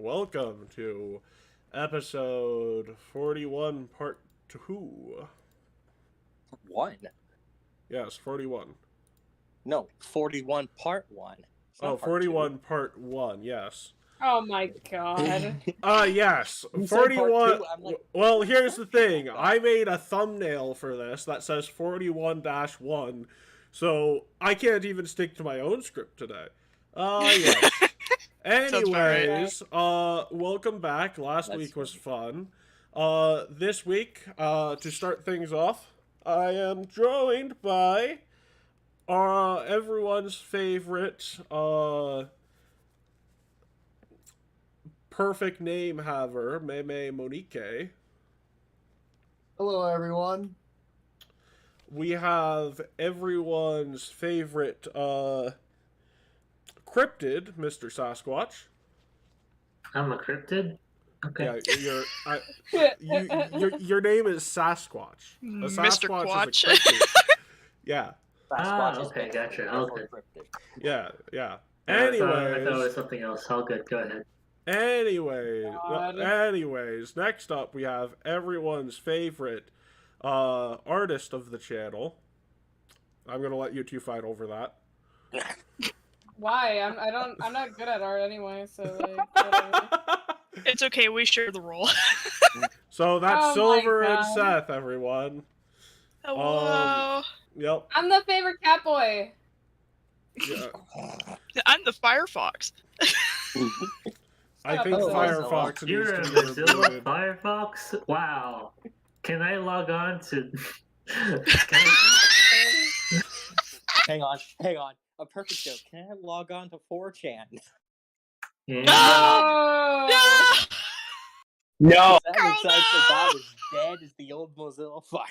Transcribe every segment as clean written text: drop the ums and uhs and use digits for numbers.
Welcome to episode 41, part 2. One? Yes, 41. No, 41 part 1. Oh, 41, part 1, yes. Oh my god. Yes, You said part 41. two, I'm like, Well, here's the thing. about I made a thumbnail for this that says 41-1, so I can't even stick to my own script today. Yes. Anyways, welcome back. Last week was fun. This week, to start things off, I am joined by everyone's favorite perfect name haver, Meme Monique. Hello, everyone. We have everyone's favorite cryptid, Mr. Sasquatch. I'm a cryptid? Okay. Yeah, your name is Sasquatch. A Mr. Sasquatch is Quatch. a cryptid. Yeah. Okay, gotcha. Okay. Yeah. I thought it Anyways, was something else. All good, go ahead. Anyways, next up we have everyone's favorite artist of the channel. I'm gonna let you two fight over that. Why? I'm not good at art anyway, so like whatever. It's okay, we share the role. So that's Oh Silver my and God. Seth, everyone. Hello. Yep. I'm the favorite cat boy. Yeah. I'm the Firefox. I think Oh, Firefox needs You're a to be Mozilla rebooted. Firefox? Wow. Can I log on to... hang on. A perfect joke. Can I log on to 4chan? Yeah. Oh. No! Carl, That website for Bob no! is dead as the old Mozilla Firefox.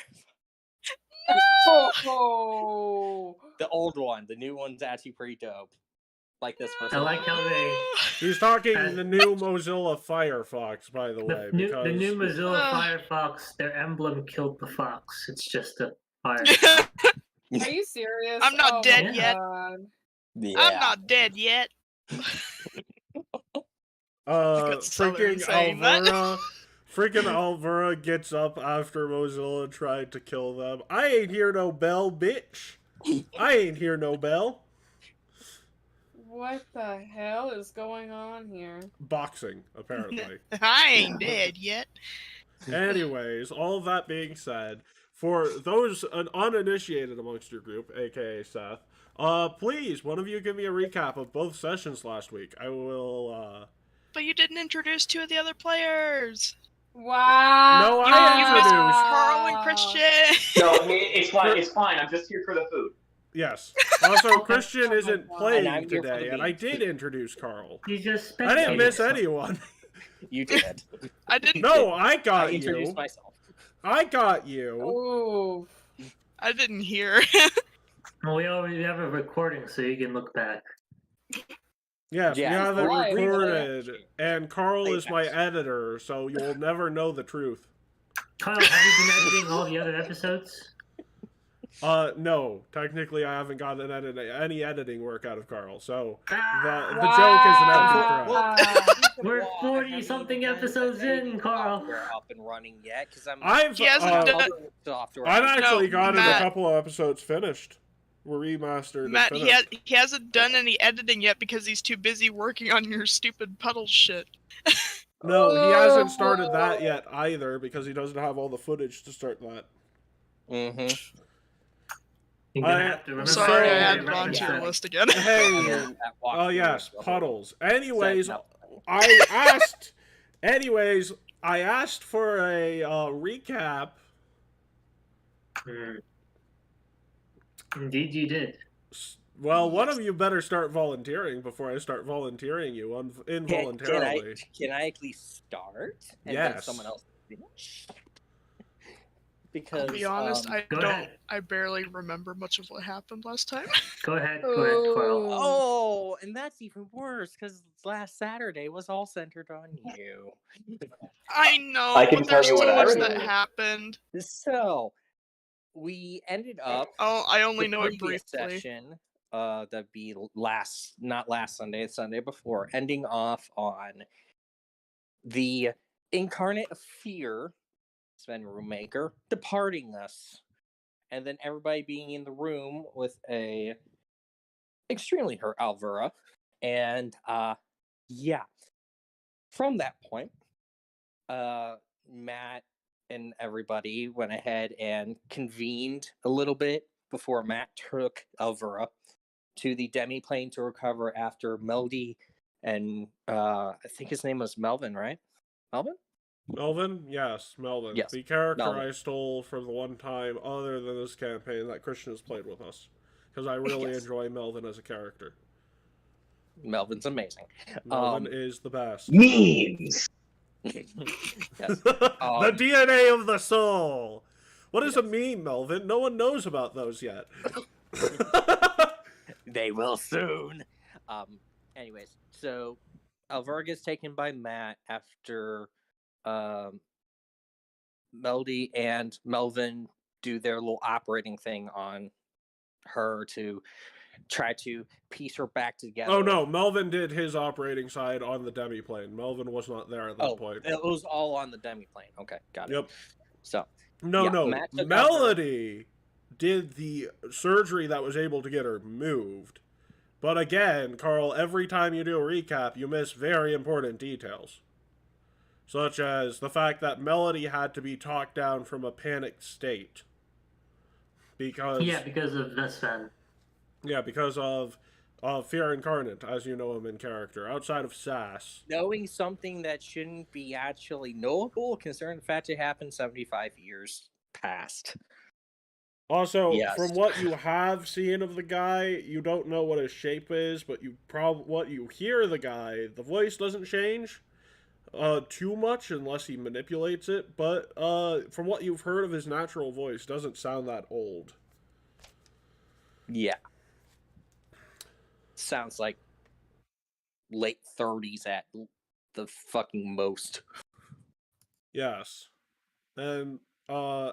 Oh. The old one. The new one's actually pretty dope. Like this I person. like how they... He's talking the new Mozilla Firefox, by the way, because The new Mozilla Firefox, their emblem killed the fox. It's just a fire. Are you serious? I'm not Oh dead my yet. God. Yeah. I'm not dead yet. Good Southern saying that. Freaking Alvera gets up after Mozilla tried to kill them. I ain't hear no bell, bitch. I ain't hear no bell. What the hell is going on here? Boxing, apparently. I ain't dead yet. Anyways, all of that being said, for those uninitiated amongst your group, aka Seth, please, one of you give me a recap of both sessions last week. I will, But you didn't introduce two of the other players. Wow. No, You I missed introduced. Carl and Christian. No, it's fine. It's fine. I'm just here for the food. Yes. Also, Christian Oh my isn't God. playing And I'm here for today, the and I beans. did introduce Carl. You just I didn't miss spectated. anyone. You did. I didn't. No, I I got introduced you. myself. I got you. Ooh. I didn't hear. Well, we already have a recording, so you can look back. Yes, we Yeah, have it why? recorded, Actually. and Carl is my Yes. editor, so you'll never know the truth. Kyle, have you been editing all the other episodes? No, technically I haven't gotten any editing work out of Carl, so the Ah! joke is an empty threat. We're 40-something episodes in, Carl. We're up and running yet because I'm. I've actually gotten Matt. a couple of episodes finished. We're remastered Matt, and he finished. hasn't done any editing yet because he's too busy working on your stupid puddle shit. No, he hasn't started that yet either because he doesn't have all the footage to start that. Mm-hmm. You're gonna have to remember Sorry, I So- added it onto your list again. Hey, oh yes, puddles. Anyways, I asked for a recap. Indeed, you did. Well, one of you better start volunteering before I start volunteering you involuntarily. Can I at least start? And Yes. then someone else finish? Because To be honest, Go ahead. I barely remember much of what happened last time. Go ahead, Carl. Oh, and that's even worse because last Saturday was all centered on you. I know, I can but tell there's you too what I much that remember. happened. So we ended up. Oh, I only the know it previous briefly. Session, that'd be not last Sunday, the Sunday before, ending off on the incarnate of fear, Sven Roommaker, departing us, and then everybody being in the room with a extremely hurt Alvura, and yeah. From that point, Matt and everybody went ahead and convened a little bit before Matt took Alvura to the demi-plane to recover after Melody and I think his name was Melvin, right? Melvin? Melvin? Yes, Melvin. Yes, The character Melvin. I stole from the one time other than this campaign that Christian has played with us. Because I really Yes. enjoy Melvin as a character. Melvin's amazing. Melvin is the best. Memes. Yes. The DNA of the soul! What is a meme, Melvin? No one knows about those yet. They will soon. Anyways, so Alvura gets taken by Matt after Melody and Melvin do their little operating thing on her to try to piece her back together. Oh no, Melvin did his operating side on the demi-plane. Melvin was not there at that point. It was all on the demi-plane. Okay, got it. Yep. So, No, yeah, no. Matt took Melody did the surgery that was able to get her moved. But again, Carl, every time you do a recap, you miss very important details. Such as the fact that Melody had to be talked down from a panicked state. Because... Yeah, because of this then. Yeah, because of Fear Incarnate, as you know him in character, outside of Sass. knowing something that shouldn't be actually knowable, considering the fact it happened 75 years past. Also, Yes. from what you have seen of the guy, you don't know what his shape is, but what you hear the guy, the voice doesn't change too much unless he manipulates it, but from what you've heard of his natural voice, doesn't sound that old. Yeah. Sounds like late 30s at the fucking most. Yes. And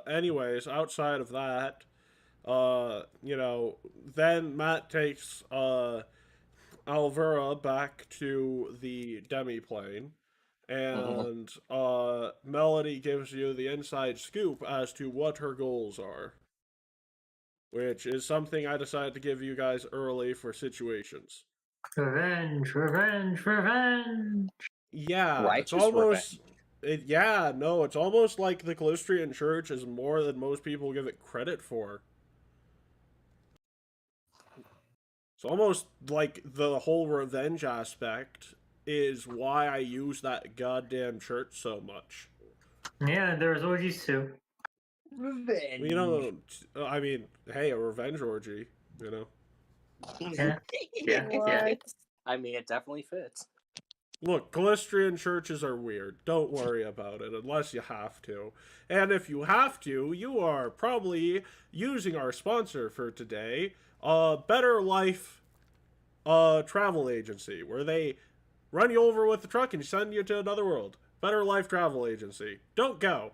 anyways, outside of that, then Matt takes Alvura back to the demi-plane, and Melody gives you the inside scoop as to what her goals are, which is something I decided to give you guys early for situations. Revenge, revenge, revenge. Yeah, Righteous it's almost... it's almost like the Callistrian Church is more than most people give it credit for. It's almost like the whole revenge aspect is why I use that goddamn church so much. Yeah, there was orgies too. Revenge. You know, I mean, hey, a revenge orgy, you know? Yeah. Yeah. I mean, it definitely fits. Look, Callistrian churches are weird. Don't worry about it unless you have to. And if you have to, you are probably using our sponsor for today, Better Life Travel Agency, where they run you over with the truck and send you to another world. Better Life Travel Agency. Don't go.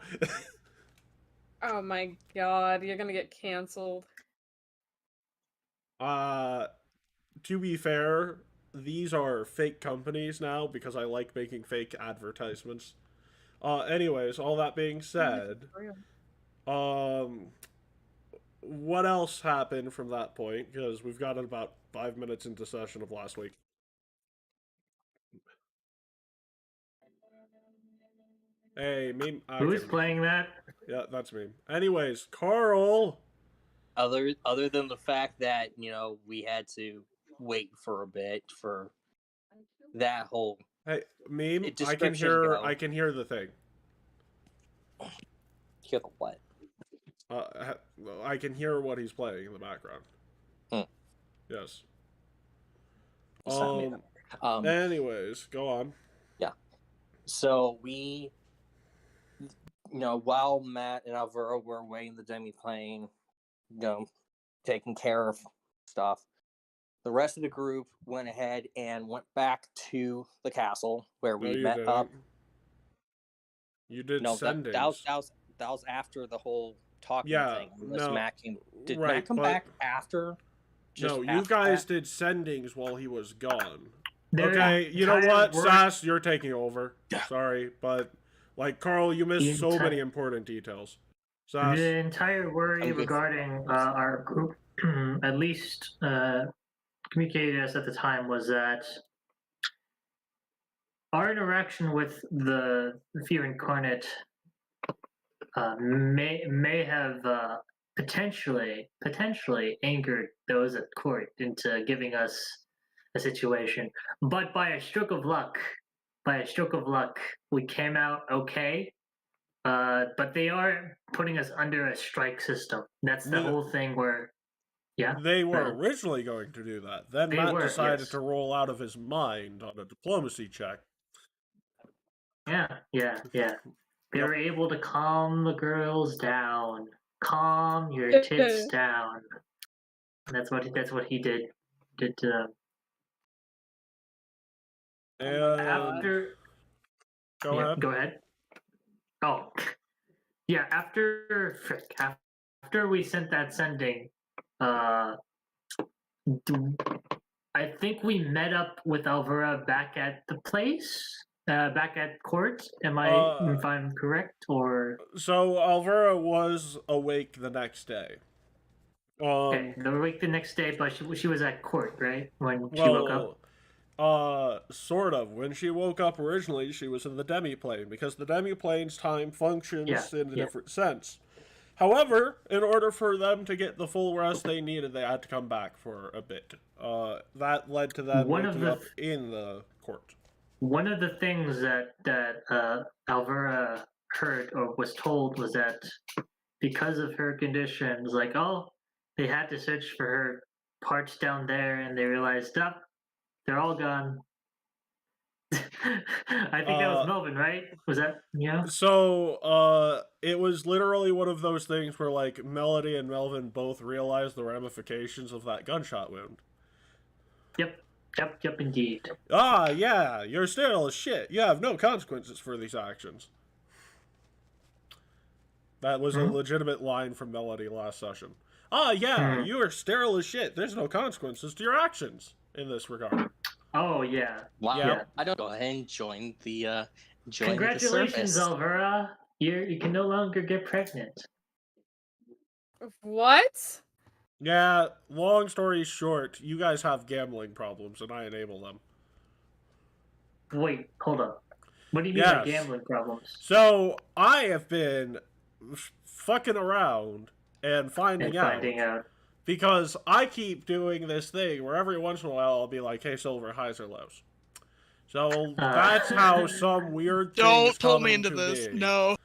Oh my god, you're gonna get canceled. To be fair, these are fake companies now because I like making fake advertisements. Anyways, all that being said, what else happened from that point? Because we've gotten about 5 minutes into session of last week. Hey, meme. Who's playing that? Yeah, that's me. Anyways, Carl. Other than the fact that, we had to wait for a bit for that whole... Hey, meme. I can hear the thing. Hear the what? I can hear what he's playing in the background. Yes. Anyways, go on. Yeah. So we, while Matt and Alvaro were away in the demi-plane, taking care of stuff, the rest of the group went ahead and went back to the castle where we met up. You did sendings. That was after the whole talking thing. Did right, Matt come back after? No, you guys did sendings while he was gone. Okay, you know entire what, word- Sass, you're taking over. Sorry, but like Carl, you missed so many important details. Sass, The entire worry I'm good. regarding our group, at least communicated us at the time, was that our interaction with the fear incarnate may have potentially angered those at court into giving us a situation. But by a stroke of luck, we came out okay. But they are putting us under a strike system. That's the Yeah. whole thing where, yeah. they were originally going to do that. Then They Matt were, decided yes. to roll out of his mind on a diplomacy check. Yeah. They Yep. were able to calm the girls down. Calm your tits down. And that's what he did to them. And After go ahead. Go ahead. Oh. Yeah, after we sent that sending, I think we met up with Alvera back at the place, back at court. If I'm correct, or So Alvera was awake the next day. okay, the week the next day, but she was at court, right, when she woke up. Sort of. When she woke up originally, she was in the demiplane, because the demiplane's time functions in a different sense. However, in order for them to get the full rest they needed, they had to come back for a bit. That led to them waking up in the court. One of the things that Alvera heard or was told was that because of her conditions, like, oh, they had to search for her parts down there, and they realized, oh, they're all gone. I think that was Melvin, right? Was that, yeah? So, it was literally one of those things where, like, Melody and Melvin both realized the ramifications of that gunshot wound. Yep, indeed. Ah, yeah, you're sterile as shit. You have no consequences for these actions. That was a legitimate line from Melody last session. Ah, yeah, you are sterile as shit. There's no consequences to your actions in this regard. Oh, yeah. Wow. Yeah. I don't go ahead and join the Congratulations, the service. Alvera. You can no longer get pregnant. What? Yeah, long story short, you guys have gambling problems, and I enable them. Wait, hold up. What do you mean by gambling problems? So, I have been fucking around and finding out. Because I keep doing this thing where every once in a while I'll be like, hey, Silver, highs or lows. So that's how some weird things Don't pull come me into this. being. No.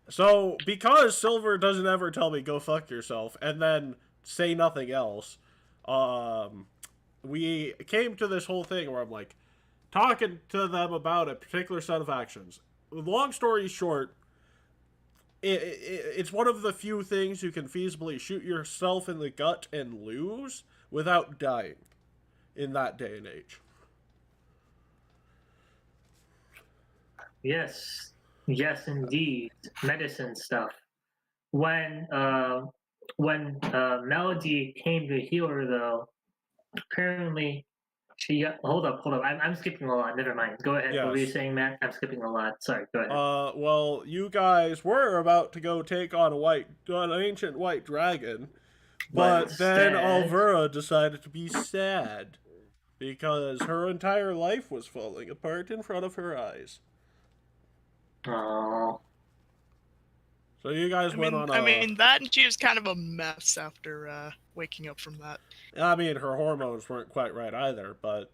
So, because Silver doesn't ever tell me, go fuck yourself, and then say nothing else, we came to this whole thing where I'm like, talking to them about a particular set of actions. Long story short, it's one of the few things you can feasibly shoot yourself in the gut and lose without dying in that day and age. Yes, indeed. Medicine stuff. When Melody came to heal her, though, apparently she hold up. I'm skipping a lot. Never mind. Go ahead. Yes. What were you saying, Matt? I'm skipping a lot. Sorry. Go ahead. Well, you guys were about to go take on an ancient white dragon, but then Alvera decided to be sad because her entire life was falling apart in front of her eyes. Oh. So you guys went on a... I mean, that and she was kind of a mess after waking up from that. I mean, her hormones weren't quite right either, but...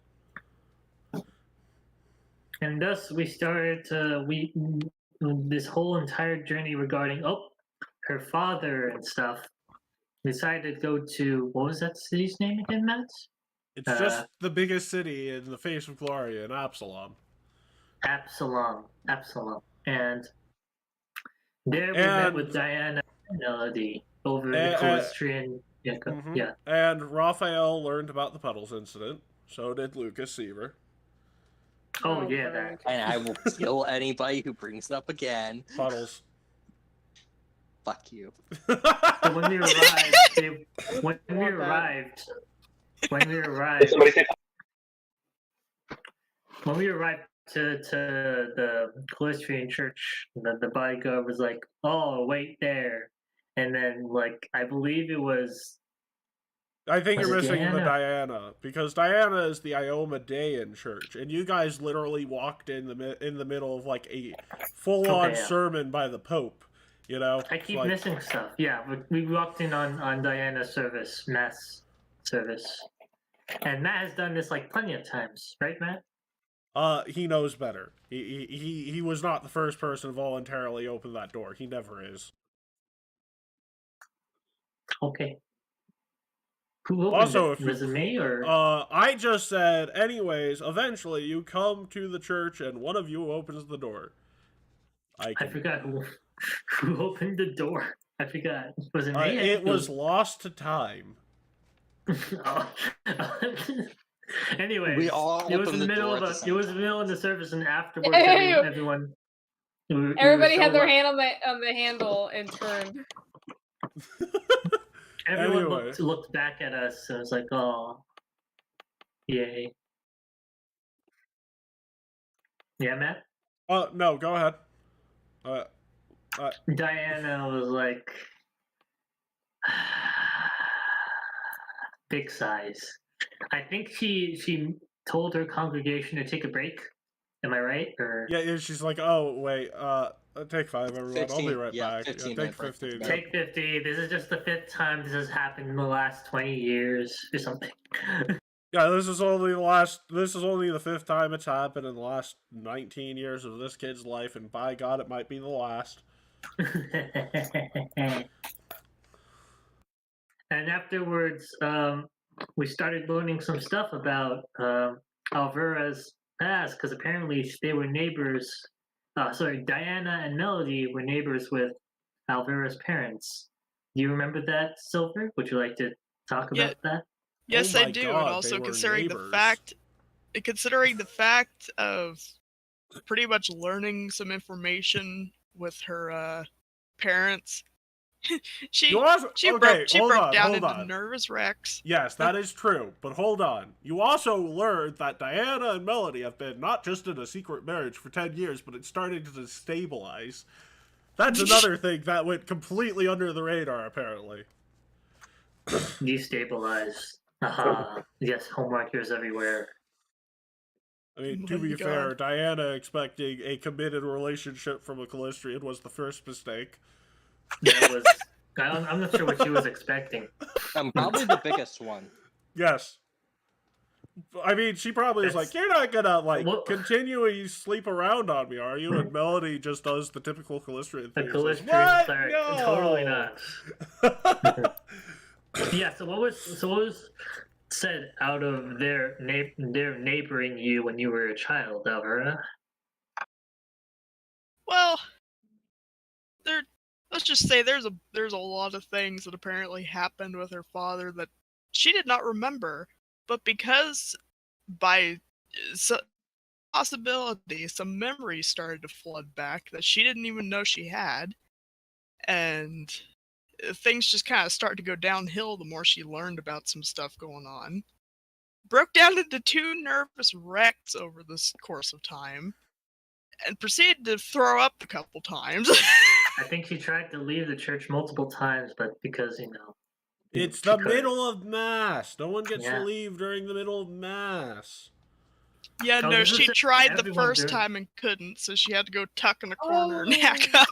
And thus we started to... this whole entire journey regarding, her father and stuff, decided to go to... What was that city's name again, Matt? It's just the biggest city in the face of glory in Absalom. Absalom. And there we met with Diana and Melody over the equestrian. Yeah. And Raphael learned about the Puddles incident. So did Lucas Seaver. Oh, yeah, that. And I will kill anybody who brings it up again. Puddles. Fuck you. So when we arrived, when we arrived to the Calistrian church, the bodyguard was like, "Oh, wait there," and then like I believe it was I think Was you're it missing the Diana? Diana, because Diana is the Iomedean church, and you guys literally walked in the middle of like a full-on Okay, yeah. sermon by the Pope. You know, I keep like, missing stuff. Yeah, we walked in on Diana's service, mass service, and Matt has done this like plenty of times, right, Matt? he knows better. He was not the first person to voluntarily open that door. He never is. Okay. Who opened Also, it? if you, Was it me or? I just said, anyways, eventually you come to the church and one of you opens the door. I forgot who opened the door. I forgot. Was it me? It was lost to time. Oh. Anyways, We all it was in opened the the middle door of at the it same was in the time. middle of the service, and afterwards, Ew. everyone. we were Everybody so had their lu- hand on the handle and turned. Everyone Anyway. looked back at us and was like, "Oh, yay!" Yeah, Matt. No, go ahead. Diana was like, big size. I think she told her congregation to take a break. Am I right? Or Yeah, she's like, oh, wait, take 5, everyone. I'll be 15, right yeah, back. 15 Take minute break. 15. take 50. This is just the 5th time this has happened in the last 20 years or something. Yeah, this is only the 5th time it's happened in the last 19 years of this kid's life, and by God, it might be the last. And afterwards, we started learning some stuff about Alvera's past, because apparently they were neighbors. Sorry, Diana and Melody were neighbors with Alvera's parents. Do you remember that, Silver? Would you like to talk Yeah. about that? Yes, Oh I my do, God, and they also were considering neighbors. the fact of pretty much learning some information with her parents. she You also, she okay, broke down hold into on. nervous wrecks. Yes, that is true, but hold on. You also learned that Diana and Melody have been not just in a secret marriage for 10 years, but it's starting to stabilize. That's another thing that went completely under the radar, apparently. Destabilize. Aha. Yes, homeworkers everywhere. I mean, Oh to my be fair, God. Diana expecting a committed relationship from a Calistrian was the first mistake. That was. I'm not sure what she was expecting. Probably the biggest one. Yes. I mean, she probably was like, you're not gonna, What- continually sleep around on me, are you? And Melody just does the typical Calistrian A thing. and says, Calistrian what? cleric. No! Totally not. Yeah. So what was said out of their neighboring you when you were a child, Alvera? Well, let's just say there's a lot of things that apparently happened with her father that she did not remember, but because by possibility some memories started to flood back that she didn't even know she had, and things just kind of start to go downhill the more she learned about some stuff going on. Broke down into 2 nervous wrecks over this course of time, and proceeded to throw up a couple times. I think she tried to leave the church multiple times, but because It's she the couldn't. middle of Mass. No one gets to Yeah. leave during the middle of Mass. Yeah, Oh, no, this she is tried the everyone first doing- time and couldn't, so she had to go tuck in a corner and hack up.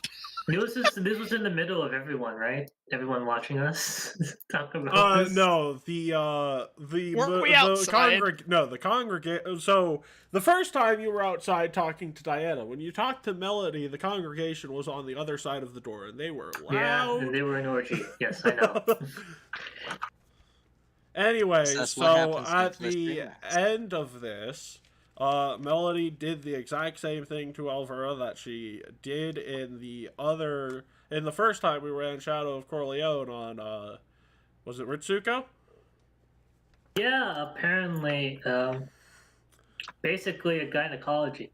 This was in the middle of everyone, right? Everyone watching us talk about this. No, the Weren't we outside? the congregation. So the first time you were outside talking to Diana, when you talked to Melody, the congregation was on the other side of the door, and they were loud. Yeah, and they were an orgy. Yes, I know. Anyway, That's what so happens at with the Calistrian Mass. end of this, Melody did the exact same thing to Alvera that she did in the first time we ran Shadow of Corleone on, was it Ritsuko? Yeah, apparently, basically a gynecology.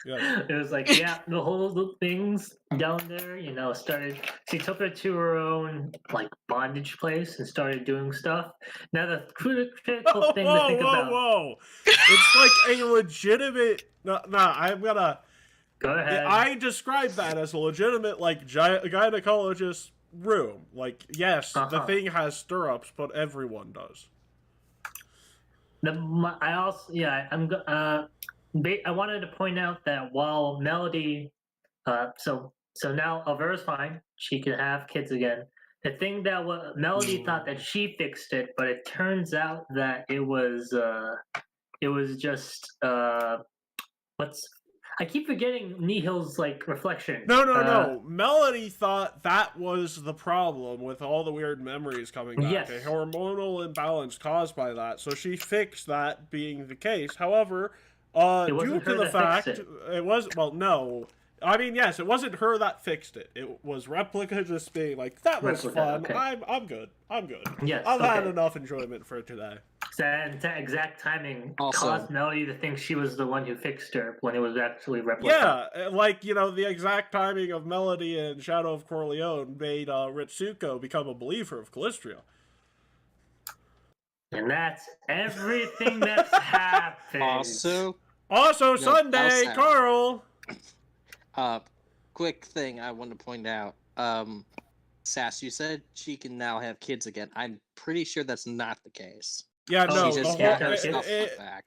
Yes. It was like, yeah, the whole things down there, started. She took her to her own like bondage place and started doing stuff. Now the critical Whoa, thing to think about. whoa! It's like a legitimate. No, I'm gonna. Go ahead. I describe that as a legitimate, like, gynecologist room. Like, yes, the thing has stirrups, but everyone does. I also, yeah, I wanted to point out that while Melody, so now Alvera's fine. She can have kids again. The thing that Melody thought that she fixed it, but it turns out that it was just I keep forgetting Nihil's like reflection. No. Melody thought that was the problem with all the weird memories coming back. Yes. A hormonal imbalance caused by that. So she fixed that being the case. However, due to the fact it was no. I mean, yes, it wasn't her that fixed it. It was Replica just being like, that was fun. Okay. I'm good. Yes, I've had enough enjoyment for today. That exact timing Also- caused Melody to think she was the one who fixed her when it was actually Replica. Yeah, like, the exact timing of Melody and Shadow of Corleone made Ritsuko become a believer of Callistria. And that's everything that's happened. Also, Sunday, also- Carl! quick thing I want to point out. Sass, you said she can now have kids again. I'm pretty sure that's not the case. Yeah, no, She just the got whole- her stuff back.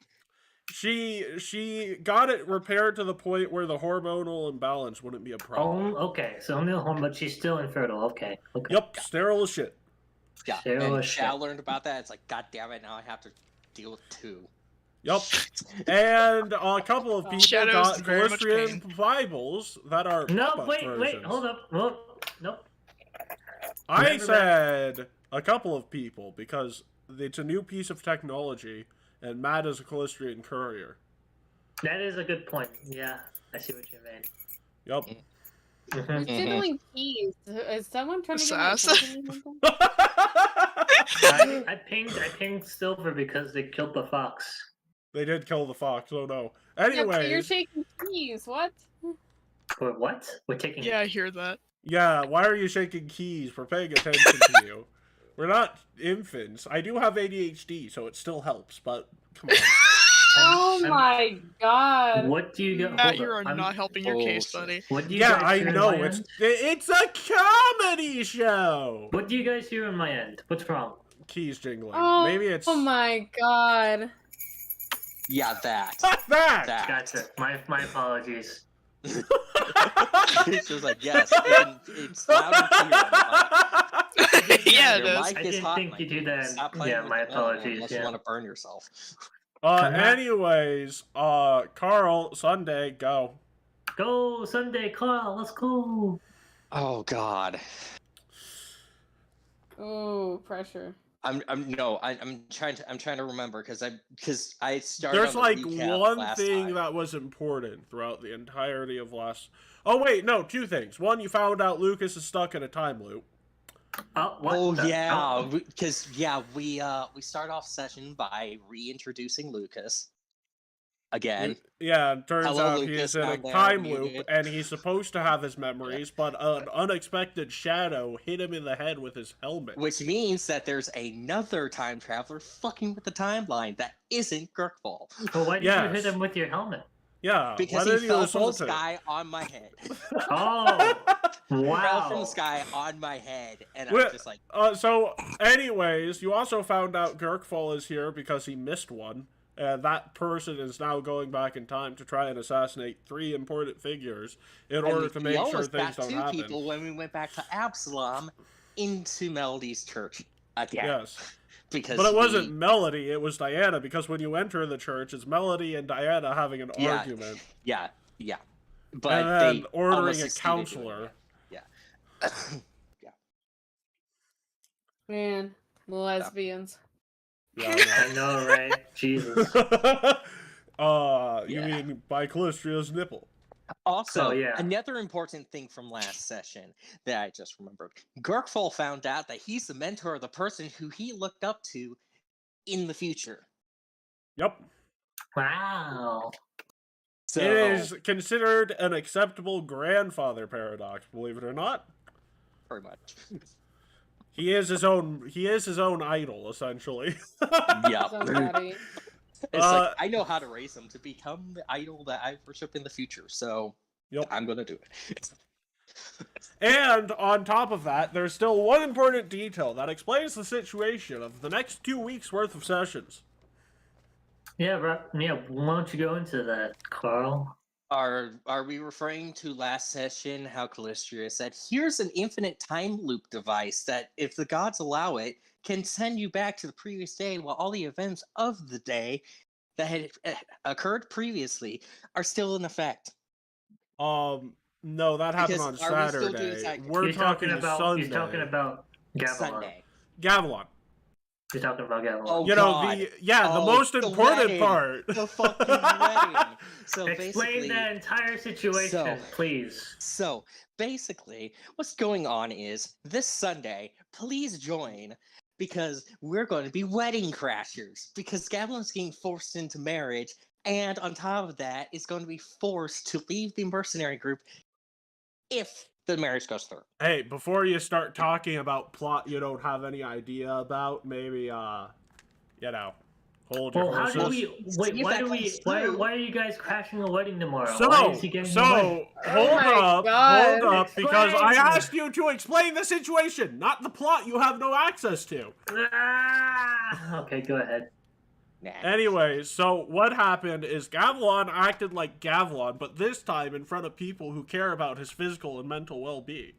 she got it repaired to the point where the hormonal imbalance wouldn't be a problem. Okay, so only home, but she's still infertile. Okay. Yep, sterile as shit. Yeah, Sterile and as Shao shit. learned about that. It's like, god damn it, now I have to deal with two. Yep. And a couple of people Shadow's got very much Callistrian Bibles that are No, pop-up wait, versions. hold up. Well, nope. I Remember said a couple of people because it's a new piece of technology, and Matt is a Callistrian courier. That is a good point. Yeah, I see what you mean. Yep. Mhm. Who's diddling keys? Is someone trying to get my Sass. attention or something? I pinged Silver because they killed the fox. They did kill the fox, oh no. Yeah, but you're Anyway, shaking keys. What? Wait, what? We're taking. Yeah, I hear that. yeah, why are you shaking keys? We're paying attention to you. We're not infants. I do have ADHD, so it still helps, but come on. Oh I'm- my god. What do you got? Matt, you are I'm- not helping your case, buddy. What do you Yeah, guys I hear in know. my It's end? a comedy show. What do you guys hear on my end? What's wrong? Keys jingling. Oh, Maybe it's oh my god. Yeah, that. that. That. Gotcha. My apologies. It's just like, yes, it's loud and clear. Yeah, it Your is. mic I is didn't hot, think my you do dude. that. Stop playing Yeah, with my your phone apologies, unless yeah. you want to burn yourself. Anyways, Carl, Sunday, go. Go Sunday, Carl. Let's go. Oh God. Ooh, pressure. I'm trying to remember because I started. There's on the like recap one last thing time. that was important throughout the entirety of last. Oh wait, no, two things. One, you found out Lucas is stuck in a time loop. Oh, what Oh the- yeah, oh, because we start off session by reintroducing Lucas again. Yeah, it turns Hello, out Lucas, he's in a down there, time muted. loop, and he's supposed to have his memories, but an unexpected shadow hit him in the head with his helmet. Which means that there's another time traveler fucking with the timeline that isn't Gurkfall. Well, why did Yes. you hit him with your helmet? Yeah, Because why did he you fell from the assault him? sky on my head. Oh, Fell wow. from the sky on my head, and Well, I'm just like, So, anyways, you also found out Gurkfall is here because he missed one. And that person is now going back in time to try and assassinate 3 important figures in and order to we make sure almost things got don't 2 happen. people when we went back to Absalom into Melody's church again. Yes. Because But it wasn't Melody, it was Diana, because when you enter the church, it's Melody and Diana having an Yeah. argument. Yeah. But And then they ordering almost a succeeded doing counselor. that. Man, lesbians. Yeah, I know, right? Jesus. I know. You Yeah. mean by Callistria's nipple. Also, Oh, yeah. another important thing from last session that I just remembered. Gurkfall found out that he's the mentor of the person who he looked up to in the future. Yep. Wow. So It is considered an acceptable grandfather paradox, believe it or not. pretty much. He is his own idol, essentially. Yeah. His own daddy. It's like I know how to raise him to become the idol that I worship in the future, so Yep. I'm gonna do it. And on top of that, there's still one important detail that explains the situation of the next 2 weeks worth of sessions. Yeah, why don't you go into that, Carl? Are we referring to last session how Calistria said, here's an infinite time loop device that, if the gods allow it, can send you back to the previous day while all the events of the day that had occurred previously are still in effect? No, that happened on Because are we still doing Saturday. Saturday? We're talking Sunday. You're talking about Gavilan. Sunday. Gavilan. You're talking about Gavilan. Oh, You know, God. the Oh, most the important wedding. part. The fucking wedding. So Explain basically, that entire situation, please. So basically, what's going on is this Sunday, please join because we're going to be wedding crashers. Because Gavilan's getting forced into marriage, and on top of that, is going to be forced to leave the mercenary group if the marriage goes through. Hey, before you start talking about plot you don't have any idea about, maybe hold your Well, how horses. do we wait? Why are you guys crashing a wedding tomorrow? Why is he getting the wedding? hold my up, God. hold up, because I Explain. asked you to explain the situation, not the plot you have no access to. Okay, go ahead. Nah. Anyways, so what happened is Gavilan acted like Gavilan, but this time in front of people who care about his physical and mental well-being.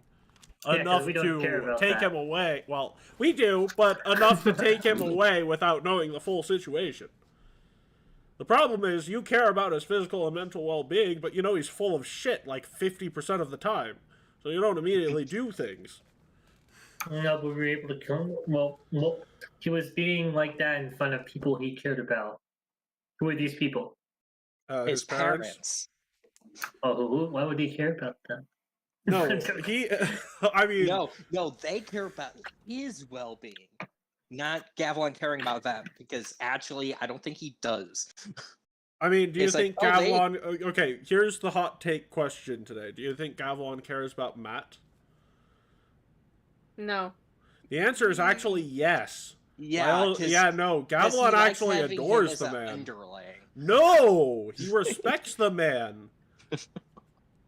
Yeah, 'cause Enough we don't care to about take that. him away. Well, we do, but enough to take him away without knowing the full situation. The problem is you care about his physical and mental well-being, but you know he's full of shit like 50% of the time. So you don't immediately do things. No, but we were able to kill him. Well, he was being like that in front of people he cared about. Who are these people? His parents. Oh, why would he care about them? No, I mean... No, they care about his well-being, not Gavilan caring about them, because actually, I don't think he does. I mean, do you It's think like, oh, Gavilan... Okay, here's the hot take question today. Do you think Gavilan cares about Matt? No. The answer is actually yes. Yeah, Gavilan actually adores the man. Underling. No, he respects the man.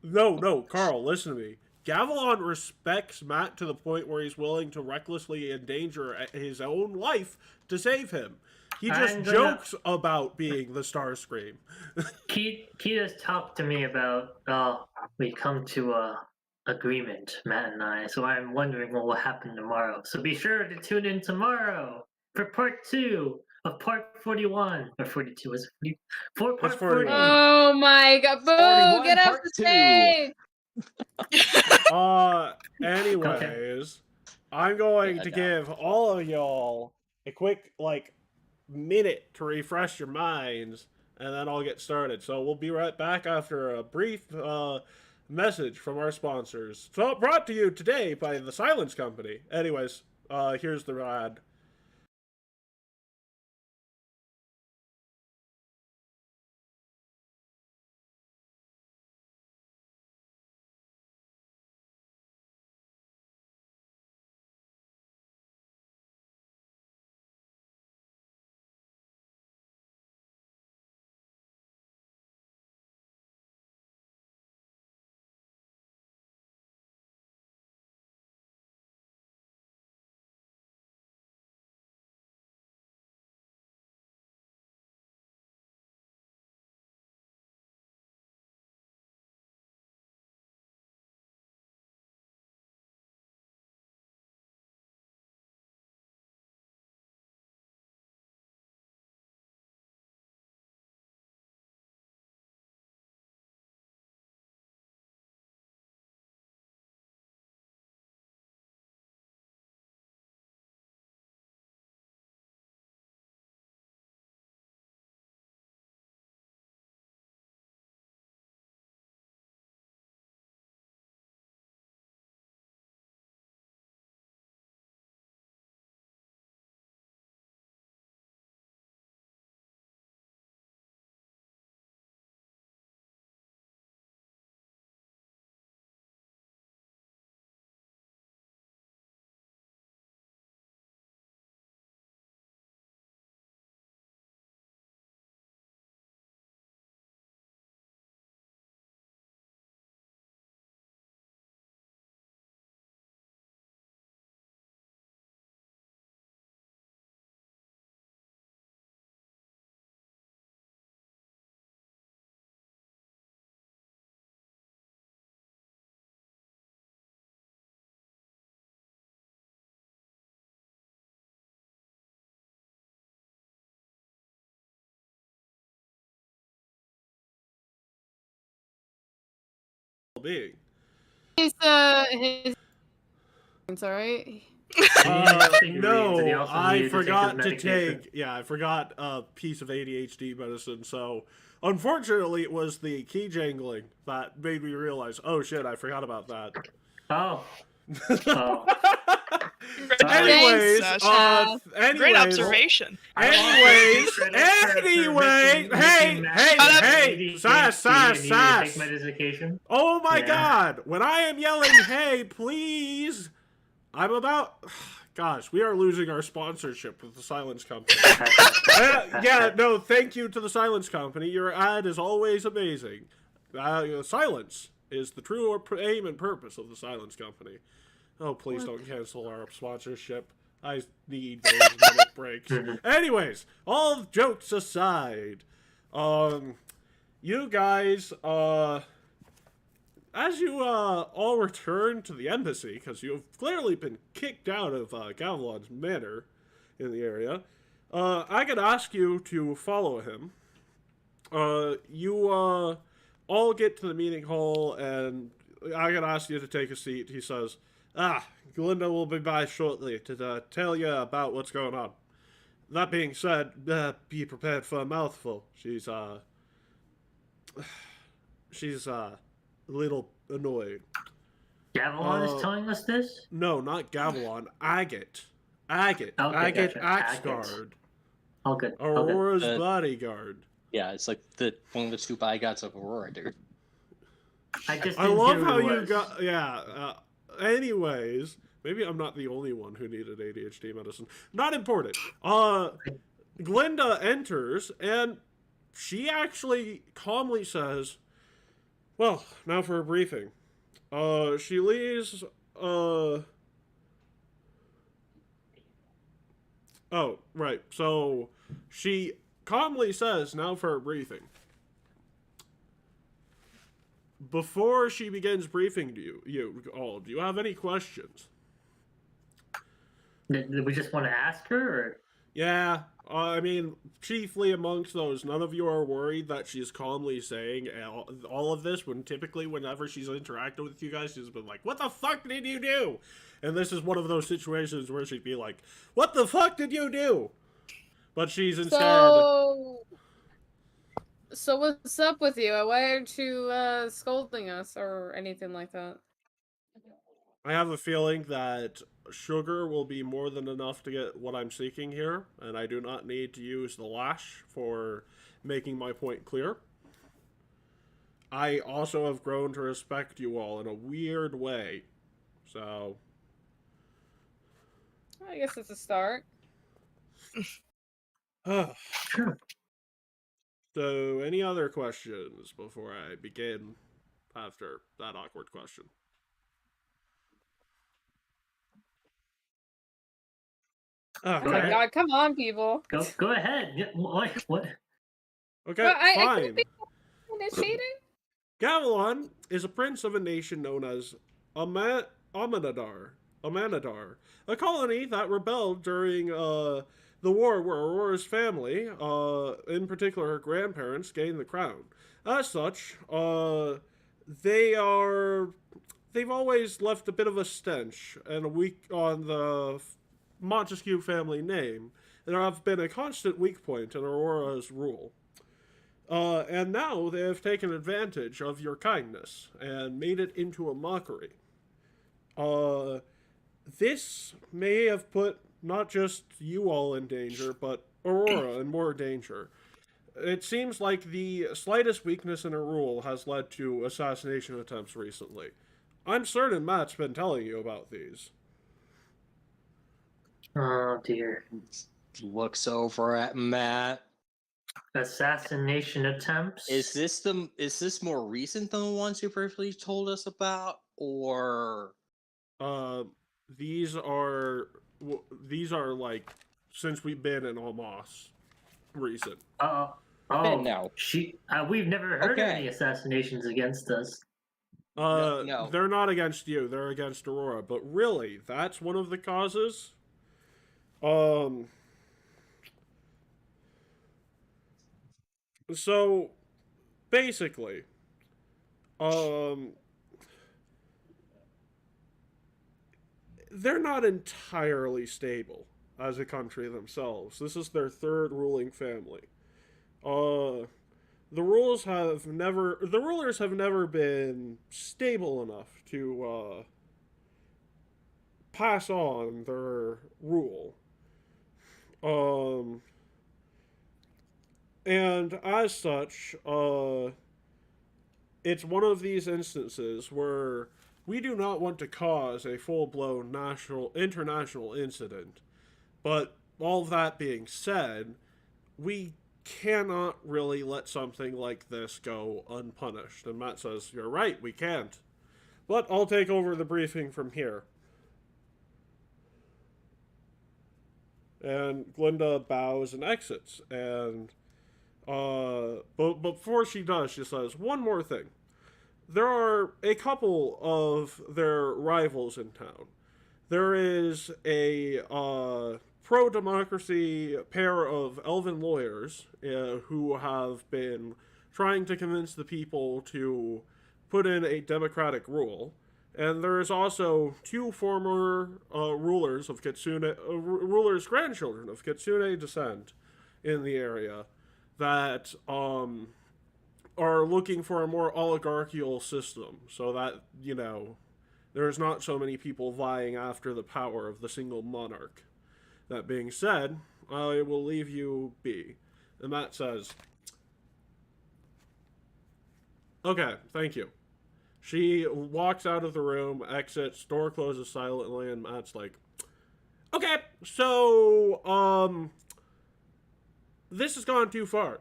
No, Carl, listen to me. Gavilan respects Matt to the point where he's willing to recklessly endanger his own life to save him. He just jokes about being the Starscream. Keita's talked to me about, we come to a agreement, Matt and I, so I'm wondering what will happen tomorrow. So be sure to tune in tomorrow for part 2 of part 41. Or 42, is it 40? Part 41. Oh my God. Boo! Get off the stage! Anyways, I'm going to give all of y'all a quick, minute to refresh your minds, and then I'll get started. So we'll be right back after a brief message from our sponsors. So brought to you today by the Silence Company. Anyways, here's the ad. well-being. His alright. No, I forgot to medication. take. Yeah, I forgot a piece of ADHD medicine. So, unfortunately, it was the key jangling that made me realize, oh shit, I forgot about that. Oh. Anyways, Thanks, anyways, Great observation. Anyways, hey, sass. Take medication. Oh my Yeah. God! When I am yelling, hey, please, I'm about. Gosh, we are losing our sponsorship with the Silence Company. Yeah, no, thank you to the Silence Company. Your ad is always amazing. Silence is the true aim and purpose of the Silence Company. Oh, please don't cancel our sponsorship. I need those minute breaks. Anyways, all jokes aside, you guys, as you all return to the embassy, because you have clearly been kicked out of Gavilan's manor in the area, I could ask you to follow him. You all get to the meeting hall, and I could ask you to take a seat. He says, Glinda will be by shortly to tell you about what's going on. That being said, be prepared for a mouthful. She's a little annoyed. Gavilan is telling us this? No, not Gavilan. Agate. Agate Gotcha. Axguard. All good. Aurora's bodyguard. Yeah, it's like one of the two bodyguards of Aurora, dude. I love how you got. Yeah. Anyways, maybe I'm not the only one who needed ADHD medicine. Not important. Glinda enters, and she actually calmly says, well, now for a briefing. She leaves, oh, right. So, she calmly says, now for a briefing. Before she begins briefing you all, do you have any questions? Did we just want to ask her? Or? Yeah, I mean, chiefly amongst those, none of you are worried that she's calmly saying all of this when typically whenever she's interacted with you guys, she's been like, what the fuck did you do? And this is one of those situations where she'd be like, what the fuck did you do? But she's instead... So what's up with you? Why aren't you scolding us or anything like that? I have a feeling that sugar will be more than enough to get what I'm seeking here, and I do not need to use the lash for making my point clear. I also have grown to respect you all in a weird way, so... I guess it's a start. So, any other questions before I begin after that awkward question? Oh my God, come on, people. Go ahead. What? Okay, well, fine. I could be initiating? Gavilan is a prince of a nation known as Amanadar, a colony that rebelled during the war where Aurora's family, in particular her grandparents, gained the crown. As such, they've always left a bit of a stench and a weak on the Montesquieu family name. There have been a constant weak point in Aurora's rule. And now they have taken advantage of your kindness and made it into a mockery. This may have put not just you all in danger, but Aurora in more danger. It seems like the slightest weakness in her rule has led to assassination attempts recently. I'm certain Matt's been telling you about these. Oh dear. Looks over at Matt. Assassination attempts? Is this more recent than the ones you briefly told us about, or? These are like since we've been in Almas, recent. Oh, no. We've never heard of any assassinations against us. No. They're not against you. They're against Aurora. But really, that's one of the causes. So, basically, they're not entirely stable as a country themselves. This is their third ruling family. The rulers have never been stable enough to pass on their rule. And as such, it's one of these instances where we do not want to cause a full-blown international incident. But all of that being said, we cannot really let something like this go unpunished. And Matt says, "You're right, we can't. But I'll take over the briefing from here." And Glinda bows and exits. And but before she does, she says, "One more thing. There are a couple of their rivals in town. There is a pro-democracy pair of elven lawyers who have been trying to convince the people to put in a democratic rule. And there is also two former rulers, grandchildren of Kitsune descent in the area that are looking for a more oligarchical system so that, there's not so many people vying after the power of the single monarch. That being said, I will leave you be." And Matt says, "Okay, thank you." She walks out of the room, exits, door closes silently, and Matt's like, "Okay, so, this has gone too far.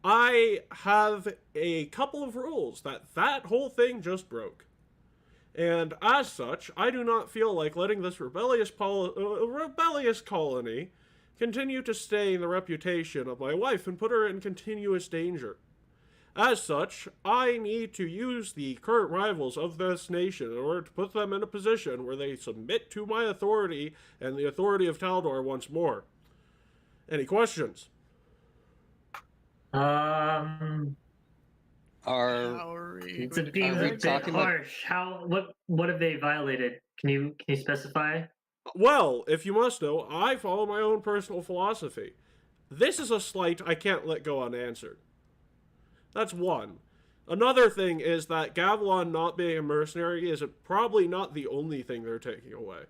I have a couple of rules that whole thing just broke. And as such, I do not feel like letting this rebellious colony continue to stain the reputation of my wife and put her in continuous danger. As such, I need to use the current rivals of this nation in order to put them in a position where they submit to my authority and the authority of Taldor once more. Any questions?" It's a being a bit harsh. What have they violated? Can you specify? Well, if you must know, I follow my own personal philosophy. This is a slight I can't let go unanswered. That's one. Another thing is that Gavilan not being a mercenary is probably not the only thing they're taking away.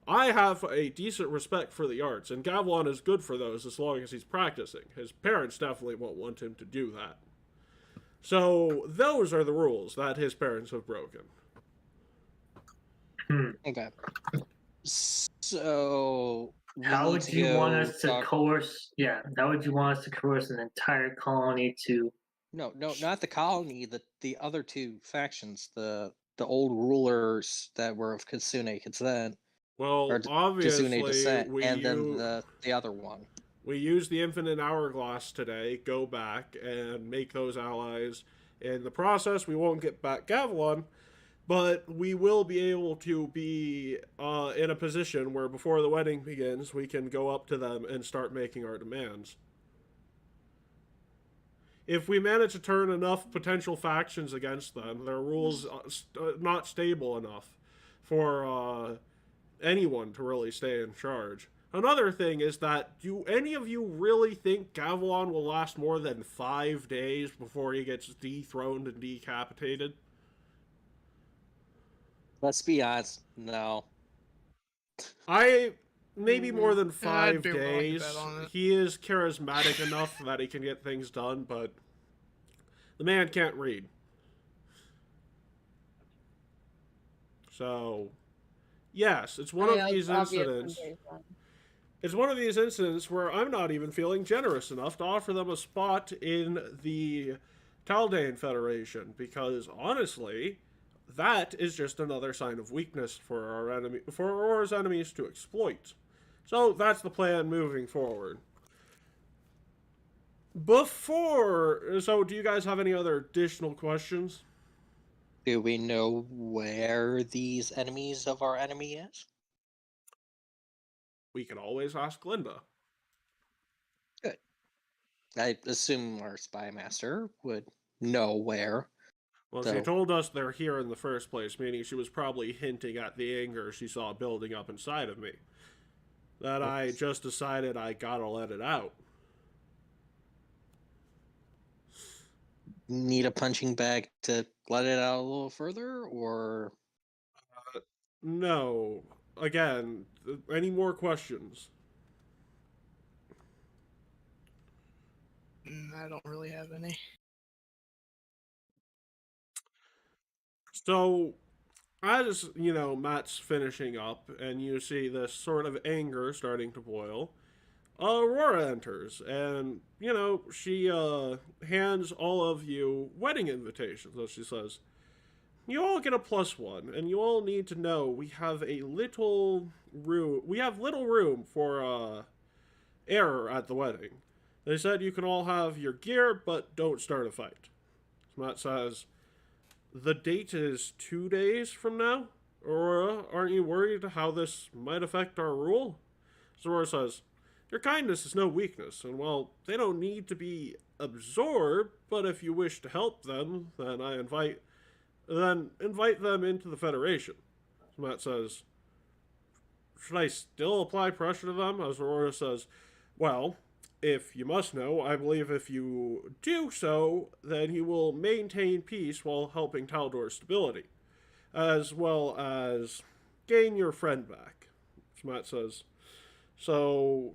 I have a decent respect for the arts, and Gavilan is good for those as long as he's practicing. His parents definitely won't want him to do that. So, those are the rules that his parents have broken. Okay. So, how would you want us to coerce? Yeah, how would you want us to coerce an entire colony to? No, not the colony. The other two factions, the old rulers that were of Kitsune Descent. Well, obviously, then the other one. We use the infinite hourglass today, go back, and make those allies. In the process, we won't get back Gavilan, but we will be able to be in a position where before the wedding begins, we can go up to them and start making our demands. If we manage to turn enough potential factions against them, their rules not stable enough for anyone to really stay in charge. Another thing is that, do any of you really think Gavilan will last more than 5 days before he gets dethroned and decapitated? Let's be honest, no. Maybe more than 5 days. He is charismatic enough that he can get things done, but the man can't read. So, yes, it's one of these incidents. It's one of these incidents where I'm not even feeling generous enough to offer them a spot in the Taldane Federation, because honestly, that is just another sign of weakness for Aurora's enemies to exploit. So that's the plan moving forward. So do you guys have any other additional questions? Do we know where these enemies of our enemy is? We can always ask Glinda. Good. I assume our spy master would know where. Well, So- she told us they're here in the first place, meaning she was probably hinting at the anger she saw building up inside of me. That I just decided I gotta let it out. Need a punching bag to let it out a little further, or No. Again, any more questions? I don't really have any. So, as, you know, Matt's finishing up, and you see this sort of anger starting to boil, Aurora enters, and, you know, she, hands all of you wedding invitations, as she says. You all get a +1, and you all need to know we have little room for, error at the wedding. They said you can all have your gear, but don't start a fight. Matt says, the date is 2 days from now? Aurora, aren't you worried how this might affect our rule? Aurora says, your kindness is no weakness, and while they don't need to be absorbed, but if you wish to help them, then invite them into the Federation. Matt says, should I still apply pressure to them? As Aurora says, well, if you must know, I believe if you do so, then you will maintain peace while helping Taldor's stability, as well as gain your friend back. Matt says, so,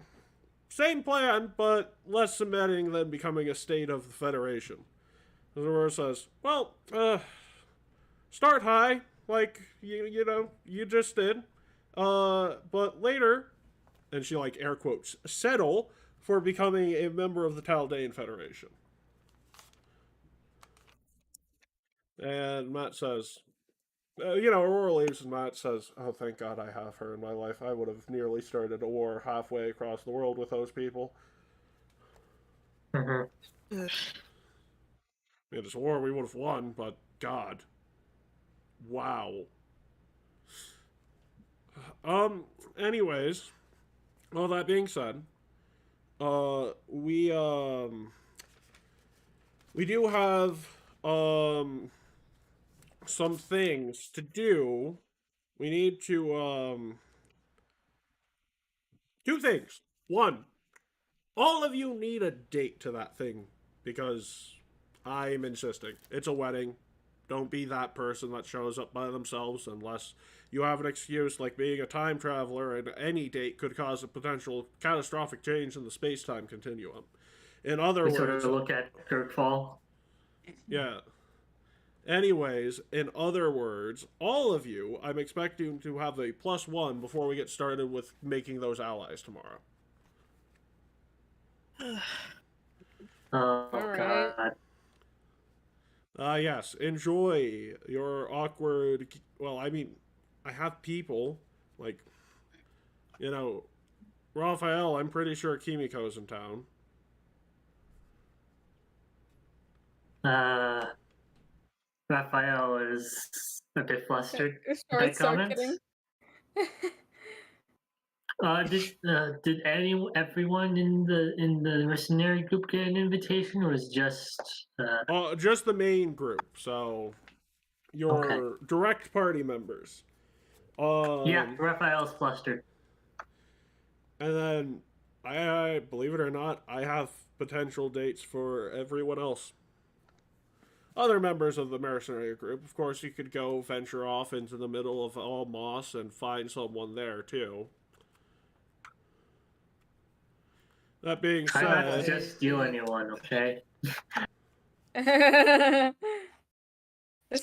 same plan, but less submitting than becoming a state of the Federation. Aurora says, well, start high, like, you just did. But later, and she, like, air quotes, settle for becoming a member of the Taldane Federation. And Matt says, Aurora leaves, and Matt says, oh, thank God I have her in my life. I would have nearly started a war halfway across the world with those people. Mm-hmm. Ugh. Yeah, this war we would have won, but God. Wow. Anyways, all that being said, we do have, some things to do. We need to, 2 things. 1, all of you need a date to that thing, because I'm insisting. It's a wedding. Don't be that person that shows up by themselves unless you have an excuse like being a time traveler, and any date could cause a potential catastrophic change in the space-time continuum. In other We words... sort of look at Kirkfall. Yeah. Anyways, in other words, all of you, I'm expecting to have a +1 before we get started with making those allies tomorrow. Oh, Alright. God. Yes, enjoy your awkward... Well, I mean, I have people, like, Raphael, I'm pretty sure Kimiko's in town. Raphael is a bit flustered by Short comments. circuiting. Did everyone in the mercenary group get an invitation, or was just Just the main group, so your Okay. direct party members. Yeah, Raphael's flustered. And then, I believe it or not, I have potential dates for everyone else. Other members of the mercenary group, of course, you could go venture off into the middle of all moss and find someone there, too. That being Try not to said... just steal anyone, okay? This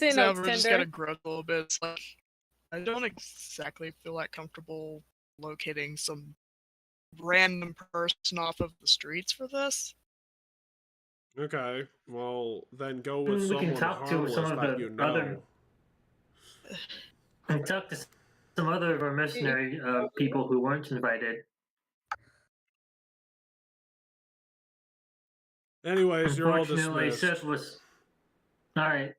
ain't no We're just Tinder. gotta grow a little bit. It's like I don't exactly feel that comfortable locating some random person off of the streets for this. Okay, well, then go with We can someone talk to harmless some of that the you know. other- I talked to some other of our mercenary people who weren't invited. Anyways, you're all Unfortunately, dismissed. Seth was... Alright.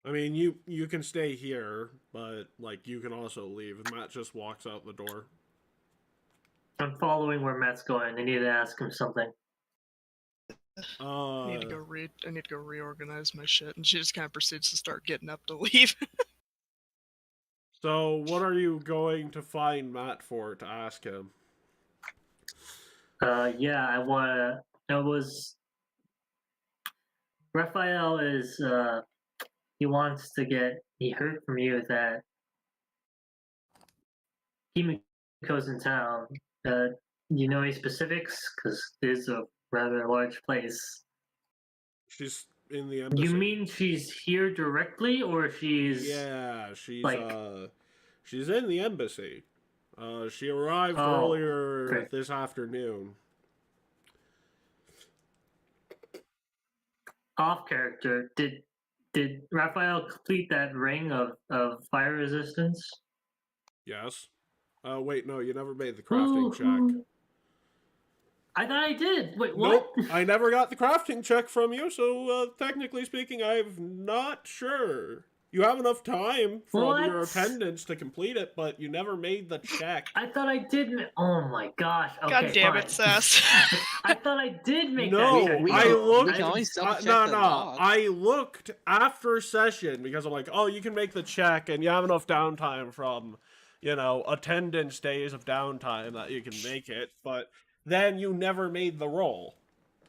I mean, you can stay here, but, like, you can also leave. And Matt just walks out the door. I'm following where Matt's going. I need to ask him something. I need to go reorganize my shit, and she just kind of proceeds to start getting up to leave. So, what are you going to find Matt for to ask him? Yeah, I wanna. It was Raphael is. He wants to get. He heard from you that Kimiko's in town. You know any specifics? Because it is a rather large place. She's in the embassy. You mean she's here directly, or she's? Yeah, she's like... she's in the embassy. She arrived Oh, earlier great. this afternoon. Off character. Did Raphael complete that ring of fire resistance? Yes. Wait, no, you never made the crafting check. I thought I did. Wait, what? Nope, I never got the crafting check from you, so technically speaking, I'm not sure. You have enough time from your attendance to complete it, but you never made the check. I thought I did. Oh my gosh. Okay, God damn fine. it, Sass. I thought I did make No, that check. I looked. We can always double-check no, the no. log. I looked after session because I'm like, oh, you can make the check, and you have enough downtime from, attendance days of downtime that you can make it. But then you never made the roll,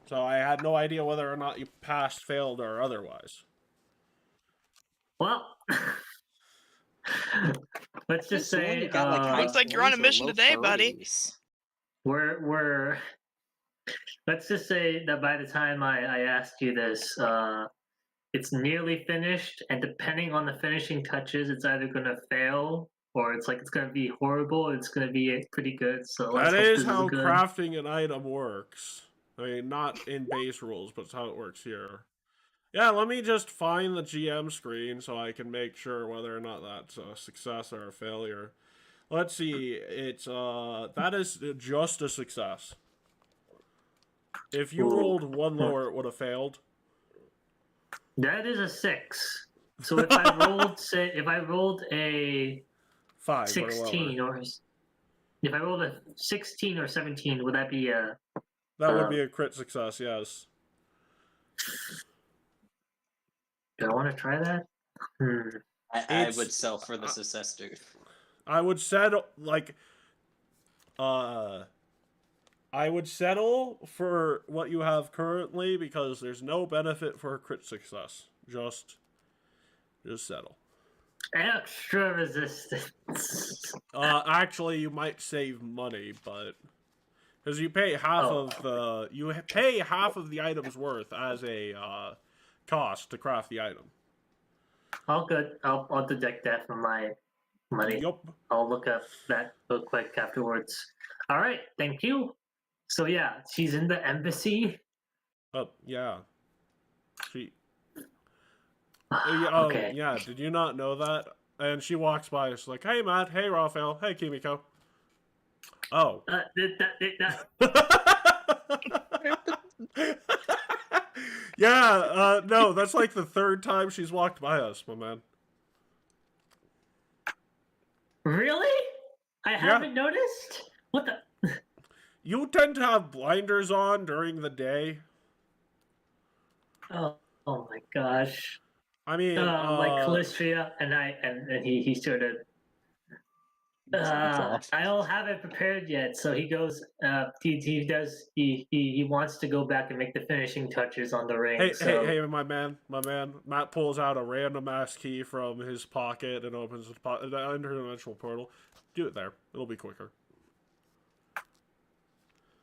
so I had no idea whether or not you passed, failed, or otherwise. Well, let's just say Looks like you're on a mission today, buddy. we're let's just say that by the time I asked you this, it's nearly finished, and depending on the finishing touches, it's either gonna fail or it's gonna be horrible. It's gonna be pretty good. So that is how crafting an item works. I mean, not in base rules, but it's how it works here. Yeah, let me just find the GM screen so I can make sure whether or not that's a success or a failure. Let's see, it's, that is just a success. If you rolled one lower, it would have failed. That is a 6. So if I rolled a 5 16 or if I rolled a 16 or 17, would that be a... That would be a crit success, yes. Do I want to try that? I would sell for the success, dude. I would settle, I would settle for what you have currently because there's no benefit for a crit success. Just settle. Extra resistance. Actually, you might save money, but because you pay half of the item's worth as a cost to craft the item. All good. I'll deduct that from my money. Yup. I'll look up that real quick afterwards. All right. Thank you. So yeah, she's in the embassy. Yeah. She. Okay. Yeah. Did you not know that? And she walks by. She's like, "Hey, Matt. Hey, Raphael. Hey, Kimiko." Oh. Yeah. No, that's like the third time she's walked by us, my man. Really? I haven't noticed. What the? You tend to have blinders on during the day. Oh my gosh. I mean, like Calistria, and he sort of. I don't have it prepared yet, so he goes. He wants to go back and make the finishing touches on the ring. Hey, my man. Matt pulls out a random ass key from his pocket and opens the interdimensional portal. Do it there. It'll be quicker.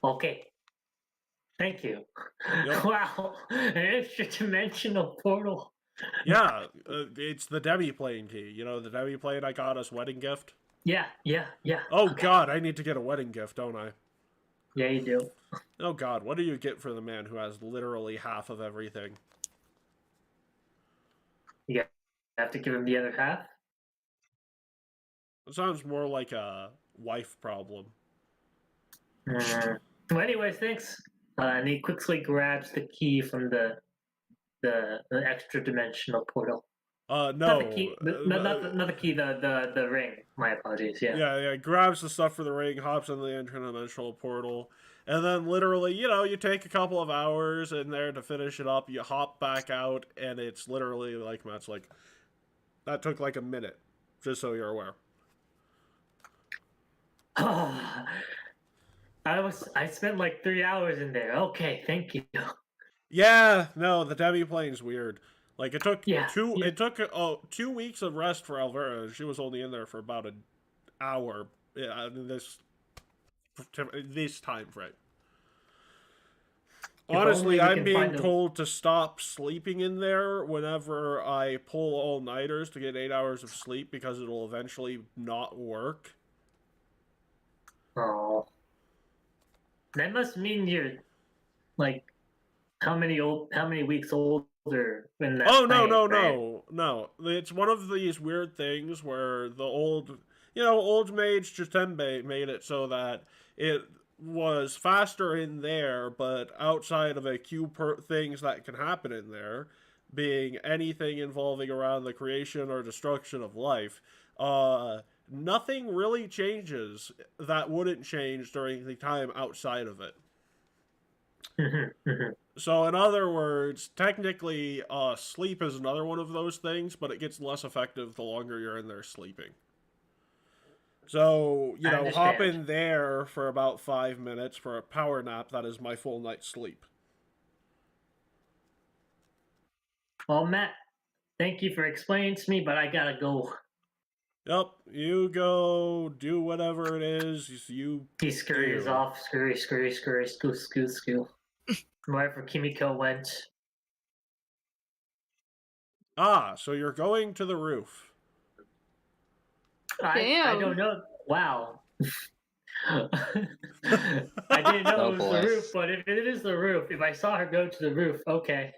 Okay. Thank you. Yep. Wow, an extra dimensional portal. Yeah, it's the demi-plane key. You know, the demi-plane I got as wedding gift? Yeah. Oh, okay. God, I need to get a wedding gift, don't I? Yeah, you do. Oh, God, what do you get for the man who has literally half of everything? You have to give him the other half? It sounds more like a wife problem. Well, anyways, thanks. And he quickly grabs the key from the extra dimensional portal. No. Not the key. Not the key. The ring. My apologies. Yeah. Yeah. Grabs the stuff for the ring, hops into the interdimensional portal, And then literally, you take a couple of hours in there to finish it up. You hop back out, and it's literally like Matt's like, that took like a minute, just so you're aware. I spent like 3 hours in there. Okay, thank you. Yeah, no, the demi-plane's weird. Like it took Yeah, it took 2 weeks of rest for Alvera. She was only in there for about an hour. This time frame. Honestly, I'm being told to stop sleeping in there whenever I pull all-nighters to get 8 hours of sleep because it'll eventually not work. Oh, that must mean you're like how many weeks older in that? Oh, no, planet, no, right? no. It's one of these weird things where the old mage Jatembe made it so that it was faster in there, but outside of a few things that can happen in there, being anything involving around the creation or destruction of life, nothing really changes that wouldn't change during the time outside of it. So, in other words, technically, sleep is another one of those things, but it gets less effective the longer you're in there sleeping. So, hop in there for about 5 minutes for a power nap. That is my full night's sleep. Well, Matt, thank you for explaining to me, but I gotta go. Yep, you go do whatever it is you He scurries off. Scurry, skoo. Wherever Kimiko went. So you're going to the roof. I don't know. Wow. I didn't know it was the roof, but if it is the roof, if I saw her go to the roof, okay.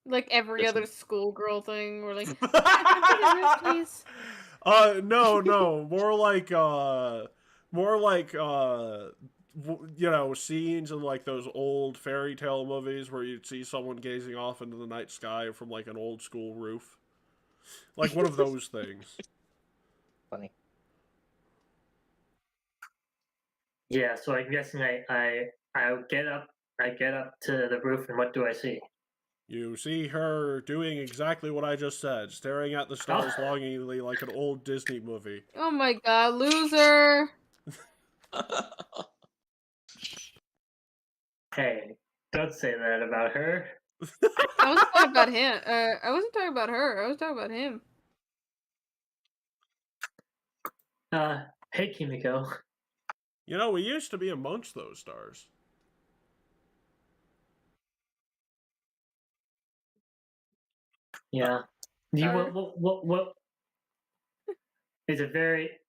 Like every other schoolgirl thing, we're like, can I go to the roof, please? No, more like scenes in like those old fairy tale movies where you'd see someone gazing off into the night sky from like an old school roof, like one of those things. Funny. Yeah, so I'm guessing I get up to the roof, and what do I see? You see her doing exactly what I just said, staring at the stars longingly like an old Disney movie. Oh my god, loser! Hey, don't say that about her. I wasn't talking about him. I wasn't talking about her. I was talking about him. Hey Kimiko. We used to be amongst those stars. Yeah. What is it very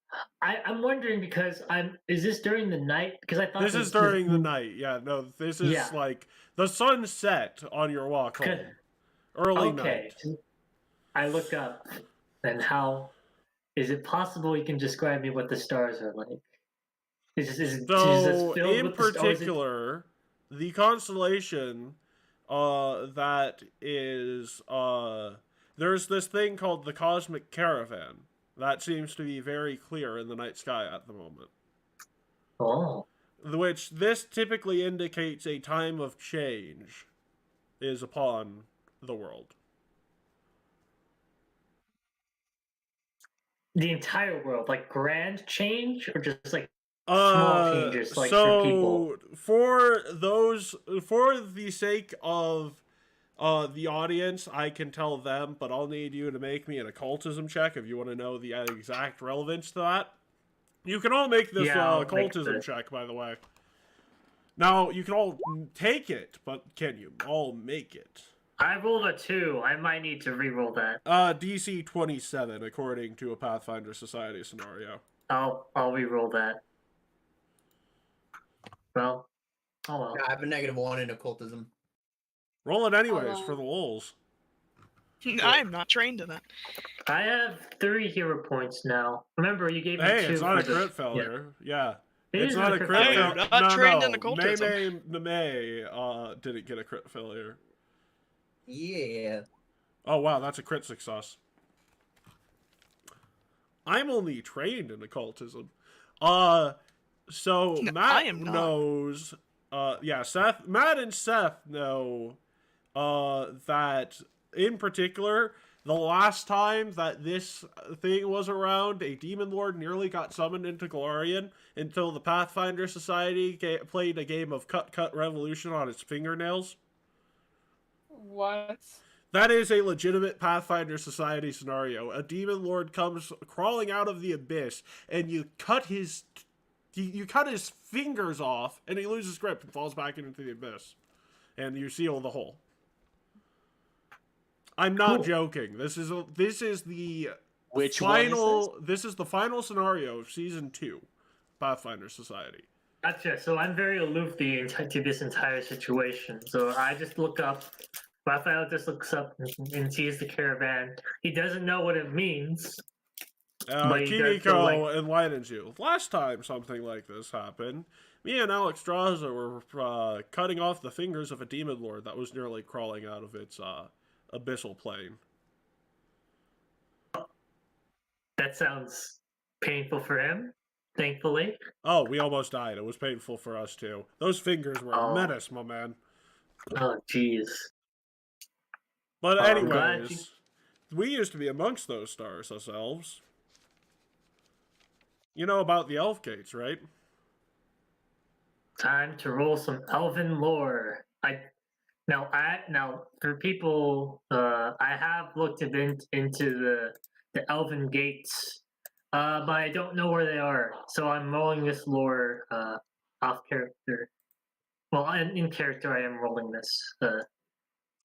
I'm wondering because is this during the night? Because I thought this is during the night. Yeah, no, this is like the sun set on your walk home. Early night. I look up, and how is it possible you can describe me what the stars are like? Is this filled in with particular, the constellation that is there's this thing called the Cosmic Caravan. That seems to be very clear in the night sky at the moment. Oh. Which this typically indicates a time of change is upon the world. The entire world, like grand change, or just like small changes, like for people? For the sake of the audience, I can tell them, but I'll need you to make me an occultism check if you want to know the exact relevance to that. You can all make this occultism check, by the way. Now, you can all take it, but can you all make it? I rolled a 2. I might need to re-roll that. DC 27, according to a Pathfinder Society scenario. I'll re-roll that. Well, oh well. Yeah, I have a -1 in occultism. Roll it anyways for the lulz. I am not trained in it. I have 3 hero points now. Remember, you gave me 2. Hey, it's not a crit failure. Yeah. It's not a crit failure. I'm not trained in occultism. May didn't get a crit failure. Yeah. Oh, wow, that's a crit success. I'm only trained in occultism. So No, I Matt am not. knows. Yeah, Matt and Seth know. That in particular, the last time that this thing was around, a demon lord nearly got summoned into Glorian until the Pathfinder Society played a game of Cut Revolution on its fingernails. What? That is a legitimate Pathfinder Society scenario. A demon lord comes crawling out of the abyss, and you cut his fingers off, and he loses grip and falls back into the abyss, and you seal the hole. I'm not joking. This is the Which final. one is This is the final scenario of season 2, Pathfinder Society. Gotcha. So I'm very aloof to this entire situation. So I just look up. Raphael just looks up and sees the caravan. He doesn't know what it means. But he does feel Kimiko like... enlightens you. Last time something like this happened, me and Alex Straza were cutting off the fingers of a demon lord that was nearly crawling out of its abyssal plane. That sounds painful for him, thankfully. Oh, we almost died. It was painful for us too. Those fingers were a menace, my man. Oh, jeez. But anyways, we used to be amongst those stars ourselves. You know about the elf gates, right? Time to roll some elven lore. Now for people, I have looked into the elven gates, but I don't know where they are. So I'm rolling this lore off character. Well, in character, I am rolling this.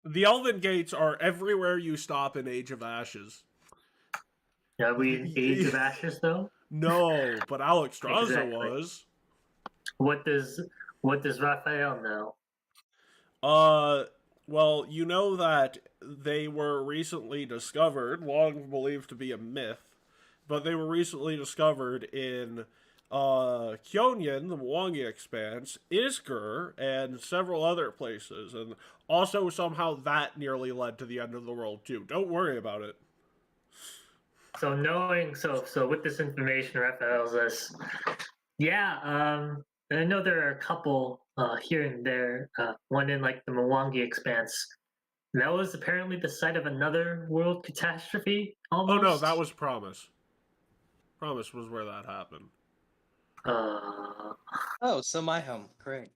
The elven gates are everywhere you stop in Age of Ashes. Are we in Age of Ashes though? No, but Alex Straza Exactly. was. What does Raphael know? Well, you know that they were recently discovered, long believed to be a myth, but they were recently discovered in Kyonyan, the Mwangi Expanse, Isgur, and several other places, and also somehow that nearly led to the end of the world too. Don't worry about it. So with this information, Raphael says, yeah, I know there are a couple here and there. One in like the Mwangi Expanse. That was apparently the site of another world catastrophe. Almost. Oh no, that was Promise. Promise was where that happened. Oh, so my home. Great.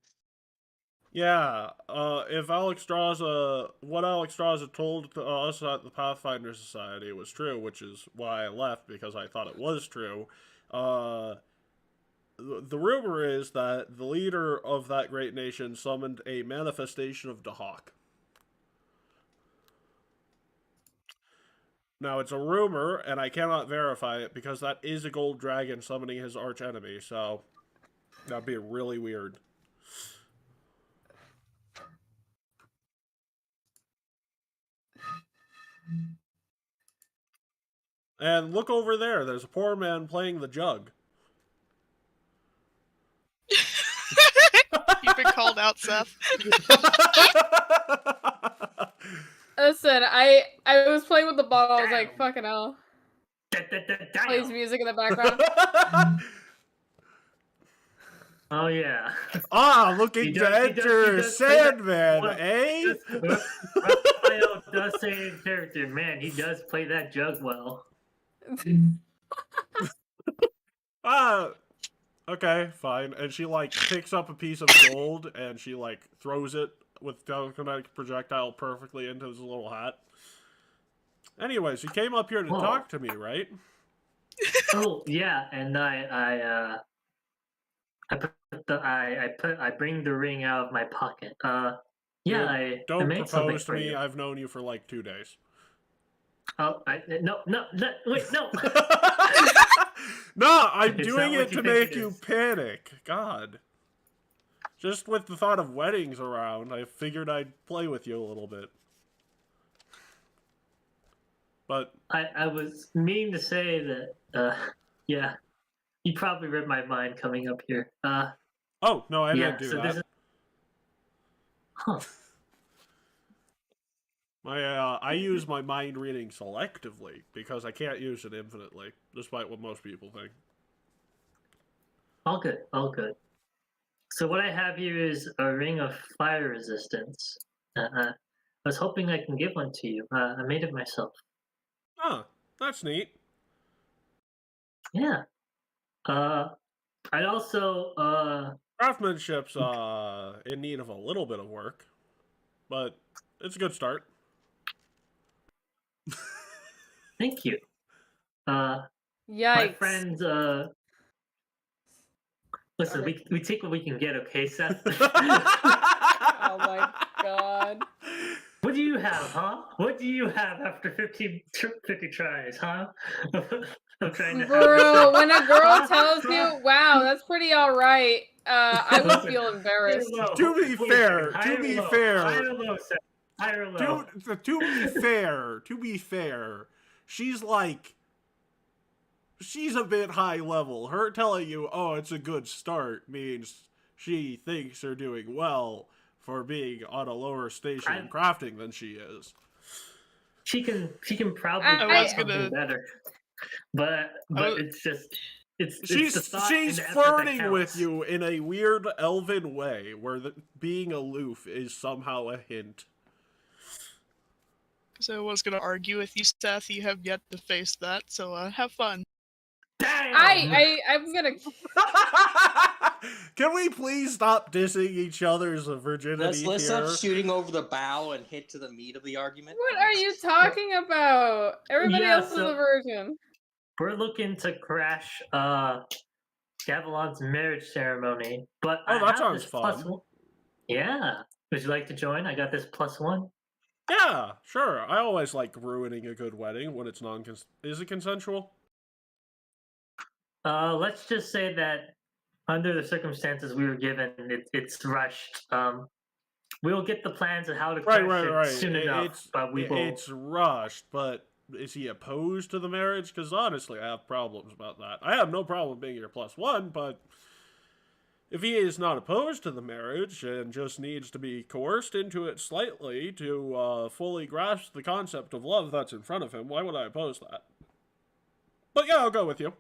Yeah, if what Alex Straza told to us at the Pathfinder Society was true, which is why I left, because I thought it was true, the rumor is that the leader of that great nation summoned a manifestation of Dahak. Now, it's a rumor, and I cannot verify it, because that is a gold dragon summoning his archenemy, so that'd be really weird. And look over there, there's a poor man playing the jug. You've been called out, Seth. Listen, I was playing with the bottle. I was like, fucking hell. Plays music in the background. Oh yeah. Ah, looking to enter Sandman, eh? Raphael does say in character, man, he does play that jug well. Okay, fine. And she, like, picks up a piece of gold, and she, like, throws it with telekinetic projectile perfectly into his little hat. Anyways, you came up here to talk to me, right? Oh, yeah, and I bring the ring out of my pocket. Don't made propose to for me. you. I've known you for, like, 2 days. Oh, no, wait, no. No, I'm It's doing not what it to you think make it you is. panic. God. Just with the thought of weddings around, I figured I'd play with you a little bit. But I was meaning to say that, yeah, you probably read my mind coming up here. oh, no, I didn't do so that. this is... Huh. I use my mind reading selectively because I can't use it infinitely, despite what most people think. All good, all good. So what I have here is a ring of fire resistance. I was hoping I can give one to you. I made it myself. Oh, that's neat. Yeah. I'd also Craftsmanship's in need of a little bit of work, but it's a good start. thank you. My Yikes. friends listen, Okay. we take what we can get, okay, Seth? Oh my god. What do you have, huh? What do you have after 50 tries, huh? I'm trying to Bro, when a girl tells you, wow, that's pretty alright, I would Listen, feel embarrassed. To be fair, higher or low, Seth? Higher or low? to be fair, she's like, she's a bit high level. Her telling you, oh, it's a good start means she thinks you're doing well for being on a lower station in crafting than she is. She can probably I craft something better, but it's just she's the thought she's and the effort that flirting with counts. you in a weird elven way, where being aloof is somehow a hint. So I was going to argue with you, Seth. You have yet to face that, so have fun. Damn! I'm gonna. Can we please stop dissing each other's virginity Let's here? stop shooting over the bow and hit to the meat of the argument. What are you talking about? Everybody Yeah, else is a virgin. We're looking to crash Gavilan's marriage ceremony, but Oh, I that have sounds this fun. +1. Yeah. Would you like to join? I got this +1. Yeah, sure. I always like ruining a good wedding when it's Is it consensual? Let's just say that under the circumstances we were given, it's rushed. We'll get the plans of how to crash Right. it soon enough, but we will. It's rushed, but is he opposed to the marriage? Because honestly, I have problems about that. I have no problem being your +1, but if he is not opposed to the marriage and just needs to be coerced into it slightly to fully grasp the concept of love that's in front of him, why would I oppose that? But yeah, I'll go with you.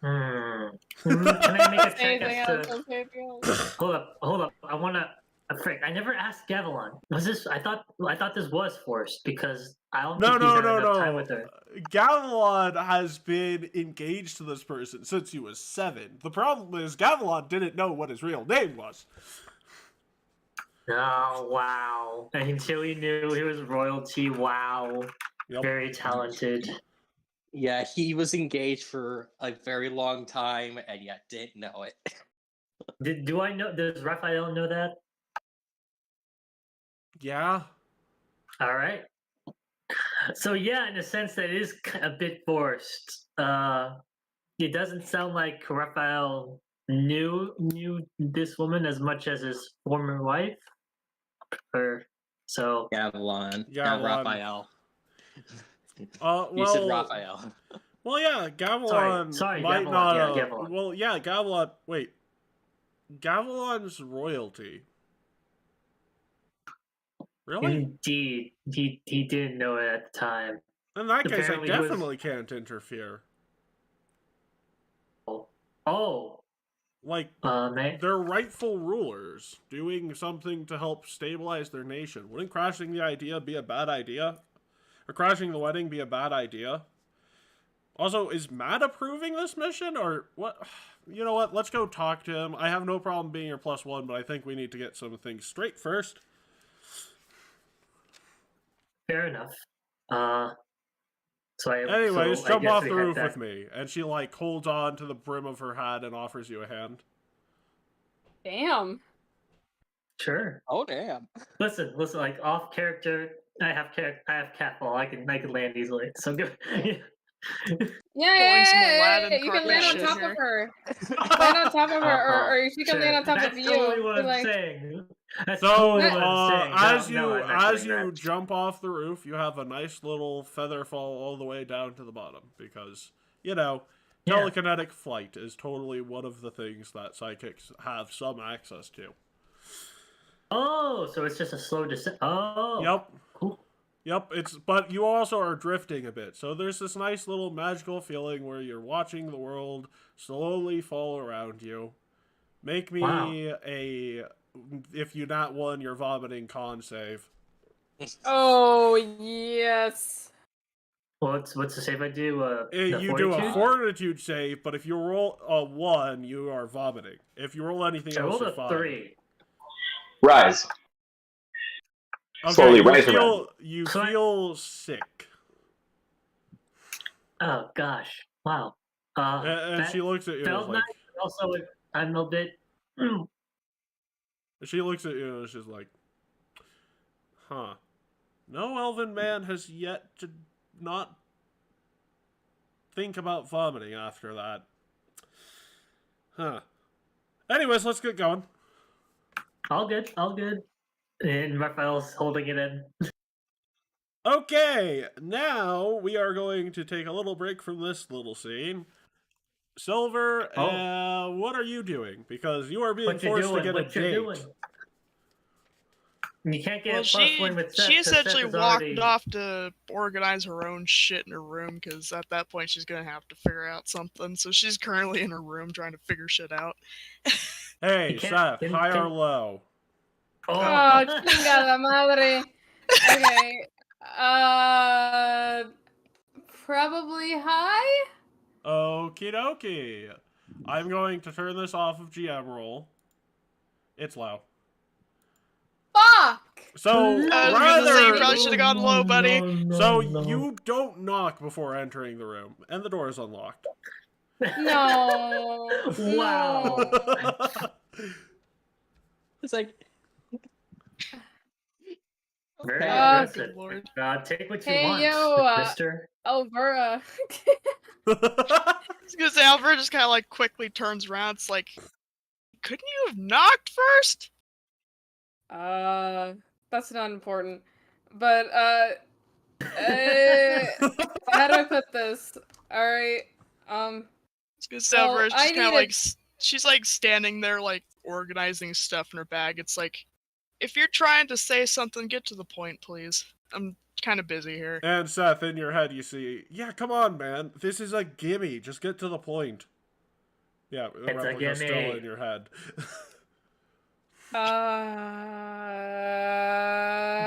Can I make a check as to... Hold up. I wanna. Frick, I never asked Gavilan. Was this? I thought this was forced because I don't think he's had enough time with her. Gavilan has been engaged to this person since he was 7. The problem is Gavilan didn't know what his real name was. Oh wow! Until he knew he was royalty. Wow. Yep. Very talented. Yeah, he was engaged for a very long time and yet didn't know it. Do I know? Does Raphael know that? Yeah. All right. So yeah, in a sense, that is a bit forced. It doesn't sound like Raphael knew this woman as much as his former wife. Or so. Gavilan, not Raphael. Well, you said Raphael. Well, yeah, Gavilan sorry, might Gavilan, not. yeah, Gavilan. Well, yeah, Gavilan. Wait, Gavilan's royalty. Really? Indeed, he didn't know it at the time. In that case, Apparently I definitely can't interfere. Oh. Like, they're rightful rulers doing something to help stabilize their nation. Wouldn't crashing the idea be a bad idea? Or crashing the wedding be a bad idea? Also, is Matt approving this mission, or what? You know what? Let's go talk to him. I have no problem being your +1, but I think we need to get some things straight first. Fair enough. Anyways, jump off the roof with me. And she, like, holds on to the brim of her hat and offers you a hand. Damn. Sure. Oh, damn. Listen, like, off character, I have catfall. I can land easily. So good. Yeah. You can land on top of her. Land on top of her, or she can land on top of you. That's totally what I'm saying. As you jump off the roof, you have a nice little feather fall all the way down to the bottom because, you know, telekinetic flight is totally one of the things that psychics have some access to. Oh, so it's just a slow descent. Oh. Yep. Cool. Yep, but you also are drifting a bit. So there's this nice little magical feeling where you're watching the world slowly fall around you. Make me a, if you not won, you're vomiting con save. Oh, yes. What's the save I do? You do a fortitude save, but if you roll a 1, you are vomiting. If you roll anything I else, rolled you're a fine. 3. Rise. Okay, Slowly rise around. you feel sick. Oh gosh! Wow. And she looks at you and is felt like, nice. But also, I'm a bit. she looks at you and she's like, huh. No elven man has yet to not think about vomiting after that. Huh. Anyways, let's get going. All good. All good. And Raphael's holding it in. Okay, now we are going to take a little break from this little scene. Silver, what are you doing? Because you are being forced to get a date. You can't get Well, a plus one with Seth. she 'cause Seth essentially is walked already... off to organize her own shit in her room, because at that point she's gonna have to figure out something. So she's currently in her room trying to figure shit out. Hey, Seth, high or low? Oh, chingada madre. Okay. Probably high? Okie dokie. I'm going to turn this off of GM roll. It's low. Fuck! So, I was gonna say, you probably should have gone low, buddy. You don't knock before entering the room, and the door is unlocked. No. Wow. No. It's like... Very Oh, aggressive. good lord. Take what you Hey, want, yo, mister. Alvera. I was gonna say, Alfred just kind of like quickly turns around. It's like, couldn't you have knocked first? That's not important. But, how do I put this? Alright, I was gonna say, well, Alfred's I just kind of need a- like, she's like standing there, like organizing stuff in her bag. It's like, if you're trying to say something, get to the point, please. I'm kind of busy here. And Seth, in your head, you see, yeah, come on, man. This is a gimme. Just get to the point. Yeah, the It's a replica's still gimme. in your head.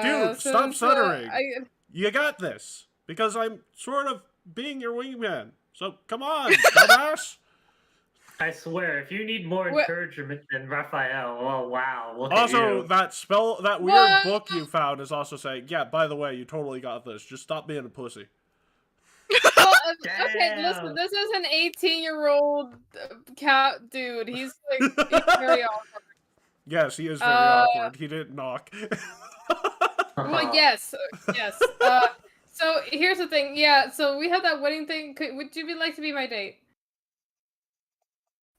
Dude, stop stuttering. You got this. Because I'm sort of being your wingman. So, come on, dumbass. I swear, if you need more encouragement than Raphael, oh wow. Look Also, at you. that weird book you found is also saying, yeah, by the way, you totally got this. Just stop being a pussy. Well, okay, listen, this is an 18-year-old cat dude. He's very awkward. Yes, he is very awkward. He didn't knock. Well, yes. So here's the thing. Yeah, so we had that wedding thing. Would you like to be my date?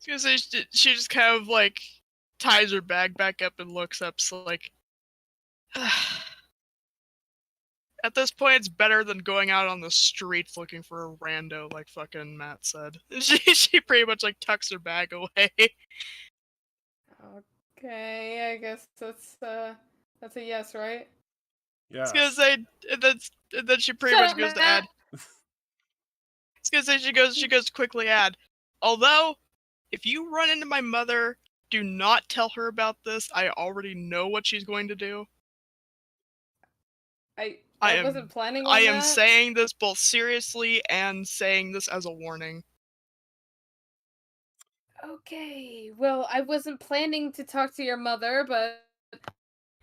I was gonna say, she just kind of like ties her bag back up and looks up. So like, at this point, it's better than going out on the streets looking for a rando, like fucking Matt said. She pretty much like tucks her bag away. Okay, I guess that's a yes, right? Yeah. I was gonna say, and then she pretty much goes to add. I was gonna say she goes to quickly add. Although, if you run into my mother, do not tell her about this. I already know what she's going to do. I wasn't planning on I am that. saying this both seriously and saying this as a warning. Okay, well, I wasn't planning to talk to your mother, but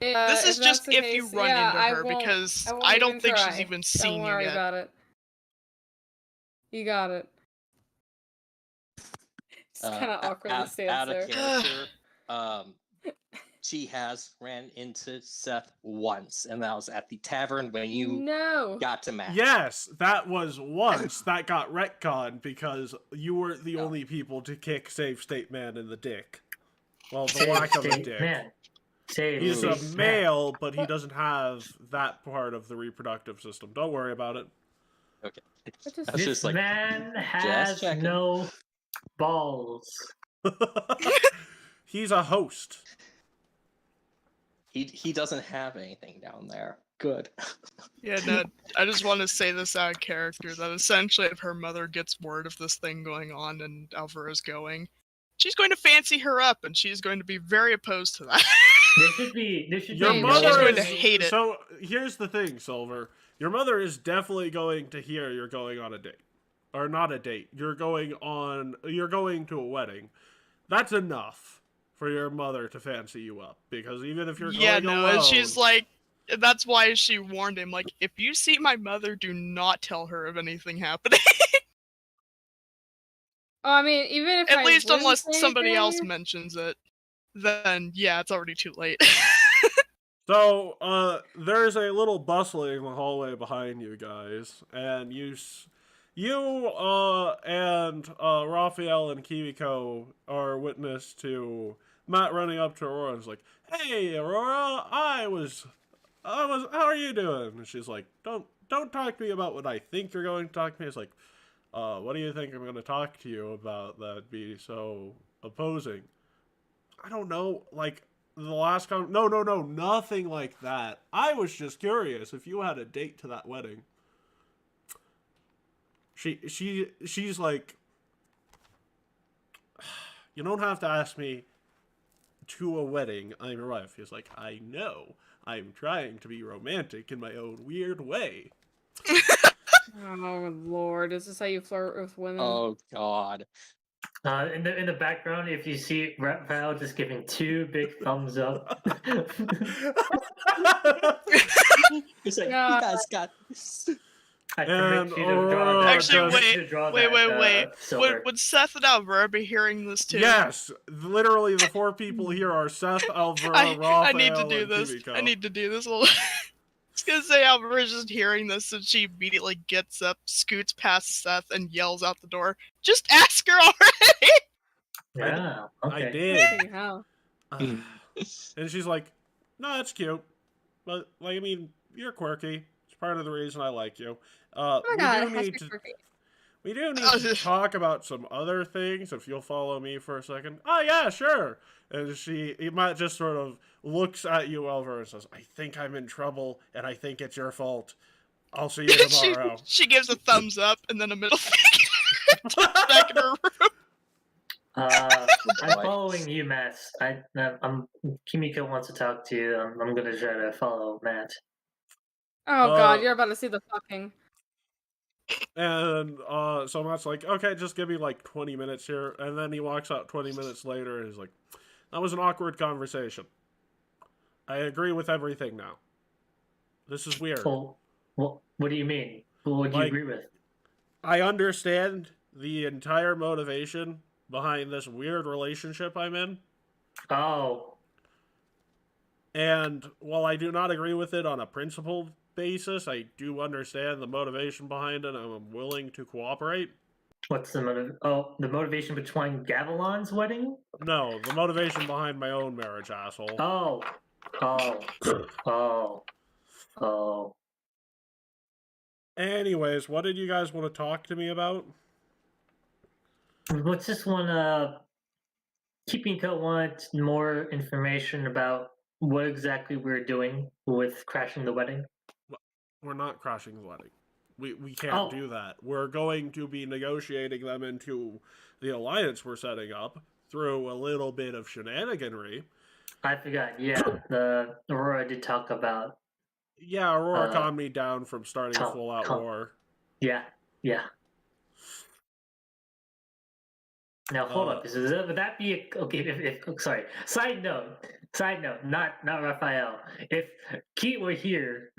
this is just if case, you run into her, because I don't think she's even seen Don't worry you yet. about it. You got it. It's kind of awkwardly stands out there. of character, she has ran into Seth once, and that was at the tavern when you got to Matt. Yes, that was once. That got retconned because you were the only people to kick Save State Man in the dick. Well, the lack of a dick. He's a male, but he doesn't have that part of the reproductive system. Don't worry about it. Okay. This man has no balls. He's a host. He doesn't have anything down there. Good. Yeah, no, I just want to say this out of character, that essentially if her mother gets word of this thing going on and Alvara's going, she's going to fancy her up, and she's going to be very opposed to that. Your mother she's going is, to hate it. So here's the thing, Silver. Your mother is definitely going to hear you're going on a date. Or not a date. You're going to a wedding. That's enough for your mother to fancy you up. Because even if you're going alone... and she's like, that's why she warned him, like, if you see my mother, do not tell her of anything happening. Oh, I mean, even if At least unless somebody else mentions it, then yeah, it's already too late. So, there's a little bustling in the hallway behind you guys, and you and Raphael and Kimiko are witness to Matt running up to Aurora and is like, "Hey, Aurora, how are you doing?" And she's like, "Don't talk to me about what I think you're going to talk to me." It's like, what do you think I'm going to talk to you about that'd be so opposing? I don't know, like, the last no, nothing like that. I was just curious if you had a date to that wedding. She's like, you don't have to ask me to a wedding. I'm your wife. He's like, I know. I'm trying to be romantic in my own weird way. Oh Lord, is this how you flirt with women? Oh God. In the background, if you see Raphael just giving 2 big thumbs up. He's like, you guys got this. I permit you to draw that. Actually, wait. Would Seth and Alvara be hearing this too? Yes, literally the 4 people here are Seth, Alvara, Raphael, I need to do and this. Kimiko. I need to do this. I was gonna say Alvara's just hearing this, and she immediately gets up, scoots past Seth, and yells out the door, "Just ask her already!" Yeah, okay. I did. How? And she's like, "No, that's cute, but like, I mean, you're quirky. It's part of the reason I like you. Oh my God, we do need to talk about some other things. If you'll follow me for a second." "Oh yeah, sure." And he might just sort of looks at you, Elver, and says, "I think I'm in trouble, and I think it's your fault. I'll see you tomorrow." she gives a thumbs up and then a middle finger. Back in her room. I'm following you, Matt. Kimiko wants to talk to you. I'm gonna try to follow Matt. Oh God, you're about to see the fucking. And so Matt's like, "Okay, just give me like 20 minutes here." And then he walks out 20 minutes later and he's like, "That was an awkward conversation. I agree with everything now. This is weird." Well, what do you mean? What do you agree with? I understand the entire motivation behind this weird relationship I'm in. Oh. And while I do not agree with it on a principled basis, I do understand the motivation behind it, and I'm willing to cooperate. What's the motive? Oh, the motivation behind Gavilan's wedding? No, the motivation behind my own marriage, asshole. Oh. Anyways, what did you guys want to talk to me about? Let's just Kimiko want more information about what exactly we're doing with crashing the wedding. We're not crashing the wedding. We can't do that. We're going to be negotiating them into the alliance we're setting up through a little bit of shenaniganry. I forgot. Yeah, the Aurora did talk about. Yeah, Aurora calmed me down from starting a full-out war. Yeah. Now hold up. Would that be okay? Sorry. Side note. Not Raphael. If Keith were here,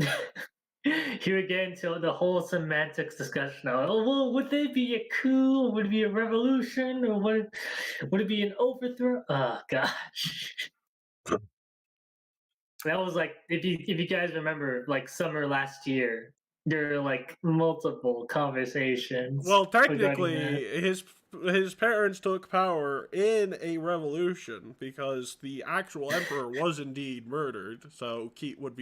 he would get into the whole semantics discussion. Well, would they be a coup? Would it be a revolution? Or would it be an overthrow? Oh gosh. That was like, if you guys remember, like summer last year, there were like multiple conversations. Well, technically, his parents took power in a revolution because the actual emperor was indeed murdered. So Keith would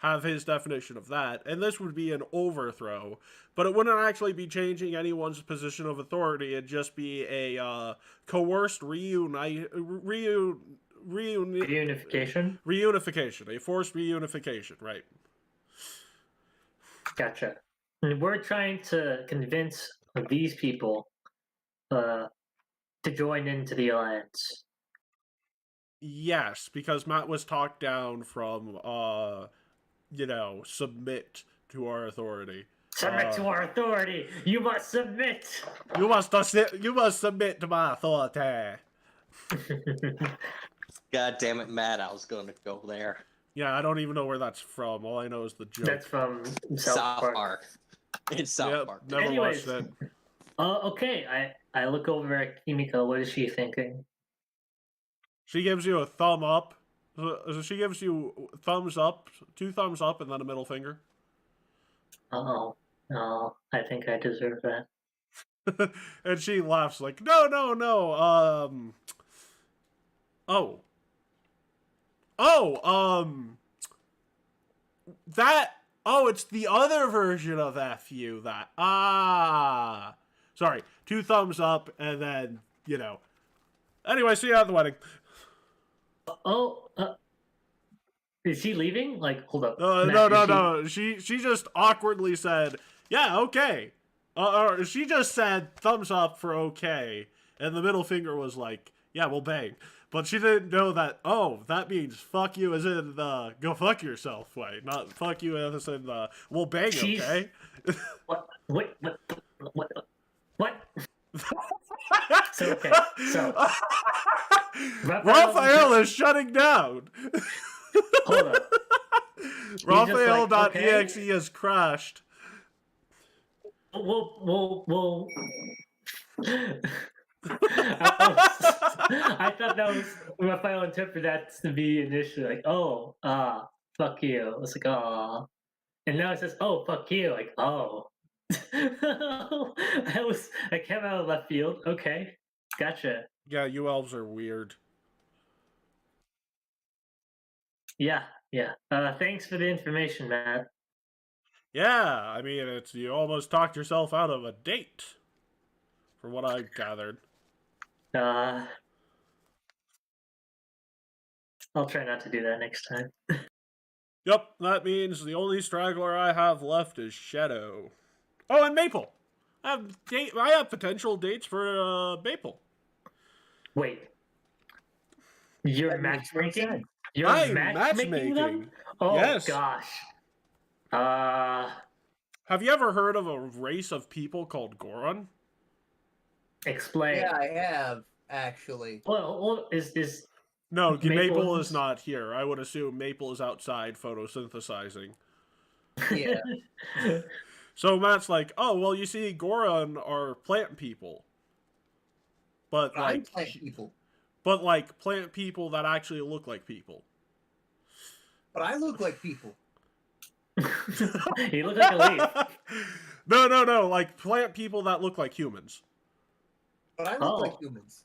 have his definition of that, and this would be an overthrow. But it wouldn't actually be changing anyone's position of authority. It'd just be a coerced reunification, a forced reunification, right? Gotcha. And we're trying to convince these people to join into the alliance. Yes, because Matt was talked down from, submit to our authority. Submit to our authority. You must submit. You must submit to my authority. God damn it, Matt! I was going to go there. Yeah, I don't even know where that's from. All I know is the joke. That's from South Park. It's South Park. Never Anyways, watched it. Okay. I look over at Kimiko. What is she thinking? She gives you a thumb up. She gives you thumbs up, 2 thumbs up, and then a middle finger. Oh, I think I deserve that. And she laughs like, no. It's the other version of F you that. Sorry, 2 thumbs up, and then, Anyway, see you at the wedding. Is she leaving? Like, hold up. No. She just awkwardly said, yeah, okay. Or she just said thumbs up for okay, and the middle finger was like, yeah, we'll bang. But she didn't know that, that means fuck you as in the go fuck yourself way, not fuck you as in the we'll bang, okay? What? Okay. So Raphael is shutting down. Hold up. Raphael.exe has crashed. We'll I thought that was Raphael interpreted that to be initially like, fuck you. I was like, aw. And now it says, oh, fuck you. Like, oh. I came out of left field. Okay. Gotcha. Yeah, you elves are weird. Yeah. Thanks for the information, Matt. Yeah, I mean, you almost talked yourself out of a date, from what I gathered. I'll try not to do that next time. Yep, that means the only straggler I have left is Shadow. Oh, and Maple. I have potential dates for Maple. Wait. You're matchmaking? I'm matchmaking them? Oh, yes. Gosh. Have you ever heard of a race of people called Goron? Explain. Yeah, I have, actually. Well, is No, Maple is not here. I would assume Maple is outside photosynthesizing. Yeah. So Matt's like, oh, well, you see, Goron are plant people. But, I'm plant people. But, like, plant people that actually look like people. But I look like people. You look like a leaf. No, like, plant people that look like humans. But I look like humans.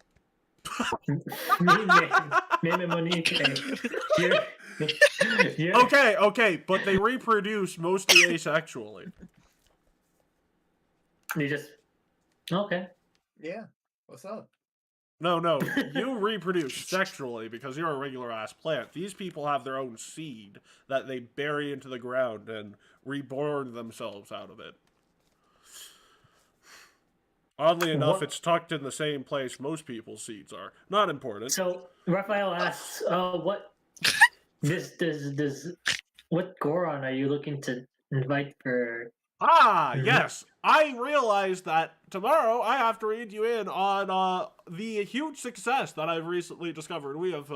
Okay, but they reproduce mostly asexually. You just... Okay. Yeah. What's up? No, you reproduce sexually because you're a regular-ass plant. These people have their own seed that they bury into the ground and reborn themselves out of it. Oddly enough, it's tucked in the same place most people's seeds are. Not important. So, Raphael asks, what Goron are you looking to invite for... Yes. I realized that tomorrow I have to read you in on the huge success that I've recently discovered we have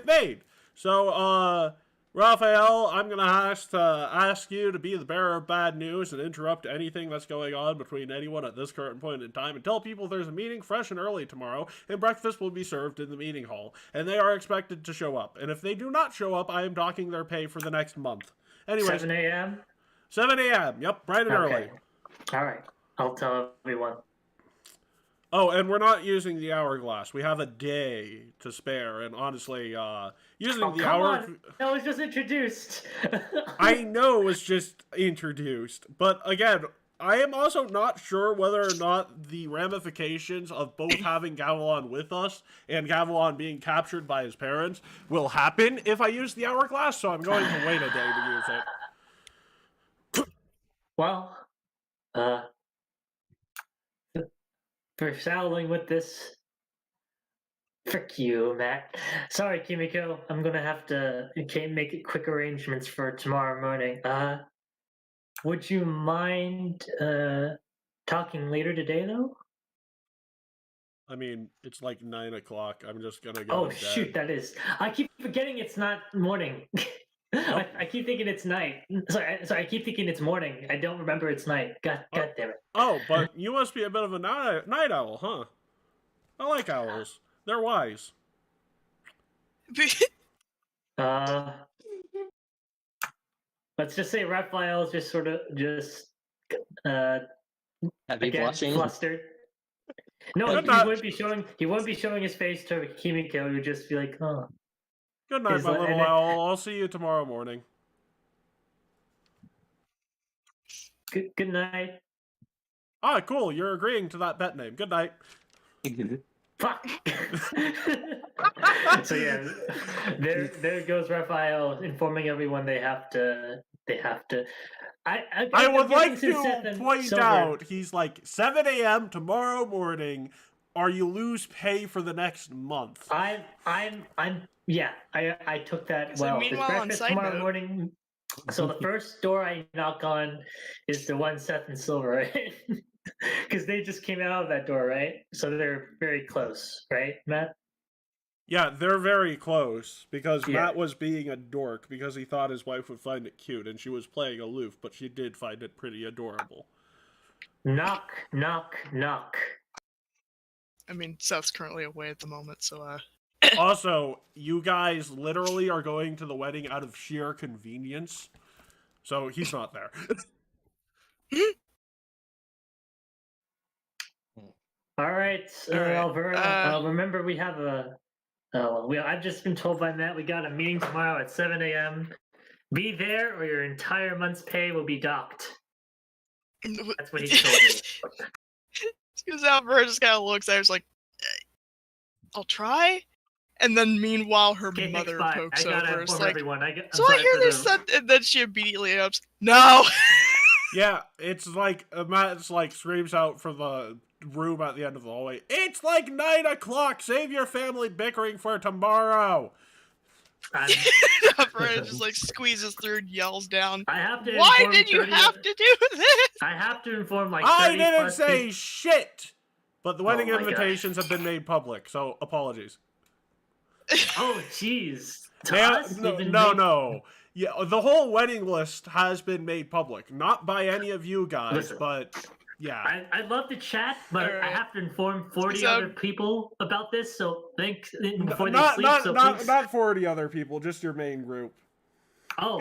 made. So, Raphael, I'm gonna ask you to be the bearer of bad news and interrupt anything that's going on between anyone at this current point in time and tell people there's a meeting fresh and early tomorrow and breakfast will be served in the meeting hall and they are expected to show up. And if they do not show up, I am docking their pay for the next month. Anyways, 7 a.m.? 7 a.m. Yep, bright and early. All right. I'll tell everyone. Oh, and we're not using the hourglass. We have a day to spare, and honestly, using the hour... That was just introduced. I know it was just introduced, but again, I am also not sure whether or not the ramifications of both having Gavilan with us and Gavilan being captured by his parents will happen if I use the hourglass, so I'm going to wait a day to use it. Well, uh, for saddling with this, frick you, Matt. Sorry, Kimiko. I'm gonna have to make quick arrangements for tomorrow morning. Would you mind talking later today, though? I mean, it's like 9 o'clock. I'm just gonna go Oh to shoot, bed. that is. I keep forgetting it's not morning. I keep thinking it's night. Sorry, I keep thinking it's morning. I don't remember it's night. God damn it. Oh, but you must be a bit of a night owl, huh? I like owls. They're wise. Let's just say Raphael's just sort of Heavy blushing. flustered. No, Good he night. won't be showing his face to Kimiko. He would just be like, oh. Good night, my little owl. I'll see you tomorrow morning. Good night. Ah, cool. You're agreeing to that bet name. Good night. Fuck. So yeah, there goes Raphael informing everyone they have to. I would like to point out, he's like, 7 a.m. tomorrow morning, or you lose pay for the next month. I took that So well. There's meanwhile, on breakfast side tomorrow note- morning. So the first door I knock on is the one Seth and Silver, right? Because they just came out of that door, right? So they're very close, right, Matt? Yeah, they're very close, because Yeah. Matt was being a dork because he thought his wife would find it cute, and she was playing aloof, but she did find it pretty adorable. Knock, knock, knock. I mean, Seth's currently away at the moment, so Also, you guys literally are going to the wedding out of sheer convenience, so he's not there. All right, Alvera. Remember, we have a. I've just been told by Matt we got a meeting tomorrow at 7 a.m. Be there, or your entire month's pay will be docked. That's what he told me. Because Alvera just kind of looks at her, like, I'll try. And then meanwhile, her mother pokes over. It's like, so I hear there's something, and then she immediately ups, no! Yeah, it's like, Matt's like, screams out from the room at the end of the hallway, it's like 9 o'clock! Save your family bickering for tomorrow! Alvera just like squeezes through and yells down, I have to. Why did you have to do this? I have to inform like. I didn't say shit! But the wedding my invitations have been made public, so apologies. Oh, jeez. No. Yeah, the whole wedding list has been made public. Not by any of you guys, Listen, but yeah. I'd love to chat, but Alright. I have to inform 40 other people about this, so think before Not, they sleep. not 40 other people, just your main group. Oh.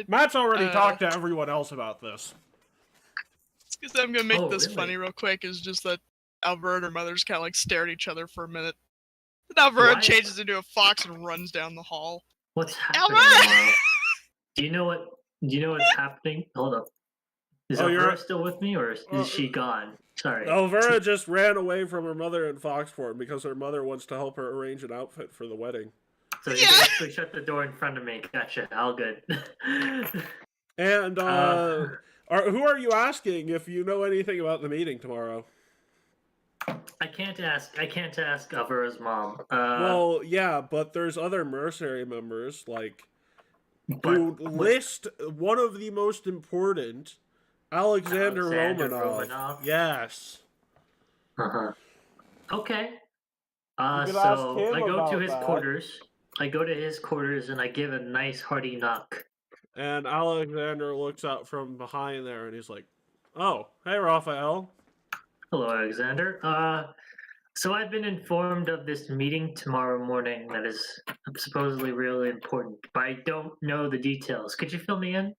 Matt's already talked to everyone else about this. Because I'm gonna make this really? funny real quick, is just that Alvera and her mother's kind of like stare at each other for a minute. Then Alvera changes into a fox and runs down the hall. What's happening? Alvera! Do you know what's happening? Hold up. Is Alvera still with me, or is she gone? Sorry. Alvera just ran away from her mother in fox form because her mother wants to help her arrange an outfit for the wedding. So you basically shut the door in front of me. Gotcha. All good. And who are you asking if you know anything about the meeting tomorrow? I can't ask Alvera's mom. Well, yeah, but there's other mercenary members, like, who list one of the most important, Alexander Romanov. Yes. Okay. You could So ask him I go about to his that. quarters. I go to his quarters and I give a nice hearty knock. And Alexander looks out from behind there and he's like, oh, hey, Raphael. Hello, Alexander. So I've been informed of this meeting tomorrow morning that is supposedly really important, but I don't know the details. Could you fill me in?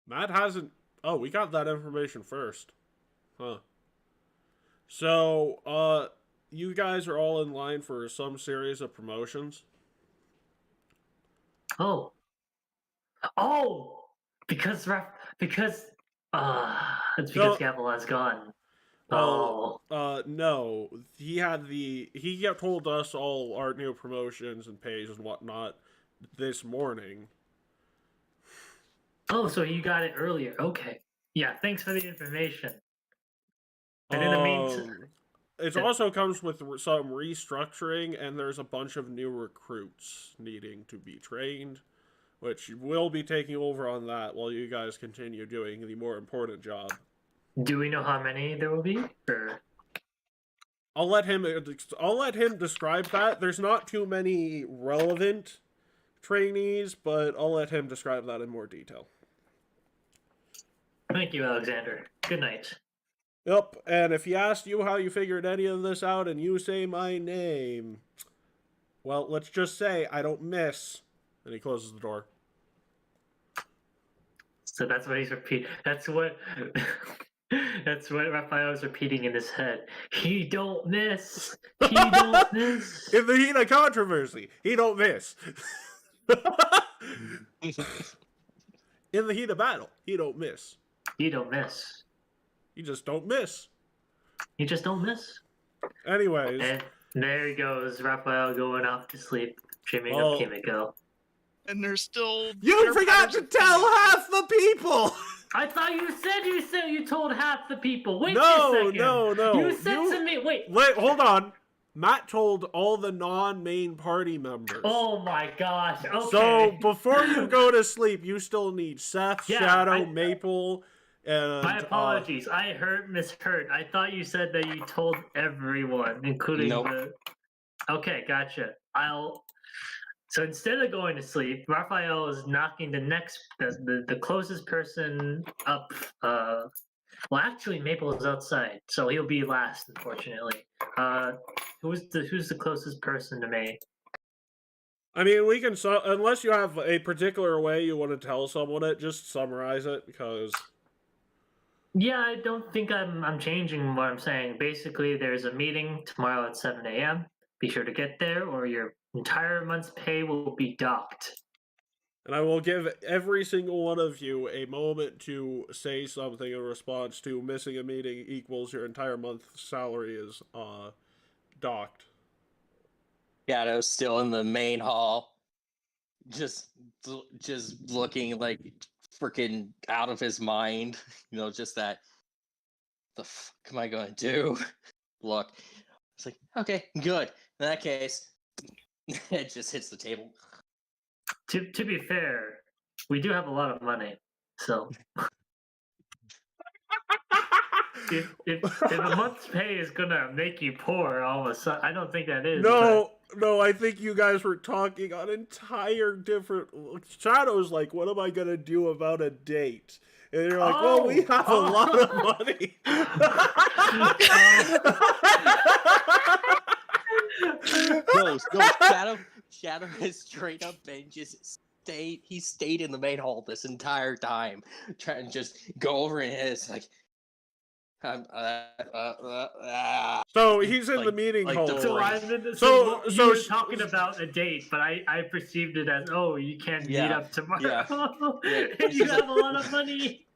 Matt hasn't... Oh, we got that information first. Huh. So, you guys are all in line for some series of promotions? Oh, because it's because Gavilan's gone. Well, no. He told us all our new promotions and pays and whatnot this morning. Oh, so you got it earlier. Okay. Yeah, thanks for the information. And in the meantime... It also comes with some restructuring, and there's a bunch of new recruits needing to be trained, which will be taking over on that while you guys continue doing the more important job. Do we know how many there will be? Or... I'll let him describe that. There's not too many relevant trainees, but I'll let him describe that in more detail. Thank you, Alexander. Good night. Yep, and if he asked you how you figured any of this out and you say my name, well, let's just say I don't miss. And he closes the door. So that's what he's repeating. That's what Raphael's repeating in his head. He don't miss. He don't miss. In the heat of controversy, he don't miss. In the heat of battle, he don't miss. He don't miss. You just don't miss. You just don't miss. Anyways. And there he goes, Raphael going off to sleep, dreaming of Kimiko. And there's still... You forgot to tell half the people! I thought you said you told half the people. Wait no, a second. No. You said to me, wait, hold on. Matt told all the non-main party members. Oh my gosh, okay. So, before you go to sleep, you still need Seth, Shadow, Maple... And, my apologies. I misheard. I thought you said that you told everyone, including the... Okay, gotcha. So instead of going to sleep, Raphael is knocking the closest person up. Well, actually, Maple is outside, so he'll be last, unfortunately. Who's the closest person to me? I mean, we can... unless you have a particular way you want to tell someone it, just summarize it, because... Yeah, I don't think I'm changing what I'm saying. Basically, there's a meeting tomorrow at 7 a.m. Be sure to get there, or your entire month's pay will be docked. And I will give every single one of you a moment to say something in response to missing a meeting equals your entire month's salary is docked. Shadow's still in the main hall, just looking like freaking out of his mind, just that, the fuck am I going to do? Look, it's like, okay, good. In that case, it just hits the table. To be fair, we do have a lot of money, so if a month's pay is gonna make you poor all of a sudden, I don't think that is. No, I think you guys were talking on entire different... Shadow's like, what am I going to do about a date? And you're like, well, we have a lot of money. No, Shadow has straight up been he stayed in the main hall this entire time, trying to just go over and it's like... So he's in the meeting hall. So you were talking about a date, but I perceived it as, you can't meet up tomorrow. You have a lot of money.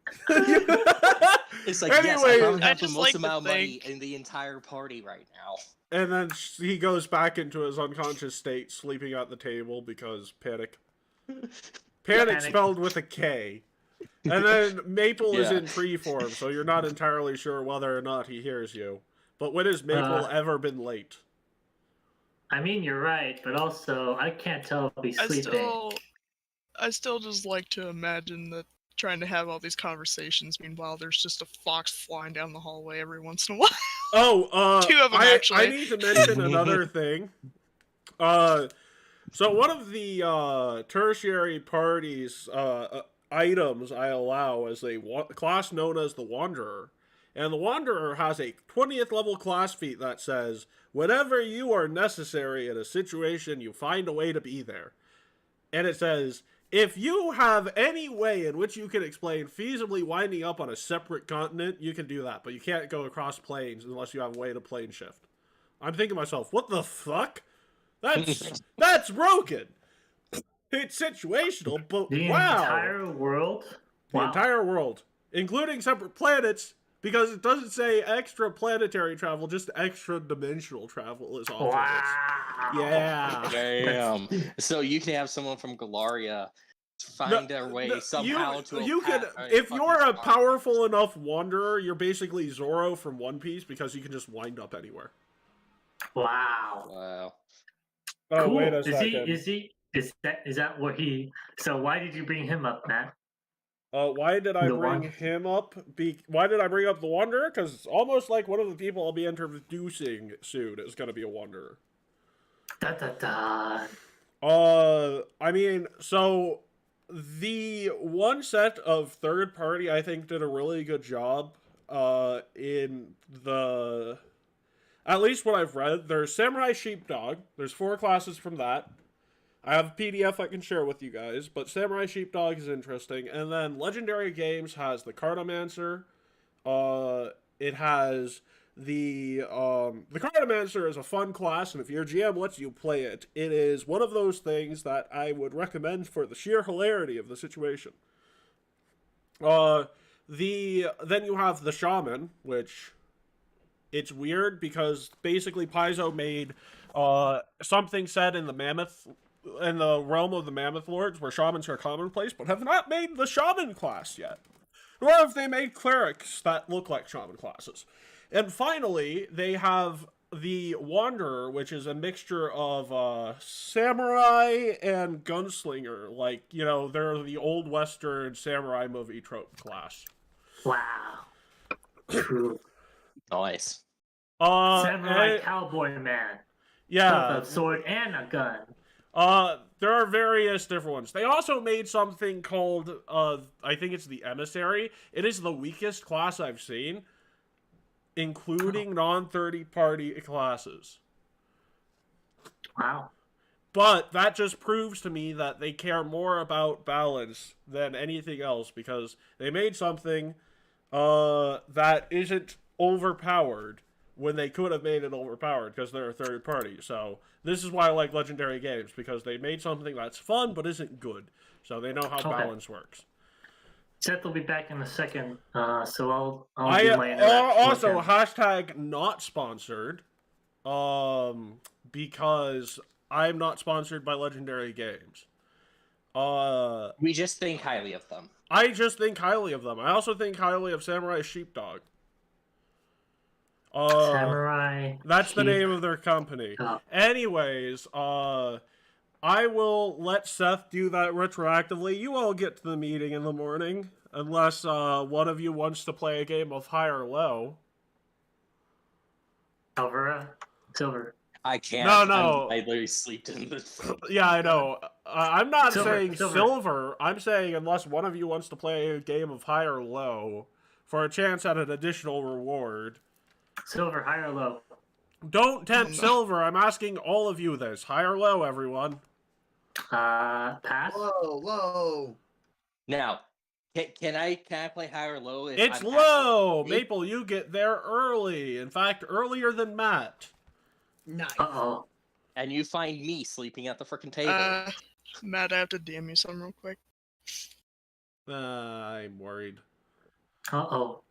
It's like, anyway, yes, I have the most amount of money in the entire party right now. And then he goes back into his unconscious state, sleeping at the table because panic. Panic spelled with a K. And then Maple is in tree form, so you're not entirely sure whether or not he hears you. But when has Maple ever been late? I mean, you're right, but also, I can't tell if he's sleeping. I still just like to imagine that trying to have all these conversations, meanwhile there's just a fox flying down the hallway every once in a while. Two of them, actually. I need to mention another thing. So one of the tertiary parties... items I allow as a class known as the Wanderer. And the Wanderer has a 20th level class feat that says, whenever you are necessary in a situation, you find a way to be there. And it says, if you have any way in which you can explain feasibly winding up on a separate continent, you can do that. But you can't go across planes unless you have a way to plane shift. I'm thinking to myself, what the fuck? That's broken! It's situational, but the entire world? The entire world. Including separate planets, because it doesn't say extra planetary travel, just extra dimensional travel is all it is. Yeah. Damn. So you can have someone from Galaria find their way somehow to a you can path, if fucking you're a star. powerful enough wanderer, you're basically Zoro from One Piece because you can just wind up anywhere. Wow. Wow. Oh, Cool. wait a second. Is that what he? So why did you bring him up, Matt? Why did I The bring one- him up? Why did I bring up the Wanderer? Because it's almost like one of the people I'll be introducing soon is going to be a Wanderer. Da da da. I mean, so the one set of third party I think did a really good job in the, at least what I've read. There's Samurai Sheepdog. There's 4 classes from that. I have a PDF I can share with you guys, but Samurai Sheepdog is interesting. And then Legendary Games has the Cartomancer. It has the Cartomancer is a fun class, and if your GM lets you play it, it is one of those things that I would recommend for the sheer hilarity of the situation. Then you have the Shaman, which it's weird because basically Paizo made something said in the realm of the Mammoth Lords where shamans are commonplace, but have not made the shaman class yet. Nor have they made clerics that look like shaman classes. And finally, they have the Wanderer, which is a mixture of samurai and gunslinger. Like, you know, they're the old Western samurai movie trope class. Wow. True. Nice. Samurai cowboy man. Yeah. With a sword and a gun. There are various different ones. They also made something called, I think it's the Emissary. It is the weakest class I've seen, including non-30 party classes. Wow. But that just proves to me that they care more about balance than anything else, because they made something, that isn't overpowered when they could have made it overpowered because they're a third party. So this is why I like Legendary Games, because they made something that's fun but isn't good. So they know how balance works. Seth will be back in a second, so I'll do my interaction also with him. hashtag not sponsored, because I'm not sponsored by Legendary Games. We just think highly of them. I just think highly of them. I also think highly of Samurai Sheepdog. Samurai. That's the name of their company. Oh. Anyways, I will let Seth do that retroactively. You all get to the meeting in the morning, unless one of you wants to play a game of high or low. Silver. I can't. No. I literally sleep in this. Yeah, I know. I'm not saying Silver. silver. I'm saying unless one of you wants to play a game of high or low for a chance at an additional reward. Silver, high or low? Don't tempt silver. I'm asking all of you this. High or low, everyone? Pass. Low. Now, can I play high or low? If It's I'm low. Maple, you get there early. In fact, earlier than Matt. Nice. Uh-oh. And you find me sleeping at the frickin' table. Matt, I have to DM you something real quick. I'm worried. Uh-oh.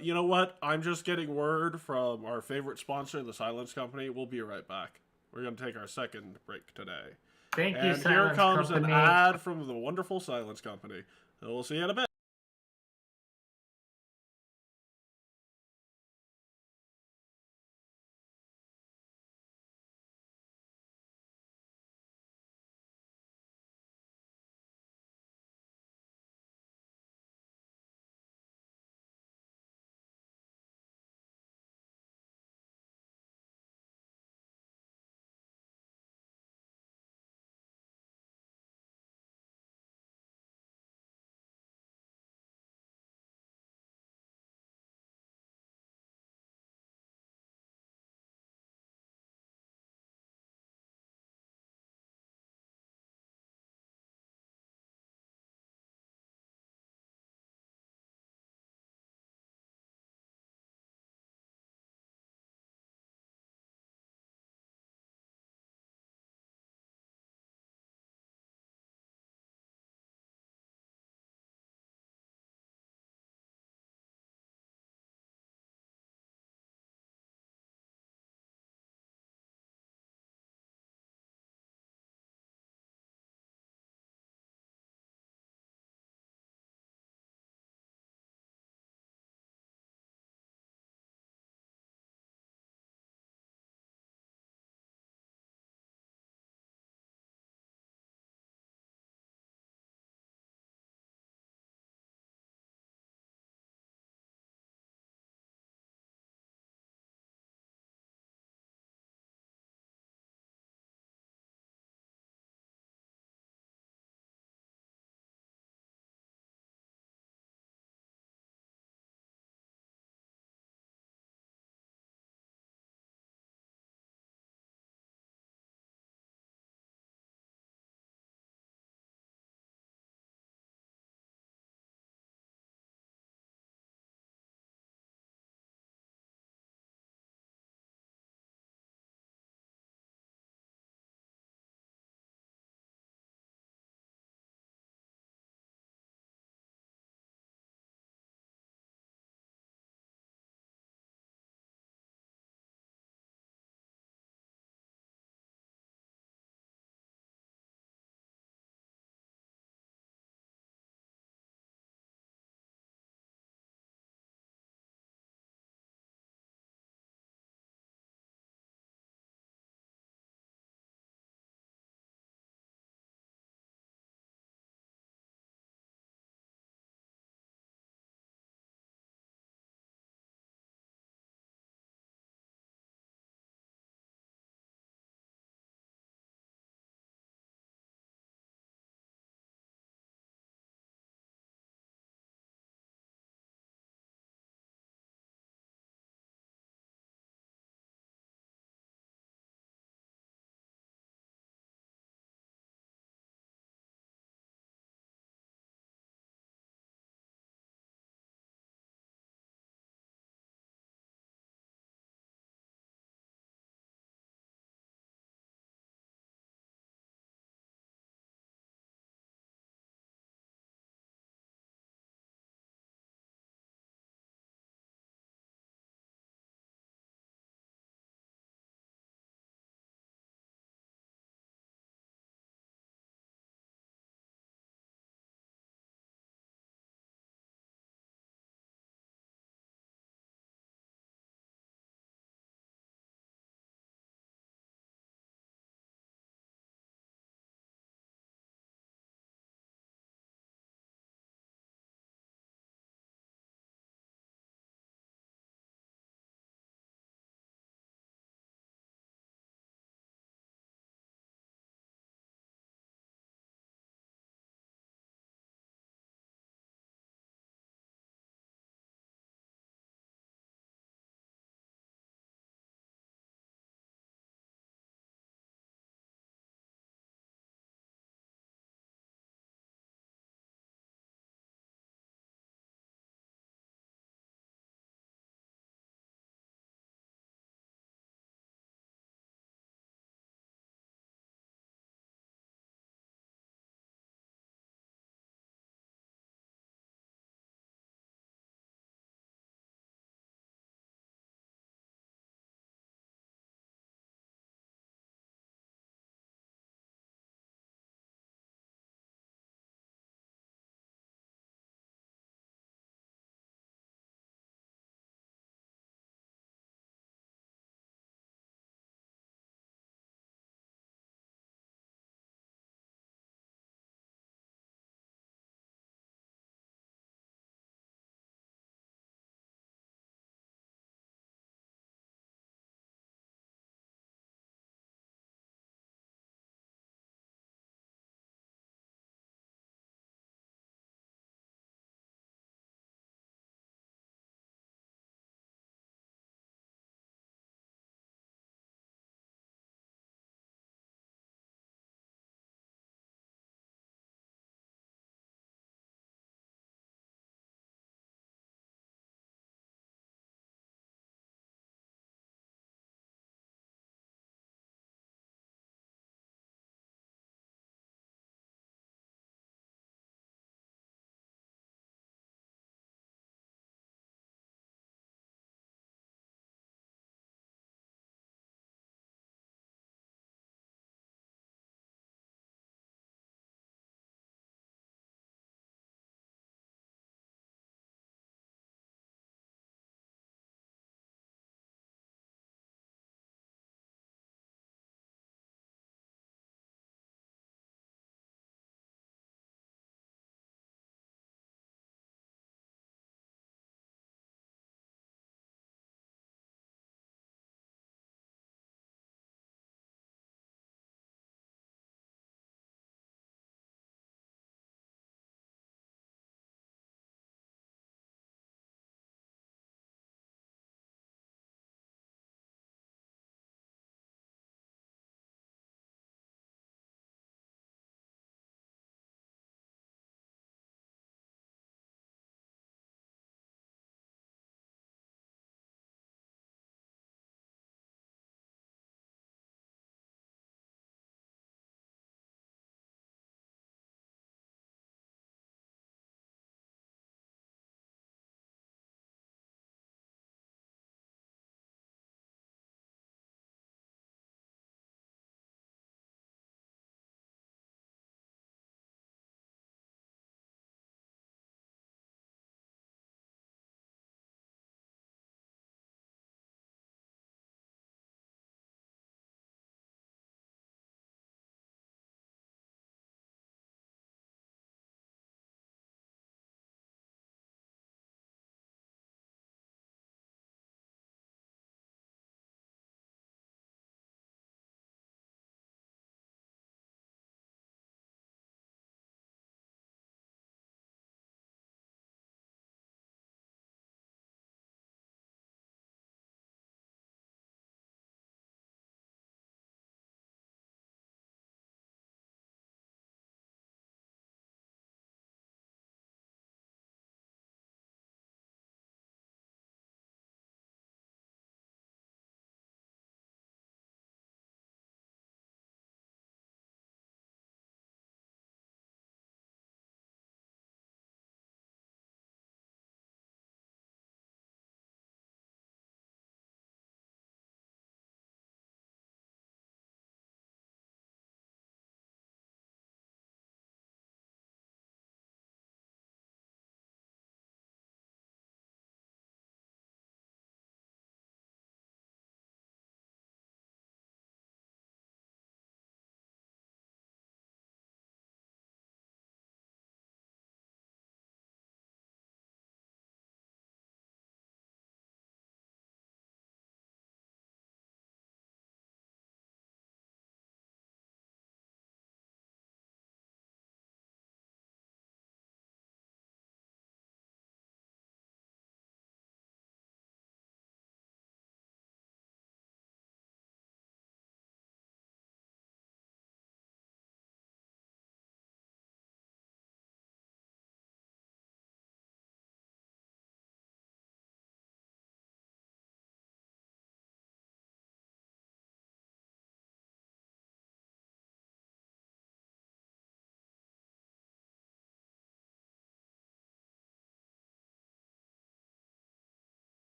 You know what? I'm just getting word from our favorite sponsor, the Silence Company. We'll be right back. We're going to take our second break today. Thank you, And here Silence comes Company. an ad from the wonderful Silence Company. And we'll see you in a bit.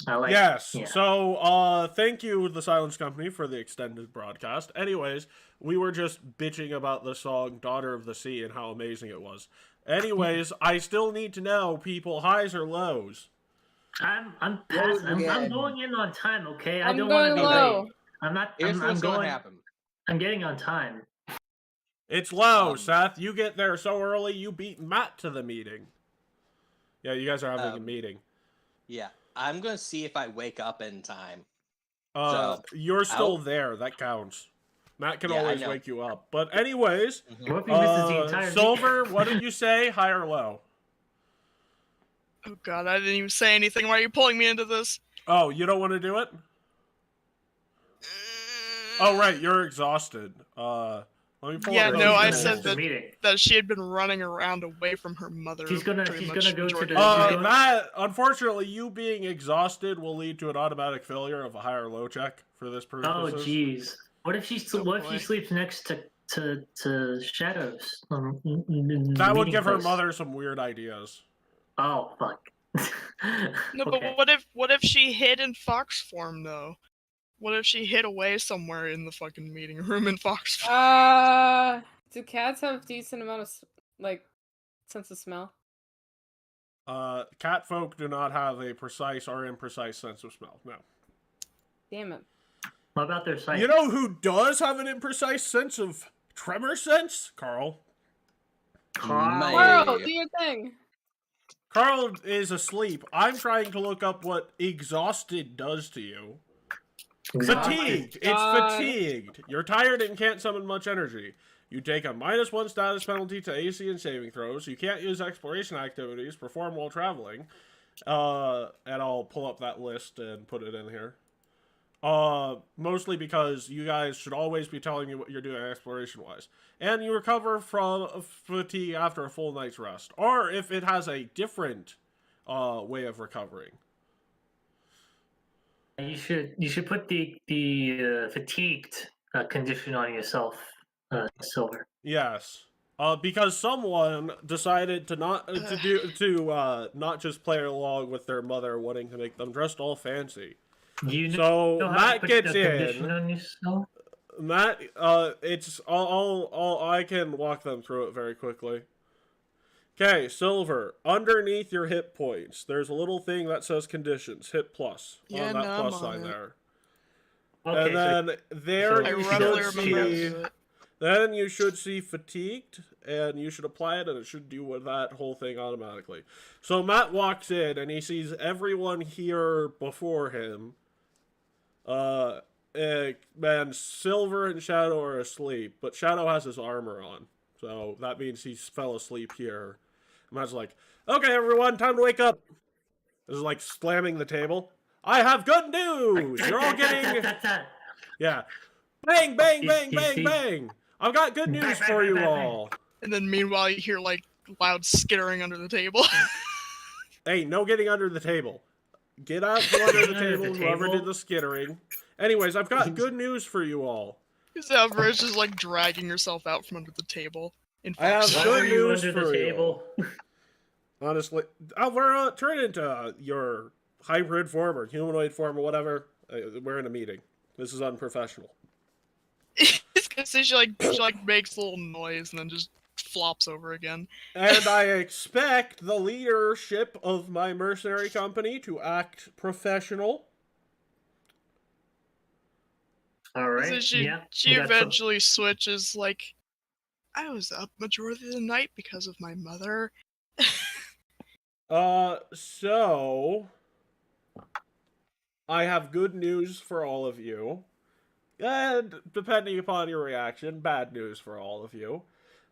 I like. Yes. Yeah. So, thank you, the Silence Company, for the extended broadcast. Anyways, we were just bitching about the song "Daughter of the Sea" and how amazing it was. Anyways, I still need to know, people, highs or lows. I'm Lows passing. I'm again. going in on time. Okay, I I'm don't want to going be low. late. I'm not. Here's I'm what's going going. to happen. I'm getting on time. It's low, Um, Seth. You get there so early, you beat Matt to the meeting. Yeah, you guys are having a meeting. Yeah, I'm going to see if I wake up in time. You're still I'll- there. That counts. Matt can Yeah, I always know. wake you up. But anyways, What if he misses the entire Silver, what did you say? High or low? Oh god, I didn't even say anything. Why are you pulling me into this? Oh, you don't want to do it? Oh, right, you're exhausted. Let me pull Yeah, up no, I those said rules. the meeting. that she had been running around away from her mother. She's gonna pretty go much to the. majority she's of the going- night. Matt, unfortunately, you being exhausted will lead to an automatic failure of a high or low check for this Oh purposes. jeez. What if she? Oh, What if boy. she sleeps next to Shadows? That would give her mother some weird ideas. Oh fuck. No, Okay. but what if she hid in fox form though? What if she hid away somewhere in the fucking meeting room in fox form? Do cats have decent amount of sense of smell? Cat folk do not have a precise or imprecise sense of smell. No. Damn it. What about their sight? You know who does have an imprecise sense of tremor sense? Carl. Carl, do your thing. Carl is asleep. I'm trying to look up what exhausted does to you. Fatigued. It's God. fatigued. You're tired and can't summon much energy. You take a -1 status penalty to AC and saving throws. You can't use exploration activities performed while traveling. And I'll pull up that list and put it in here. Mostly because you guys should always be telling me what you're doing exploration-wise. And you recover from fatigue after a full night's rest. Or if it has a different way of recovering. You should put the fatigued condition on yourself, Silver. Yes. Because someone decided to not just play along with their mother wanting to make them dressed all fancy. So know how to Matt put gets the condition in. on yourself? Matt, it's I can walk them through it very quickly. Okay, Silver. Underneath your hit points, there's a little thing that says conditions. Hit plus Yeah, on that no, I'm plus on sign it. there. Okay, And then there I you roughly should remember see. it. Then you should see fatigued, and you should apply it, and it should do that whole thing automatically. So Matt walks in, and he sees everyone here before him. Man, Silver and Shadow are asleep, but Shadow has his armor on, so that means he fell asleep here. And Matt's like, "Okay, everyone, time to wake up." This is like slamming the table. I have good news. You're all getting yeah. Bang, bang, bang, bang, bang. I've got good news for you all. And then meanwhile you hear like loud skittering under the table. Hey, no getting under the table. Get out from under the table, whoever did the skittering. Anyways, I've got good news for you all. Because Alvara's just like dragging herself out from under the table. In I have fox Why good are you news under for the you. table? Honestly, Alvara, turn into your hybrid form or humanoid form or whatever. We're in a meeting. This is unprofessional. It's gonna say she makes a little noise and then just flops over again. And I expect the leadership of my mercenary company to act professional. All right. So she yeah. she we got some- eventually switches like, I was up majority of the night because of my mother. So I have good news for all of you. And depending upon your reaction, bad news for all of you.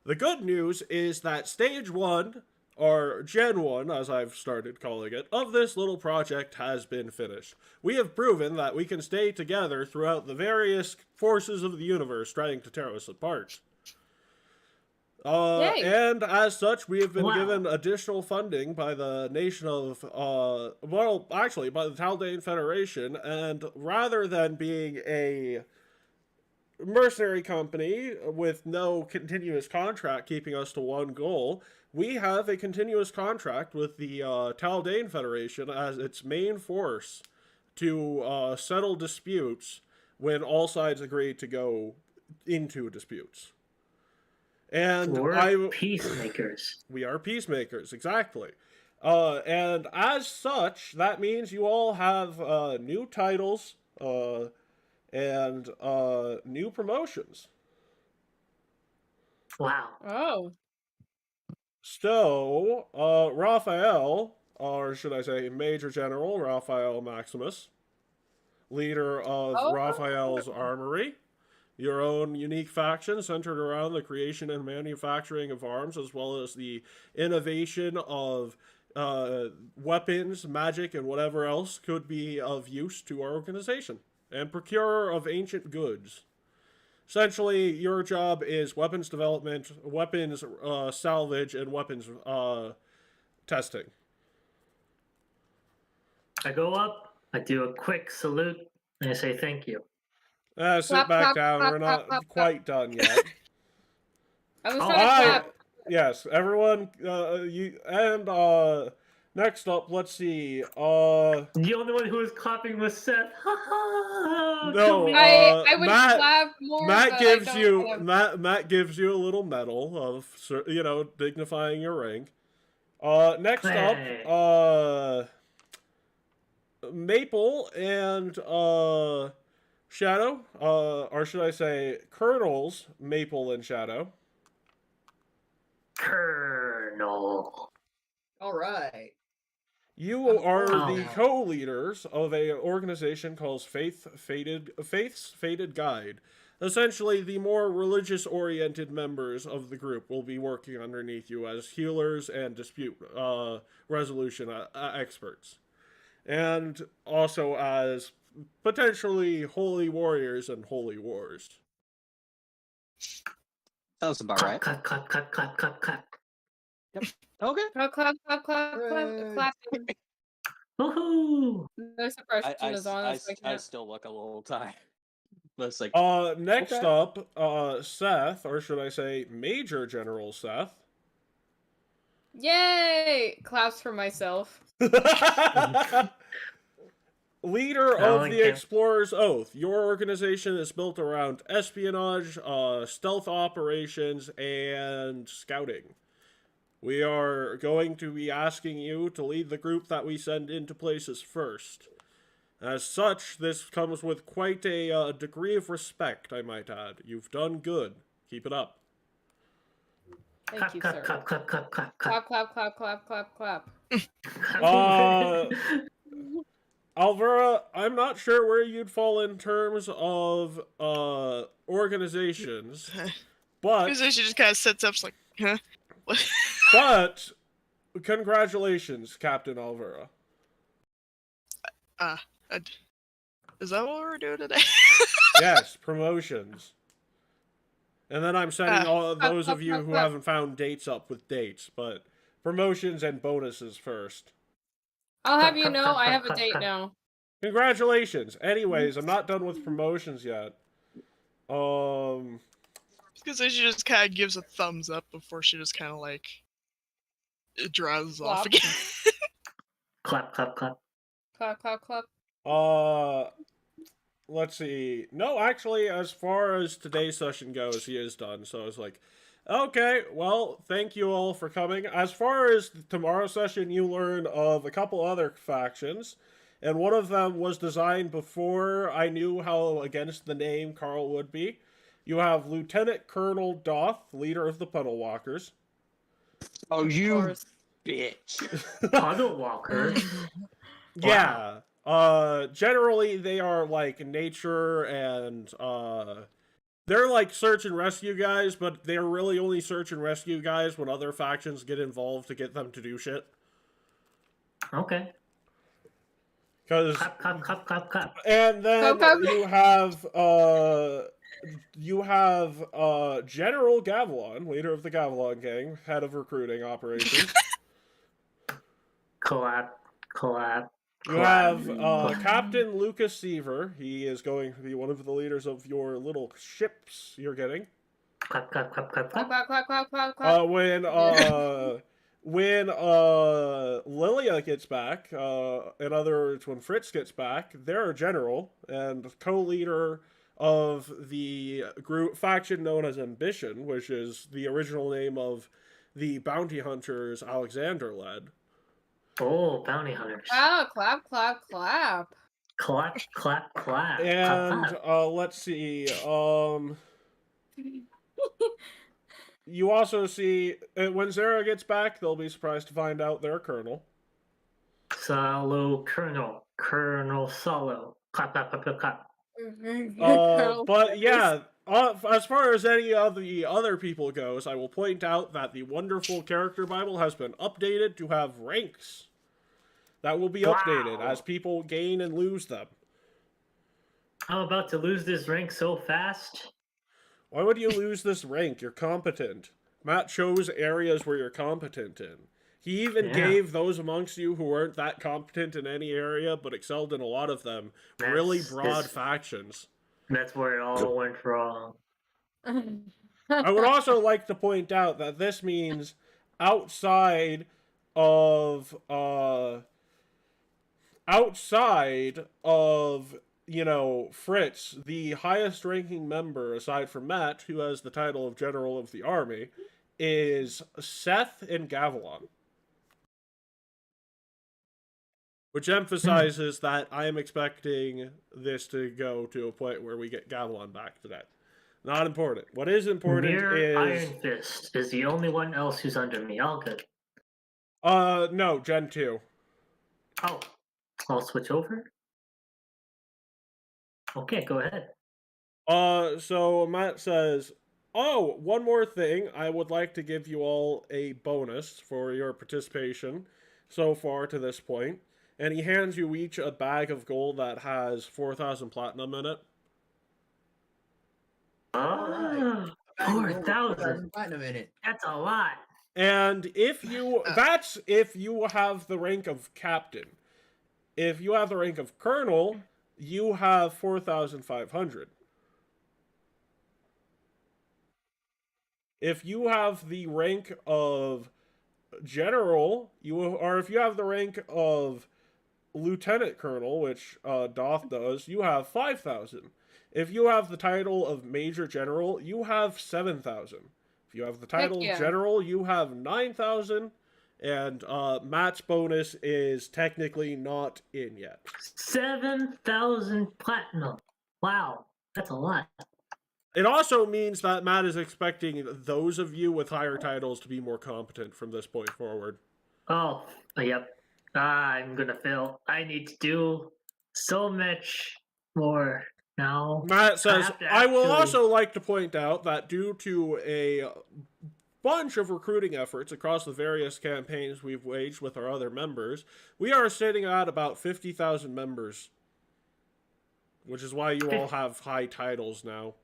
The good news is that stage 1, or Gen 1, as I've started calling it, of this little project has been finished. We have proven that we can stay together throughout the various forces of the universe trying to tear us apart. And as such, we have been given additional funding by the nation of, well, actually, by the Taldane Federation, and rather than being a mercenary company with no continuous contract keeping us to one goal, we have a continuous contract with the Taldane Federation as its main force. to settle disputes when all sides agree to go into disputes. And We're peacemakers. We are peacemakers, exactly. And as such, that means you all have new titles and new promotions. Wow. Oh. So, Raphael, or should I say Major General Raphael Maximus, leader of Raphael's Armory, your own unique faction centered around the creation and manufacturing of arms, as well as the innovation of weapons, magic, and whatever else could be of use to our organization, and procurer of ancient goods. Essentially, your job is weapons development, weapons salvage, and weapons testing. I go up, I do a quick salute, and I say thank you. Sit Clap, back clap, down. clap, We're clap, not clap, quite done yet. I was trying to clap. Yes, everyone. Next up, let's see. The only one who was clapping was Seth. No, I would Matt. clap more. Matt but gives I you don't Matt gives you a little medal of dignifying your rank. Next Hey. up, Maple and Shadow, or should I say Colonels Maple and Shadow. Colonel. All right. You are Oh. the co-leaders of a organization called Faith's Fated Guide. Essentially, the more religious-oriented members of the group will be working underneath you as healers and dispute resolution experts. And also as potentially holy warriors and holy wars. Sounds about right. Clap, clap, clap, clap, clap, clap. Okay. Clap, clap, clap, clap, Hooray. clap, clapping. Woohoo! No suppression is on. I still look a little tired. But it's like, Next okay. up, Seth, or should I say Major General Seth. Yay! Claps for myself. Leader I of like the it. Explorer's Oath. Your organization is built around espionage, stealth operations, and scouting. We are going to be asking you to lead the group that we send into places first. As such, this comes with quite a degree of respect, I might add. You've done good. Keep it up. Thank you, clap, sir. clap, clap, clap, clap, clap, Clap, clap, clap, clap, clap, clap. Alvera, I'm not sure where you'd fall in terms of organizations, but Organization just kind of sets up, like, huh? What? but congratulations, Captain Alvera. Is that what we're doing today? Yes, promotions. And then I'm sending all those of you who haven't found dates up with dates, but promotions and bonuses first. I'll have you know I have a date now. Congratulations. Anyways, I'm not done with promotions yet. Because she just kind of gives a thumbs up before she just kind of like it dries off again. clap, clap, clap. Clap, clap, clap. Let's see. No, actually, as far as today's session goes, he is done. So I was like, okay, well, thank you all for coming. As far as tomorrow's session, you learn of a couple other factions. And one of them was designed before I knew how against the name Carl would be. You have Lieutenant Colonel Doth, leader of the Puddle Walkers. oh, you course. bitch. Puddle Walker. Yeah. Generally they are like nature and they're like search and rescue guys, but they're really only search and rescue guys when other factions get involved to get them to do shit. Okay. Cause Clap, clap, clap, clap, clap. and then Clap, clap. you have General Gavilon, leader of the Gavilon gang, head of recruiting operations. Clap, clap. You have Captain Lucas Seaver. He is going to be one of the leaders of your little ships you're getting. Clap, clap, clap, clap, Clap, clap. clap, clap, clap, clap, clap. When when Lilia gets back, in other words, when Fritz gets back, they're a general and co-leader of the group faction known as Ambition, which is the original name of the bounty hunters Alexander led. Oh, bounty hunters. Wow, clap, clap, clap. Clap, clap, clap. And Clap, clap. let's see. You also see when Zara gets back, they'll be surprised to find out they're Colonel. Solo Colonel. Colonel Solo. Clap, clap, clap, clap, clap. But yeah, as far as any of the other people goes, I will point out that the wonderful character Bible has been updated to have ranks. That will be updated as people gain and lose them. I'm about to lose this rank so fast. Why would you lose this rank? You're competent. Matt shows areas where you're competent in. He even gave those amongst you who weren't that competent in any area, but excelled in a lot of them, really broad factions. That's where it all went wrong. I would also like to point out that this means outside of, you know, Fritz, the highest ranking member, aside from Matt, who has the title of General of the Army, is Seth and Gavilan. Which emphasizes that I am expecting this to go to a point where we get Gavilan back today. Not important. What is important is... Iron Fist is the only one else who's under me. All good. No, Gen 2. Oh, I'll switch over? Okay, go ahead. So Matt says, oh, one more thing. I would like to give you all a bonus for your participation so far to this point. And he hands you each a bag of gold that has 4,000 platinum in it. Oh, 4,000 platinum in it. That's a lot. And if you, that's if you have the rank of captain. If you have the rank of colonel, you have 4,500. If you have the rank of general, or if you have the rank of lieutenant colonel, which Doth does, you have 5,000. If you have the title of major general, you have 7,000. If you have the title of general, you have 9,000. And Matt's bonus is technically not in yet. 7,000 platinum. Wow, that's a lot. It also means that Matt is expecting those of you with higher titles to be more competent from this point forward. Oh, yep. I'm gonna fail. I need to do so much more now. Matt says, I will also like to point out that due to a bunch of recruiting efforts across the various campaigns we've waged with our other members, we are sitting at about 50,000 members. Which is why you all have high titles now.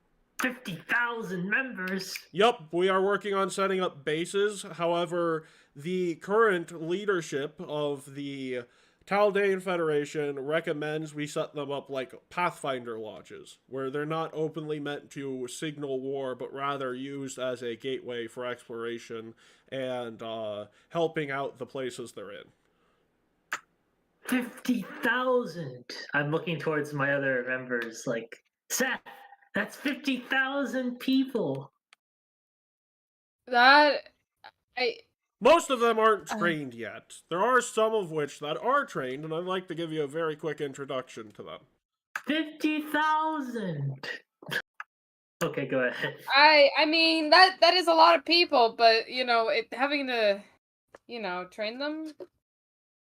50,000 members? Yup, we are working on setting up bases. However, the current leadership of the Taldane Federation recommends we set them up like Pathfinder lodges, where they're not openly meant to signal war, but rather used as a gateway for exploration and helping out the places they're in. 50,000! I'm looking towards my other members, like, Seth, that's 50,000 people! Most of them aren't trained yet. There are some of which that are trained, and I'd like to give you a very quick introduction to them. 50,000! Okay, go ahead. I mean, that is a lot of people, but, you know, having to, you know, train them...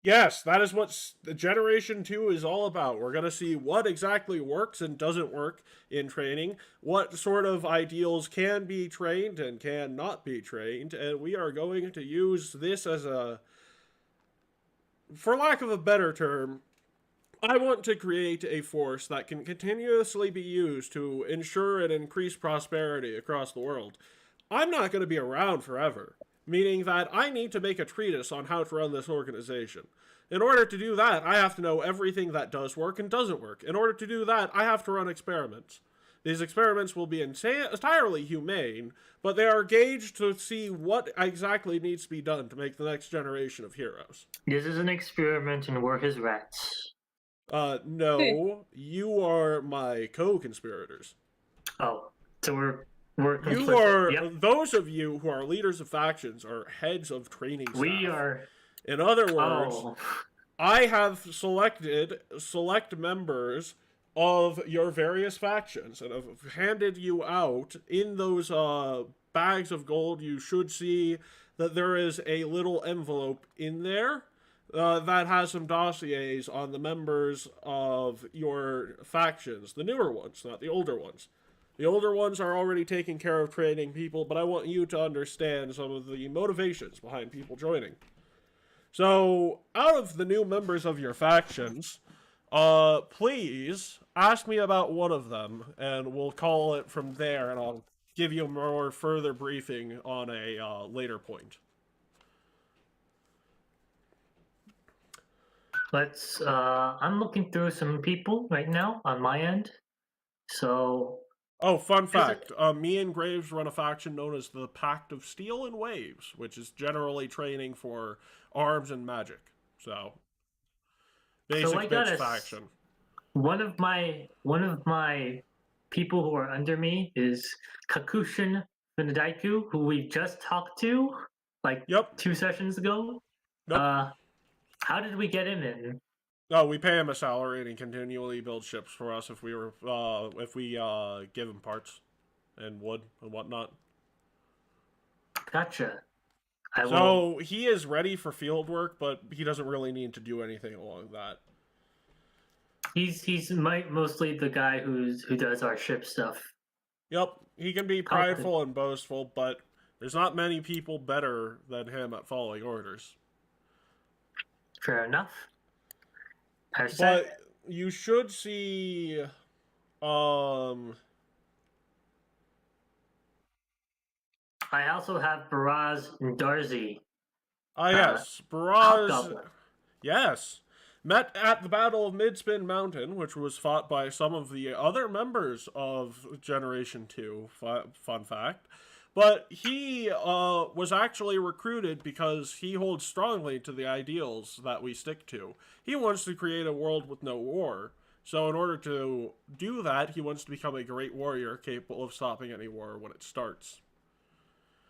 Yes, that is what the Generation 2 is all about. We're going to see what exactly works and doesn't work in training, what sort of ideals can be trained and can not be trained, and we are going to use this as a, for lack of a better term, I want to create a force that can continuously be used to ensure and increase prosperity across the world. I'm not going to be around forever. Meaning that I need to make a treatise on how to run this organization. In order to do that, I have to know everything that does work and doesn't work. In order to do that, I have to run experiments. These experiments will be entirely humane, but they are gauged to see what exactly needs to be done to make the next generation of heroes. This is an experiment and we're his rats. No, you are my co-conspirators. Oh, so we're You are, Yep. those of you who are leaders of factions are heads of training staff. We are. In other words, Oh, I have selected select members of your various factions and have handed you out in those bags of gold. You should see that there is a little envelope in there that has some dossiers on the members of your factions, the newer ones, not the older ones. The older ones are already taking care of training people, but I want you to understand some of the motivations behind people joining. So, out of the new members of your factions, please ask me about one of them, and we'll call it from there, and I'll give you more further briefing on a later point. let's. I'm looking through some people right now on my end. So. Oh, fun fact. Me and Graves run a faction known as the Pact of Steel and Waves, which is generally training for arms and magic. So, basic bitch faction. One of my people who are under me is Kakushin Benedaiku, who we just talked to like 2 sessions ago. How did we get him in? Oh, we pay him a salary, and he continually builds ships for us if we give him parts and wood and whatnot. Gotcha. So he is ready for field work, but he doesn't really need to do anything along that. He's mostly the guy who does our ship stuff. Yep, he can be prideful and boastful, but there's not many people better than him at following orders. Fair enough. But you should see, I also have Baraz and Darzi. Yes, Baraz. Yes. Met at the Battle of Midspin Mountain, which was fought by some of the other members of Generation 2, fun fact. But he was actually recruited because he holds strongly to the ideals that we stick to. He wants to create a world with no war. So in order to do that, he wants to become a great warrior capable of stopping any war when it starts.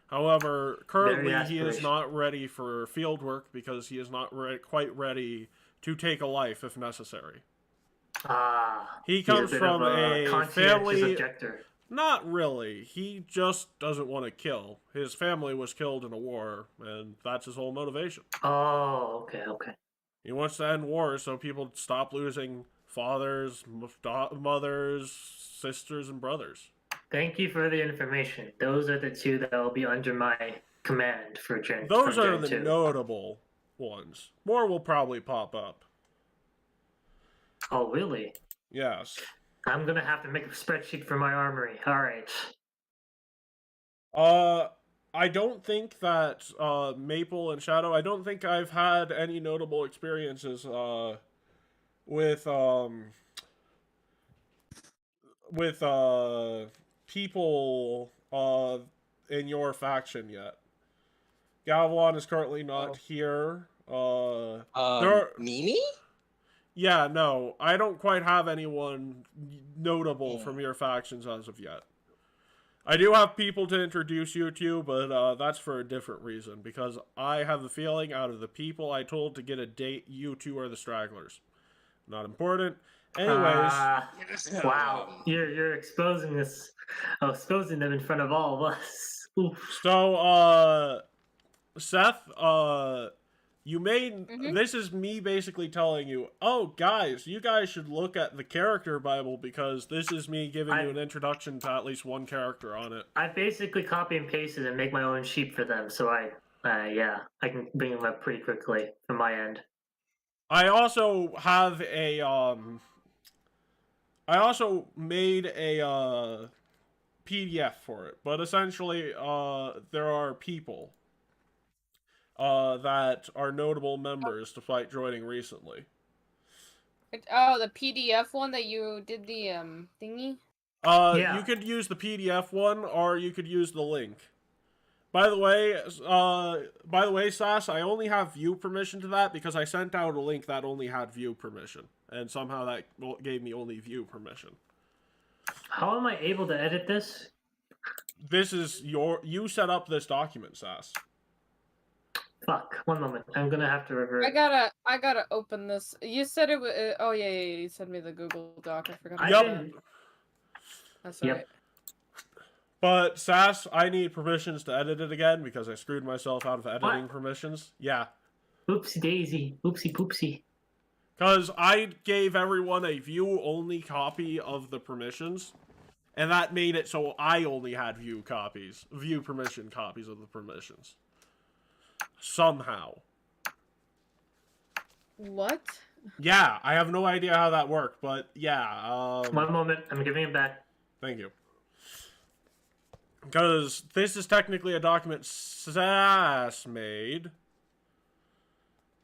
However, currently he is not ready for field work because he is not quite ready to take a life if necessary. He comes from a family... Objector. Not really. He just doesn't want to kill. His family was killed in a war, and that's his whole motivation. Oh, okay. He wants to end wars so people stop losing fathers, mothers, sisters, and brothers. Thank you for the information. Those are the two that will be under my command for Gen 2. Those are the notable ones. More will probably pop up. Oh, really? Yes. I'm gonna have to make a spreadsheet for my armory. All right. I don't think that Maple and Shadow. I don't think I've had any notable experiences with people in your faction yet. Galvan is currently not here. Nini? Yeah, no, I don't quite have anyone notable from your factions as of yet. I do have people to introduce you to, but that's for a different reason, because I have the feeling out of the people I told to get a date, you two are the stragglers. Not important. Anyways. Wow, you're exposing this, exposing them in front of all of us. Oof. So, Seth, you made, this is me basically telling you, oh, guys, you guys should look at the character Bible because this is me giving you an introduction to at least one character on it. I basically copy and pasted and make my own sheet for them, so I can bring them up pretty quickly from my end. I also have a, I also made a, PDF for it, but essentially, there are people that are notable members to fight joining recently. Oh, the PDF one that you did the thingy? You could use the PDF one, or you could use the link. By the way, Sass, I only have view permission to that because I sent out a link that only had view permission, and somehow that gave me only view permission. How am I able to edit this? This is you set up this document, Sass. Fuck. 1 moment. I'm gonna have to revert. I gotta open this. You said it was. Oh yeah, you sent me the Google Doc. I forgot. Yep. That's right. But Sass, I need permissions to edit it again because I screwed myself out of editing permissions. Yeah. Oopsie daisy. Oopsie poopsie. Because I gave everyone a view-only copy of the permissions, and that made it so I only had view permission copies of the permissions. Somehow. What? Yeah, I have no idea how that worked, but yeah. 1 moment. I'm giving it back. Thank you. Because this is technically a document Sass made.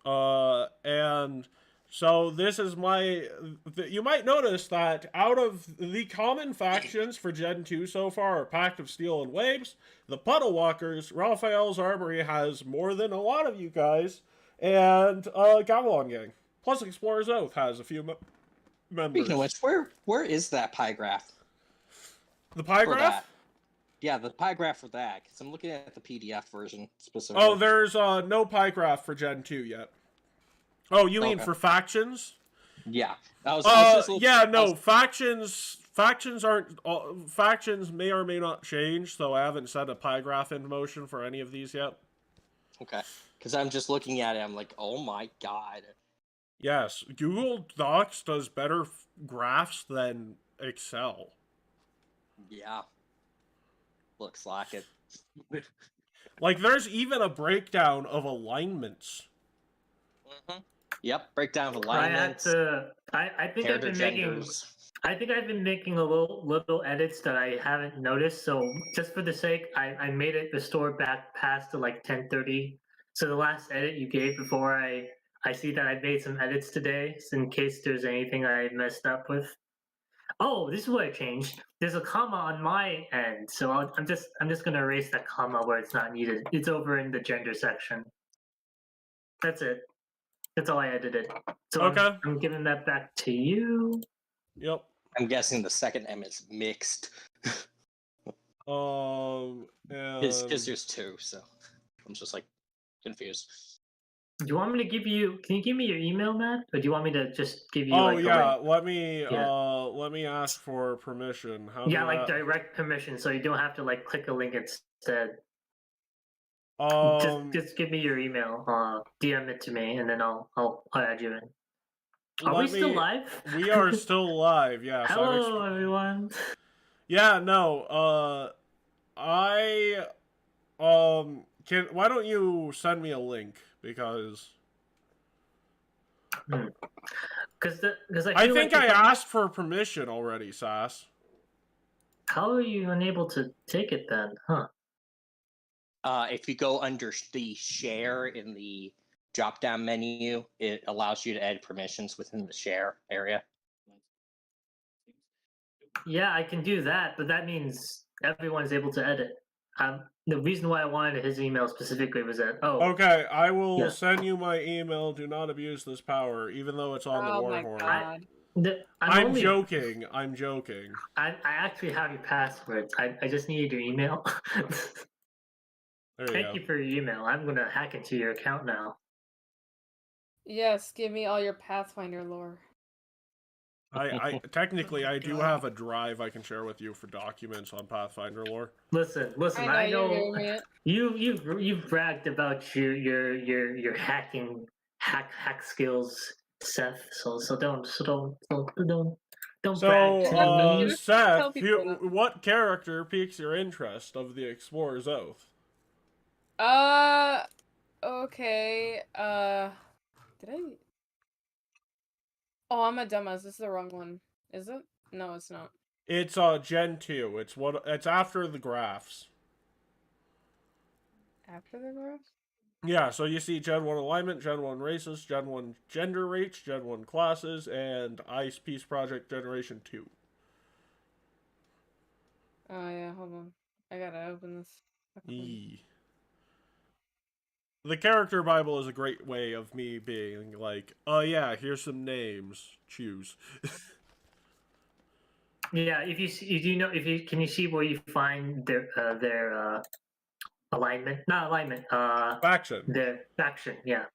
And so this is you might notice that out of the common factions for Gen 2 so far are Pact of Steel and Waves, the Puddle Walkers, Raphael's Armory has more than a lot of you guys, and Gamelon Gang. Plus Explorer's Oath has a few members. Speaking of which, where is that pie graph? The pie graph? That? Yeah, the pie graph for that, because I'm looking at the PDF version specifically. Oh, there's no pie graph for Gen 2 yet. Oh, you mean for factions? Yeah. Factions aren't... factions may or may not change, so I haven't set a pie graph in motion for any of these yet. Okay. Because I'm just looking at it, I'm like, oh my god. Yes, Google Docs does better graphs than Excel. Yeah. Looks like it. Like, there's even a breakdown of alignments. Mm-hmm. Yep, breakdown of alignments. I think I've been making a little edits that I haven't noticed. So just for the sake, I made it restore back past to like 10:30. So the last edit you gave before I see that I made some edits today, so in case there's anything I messed up with. Oh, this is what I changed. There's a comma on my end, so I'm just gonna erase that comma where it's not needed. It's over in the gender section. That's it. That's all I edited. So okay. I'm giving that back to you. Yep. I'm guessing the second M is mixed. And... Because there's two, so I'm just like confused. Do you want me to give you? Can you give me your email, Matt? Or do you want me to just give you? Oh like, yeah, let me ask for permission. How? Yeah, like direct permission, so you don't have to like click a link instead. Just give me your email. DM it to me, and then I'll add you in. Are we still live? We are still live. Yes. Hello, everyone. Yeah. No. Why don't you send me a link because. Because I think I asked for permission already, Sass. How are you unable to take it then, huh? If you go under the share in the drop-down menu, it allows you to add permissions within the share area. Yeah, I can do that, but that means everyone's able to edit. The reason why I wanted his email specifically was that, okay, I will send you my email. Do not abuse this power, even though it's on the Warhorn. I'm joking. I'm joking. I actually have your passwords. I just needed your email. Thank you for your email. I'm going to hack into your account now. Yes, give me all your Pathfinder lore. I technically I do have a drive I can share with you for documents on Pathfinder lore. Listen. I know you've bragged about your hacking hack skills, Seth. So don't brag. Seth, what character piques your interest of the Explorer's Oath? Okay. Did I? Oh, I'm a dumbass. This is the wrong one. Is it? No, it's not. It's Gen 2. It's after the graphs. After the graphs? Yeah, so you see Gen 1 alignment, Gen 1 races, Gen 1 gender rates, Gen 1 classes, and Ice Peace Project Generation 2. Oh yeah, hold on. I gotta open this. The character Bible is a great way of me being like, oh yeah, here's some names. Choose. Yeah, if you know can you see where you find their alignment? Not alignment. Faction. Their faction. Yeah.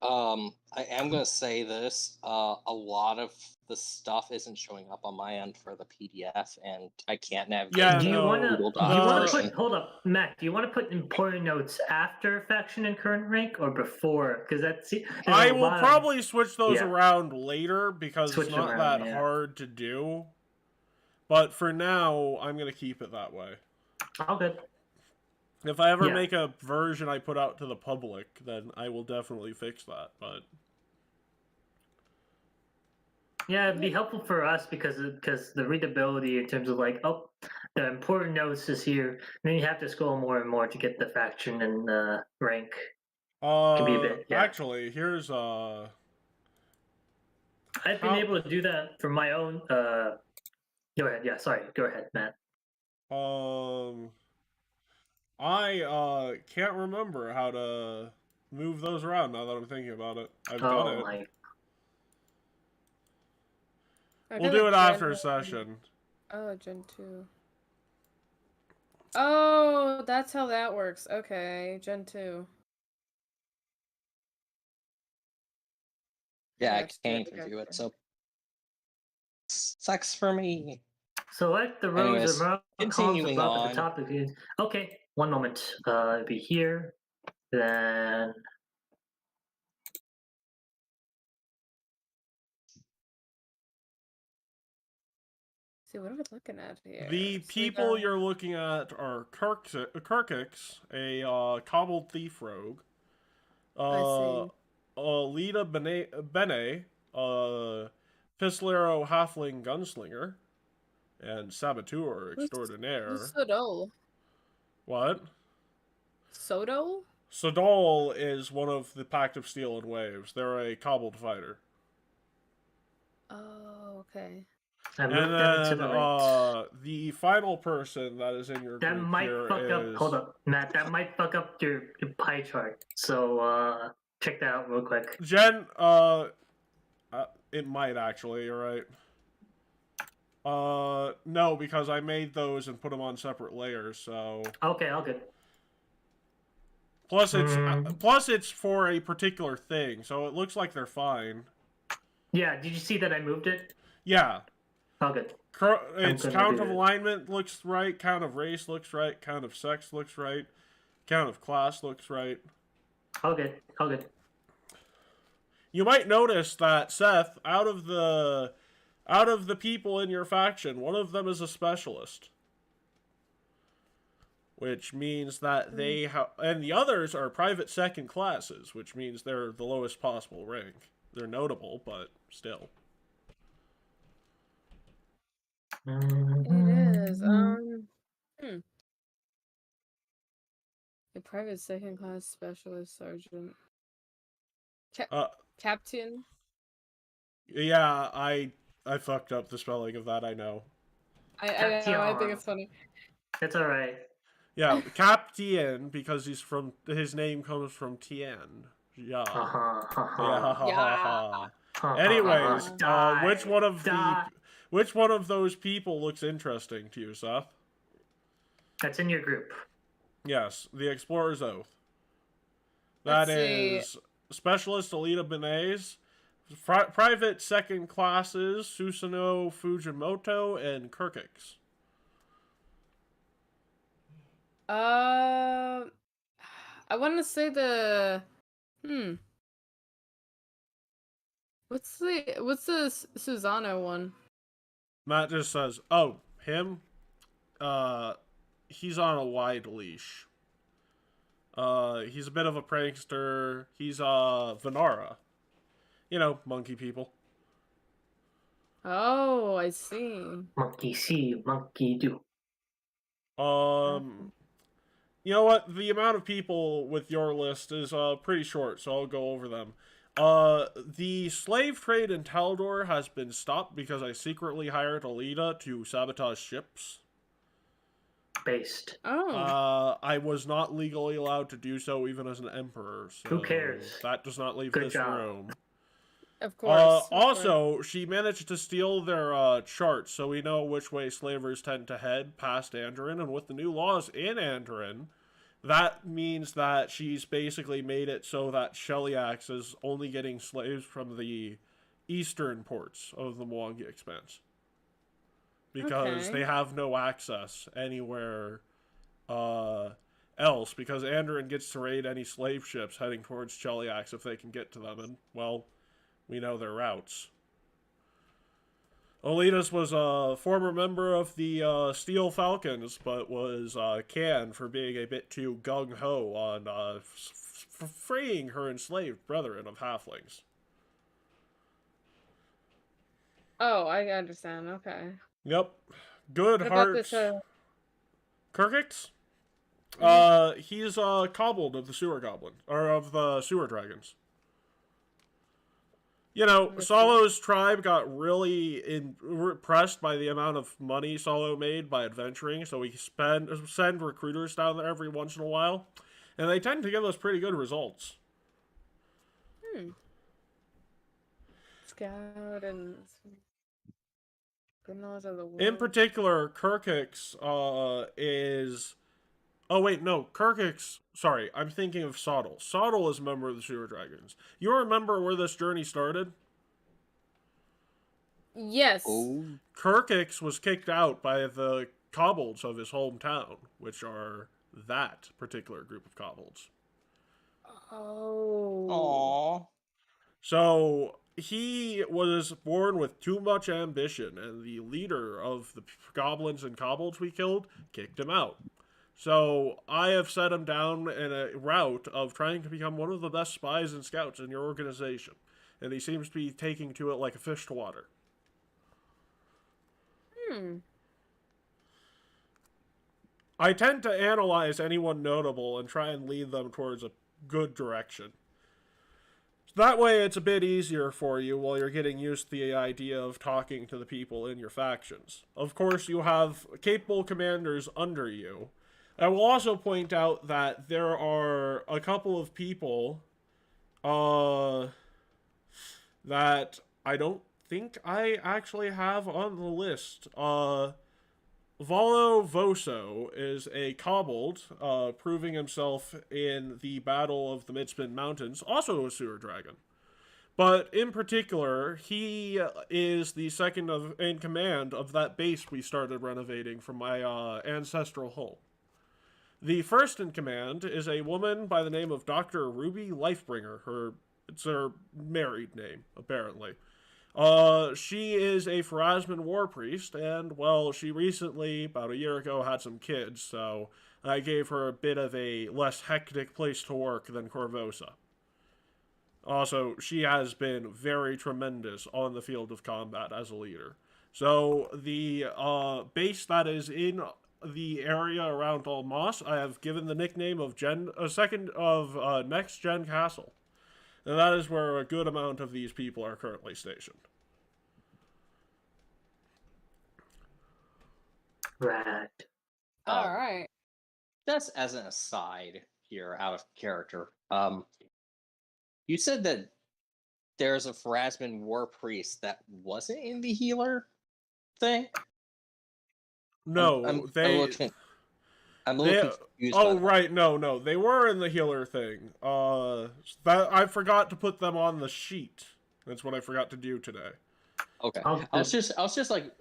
I am gonna say this. A lot of the stuff isn't showing up on my end for the PDF, and I can't navigate. Yeah, Do you no. want to? Google Do you want Docs to version. put? Hold up, Matt. Do you want to put important notes after faction and current rank or before? Because that's. I will probably switch those Yeah. around later because Switch it's them not around, that yeah. hard to do. But for now, I'm gonna keep it that way. All good. If I ever Yeah. make a version I put out to the public, then I will definitely fix that. But Yeah, it'd be helpful for us because the readability in terms of like, oh, the important notes is here, and then you have to scroll more and more to get the faction and rank. Can be a bit, yeah. actually, here's I've been able to do that for my own. Go ahead. Yeah, sorry. Go ahead, Matt. I can't remember how to move those around now that I'm thinking about it. I've done it. My. We'll do it after session. Oh, Gen 2. Oh, that's how that works. Okay, Gen 2. Yeah, I Gotcha, can't even do it. So sucks for me. Select the rows Anyways, or columns continuing above at on. the top of the. Okay, one moment. It'll be here. Then. See, what are we looking at here? The people you're looking at are Kirkix, a cobbled thief rogue. I Lita Bene, Pistolero halfling gunslinger, and saboteur extraordinaire. Who's Sodol? What? Sodol? Sodol is one of the Pact of Steel and Waves. They're a cobbled fighter. Oh, okay. I And moved them to then the right. the final person that is in your That group might here fuck up. is... Hold up, Matt. That might fuck up your pie chart. So check that out real quick. Jen, it might actually, you're right. No, because I made those and put them on separate layers, so... Okay, all good. Plus it's for a particular thing, so it looks like they're fine. Yeah, did you see that I moved it? Yeah. All good. Its count of alignment looks right, count of race looks right, count of sex looks right, count of class looks right. All good. All good. You might notice that, Seth, out of the people in your faction, one of them is a specialist. Which means that they have... And the others are private second classes, which means they're the lowest possible rank. They're notable, but still. It is. A private second class specialist sergeant. Captain. Yeah, I fucked up the spelling of that, I know. I know, I think it's funny. That's alright. Yeah, Captain, because his name comes from Tien. Yeah. Yeah. Anyways, which one of those people looks interesting to you, Seth? That's in your group. Yes, the Explorer's Oath. That is Specialist Alita Benes, Private Second Classes Susanoo Fujimoto, and Kirkix. I want to say the What's the Susano one? Matt just says, "Oh, him. He's on a wide leash. He's a bit of a prankster. He's Venara. You know, monkey people." Oh, I see. Monkey see, monkey do. You know what? The amount of people with your list is pretty short, so I'll go over them. The slave trade in Taldor has been stopped because I secretly hired Alita to sabotage ships. based. Oh. I was not legally allowed to do so even as an emperor. So Who cares? That does not leave Good this job. room. Of course. Also, she managed to steal their charts, so we know which way slavers tend to head past Andoran, and with the new laws in Andoran, that means that she's basically made it so that Sheliax is only getting slaves from the eastern ports of the Mwangi Expanse. Because they have no access anywhere else, because Andoran gets to raid any slave ships heading towards Sheliax if they can get to them, and, well, we know their routes. Olitas was a former member of the Steel Falcons, but was canned for being a bit too gung-ho on freeing her enslaved brethren of halflings. Oh, I understand. Okay. Yep. Good What hearts. about this, Kirkix? He's Kobold of the Sewer Goblin, or of the Sewer Dragons. You know, Solo's tribe got really impressed by the amount of money Solo made by adventuring, so we send recruiters down there every once in a while, and they tend to give us pretty good results. Scout and good knowledge of the world. In particular, Kirkix is... Oh, wait, no. Kirkix... Sorry, I'm thinking of Sodal. Sodal is a member of the Sewer Dragons. You remember where this journey started? Yes. Oh. Kirkix was kicked out by the kobolds of his hometown, which are that particular group of kobolds. Oh. Aww. So he was born with too much ambition, and the leader of the goblins and kobolds we killed kicked him out. So I have set him down in a route of trying to become one of the best spies and scouts in your organization, and he seems to be taking to it like a fish to water. I tend to analyze anyone notable and try and lead them towards a good direction. That way it's a bit easier for you while you're getting used to the idea of talking to the people in your factions. Of course, you have capable commanders under you. I will also point out that there are a couple of people that I don't think I actually have on the list. Volo Voso is a kobold, proving himself in the Battle of the Midspin Mountains, also a sewer dragon. But in particular, he is the second in command of that base we started renovating from my ancestral home. The first in command is a woman by the name of Dr. Ruby Lifebringer. It's her married name, apparently. She is a Pharasman war priest, and, well, she recently, about a year ago, had some kids, so I gave her a bit of a less hectic place to work than Corvosa. Also, she has been very tremendous on the field of combat as a leader. So, the base that is in the area around Almas, I have given the nickname of Next Gen Castle. And that is where a good amount of these people are currently stationed. Right. Alright. That's as an aside here, out of character. You said that there's a Pharasman war priest that wasn't in the healer thing? No, I'm a little confused. Oh, right, no. They were in the healer thing. That I forgot to put them on the sheet. That's what I forgot to do today. Okay. I was just like,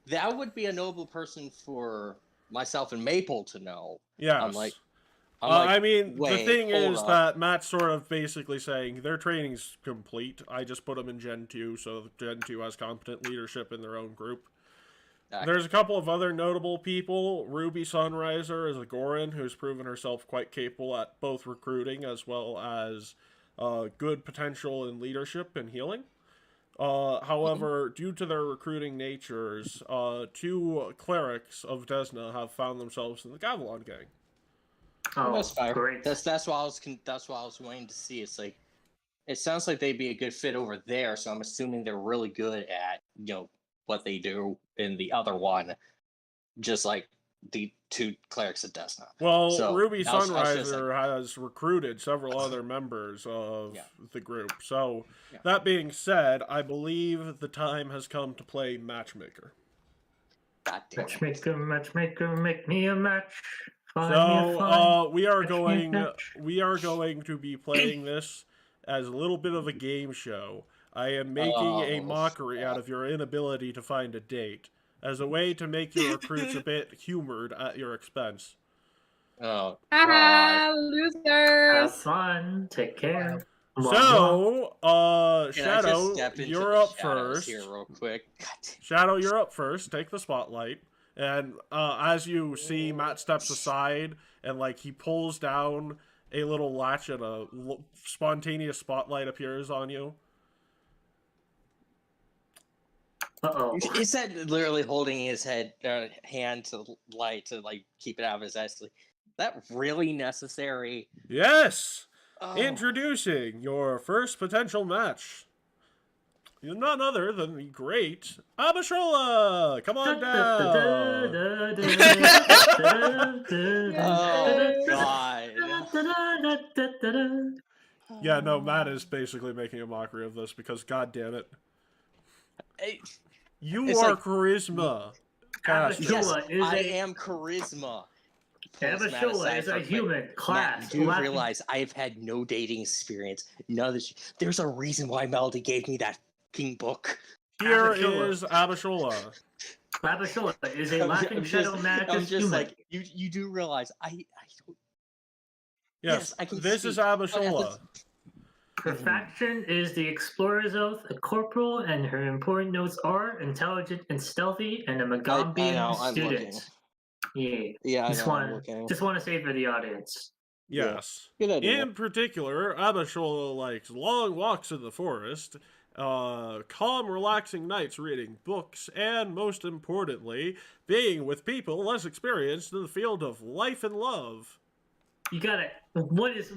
that would be a noble person for myself and Maple to know. Yes. I'm like, I mean, the thing is up. that Matt's sort of basically saying their training's complete. I just put them in Gen 2, so Gen 2 has competent leadership in their own group. There's a couple of other notable people. Ruby Sunriser is a Gorin who's proven herself quite capable at both recruiting as well as good potential in leadership and healing. However, due to their recruiting natures, 2 clerics of Desna have found themselves in the Gavilan gang. Oh, that's fine. Great. That's why I was waiting to see. It's like, it sounds like they'd be a good fit over there. So I'm assuming they're really good at what they do in the other one, just like the 2 clerics of Death Knot. Well, So, Ruby I was just Sunriser has recruited several other members of Yeah. the group. So, Yeah. that being said, I believe the time has come to play Matchmaker. God damn it. Matchmaker, make me a match. So, we are match. going to be playing this as a little bit of a game show. I am making a mockery out of your inability to find a date, as a way to make your recruits a bit humored at your expense. Oh, Ah, God. Have losers. fun. Take care. So, Can I just Shadow, step into you're the up shadows first. here real quick? God damn. Shadow, you're up first. Take the spotlight. And as you see, Matt steps aside, and like he pulls down a little latch, and a spontaneous spotlight appears on you. Uh-oh. Is that literally holding his hand to light to like keep it out of his eyes? Like, that really necessary? Yes! Oh. Introducing your first potential match. You're none other than the great Abishola! Come on down! Oh, God. Yeah, no, Matt is basically making a mockery of this because, god damn it. You It's are like- charisma. Caster. Yes, is I a- am charisma. Abishola is a human class. Matt, you do realize I've had no dating experience. None of this. There's a reason why Melody gave me that fucking book. Here Abishola. is Abishola. Abishola is a laughing shadow magic I'm just human. like, you do realize I don't. Yes, I can this is speak. Abishola. Perfection is the explorer's oath, a corporal, and her important notes are intelligent and stealthy, and a Magambian know, I'm student. looking. Yeah, I just know, I'm want looking. to say for the audience. Yes. Good idea. In particular, Abishola likes long walks in the forest, calm, relaxing nights reading books, and most importantly, being with people less experienced in the field of life and love. You gotta. What is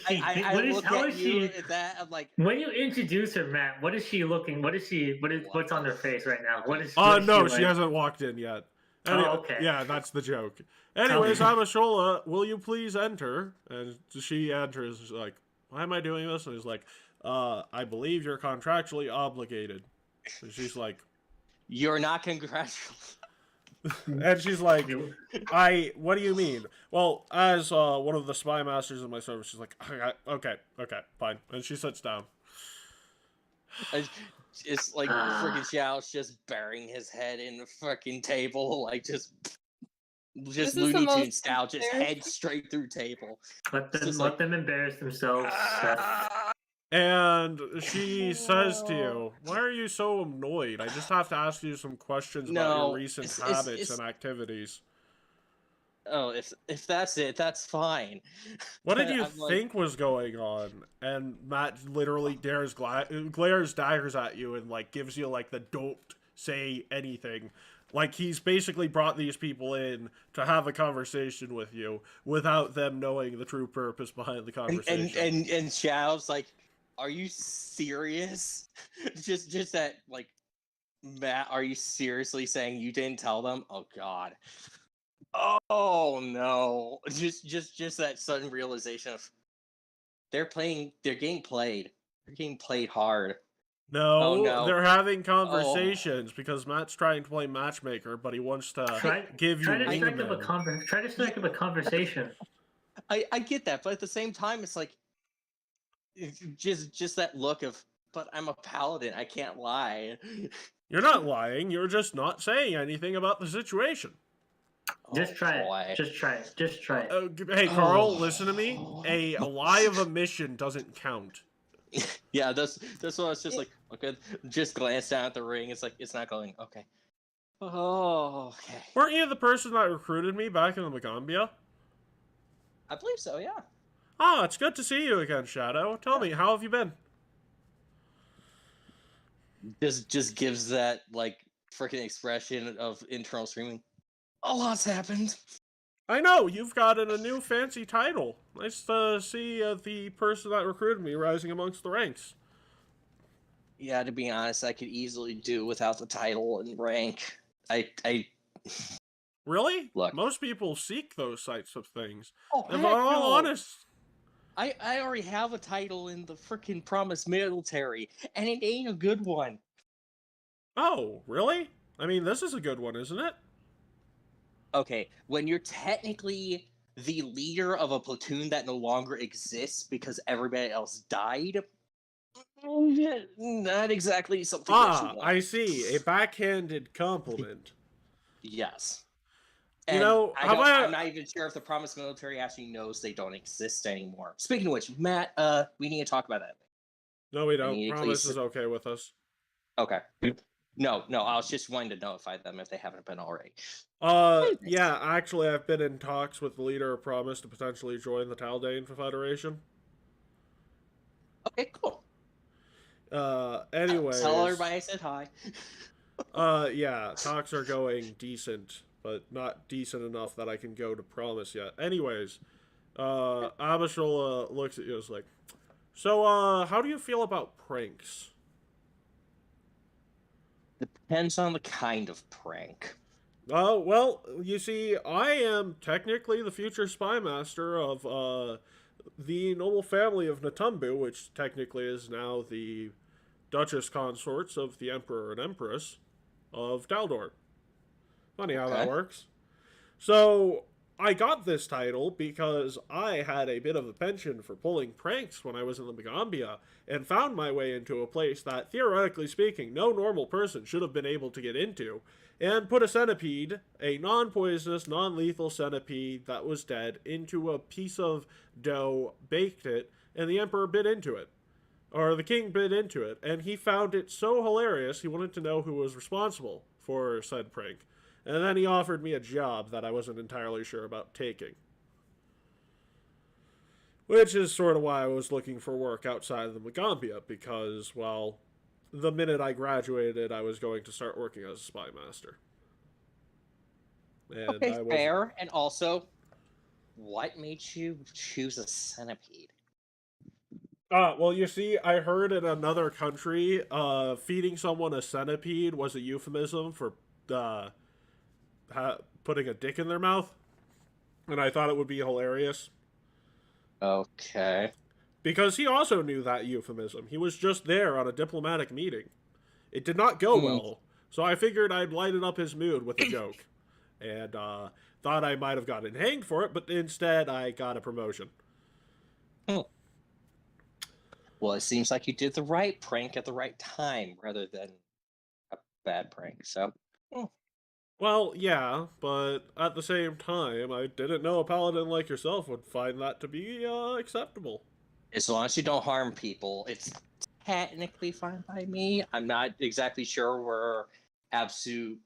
she? I What is? look How at is you she? at that. I'm like, When you introduce her, Matt, what is she looking? What is she? What's on her face right now? What is? No, she she like? hasn't walked in yet. Okay. Yeah, that's the joke. Anyways, Okay. Abishola, will you please enter? And she enters, she's like, why am I doing this? And he's like, I believe you're contractually obligated. And she's like, you're not congratulated. and she's like, what do you mean? Well, as one of the spy masters in my service, she's like, okay, fine. And she sits down. It's like freaking Xiao's just burying his head in the fucking table, like just This is the Looney most Tunes style, just head embarrassing- straight through table. Let them embarrass themselves. And she says to you, why are you so annoyed? I just have to ask you some questions about your recent habits and activities. Oh, if that's it, that's fine. What did you I'm like- think was going on? And Matt literally glares daggers at you and like gives you like the don't say anything. Like he's basically brought these people in to have a conversation with you without them knowing the true purpose behind the conversation. And Xiao's like, are you serious? just that like, Matt, are you seriously saying you didn't tell them? Oh God. Oh no. Just that sudden realization of they're getting played. They're getting played hard. No, they're having conversations because Matt's trying to play matchmaker, but he wants to give you Try to strike wingmen. up a conversation. I get that, but at the same time, it's like just that look of, but I'm a paladin. I can't lie. You're not lying. You're just not saying anything about the situation. Just try it. Just try it. Hey, Carl, listen to me. A lie of omission doesn't count. Yeah, that's what I was just like. Okay, just glance down at the ring. It's like it's not going. Okay. Oh, okay. Weren't you the person that recruited me back in the Magambia? I believe so. Yeah. Ah, it's good to see you again, Shadow. Tell me, how have you been? Just gives that like freaking expression of internal screaming. A lot's happened. I know, you've gotten a new fancy title. Nice to see the person that recruited me rising amongst the ranks. Yeah, to be honest, I could easily do without the title and rank. I Really? Look. Most people seek those types of things. Oh, If heck I'm all no. honest. I already have a title in the freaking Promise Military, and it ain't a good one. Oh, really? I mean, this is a good one, isn't it? Okay, when you're technically the leader of a platoon that no longer exists because everybody else died, not exactly something that you want. I see. A backhanded compliment. Yes. You And know, I'm not even sure if the Promise Military actually knows they don't exist anymore. Speaking of which, Matt, we need to talk about that. No, we I don't. need to Promise please- is okay with us. Okay. No, I was just wanting to notify them if they haven't been already. Yeah, actually, I've been in talks with the leader of Promise to potentially join the Taldane Federation. Okay, cool. Anyways. Tell everybody I said hi. Yeah, talks are going decent, but not decent enough that I can go to Promise yet. Anyways, Abishola looks at you and is like, so, how do you feel about pranks? Depends on the kind of prank. Oh, well, you see, I am technically the future spy master of, the noble family of Natumbu, which technically is now the Duchess consorts of the Emperor and Empress of Daldor. Funny how that works. So, I got this title because I had a bit of a penchant for pulling pranks when I was in the Magambia, and found my way into a place that, theoretically speaking, no normal person should have been able to get into, and put a centipede, a non-poisonous, non-lethal centipede that was dead, into a piece of dough, baked it, and the Emperor bit into it. Or the king bit into it, and he found it so hilarious he wanted to know who was responsible for said prank. And then he offered me a job that I wasn't entirely sure about taking. Which is sort of why I was looking for work outside of the Magambia, because, well, the minute I graduated, I was going to start working as a spy master. And Okay, fair. And also, what made you choose a centipede? Well, you see, I heard in another country, feeding someone a centipede was a euphemism for, putting a dick in their mouth. And I thought it would be hilarious. Okay. Because he also knew that euphemism. He was just there on a diplomatic meeting. It did not go well, so I figured I'd lighten up his mood with a joke. And, thought I might have gotten hanged for it, but instead I got a promotion. Well, it seems like you did the right prank at the right time, rather than a bad prank, so... Well, yeah, but at the same time, I didn't know a paladin like yourself would find that to be, acceptable. As long as you don't harm people, it's technically fine by me. I'm not exactly sure where Absu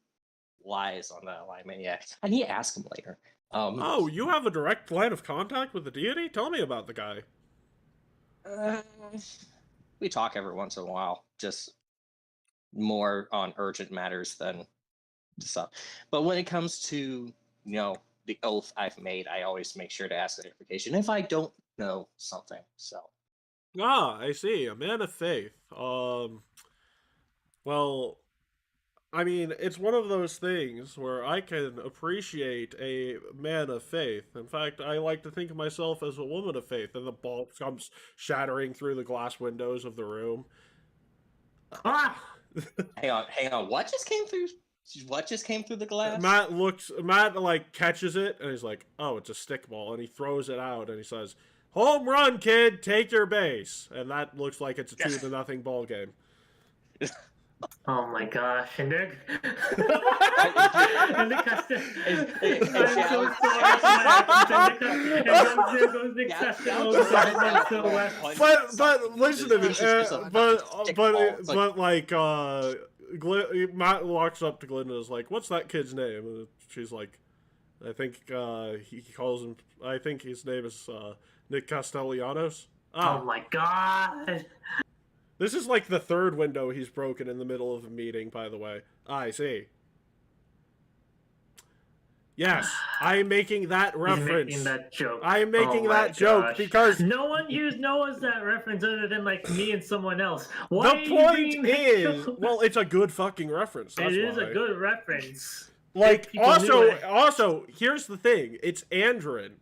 lies on that alignment yet. I need to ask him later. Oh, you have a direct line of contact with the deity? Tell me about the guy. We talk every once in a while, just more on urgent matters than stuff. But when it comes to, the oath I've made, I always make sure to ask clarification if I don't know something. So. Ah, I see. A man of faith. Well, I mean, it's one of those things where I can appreciate a man of faith. In fact, I like to think of myself as a woman of faith, and the ball comes shattering through the glass windows of the room. Ah! Hang on. What just came through? What just came through the glass? Matt catches it, and he's like, oh, it's a stick ball, and he throws it out, and he says, home run, kid, take your base. And that looks like it's a 2-0 ball game. Oh my gosh, and they're and the custom. But listen to me. Matt walks up to Glinda and is like, "What's that kid's name?" And she's like, "I think he calls him. I think his name is Nick Castellanos." Oh my god. This is like the third window he's broken in the middle of a meeting, by the way. I see. Yes, I'm making that reference. He's making that joke. I'm making that joke because... No one knows that reference other than, me and someone else. The point is... Well, it's a good fucking reference. It is a good reference. Like, people also, here's the thing. It's Andrin.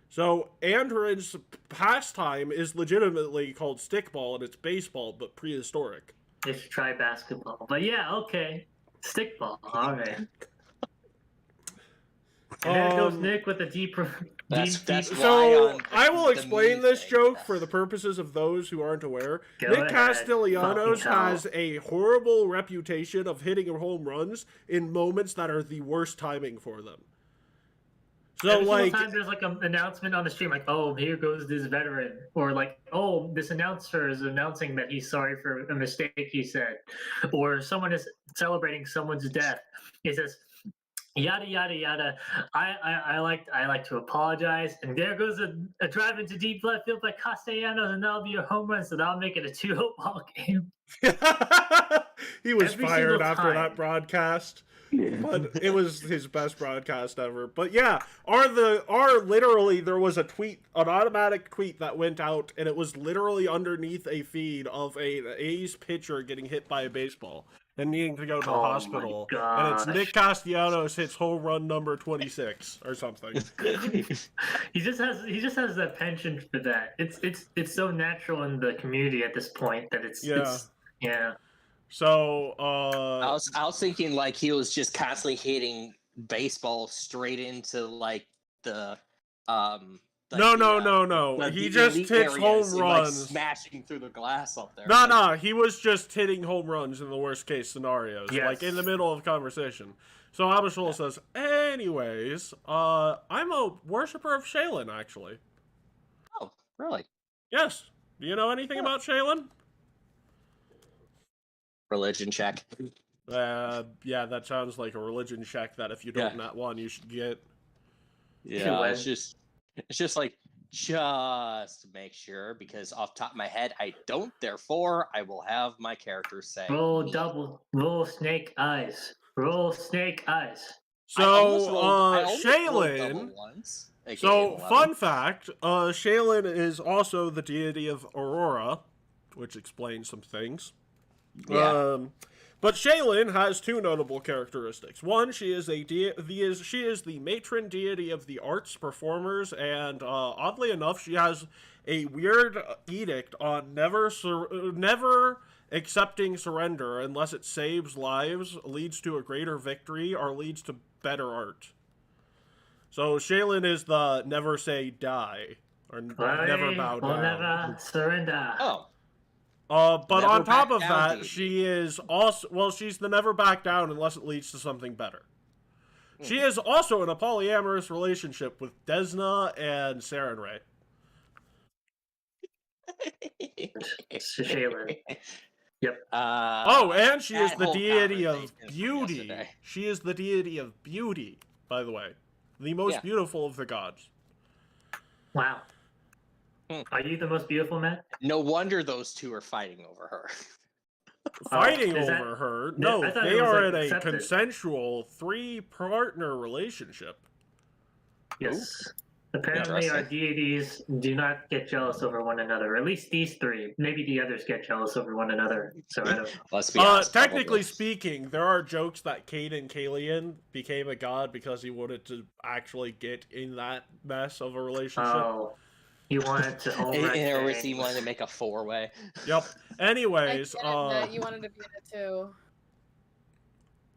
So, Andrin's pastime is legitimately called stickball, and it's baseball, but prehistoric. They should try basketball. But yeah, okay. Stickball. All right. And there goes Nick with the deep. That's So, why I will the explain me this thing. joke for the purposes of those who aren't aware. Go Nick ahead, Castellanos fucking hell. has a horrible reputation of hitting home runs in moments that are the worst timing for them. So, Every like, single time there's like an announcement on the stream, like, "Oh, here goes this veteran," or like, "Oh, this announcer is announcing that he's sorry for a mistake he said," or someone is celebrating someone's death. He says, "Yada yada yada." I like to apologize, and there goes a drive into deep left field by Castellanos, and that'll be a home run, so that'll make it a 2-0 ball game. he was Every fired single after time. that broadcast. But it was his best broadcast ever. But yeah, literally there was a tweet, an automatic tweet that went out, and it was literally underneath a feed of an A's pitcher getting hit by a baseball and needing to go to the Oh my hospital. And it's gosh. Nick Castellanos hits home run number 26 or something. he just has that penchant for that. It's so natural in the community at this point that it's yeah. So I was thinking like he was just constantly hitting baseball straight into like the no. He just elite hits home areas and, like, runs. smashing through the glass up there. No, he was just hitting home runs in the worst case scenarios, Yes. like in the middle of conversation. So Abishul says, anyways, I'm a worshiper of Shaylin, actually. Oh, really? Yes. Do you know anything about Shaylin? Religion check. Yeah, that sounds like a religion check that if you don't nat one, you should get. Yeah, it's just like, just to make sure, because off the top of my head, I don't. Therefore, I will have my character say. Roll snake eyes. Roll snake eyes. So, I almost rolled Shaylin. double once. So, fun fact, Shaylin is also the deity of Aurora, which explains some things. Yeah. But Shaylin has two notable characteristics. One, she is she is the matron deity of the arts, performers, and oddly enough, she has a weird edict on never accepting surrender unless it saves lives, leads to a greater victory, or leads to better art. So Shaylin is the never say die, or never bow down. Never surrender. Oh. But Never on top back of down, that, deity. she is also, well, she's the never back down unless it leads to something better. She is also in a polyamorous relationship with Desna and Sarenrae. Shaylin. Yep. And she is that the whole deity of conversation from beauty. yesterday. She is the deity of beauty, by the way. The most beautiful of the gods. Wow. Are you the most beautiful, man? No wonder those two are fighting over her. Fighting is that- over her? I No, thought they it was, are like, in a accepted. consensual 3-partner relationship. Yes. Apparently, our deities do not get jealous over one another. At least these three. Maybe the others get jealous over one another. So I don't know. Let's be honest. Technically probably. speaking, there are jokes that Caden Kalian became a god because he wanted to actually get in that mess of a relationship. Oh, you wanted to home wreck In other words, he things. wanted to make a 4-way. Yep. I Anyways, get it that you wanted to be in it too.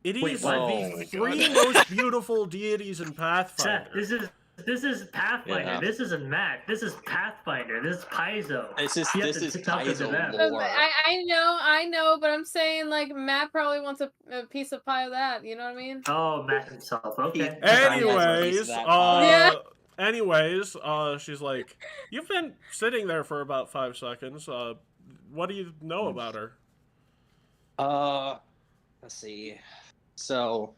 it Wait, is what? the 3 most beautiful deities in Seth, Pathfinder. this is Pathfinder. Yeah. This isn't Matt. This is Pathfinder. This is Paizo. This is You have to talk to Paizo them. lore. I know, but I'm saying like Matt probably wants a piece of pie of that. You know what I mean? Oh, Matt himself. Okay. Anyways, she's like, you've been sitting there for about 5 seconds. What do you know about her? Let's see. So,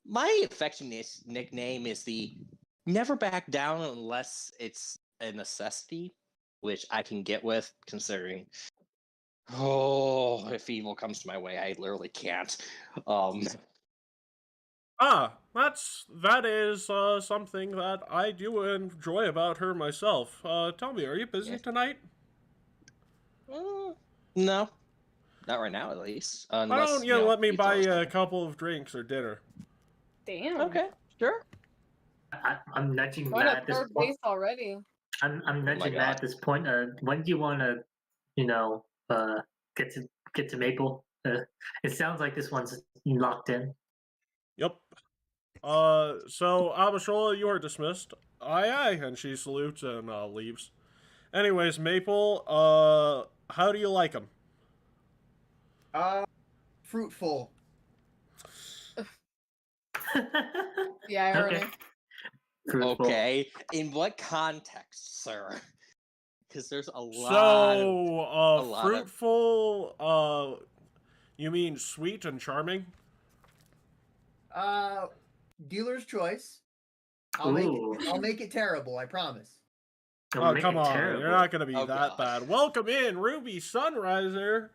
my affectionate nickname is the never back down unless it's a necessity, which I can get with, considering, if evil comes to my way, I literally can't. That is something that I do enjoy about her myself. Tell me, are you busy tonight? No. Not right now, at least. Why Unless, don't you let me he buy throws you a something. couple of drinks or dinner? Damn. Okay, sure. I'm nudging Going Matt at at this third point. base already. I'm nudging God. Matt at this point. When do you want to, get to Maple? It sounds like this one's locked in. Yep. So Abishola, you are dismissed. Aye, aye, and she salutes and leaves. Anyways, Maple, how do you like them? Fruitful. Yeah, I heard Okay. it. Fruitful. Okay. In what context, sir? Because there's a lot So, of... fruitful, you mean sweet and charming? Dealer's choice. I'll Ooh. make it terrible, I promise. Don't Oh, make come it on. terrible. You're not going to be Oh, that God. bad. Welcome in, Ruby Sunriser.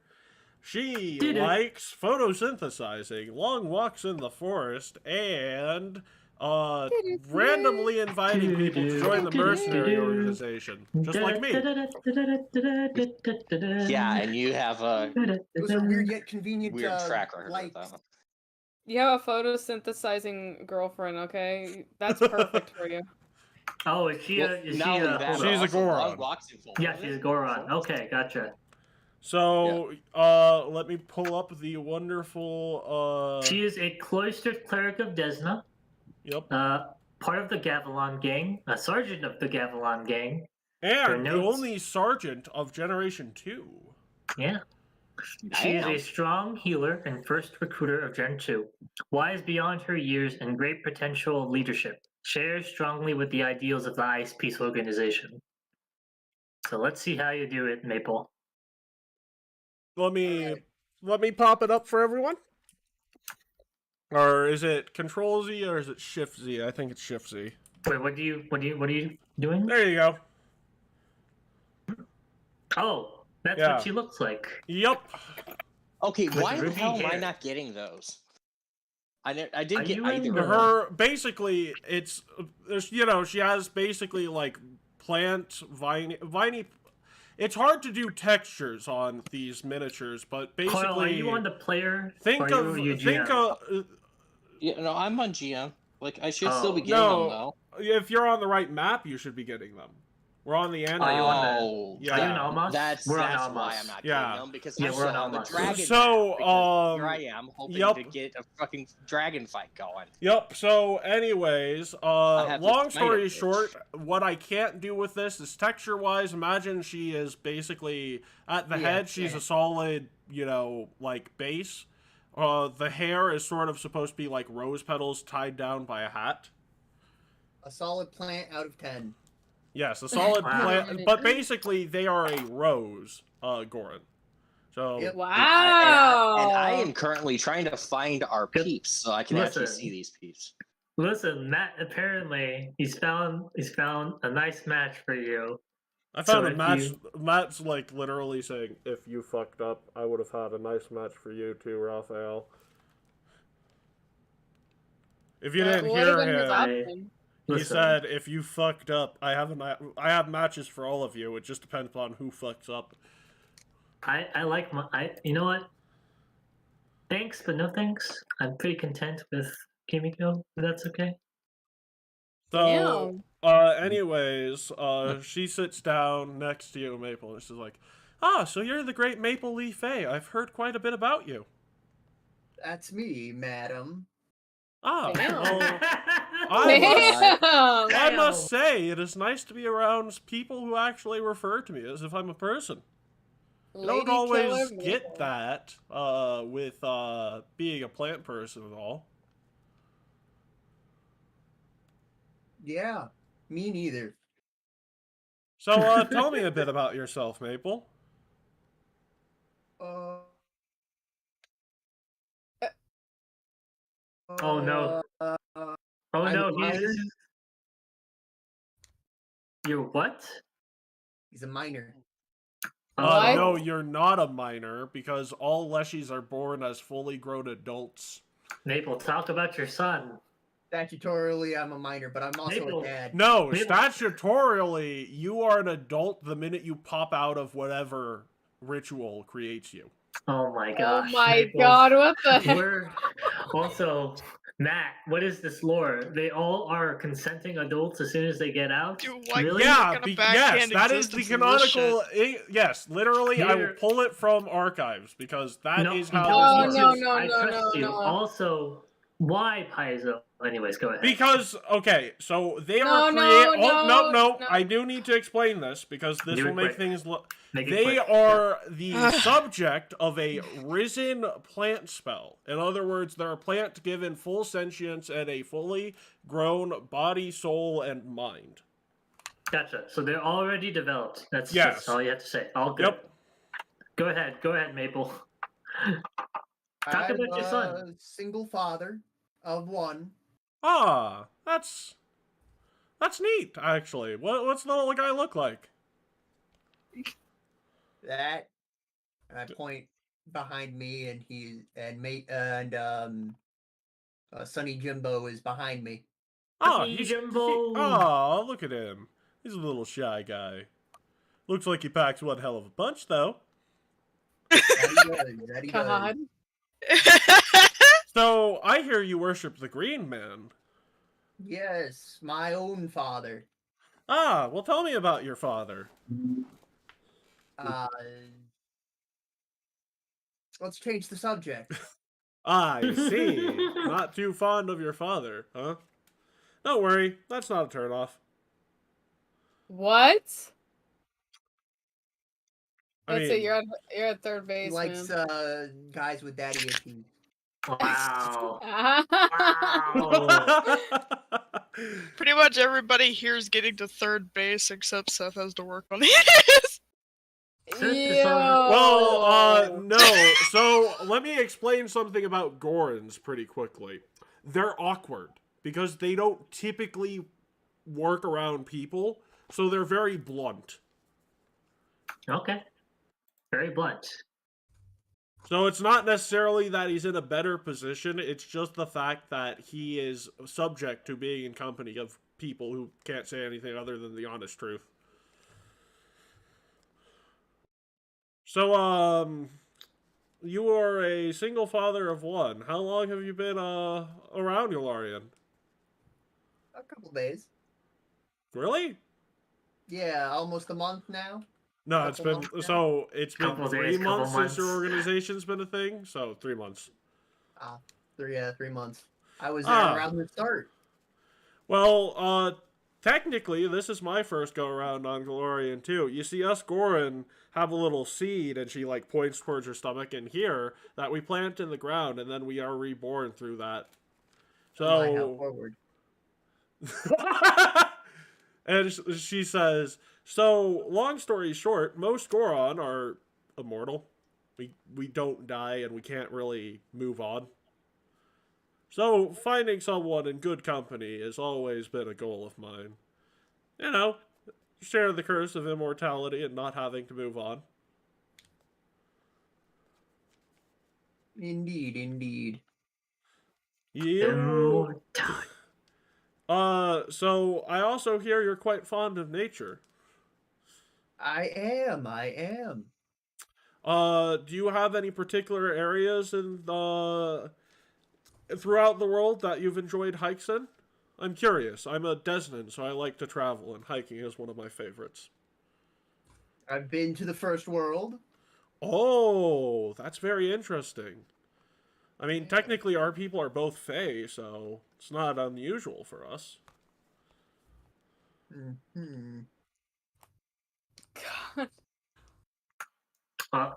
She Doo-doo. likes photosynthesizing, long walks in the forest, and randomly inviting people to join the mercenary organization. Just like me. Yeah, and you have a Those are weird yet convenient. weird track record with likes. them. You have a photosynthesizing girlfriend, okay? That's perfect for you. Oh, is she Well, is she not only that, hold but on. She's a also Goron. long walks in full Yeah, forest. she's a Goron. Okay, gotcha. So, let me pull up the wonderful, She is a cloistered cleric of Desna, yep. part of the Gavilan gang, a sergeant of the Gavilan gang. her And the notes- only sergeant of Generation 2. Yeah. She is Damn. a strong healer and first recruiter of Gen 2. Wise beyond her years and great potential of leadership. Shares strongly with the ideals of the Ice Peace organization. So let's see how you do it, Maple. Let me Alright. pop it up for everyone. Or is it Control Z or is it Shift Z? I think it's Shift Z. Wait, what are you doing? There you go. Oh, that's Yeah. what she looks like. Yep. Okay, With why the ruby hell am I hair. not getting those? I Are didn't get you either. in of them. Her basically, it's there's she has basically like plant viney. It's hard to do textures on these miniatures, but basically, Carl, are you on the player? think or of are you think GM? of Yeah, no, I'm on GM. Like, I should still Oh. be getting them, no. though. If you're on the right map, you should be getting them. We're on the end. Are you on the- Oh, Yeah. Are you in Almas? That's We're on why Almas. I'm not Yeah. getting them, because Yeah, I'm we're on still on the Almas. dragon So, map, because here I am hoping yep. to get a fucking dragon fight going. Yep. So, anyways, have long this story item, short, what I can't do with this is texture-wise. Imagine she is basically at the Yeah, head. She's yeah. a solid, like base. The hair is sort of supposed to be like rose petals tied down by a hat. A solid plant out of 10. Yes, a solid Wow. plant. But basically, they are a rose, Goran. So, Yep. Wow. And I am currently trying to find our Good. peeps, so I can actually Listen. see these peeps. Listen, Matt. Apparently, he's found a nice match for you. I found So a if match. you- Matt's like literally saying, "If you fucked up, I would have had a nice match for you too, Raphael." If you didn't What would've hear been his him, option? he Listen. said, "If you fucked up, I have matches for all of you. It just depends on who fucks up." I like my. You know what? Thanks, but no thanks. I'm pretty content with Kimiko. If that's okay. So, anyways, she sits down next to you, Maple, and she's like, "Ah, so you're the great Maple Leaf Fae. I've heard quite a bit about you." That's me, madam. Ah, Damn. well, Damn. I must say, it is nice to be around people who actually refer to me as if I'm a person. You don't Lady always Killer get Maple. that with being a plant person and all. Yeah, me neither. So, tell me a bit about yourself, Maple. Oh no! Oh no! You're what? He's a minor. What? No, you're not a minor, because all Leshies are born as fully grown adults. Maple, talk about your son. Statutorily, I'm a minor, but I'm also Maple. a dad. No, Maple. statutorily, you are an adult the minute you pop out of whatever ritual creates you. Oh my Oh gosh. my Maple. god, what the heck? We're also Matt. What is this lore? They all are consenting adults as soon as they get out. Dude, what? Really? Yeah, Gonna yes, backhand that is the existence of this canonical. Yes, literally, I will Here- pull it from archives because that is No, how Oh, this no, works. no, I no, trust no, you. no. Also, why Paizo? Anyways, go ahead. Because okay, so they No, are no, create. Oh no, no! no. I do need to explain this because this Do will it make quick. things look. Make it They quick. are the subject of a risen plant spell. In other words, they're a plant given full sentience and a fully grown body, soul, and mind. Gotcha. So they're already developed. That's Yes. all you have to say. All good. Yep. Go ahead, Maple. Talk I'm about your son. a single father of one. Ah, that's neat. Actually, what's the little guy look like? That I point behind me, and Sonny Jimbo is behind me. Ah, Hey, he's Jimbo. oh, look at him. He's a little shy guy. Looks like he packs one hell of a punch, though. That he does. God. So I hear you worship the Green Man. Yes, my own father. Ah, well, tell me about your father. Let's change the subject. I see. Not too fond of your father, huh? Don't worry, that's not a turnoff. What? I That's mean, it. You're at third base, He likes man. guys with daddy issues. Wow. Pretty much everybody here is getting to third base except Seth has to work on his. Well, no. So let me explain something about Gorons pretty quickly. They're awkward because they don't typically work around people, so they're very blunt. Okay. Very blunt. So it's not necessarily that he's in a better position, it's just the fact that he is subject to being in company of people who can't say anything other than the honest truth. So, you are a single father of one. How long have you been, around Galarian? A couple days. Really? Yeah, almost a month now. No, it's been, Couple months so it's been Couple 3 days, couple months since your months. organization's been a thing, so 3 months. 3 months. I was there Ah. around the start. Well, technically, this is my first go-around on Galarian, too. You see, us Goron have a little seed, and she, like, points towards her stomach in here, that we plant in the ground, and then we are reborn through that. Oh my, how So... forward. And she says, so, long story short, most Goron are immortal. We don't die, and we can't really move on. So, finding someone in good company has always been a goal of mine. You know, share the curse of immortality and not having to move on. Indeed, indeed. You... So I also hear you're quite fond of nature. I am. Do you have any particular areas in throughout the world that you've enjoyed hikes in? I'm curious. I'm a Desnan, so I like to travel, and hiking is one of my favorites. I've been to the first world. Oh, that's very interesting. I mean, technically our people are both Fae, so it's not unusual for us. Mm-hmm. God.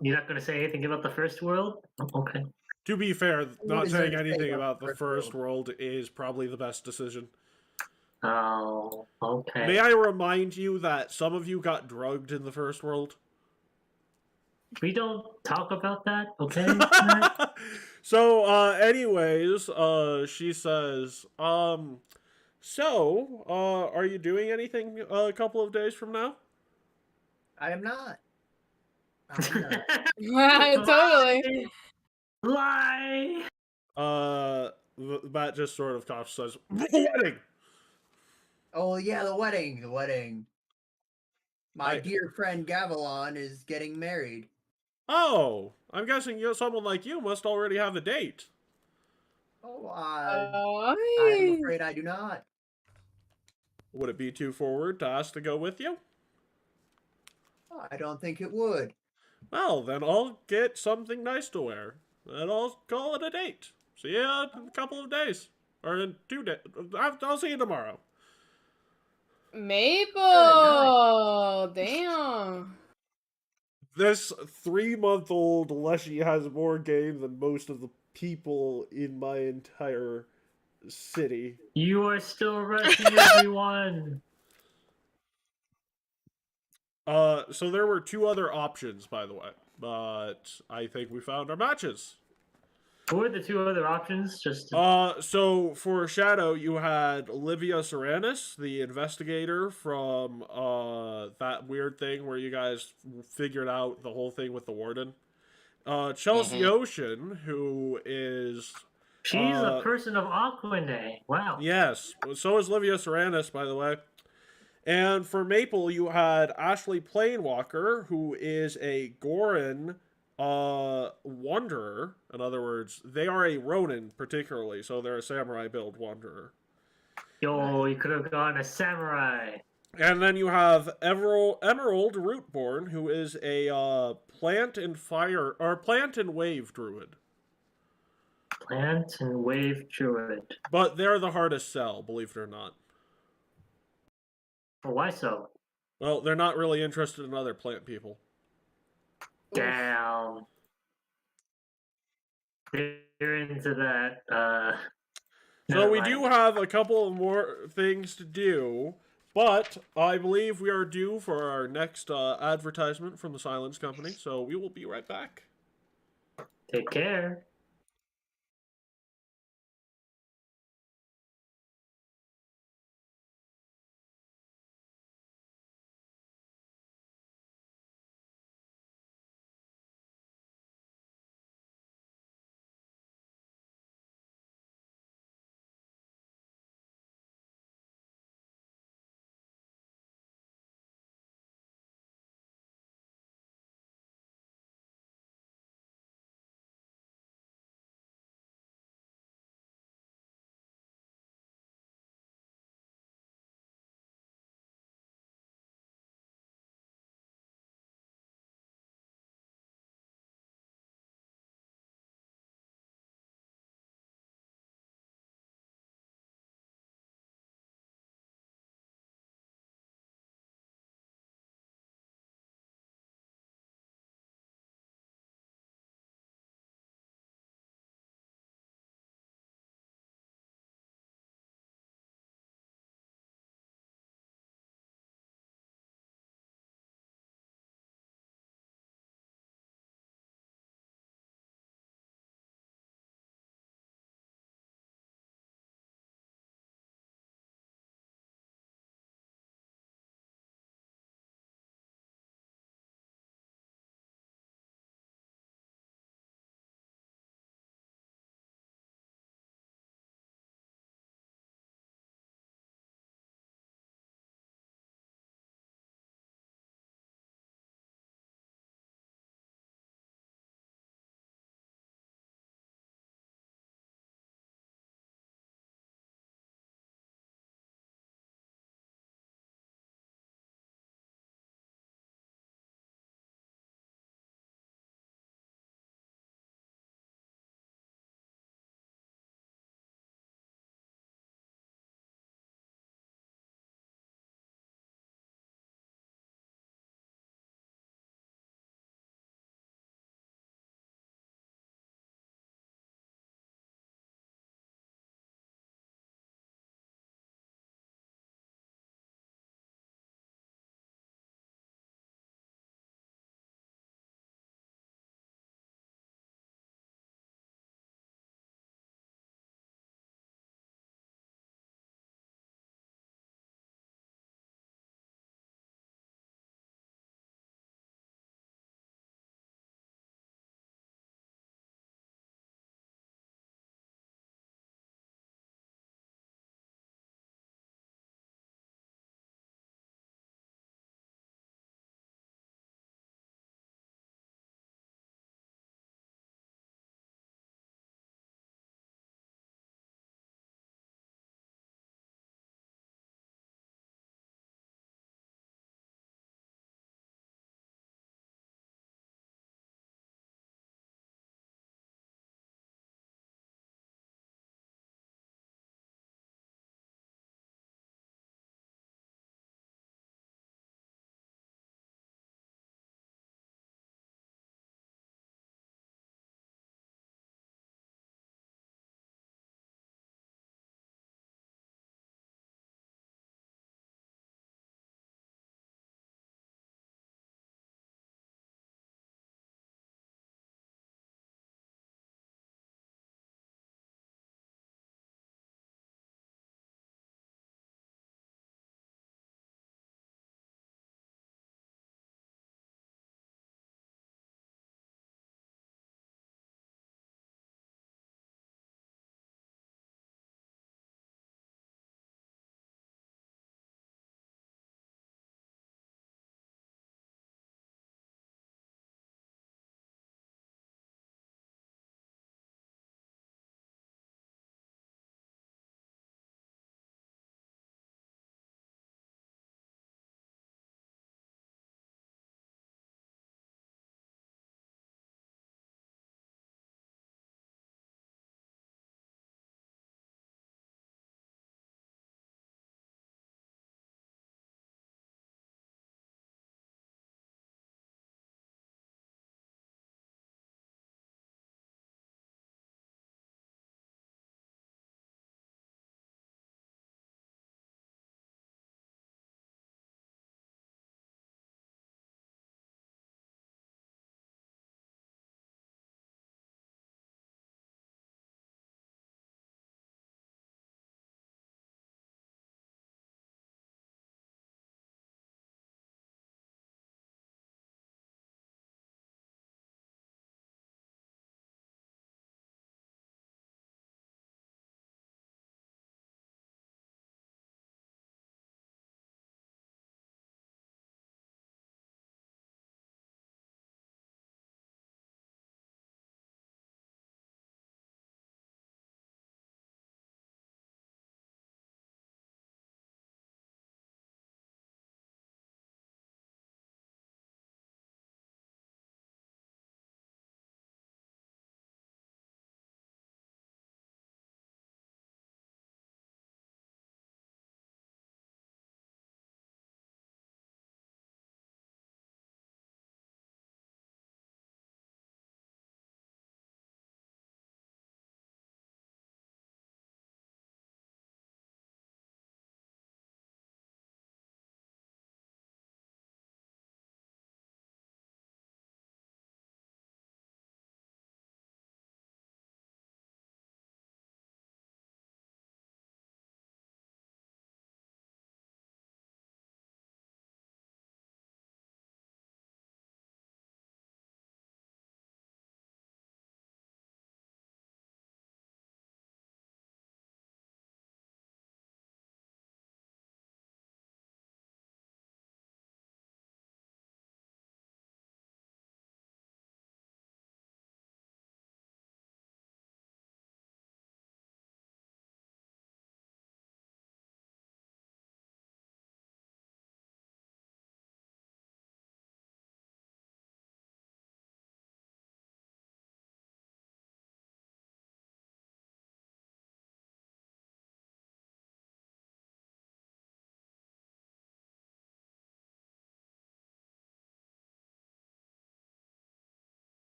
You're not going to say anything about the first world? Oh, okay. To be fair, not is there saying to say anything about about the the first first world is probably the best decision. Oh, okay. May I remind you that some of you got drugged in the first world? We don't talk about that, okay? So, anyways, she says, so, are you doing anything a couple of days from now? I am not. I'm not. Totally. Lie! Matt just sort of coughs, says, wedding! Oh yeah, the wedding. My I- dear friend Gavilon is getting married. Oh, I'm guessing someone like you must already have a date. Oh, Uh, I'm afraid I do not. Would it be too forward to ask to go with you? I don't think it would. Well, then I'll get something nice to wear, and I'll call it a date. See you in a couple of days, or in 2 days. I'll see you tomorrow. Maple! Damn. This 3-month-old Leshy has more game than most of the people in my entire city. You are still rushing everyone. So there were 2 other options, by the way, but I think we found our matches. Who are the 2 other options? So for Shadow, you had Olivia Serenis, the investigator from that weird thing where you guys figured out the whole thing with the warden. Chelsea Ocean, who is She's a person of Aquanet. Wow. yes, so is Olivia Serenis, by the way. And for Maple, you had Ashley Planewalker, who is a Goran wanderer. In other words, they are a Ronin, particularly, so they're a samurai build wanderer. Yo, you could have gone a samurai. And then you have Emerald Rootborn, who is a plant and wave druid. Plant and wave druid. But they're the hardest sell, believe it or not. Well, why so? Well, they're not really interested in other plant people. Damn. They're into that. So we do have a couple more things to do, but I believe we are due for our next advertisement from the Silence Company, so we will be right back. Take care.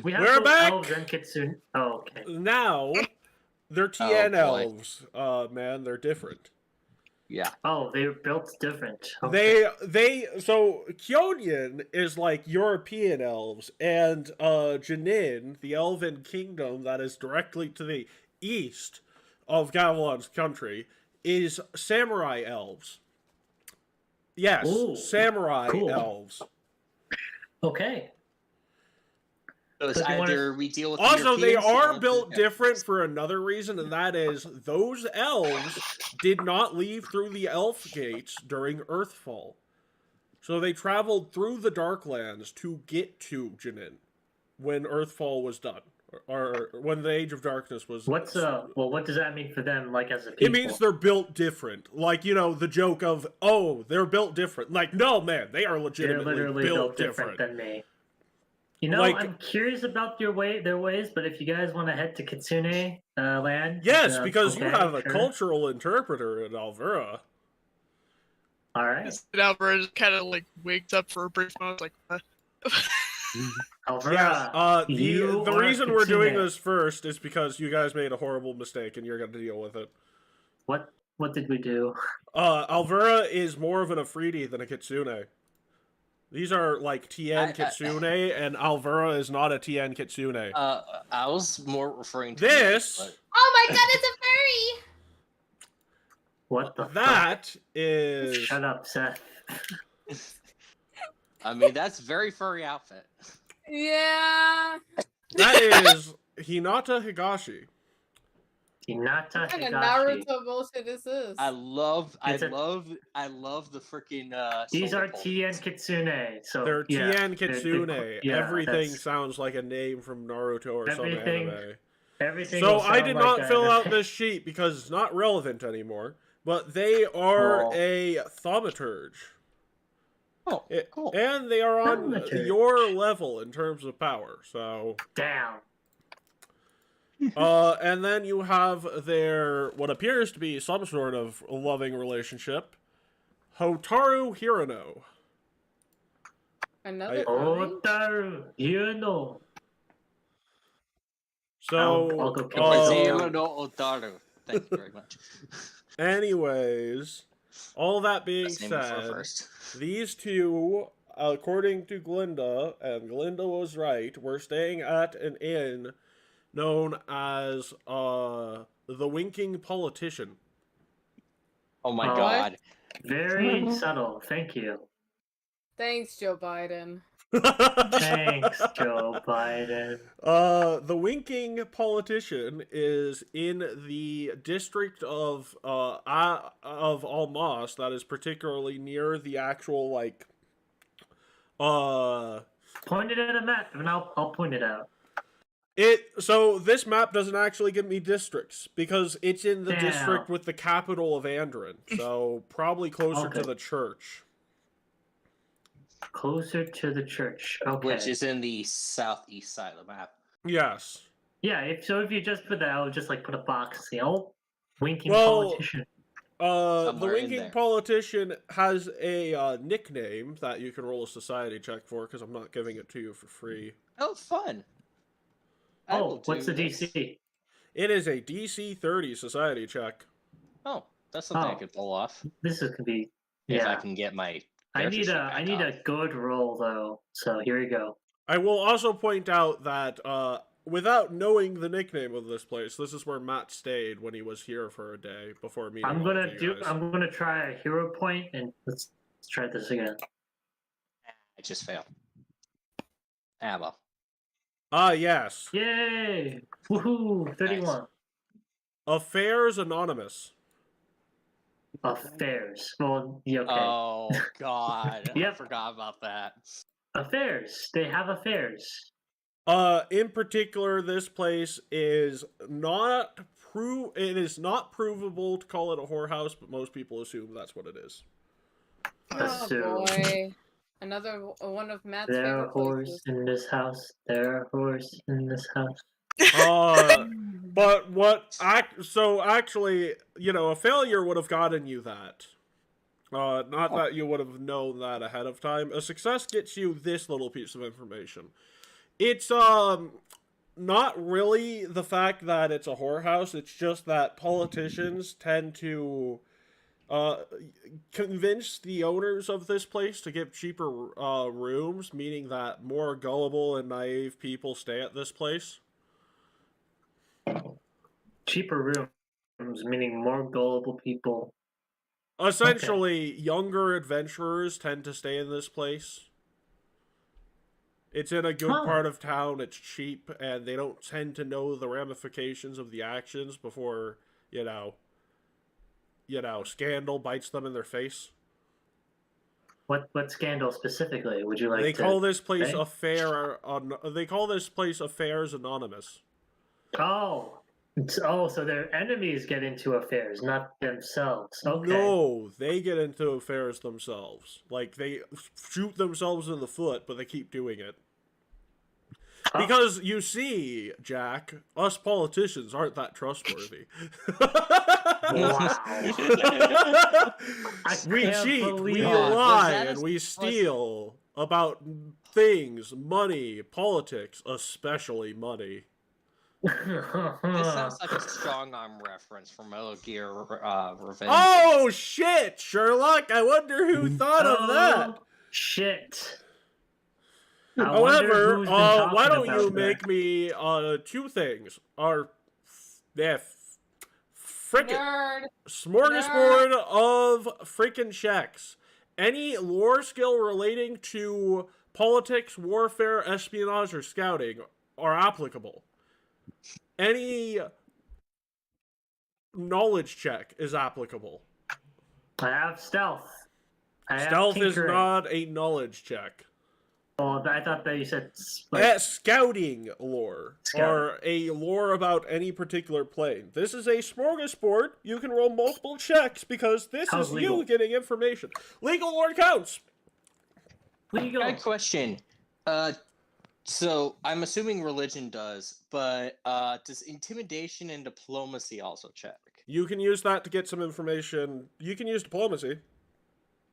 we have We're both back! elves and kitsune. Oh, okay. Now, they're TN boy. elves. Man, they're different. Yeah. Oh, they were built different. Okay. So Kyonian is like European elves, and Janin, the elven kingdom that is directly to the east of Gavilan's country, is samurai elves. Yes, Ooh, samurai cool. elves. Okay. So it's So do you wanna- either we deal with the Also, they Europeans are or built the- different for another reason, and that is those elves did not leave through the elf gates during Earthfall. So they traveled through the Darklands to get to Janin when Earthfall was done, or when the Age of Darkness was. What does that mean for them, like as a people? It means they're built different. Like, you know, the joke of, oh, they're built different. Like, no, man, they are They're legitimately literally built different different. than me. You know, Like- I'm curious about their ways, but if you guys want to head to Kitsune land, Yes, because you okay, have a sure. cultural interpreter in Alvera. All right, Albert just kind of like wakes up for a brief moment, like, Alvera. Yeah, you the are reason we're doing Kitsune. this first is because you guys made a horrible mistake and you're going to deal with it. What did we do? Alvera is more of an Afridi than a Kitsune. These are like TN Kitsune, and Alvera is not a TN Kitsune. I was more referring to This- but- Oh my god, it's a fairy! What the That fuck? is... Shut up, Seth. I mean, that's very furry outfit. Yeah. That is Hinata Higashi. Hinata What kind of Higashi. Naruto bullshit is this? I love It's a- the freaking. These solar are pulses. TN Kitsune. So They're yeah, TN Kitsune. yeah, Everything that's- sounds like a name from Naruto or some Everything- anime. Everything. So will I sound did like not an fill out anime. this sheet because it's not relevant anymore. But they are Oh. a thaumaturge. Oh, cool. And they are on Thaumaturge. your level in terms of power. So, Damn. and then you have their what appears to be some sort of loving relationship, Hotaru Hirano. Another Otaru, you know. So, I'll go kill myself. Zero no Otaru. Thank you very much. anyways, all that being Best name for said, first. these two, according to Glinda, and Glinda was right, were staying at an inn known as the Winking Politician. Oh my Oh. god. Very subtle. Thank you. Thanks, Joe Biden. Thanks, Joe Biden. The Winking Politician is in the district of Almas that is particularly near the actual like Point it at a map, and I'll point it out. So this map doesn't actually give me districts because it's in the Damn. district with the capital of Andron, so probably closer to Okay. the church. Closer to the church. Okay. Which is in the southeast side of the map. Yes. Yeah. If you just put that, I would just like put a box. You know, winking Well, politician. The Somewhere in Winking there. Politician has a nickname that you can roll a society check for because I'm not giving it to you for free. Oh, fun. I will Oh, what's the do this. DC? It is a DC 30 society check. Oh, that's something I Oh. could pull off. This is gonna be. If I Yeah. can get my. I need character a sheet I back need up. a good roll though. So here we go. I will also point out that without knowing the nickname of this place, this is where Matt stayed when he was here for a day before meeting I'm all of gonna you guys. I'm gonna try a hero point and let's try this again. I just failed. Ammo. Ah, yes. Yay! Woohoo! 31. Affairs Anonymous. Affairs. Well, yeah, okay. Oh god. I Yep. forgot about that. Affairs. They have affairs. In particular, this place is not it is not provable to call it a whorehouse, but most people assume that's what it is. Oh Assume. boy. Another one of Matt's There are favorite whores places. in this house. There are whores in this house. But so actually, you know, a failure would have gotten you that. Not that you would have known that ahead of time. A success gets you this little piece of information. It's not really the fact that it's a whorehouse. It's just that politicians tend to convince the owners of this place to give cheaper rooms, meaning that more gullible and naive people stay at this place. Cheaper rooms, meaning more gullible people. Essentially, younger adventurers tend to stay in this place. It's in a good part of town, it's cheap, and they don't tend to know the ramifications of the actions before, scandal bites them in their face. What scandal specifically would you like They to call this place say? They call this place Affairs Anonymous. Oh, so their enemies get into affairs, not themselves. Okay. No, they get into affairs themselves. Like, they shoot themselves in the foot, but they keep doing it. Because, you see, Jack, us politicians aren't that trustworthy. Wow. We cheat, we lie, and we steal about things, money, politics, especially money. This sounds like a strong arm reference from Metal Gear Revenge. Oh, shit, Sherlock! I wonder who thought of that! Shit. However, why don't you make me two things? Frickin' smorgasbord of frickin' checks. Any lore skill relating to politics, warfare, espionage, or scouting are applicable. Any knowledge check is applicable. I have stealth. Stealth is not a knowledge check. Oh, I thought that you said scouting lore, or a lore about any particular plane. This is a smorgasbord. You can roll multiple checks because this is legal? You getting information. Legal lore counts. Legal. I got a question. So I'm assuming religion does, but does intimidation and diplomacy also check? You can use that to get some information. You can use diplomacy.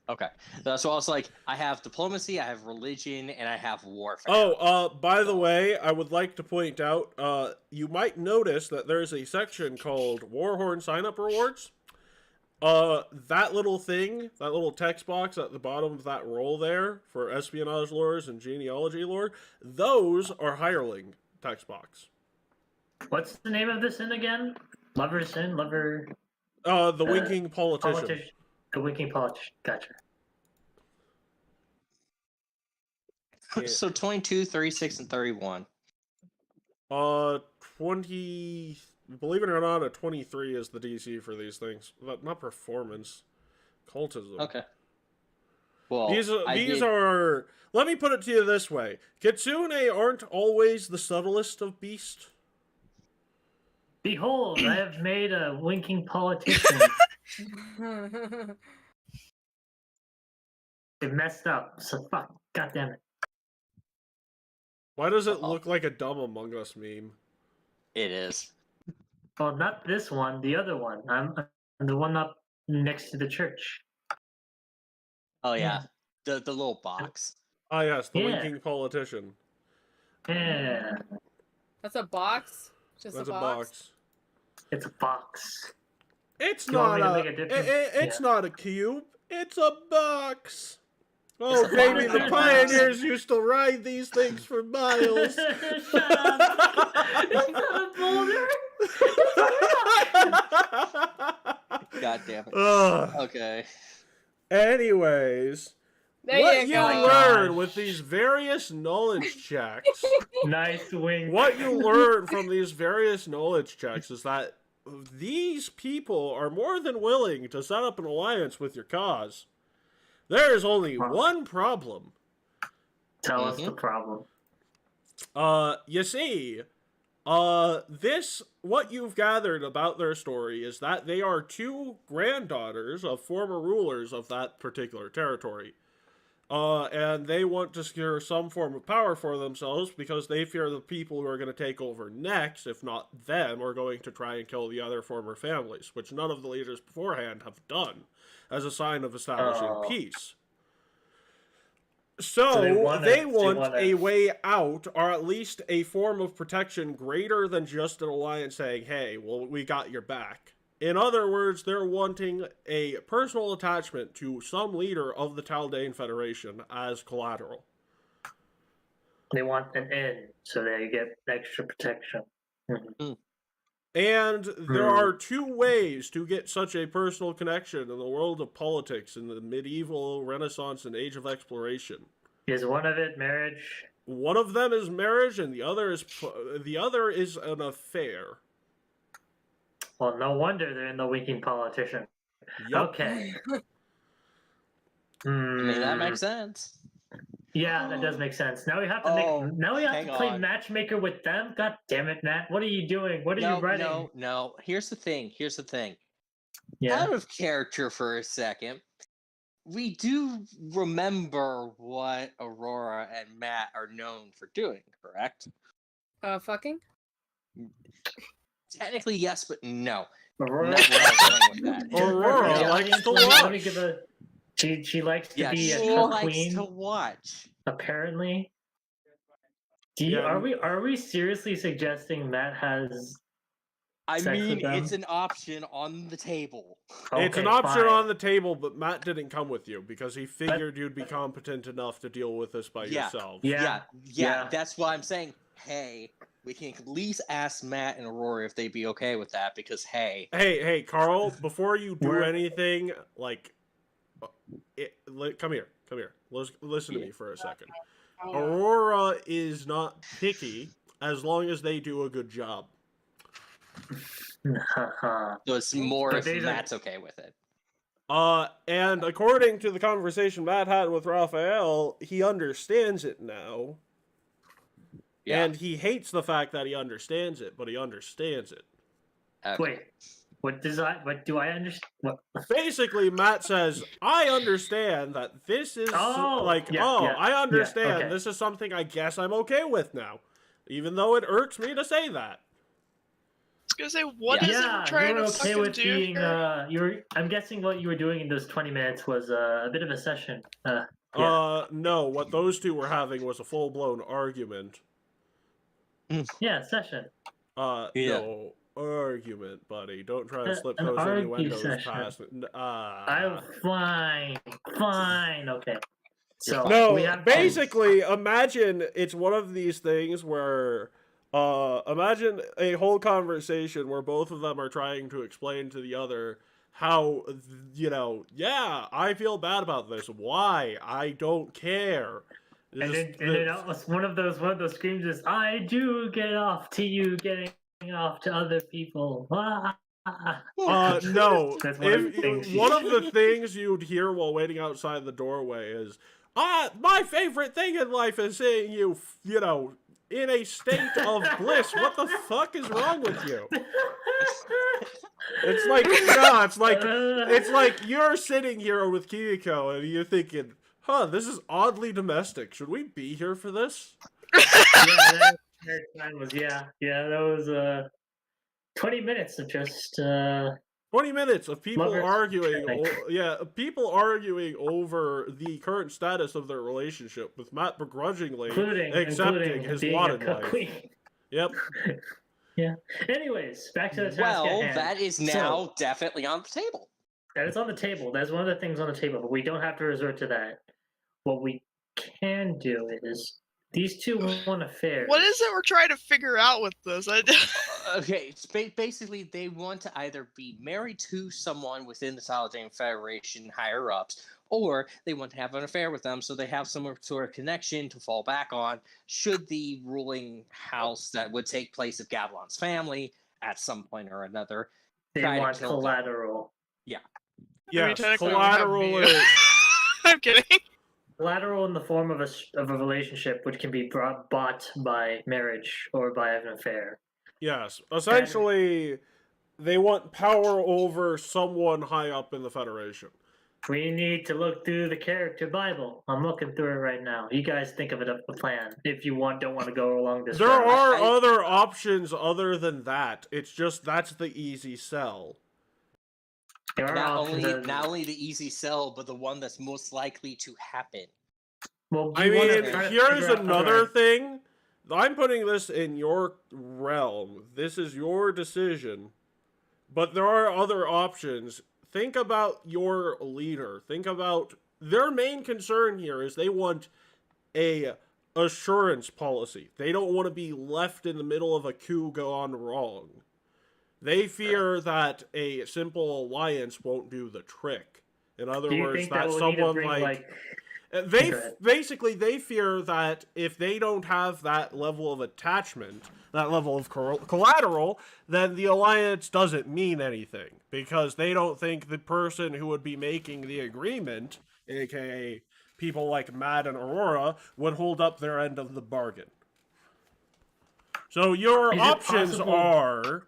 Okay, so I was like, I have diplomacy, I have religion, and I have warfare. Oh, by the way, I would like to point out, you might notice that there's a section called Warhorn Sign-Up Rewards. That little thing, that little text box at the bottom of that roll there for espionage lores and genealogy lore, those are hireling text box. What's the name of this inn again? Lover's Sin? The Winking Politician. The Winking Politician. Gotcha. Yeah. So 22, 36, and 31. 20... Believe it or not, a 23 is the DC for these things. Not performance. Cultism. Okay. Well, these are... Let me put it to you this way. Kitsune aren't always the subtlest of beasts. Behold, I have made a winking politician. It messed up, so fuck. God damn it. Why does it look like a Dumb Among Us meme? It is. Well, not this one, the other one. I'm the one up next to the church. Oh, yeah. The little box. Ah, yes, the Winking Politician. Yeah. That's a box? Just That's a box? It's a box. It's not it's not a cube. It's a box. Oh, baby, the pioneers used to ride these things for miles. Shut up. It's not a boulder. God damn it. Okay. Anyways, what you learn with these various knowledge checks. Nice wing. What you learn from these various knowledge checks is that these people are more than willing to set up an alliance with your cause. There is only one problem. Tell us the problem. You see, what you've gathered about their story is that they are two granddaughters of former rulers of that particular territory. And they want to secure some form of power for themselves because they fear the people who are going to take over next, if not them, are going to try and kill the other former families, which none of the leaders beforehand have done, as a sign of establishing peace. So they they want want a way out, or at least a form of protection greater than just an alliance saying, hey, well, we got your back. In other words, they're wanting a personal attachment to some leader of the Taldane Federation as collateral. They want an in, so they get extra protection. Mhm. And there are two ways to get such a personal connection in the world of politics in the medieval, Renaissance, and Age of Exploration. Is one of it marriage? One of them is marriage, and the other is an affair. Well, no wonder they're in the winking politician. Yep. Okay. I mean, that makes sense. Yeah, that does make sense. Now we have to play matchmaker with them. God damn it, Matt! What are you doing? What are you writing? No. Here's the thing. Yeah. Out of character for a second. We do remember what Aurora and Matt are known for doing, correct? Fucking? Technically, yes, but no. Aurora, Not where I was going with that. Aurora likes to watch. She likes to be she a likes queen. to watch. Apparently. Yeah. Are we seriously suggesting Matt has? I sex mean, with them? it's an option on the table. It's an Okay, option fine. on the table, but Matt didn't come with you because he figured you'd be competent enough to deal with this by yourselves. Yeah. That's why I'm saying, hey, we can at least ask Matt and Aurora if they'd be okay with that, because hey. Hey, Carl, before you do We're- anything, like, come here. Listen to me for a second. Aurora is not picky as long as they do a good job. So it's more But if these are- Matt's okay with it. And according to the conversation Matt had with Raphael, he understands it now. Yeah. And he hates the fact that he understands it, but he understands it. Okay. Wait. What do I understand? What? Basically, Matt says, I understand that this is I understand okay. this is something I guess I'm okay with now. Even though it irks me to say that. I was gonna say, what is it we're trying you're to okay fucking with do being here? I'm guessing what you were doing in those 20 minutes was a bit of a session. No, what those two were having was a full-blown argument. Session. No, argument, buddy. Don't try to slip An those argue innuendos session. past me. Fine, okay. So No, we have basically, imagine it's one of these things where, imagine a whole conversation where both of them are trying to explain to the other how, yeah, I feel bad about this. Why? I don't care. And then one of those screams is, I do get off to you getting off to other people. No. That's one of the things. One of the things you'd hear while waiting outside the doorway is, my favorite thing in life is seeing you, in a state of bliss. What the fuck is wrong with you? It's like you're sitting here with Kiyoko and you're thinking, this is oddly domestic. Should we be here for this? That was 20 minutes of just 20 minutes of people lovers arguing. chatting. People arguing over the current status of their relationship, with Matt begrudgingly accepting his being lot in a life. queen. Yep. Yeah. Anyways, back to the task Well, at hand. that is now definitely on the table. That is on the table. That's one of the things on the table, but we don't have to resort to that. What we can do is these two want affairs. What is it we're trying to figure out with this? Okay, it's basically they want to either be married to someone within the Taldane Federation higher ups, or they want to have an affair with them so they have some sort of connection to fall back on should the ruling house that would take place of Gavilan's family at some point or another They try want to kill them. collateral. Yes, technically collateral we have is... I'm kidding. Collateral in the form of a relationship which can be bought by marriage or by an affair. Yes. Essentially, they want power over someone high up in the Federation. We need to look through the character Bible. I'm looking through it right now. You guys think of it up a plan if you don't want to go along this There route. are other options other than that. It's just that's the easy sell. There are Not options only that- not only the easy sell, but the one that's most likely to happen. Well, I mean, here's another thing. I'm putting this in your realm. This is your decision. But there are other options. Think about your leader. Think about their main concern here is they want a assurance policy. They don't want to be left in the middle of a coup gone wrong. They fear that a simple alliance won't do the trick. In other words, that someone like they basically they fear that if they don't have that level of attachment, that level of collateral, then the alliance doesn't mean anything because they don't think the person who would be making the agreement, aka people like Matt and Aurora, would hold up their end of the bargain. So your options are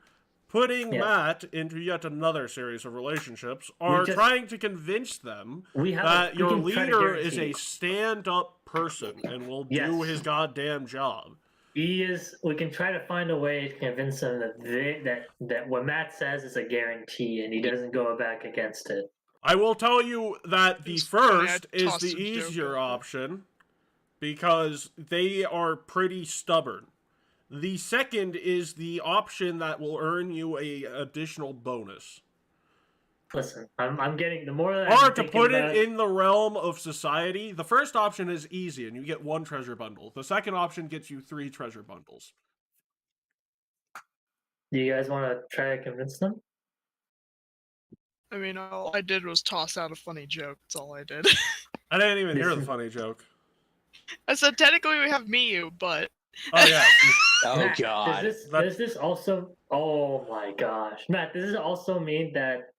putting Matt into yet another series of relationships, or trying to convince them that your leader is a stand-up person and will do his goddamn job. He is. We can try to find a way to convince them that what Matt says is a guarantee, and he doesn't go back against it. I will tell you that the first is the easier option because they are pretty stubborn. The second is the option that will earn you a additional bonus. Listen, I'm getting the more that or to put it in the realm of society, the first option is easy and you get 1 treasure bundle. The second option gets you 3 treasure bundles. Do you guys want to try to convince them? I mean, all I did was toss out a funny joke. That's all I did. I didn't even hear the funny joke. I said technically we have Miyu, but... Oh, yeah. Oh, Matt, God. Does this also... Oh, my gosh. Matt, does this also mean that...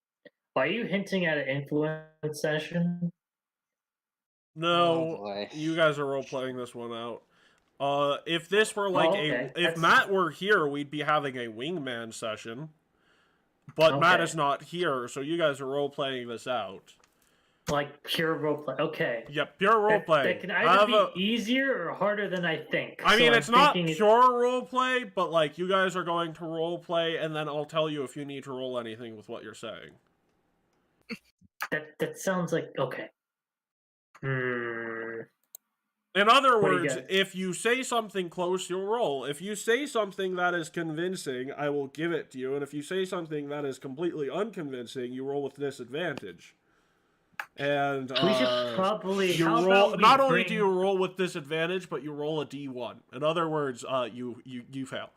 Are you hinting at an influence session? No, you guys are role-playing this one out. If this were like if Matt were here, we'd be having a wingman session. But Matt is not here, so you guys are role-playing this out. Like pure roleplay. Okay. Yep, pure roleplay. That can either be easier or harder than I think. I mean, it's not pure roleplay, but like you guys are going to roleplay, and then I'll tell you if you need to roll anything with what you're saying. That sounds like okay. In other words, if you say something close, you'll roll. If you say something that is convincing, I will give it to you. And if you say something that is completely unconvincing, you roll with disadvantage. And we should probably you roll. Not only do you roll with disadvantage, but you roll a D1. In other words, you fail.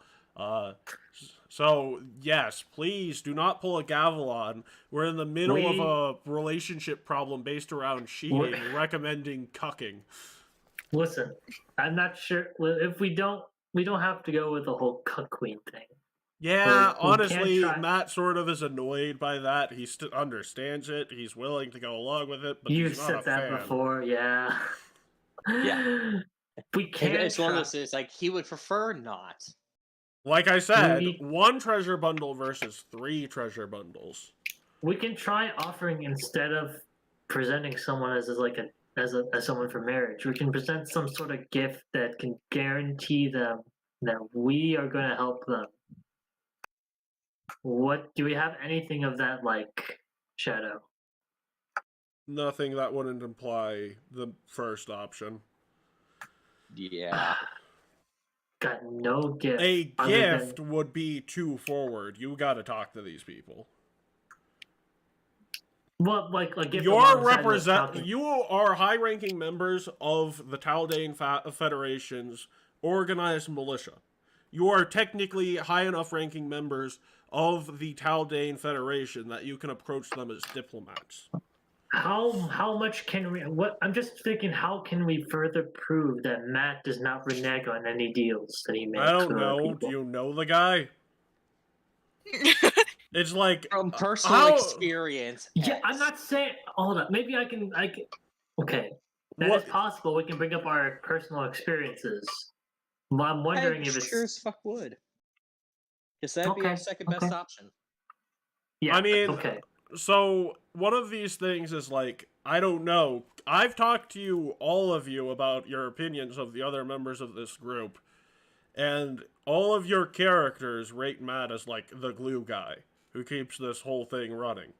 So yes, please do not pull a Gavilan. We're in the middle of a relationship problem based around cheating, recommending cucking. Listen, I'm not sure if we don't have to go with the whole cuck queen thing. Yeah, honestly, Matt sort of is annoyed by that. He understands it. He's willing to go along with it, but you've he's not said a that fan. before, yeah. Yeah, we can't. It's one of those things like he would prefer not. Like I said, 1 treasure bundle versus 3 treasure bundles. We can try offering instead of presenting someone as someone for marriage. We can present some sort of gift that can guarantee them that we are going to help them. What do we have anything of that like, Shadow? Nothing that wouldn't imply the first option. Yeah. Got no gift. A gift would be too forward. You got to talk to these people. What, like a gift? You are high-ranking members of the Taldane Federation's organized militia. You are technically high enough ranking members of the Taldane Federation that you can approach them as diplomats. How much can we? What I'm just thinking. How can we further prove that Matt does not renege on any deals that he makes? I don't know. Do you know the guy? It's like from personal experience. Yeah, I'm not saying. Hold up. Maybe I can. Okay, that is possible. We can bring up our personal experiences. I'm wondering if it's sure as fuck would. Because that'd be our second best option. Yeah. I mean, so one of these things is like, I don't know. I've talked to you, all of you, about your opinions of the other members of this group, and all of your characters rate Matt as like the glue guy who keeps this whole thing running.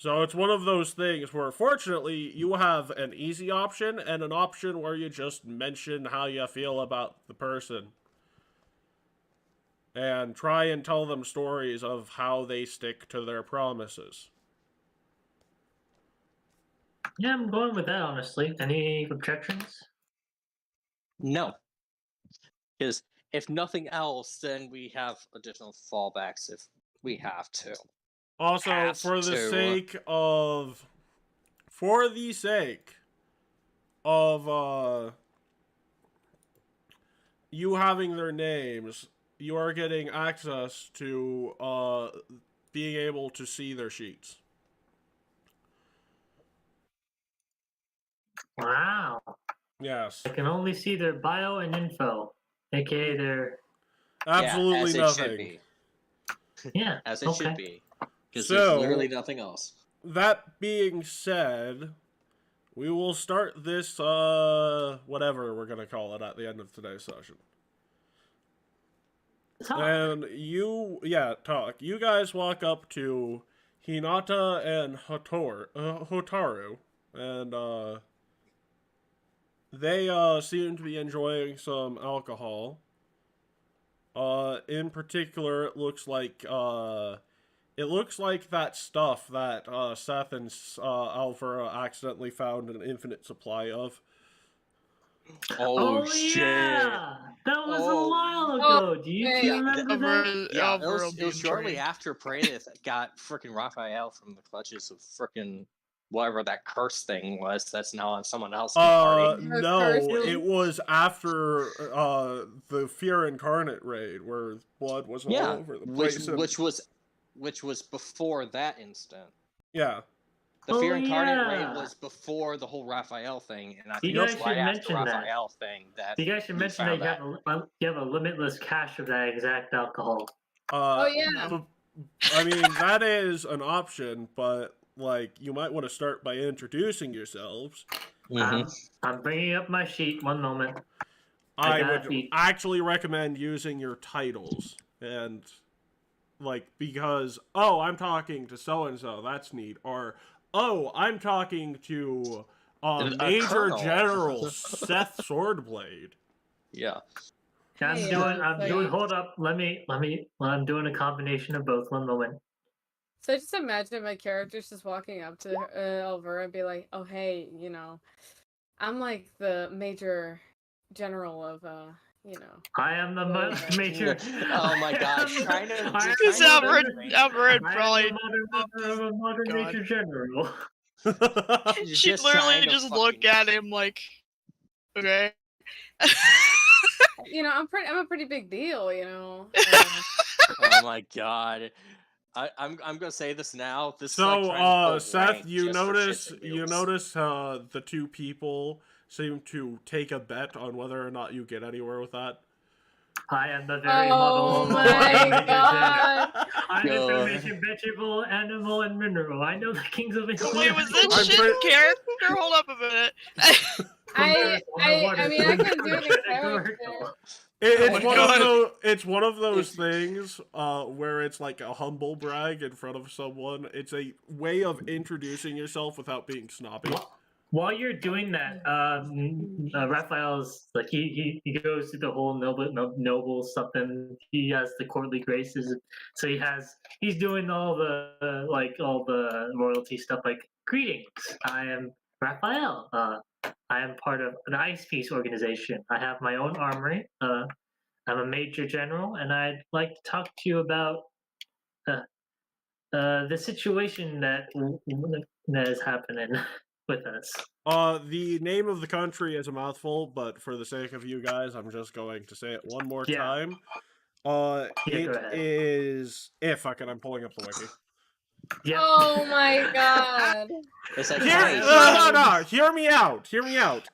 So it's one of those things where, fortunately, you have an easy option and an option where you just mention how you feel about the person. And try and tell them stories of how they stick to their promises. Yeah, I'm going with that, honestly. Any objections? No, because if nothing else, then we have additional fallbacks if we have to. Also, for the sake of you having their names, you are getting access to being able to see their sheets. Wow. Yes. I can only see their bio and info, aka their... Absolutely as nothing. It should be. Yeah, As it should be. Because So, there's literally nothing else. That being said, we will start this, whatever we're going to call it at the end of today's session. And talk. You guys walk up to Hinata and Hotaru, and, they, seem to be enjoying some alcohol. In particular, it looks like that stuff that, Seth and, Alvara accidentally found an infinite supply of. Oh shit! Yeah! That was a while ago. Do you remember that? Yeah, it was shortly after Praedyth got frickin' Raphael from the clutches of frickin' whatever that curse thing was that's now on someone else in the party. No, it was after the Fear Incarnate raid where blood was all over the place. Which was before that instant. Yeah. The Fear Incarnate raid was before the whole Raphael thing, and I think it's right after the Raphael thing that you guys should mention that you have a limitless cache of that exact alcohol. Oh yeah. I mean, that is an option, but like you might want to start by introducing yourselves. I'm bringing up my sheet. One moment. I would actually recommend using your titles and like because I'm talking to so and so. That's neat. Or I'm talking to Major General Seth Swordblade. Yeah. I'm doing. Hold up. I'm doing a combination of both. One moment. So I just imagine my characters just walking up to Elvira and be like, "Oh hey, I'm like the Major General of I am the major. Oh my god! Elvira probably modern Major General. She'd literally just look at him like, okay. I'm a pretty big deal, Oh my god. I'm gonna say this now. Seth, you notice the two people seem to take a bet on whether or not you get anywhere with that. I am the very model. Oh my god! I'm information, vegetable, animal, and mineral. I know the kings of Italy. Wait, was that shit character? Hold up a minute. I mean, I can do the character. It's one of those things where it's like a humble brag in front of someone. It's a way of introducing yourself without being snobby. While you're doing that, Raphael's like he goes through the whole noble something. He has the courtly graces, so he's doing all the royalty stuff. Like, greetings, I am Raphael. I am part of an Ice Peace organization. I have my own armory. I'm a major general, and I'd like to talk to you about the situation that is happening with us. The name of the country is a mouthful, but for the sake of you guys, I'm just going to say it one more time. It is... fuck it, I'm pulling up the wiki. Yeah. Oh my god. It's like, no, hear me out.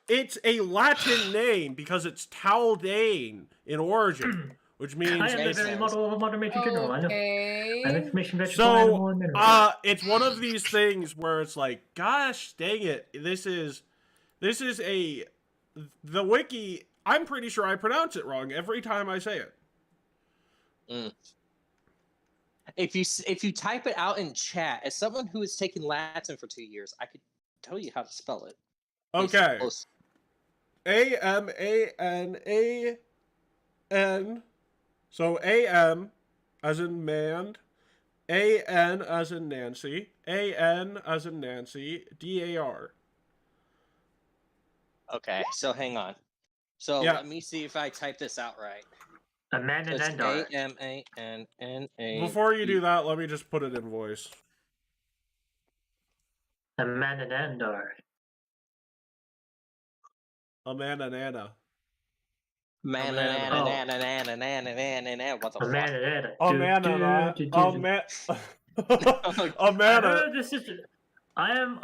It's a Latin name because it's Taldane in origin, which means... I am the very model of a modern major general. I know. I'm information, vegetable, So, animal, and mineral. it's one of these things where it's like, gosh dang it, this is the wiki, I'm pretty sure I pronounce it wrong every time I say it. if you type it out in chat, as someone who has taken Latin for 2 years, I could tell you how to spell it. It's Okay. close. A-M-A-N-A-N. So A-M as in manned. A-N as in Nancy. A-N as in Nancy. D-A-R. Okay, so hang on. So Yeah. let me see if I type this out right. Amanda It's Nendar. A-M-A-N-N-A. Before you do that, let me just put it in voice. Amanda Nendar. Amanda Nana. Man, Amanda. what the fuck? Amanda Nendar. Amanda. I Amanda. heard this is. I am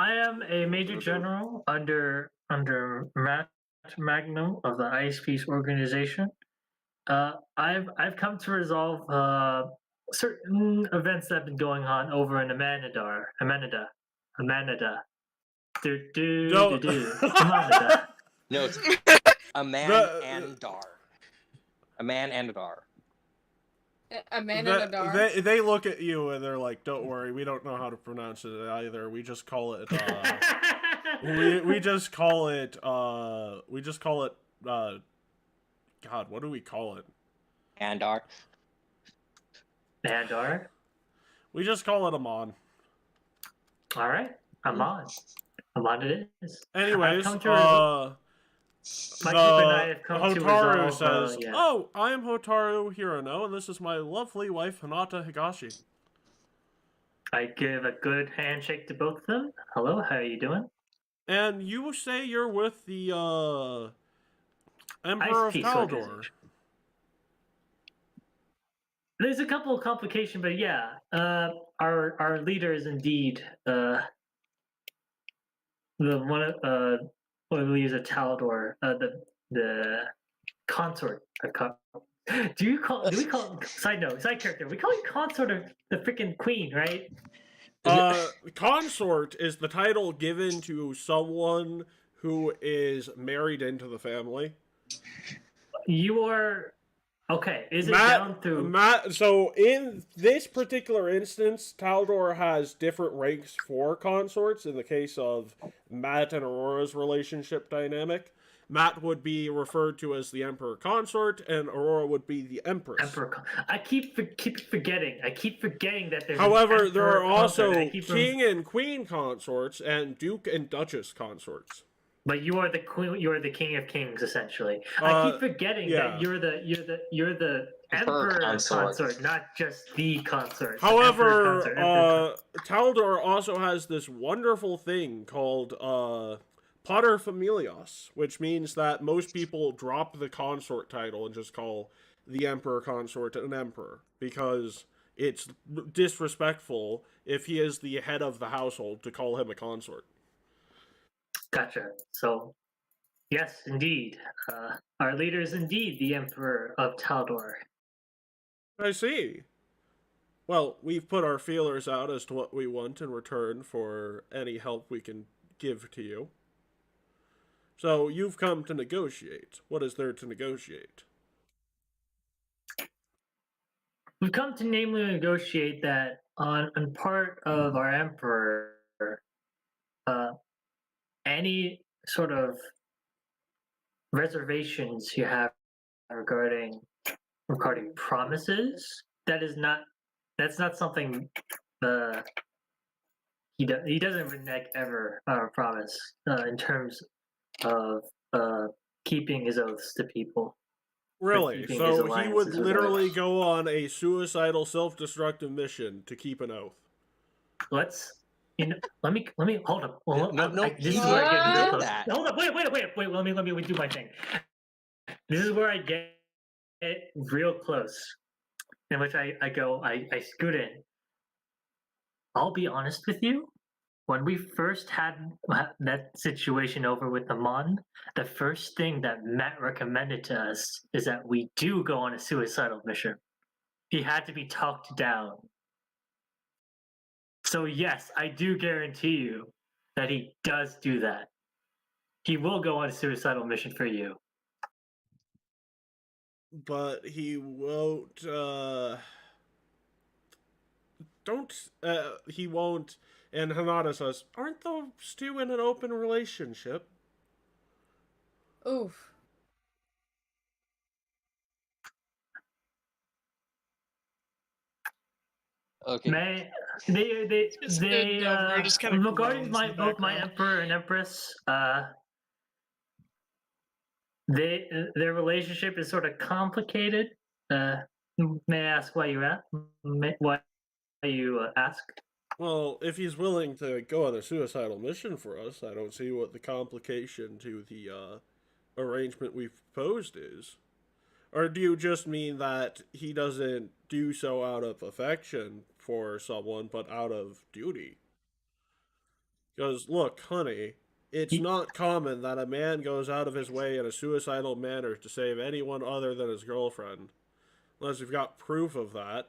a major general under Matt Magnum of the Ice Peace Organization. I've come to resolve certain events that have been going on over in Amanada. Amanada. No, it's a man and a dar. A man and a dar. A man in a dark. They look at you and they're like, "Don't worry, we don't know how to pronounce it either. We just call it. We just call it. God, what do we call it? Andar. Andar. We just call it Amon. All right, Amon. Amon it is. Anyways, My keep and I have come to Hotaru resolve, says, yeah. "Oh, I am Hotaru Hirano, and this is my lovely wife Hinata Higashi." I give a good handshake to both of them. Hello, how are you doing? And you say you're with the Emperor of Peace Kaldor. Organization. There's a couple of complications, but yeah, our leader is indeed the one what I believe is a Talador, the consort. Do we call side character? We call it consort of the freaking queen, right? Consort is the title given to someone who is married into the family. You are okay. Is it down through So in this particular instance, Taldor has different ranks for consorts. In the case of Matt and Aurora's relationship dynamic, Matt would be referred to as the Emperor Consort, and Aurora would be the Empress. Emperor. I keep forgetting. I keep forgetting that there's. However, there are also King and Queen consorts and Duke and Duchess consorts. But you are the queen. You are the King of Kings, essentially. I keep forgetting that you're the Emperor consort, not just the consort. However, Taldor also has this wonderful thing called Pater Familias, which means that most people drop the consort title and just call the Emperor Consort an Emperor, because it's disrespectful if he is the head of the household to call him a consort. Gotcha. So, yes, indeed. Our leader is indeed the Emperor of Taldor. I see. Well, we've put our feelers out as to what we want in return for any help we can give to you. So, you've come to negotiate. What is there to negotiate? We've come to namely negotiate that on part of our Emperor, any sort of reservations you have regarding promises, that's not something he doesn't renege ever promise in terms of keeping his oaths to people. Really? So he would literally go on a suicidal, self-destructive mission to keep an oath. Let me hold up. This is where I get into that. Hold up, wait. Let me do my thing. This is where I get it real close, in which I scoot in. I'll be honest with you. When we first had that situation over with Amon, the first thing that Matt recommended to us is that we do go on a suicidal mission. He had to be talked down. So yes, I do guarantee you that he does do that. He will go on a suicidal mission for you. But he won't, don't, he won't. And Hanada says, aren't those two in an open relationship? Oof. Okay. We're just kinda regarding groans in the both my background. emperor and empress, their relationship is sort of complicated. May I ask why you asked? Well, if he's willing to go on a suicidal mission for us, I don't see what the complication to the arrangement we've proposed is. Or do you just mean that he doesn't do so out of affection for someone, but out of duty? Because, look, honey, it's not common that a man goes out of his way in a suicidal manner to save anyone other than his girlfriend. Unless you've got proof of that.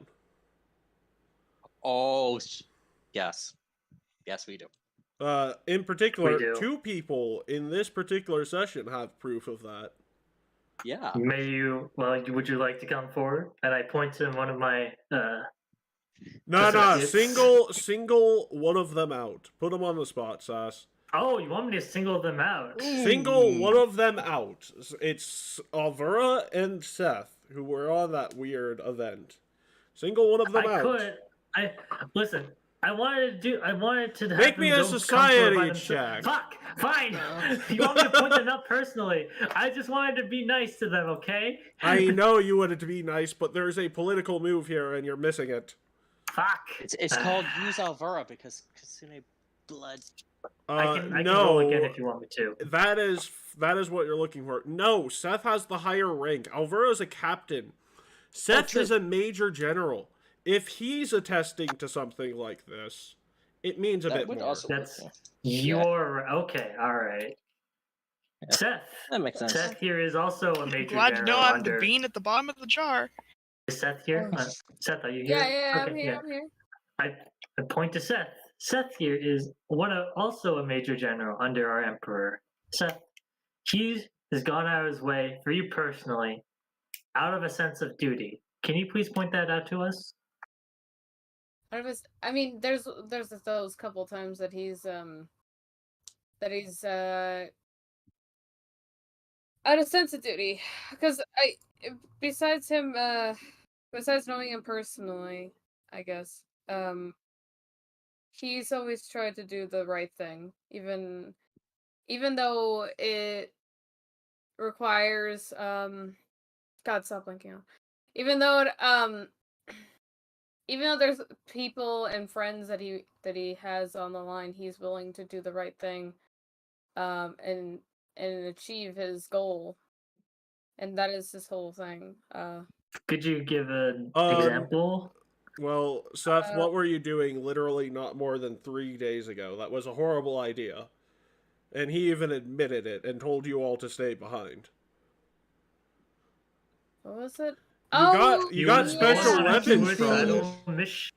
Oh, yes. Yes, we do. In particular, We do. 2 people in this particular session have proof of that. Yeah. Would you like to come forward? And I point to one of my No, associates. single one of them out. Put them on the spot, Sass. Oh, you want me to single them out? Single one of them out. It's Alvura and Seth, who were on that weird event. Single one of them out. Listen. I wanted to have Make me them a go society come for check. Fuck! Fine! You want me to point them out personally? I just wanted to be nice to them, okay? I know you wanted to be nice, but there's a political move here and you're missing it. Fuck! It's called use Alvura because Kasune blood. I can No, roll again if you want me to. that is what you're looking for. No, Seth has the higher rank. Alvura is a captain. Seth is a major general. If he's attesting to something like this, it means a bit more. That's your okay. All right. Yeah. Seth. That makes sense. Seth here is also a major Glad to know general I'm the bean at the bottom of the jar. Is Seth here? Oh. Seth, are you here? Yeah, Okay, I'm here. I'm here. I point to Seth. Seth here is also a major general under our emperor. Seth, he has gone out of his way for you personally, out of a sense of duty. Can you please point that out to us? I mean, there's those couple times that he's out of sense of duty, because besides knowing him personally, I guess, he's always tried to do the right thing, even though it requires God, stop blinking out. Even though there's people and friends that he has on the line, he's willing to do the right thing, and achieve his goal, and that is his whole thing. Could you give an example? Well, Seth, what were you doing literally not more than 3 days ago? That was a horrible idea. And he even admitted it and told you all to stay behind. What was it? You got special weapons from mission.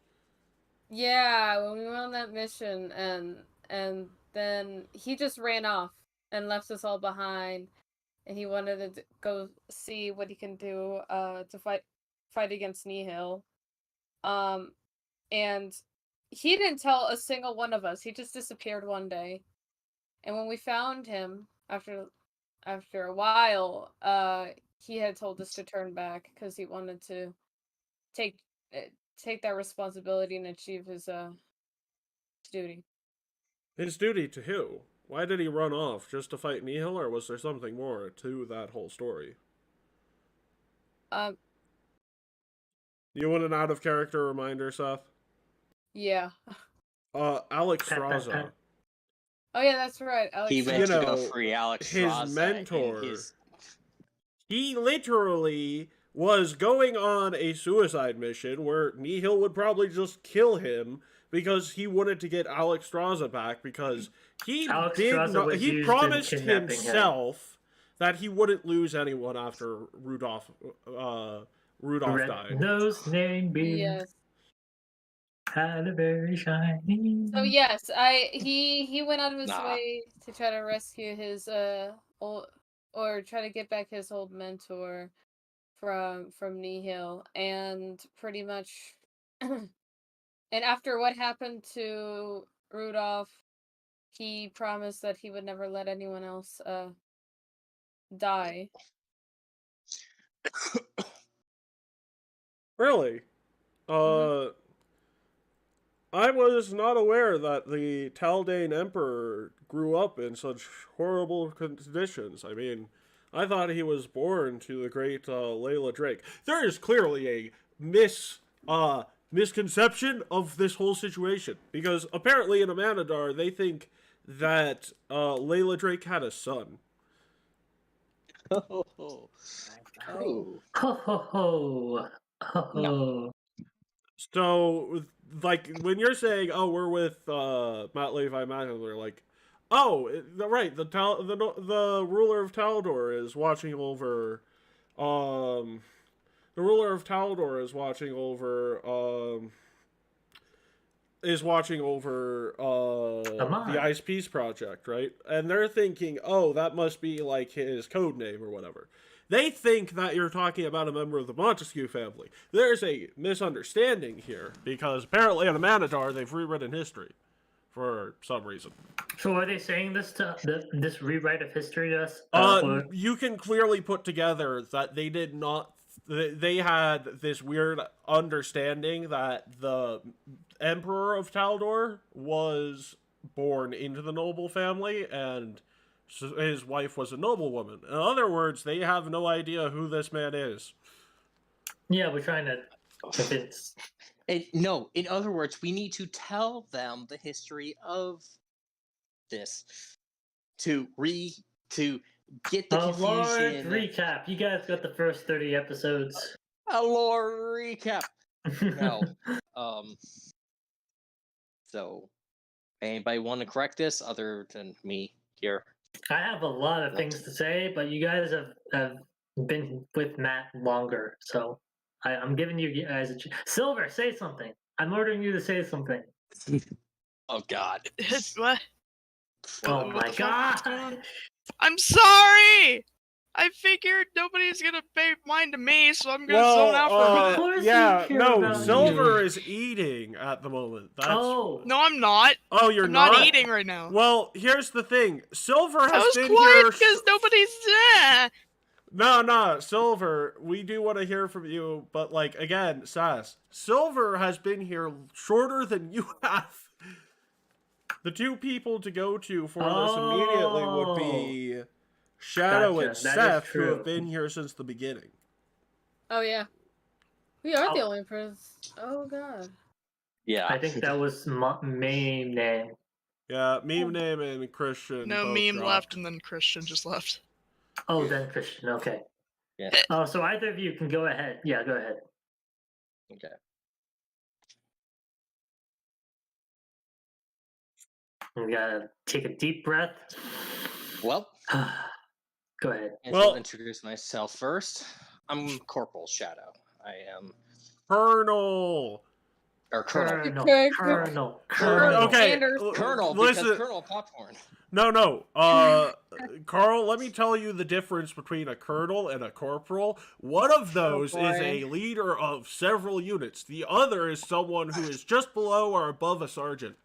Yeah, when we went on that mission, and then he just ran off and left us all behind, and he wanted to go see what he can do to fight against Nihil. And he didn't tell a single one of us. He just disappeared one day. And when we found him after a while, he had told us to turn back because he wanted to take that responsibility and achieve his duty. His duty to who? Why did he run off? Just to fight Nihil, or was there something more to that whole story? You want an out of character reminder, Seth? Yeah. Alex Straza. Oh yeah, that's right. Alex. He went to go free Alex Straza. His mentor. He literally was going on a suicide mission where Nihil would probably just kill him because he wanted to get Alex Straza back, because he promised himself that he wouldn't lose anyone after Rudolph died. Those name beams. Yes. Had a very shiny. So yes, he went out of his way to try to rescue his or try to get back his old mentor from Nihil, and pretty much And after what happened to Rudolph, he promised that he would never let anyone else die. Really? Mhm. I was not aware that the Taldane Emperor grew up in such horrible conditions. I mean, I thought he was born to the great Layla Drake. There is clearly a misconception of this whole situation, because apparently in Amanadar they think that Layla Drake had a son. Oh. Oh. Ho ho ho. Ho ho. So, like, when you're saying, "Oh, we're with Matt Levi Mackler," like, oh, right, the ruler of Taldor is watching over, the ruler of Taldor is watching over the Amon. Ice Peace Project, right? And they're thinking, oh, that must be like his code name or whatever. They think that you're talking about a member of the Montesquieu family. There's a misunderstanding here, because apparently in Amanadar they've rewritten history for some reason. So are they saying this to this rewrite of history to us? Or... You can clearly put together that they did not. They had this weird understanding that the Emperor of Taldor was born into the noble family, and his wife was a noblewoman. In other words, they have no idea who this man is. Yeah, we're trying to convince. No, in other words, we need to tell them the history of this to get the A large confusion. recap. You guys got the first 30 episodes. A lore recap. No. So, anybody want to correct this other than me here? I have a lot of things to say, but you guys have been with Matt longer, so I'm giving you guys a chance. Silver, say something. I'm ordering you to say something. Oh God. What? Oh What my the fuck is going god! on? I'm sorry! I figured nobody's gonna pay mind to me, so I'm gonna zone out for a Of minute. course Yeah, we care no, about Silver you. is eating at the moment. That's... Oh. No, I'm not. Oh, you're I'm not eating right now. Well, here's the thing. Silver I has was been quiet here. because nobody's there. No, Silver, we do want to hear from you, but like again, Sass, Silver has been here shorter than you have. The two people to go to for this immediately would be Shadow Gotcha, and that is Seth, who have true. been here since the beginning. Oh yeah, we are the Oh. only person. Oh god. Yeah. I think that was main name. Yeah, Meme Name and Christian. No, both meme dropped. left and then Christian just left. Oh, then Christian. Okay. Yeah. Oh, so either of you can go ahead. Yeah, go ahead. Okay. We gotta take a deep breath. Well, Go ahead. I Well- shall introduce myself first. I'm Corporal Shadow. I am Colonel. or Colonel. Colonel. Okay, Sanders. Colonel, listen. because Colonel Popcorn. No. Carl, let me tell you the difference between a colonel and a corporal. One of those is a leader of several units. The other is someone who is just below or above a sergeant.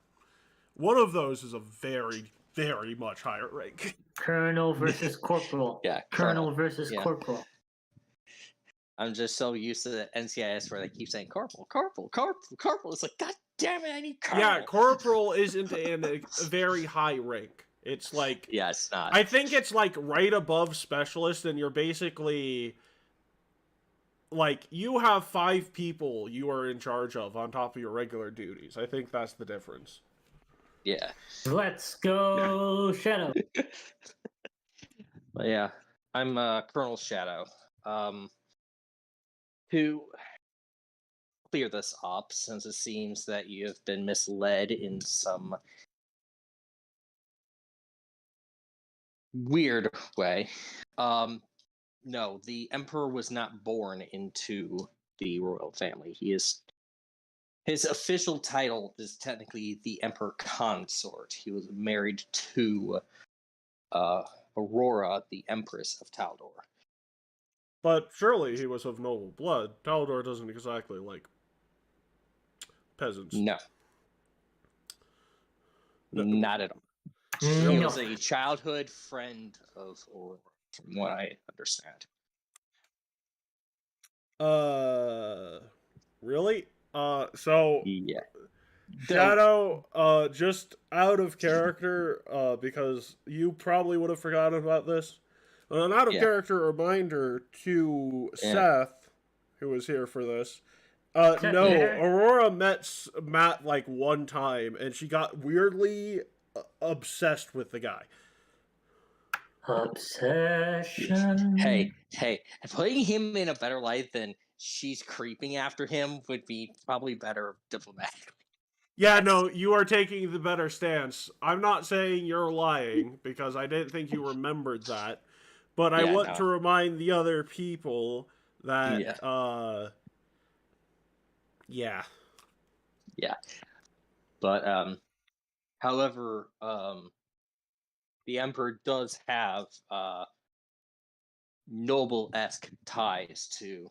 One of those is a very, very much higher rank. Colonel versus corporal. Yeah, Colonel versus yeah. corporal. I'm just so used to the NCIS where they keep saying Corporal. It's like, God damn it, I need Colonel. Yeah, corporal isn't in a very high rank. It's like... Yeah, it's not. I think it's like right above specialist, and you're basically... Like, you have 5 people you are in charge of on top of your regular duties. I think that's the difference. Yeah. Let's go, Shadow. But yeah, I'm Colonel Shadow. To clear this up, since it seems that you have been misled in some weird way. No, the Emperor was not born into the royal family. His official title is technically the Emperor Consort. He was married to Aurora, the Empress of Taldor. But surely he was of noble blood. Taldor doesn't exactly, like, peasants. No. No. Not at all. She Really? was a childhood friend of Aurora, from what I understand. Really? So Yeah. Shadow, just out of character, because you probably would have forgotten about this. An out of Yeah. character reminder to Yeah. Seth, who was here for this. Seth, No, you there? Aurora met Matt like one time, and she got weirdly obsessed with the guy. Obsession. Hey, putting him in a better light than she's creeping after him would be probably better diplomatically. Yeah, no, you are taking the better stance. I'm not saying you're lying, because I didn't think you remembered that. But I Yeah, want no. to remind the other people that, Yeah. But, however, the Emperor does have, noble-esque ties to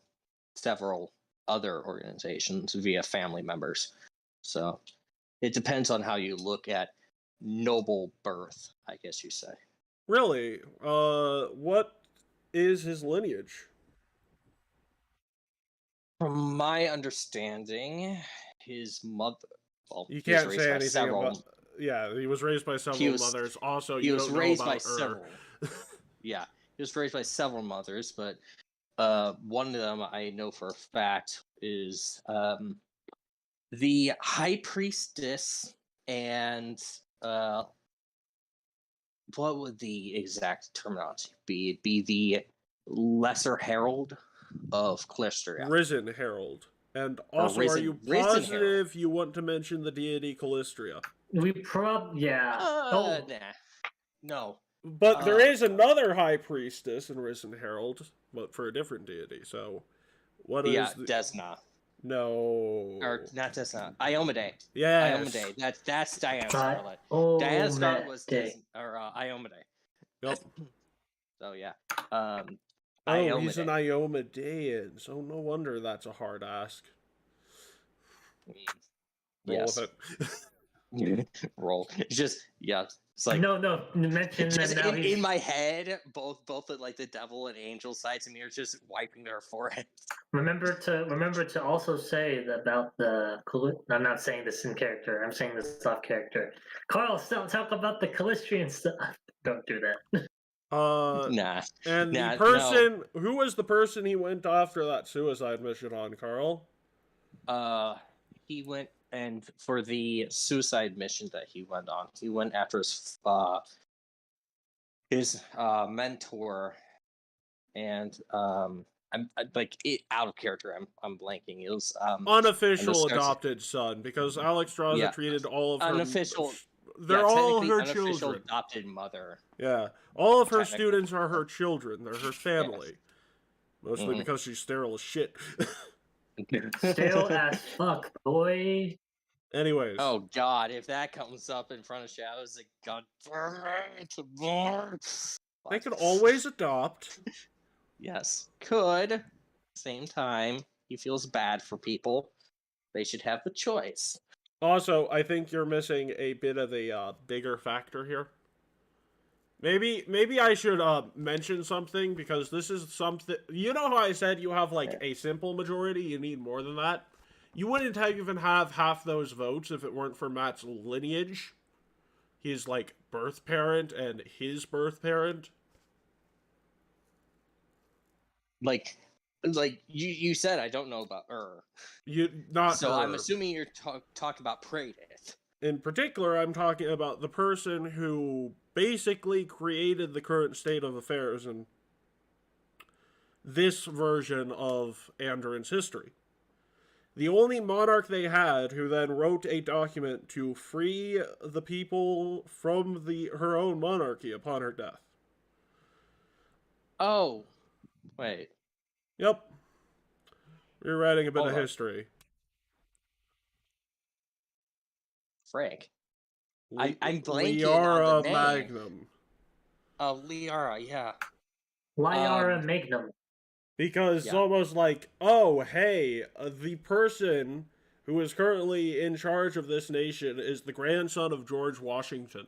several other organizations via family members. So it depends on how you look at noble birth, I guess you say. really, what is his lineage? From my understanding, his mother. Well, You he was can't raised say by anything several. about. Yeah, he was raised by several was- mothers. Also, He you was don't know raised about by several. Yeah, he was raised by several mothers, but one of them I know for a fact is the High Priestess and what would the exact terminology be? It'd be the Lesser Herald of Calistria. Risen Herald. And also, are you Risen positive you want to mention the deity Calistria? Yeah. Nah. No. But there is another high priestess in Risen Herald, but for a different deity. So, what is the... Desna. No. Or not Desna. Iomade. Yes. Iomade. That's Diana Scarlet. Diana Scarlet was Iomade. Yep. So yeah. Oh, he's an Iomedean, so no wonder that's a hard ask. Roll Yes. with it. Roll. It's just It's like no. Mention just that now in my head, both like the devil and angel sides of me are just wiping their foreheads. Remember to also say about the. I'm not saying this in character. I'm saying this off character. Carl, still talk about the Calistrian stuff. Don't do that. Nah. And the person who was the person he went after that suicide mission on, Carl? He went and for the suicide mission that he went on, he went after his mentor, and I'm like out of character. I'm blanking. It was unofficial adopted son, because Alexstrasza treated all of her unofficial. They're all her unofficial children. Adopted mother. Yeah, all of her students are her children. They're her family. Yes. Mostly because she's sterile as shit. Sterile as fuck, boy. Anyways. Oh God, if that comes up in front of Shadows, like God damn it, they could always adopt. Yes, could. Same time, he feels bad for people. They should have the choice. Also, I think you're missing a bit of a bigger factor here. Maybe I should mention something, because this is something... You know how I said you have, like, a simple majority? You need more than that? You wouldn't even have half those votes if it weren't for Matt's lineage. His, like, birth parent and his birth parent. Like you said, I don't know about So I'm assuming you're talking about Praedith. In particular, I'm talking about the person who basically created the current state of affairs in this version of Andron's history. The only monarch they had who then wrote a document to free the people from her own monarchy upon her death. Oh, wait. Yep. You're writing a bit of history. Frank. I'm blanking on the name. Magnum. Liara, yeah. Liara Magnum. Because it's almost like, oh, hey, the person who is currently in charge of this nation, is the grandson of George Washington.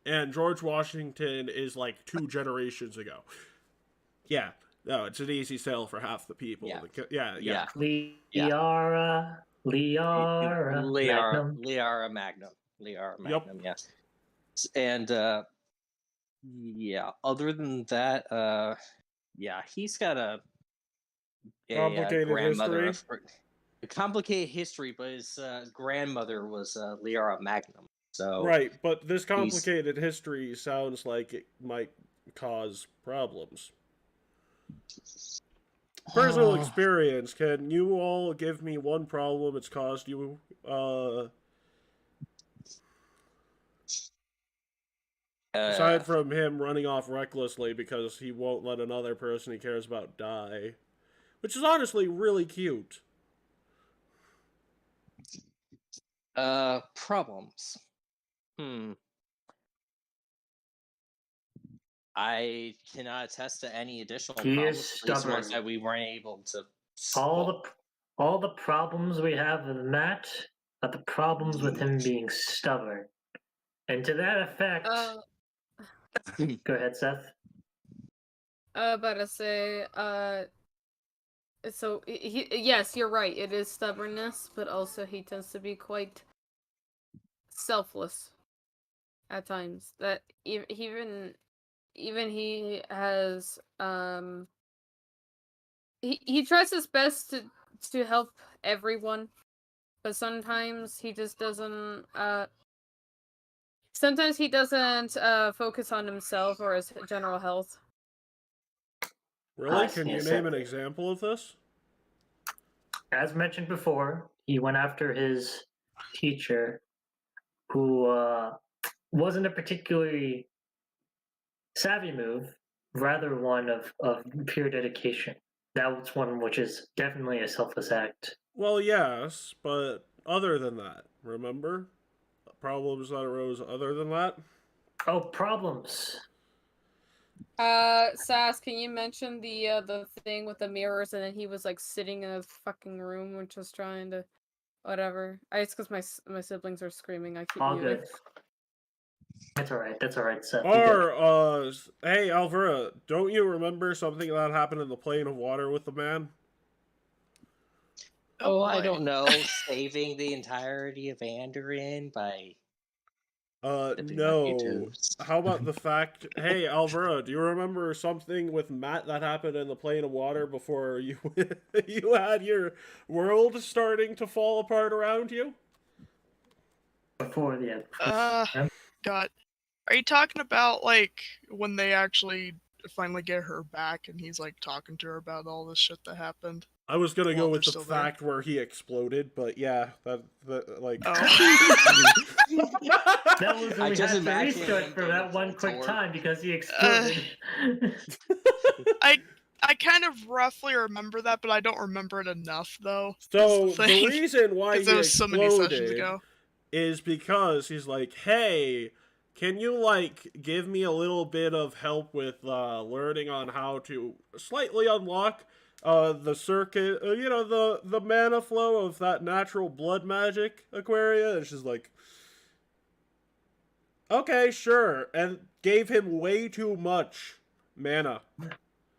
And George Washington is like 2 generations ago. Yeah. No, it's an easy sell for half the people. Yeah. Yeah. Liara Magnum. Liara Magnum. Yep. Yes. And yeah, other than that, yeah, he's got a Complicated grandmother. history. A complicated history, but his grandmother was Liara Magnum. So Right, but this complicated history sounds like it might cause problems. Personal experience, can you all give me one problem it's caused you? Aside from him running off recklessly because he won't let another person he cares about die. Which is honestly really cute. Problems. I cannot attest to any additional He problems. is At least stubborn. ones that we weren't able to All the problems we have with Matt are the problems with him being stubborn. And to that effect, go ahead, Seth. About to say, so yes, you're right. It is stubbornness, but also he tends to be quite selfless at times. That even he has he tries his best to help everyone, but sometimes he just doesn't. Sometimes he doesn't focus on himself or his general health. Really? Can you name an example of this? As mentioned before, he went after his teacher, who wasn't a particularly savvy move, rather one of pure dedication. That was one which is definitely a selfless act. Well, yes, but other than that, remember? Problems that arose other than that? Oh, problems. Sass, can you mention the thing with the mirrors and then he was like sitting in a fucking room which was trying to whatever. It's because my siblings are screaming. I keep All muting. good. That's alright, Seth. Or, hey, Alvera, don't you remember something that happened in the plane of water with the man? Oh, I don't know. Saving the entirety of Andorin by no. How about the fact... Hey, Alvera, do you remember something with Matt that happened in the plane of water before you you had your world starting to fall apart around you? Before the end. God. Are you talking about, like, when they actually finally get her back and he's, like, talking to her about all this shit that happened? I was gonna go with the still fact where he exploded, but yeah, that like... Oh. That was when we had to restart for that one quick time because he exploded. I kind of roughly remember that, but I don't remember it enough, though. So the reason why he was so many exploded sessions ago. is because he's like, hey, can you, like, give me a little bit of help with learning on how to slightly unlock the circuit, you know, the mana flow of that natural blood magic, Aquaria? And she's like, okay, sure, and gave him way too much mana.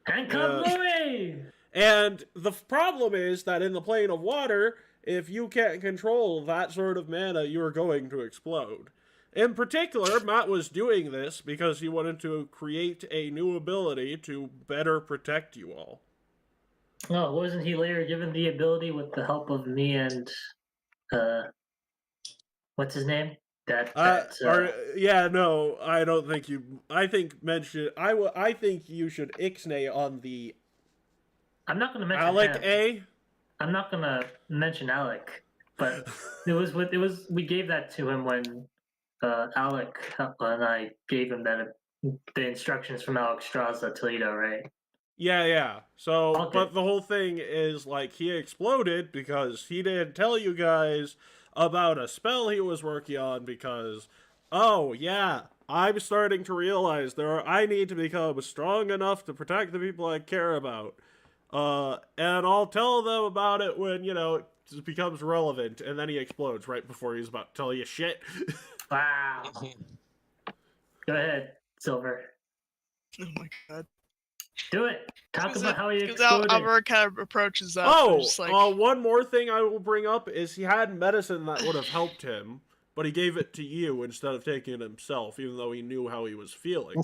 Handcuff Louis! And the problem is that in the plane of water, if you can't control that sort of mana, you're going to explode. In particular, Matt was doing this because he wanted to create a new ability to better protect you all. Oh, wasn't he later given the ability with the help of me and, what's his name? Yeah, no, I don't think you. I think I think you should ixnay on the. I'm not going to mention Alec him. I'm not going to mention Alec, but we gave that to him when Alec and I gave him the instructions from Alex Straza Toledo, right? Yeah. So, Okay. but the whole thing is, like, he exploded because he didn't tell you guys about a spell he was working on because, oh, yeah, I'm starting to realize I need to become strong enough to protect the people I care about. And I'll tell them about it when, you know, becomes relevant, and then he explodes right before he's about to tell you shit. Wow. Go ahead, Silver. Oh my god. Do it. Talk about how he Because exploded. Alvaro kind of approaches up. and just like, one more thing I will bring up is he had medicine that would have helped him, but he gave it to you instead of taking it himself, even though he knew how he was feeling.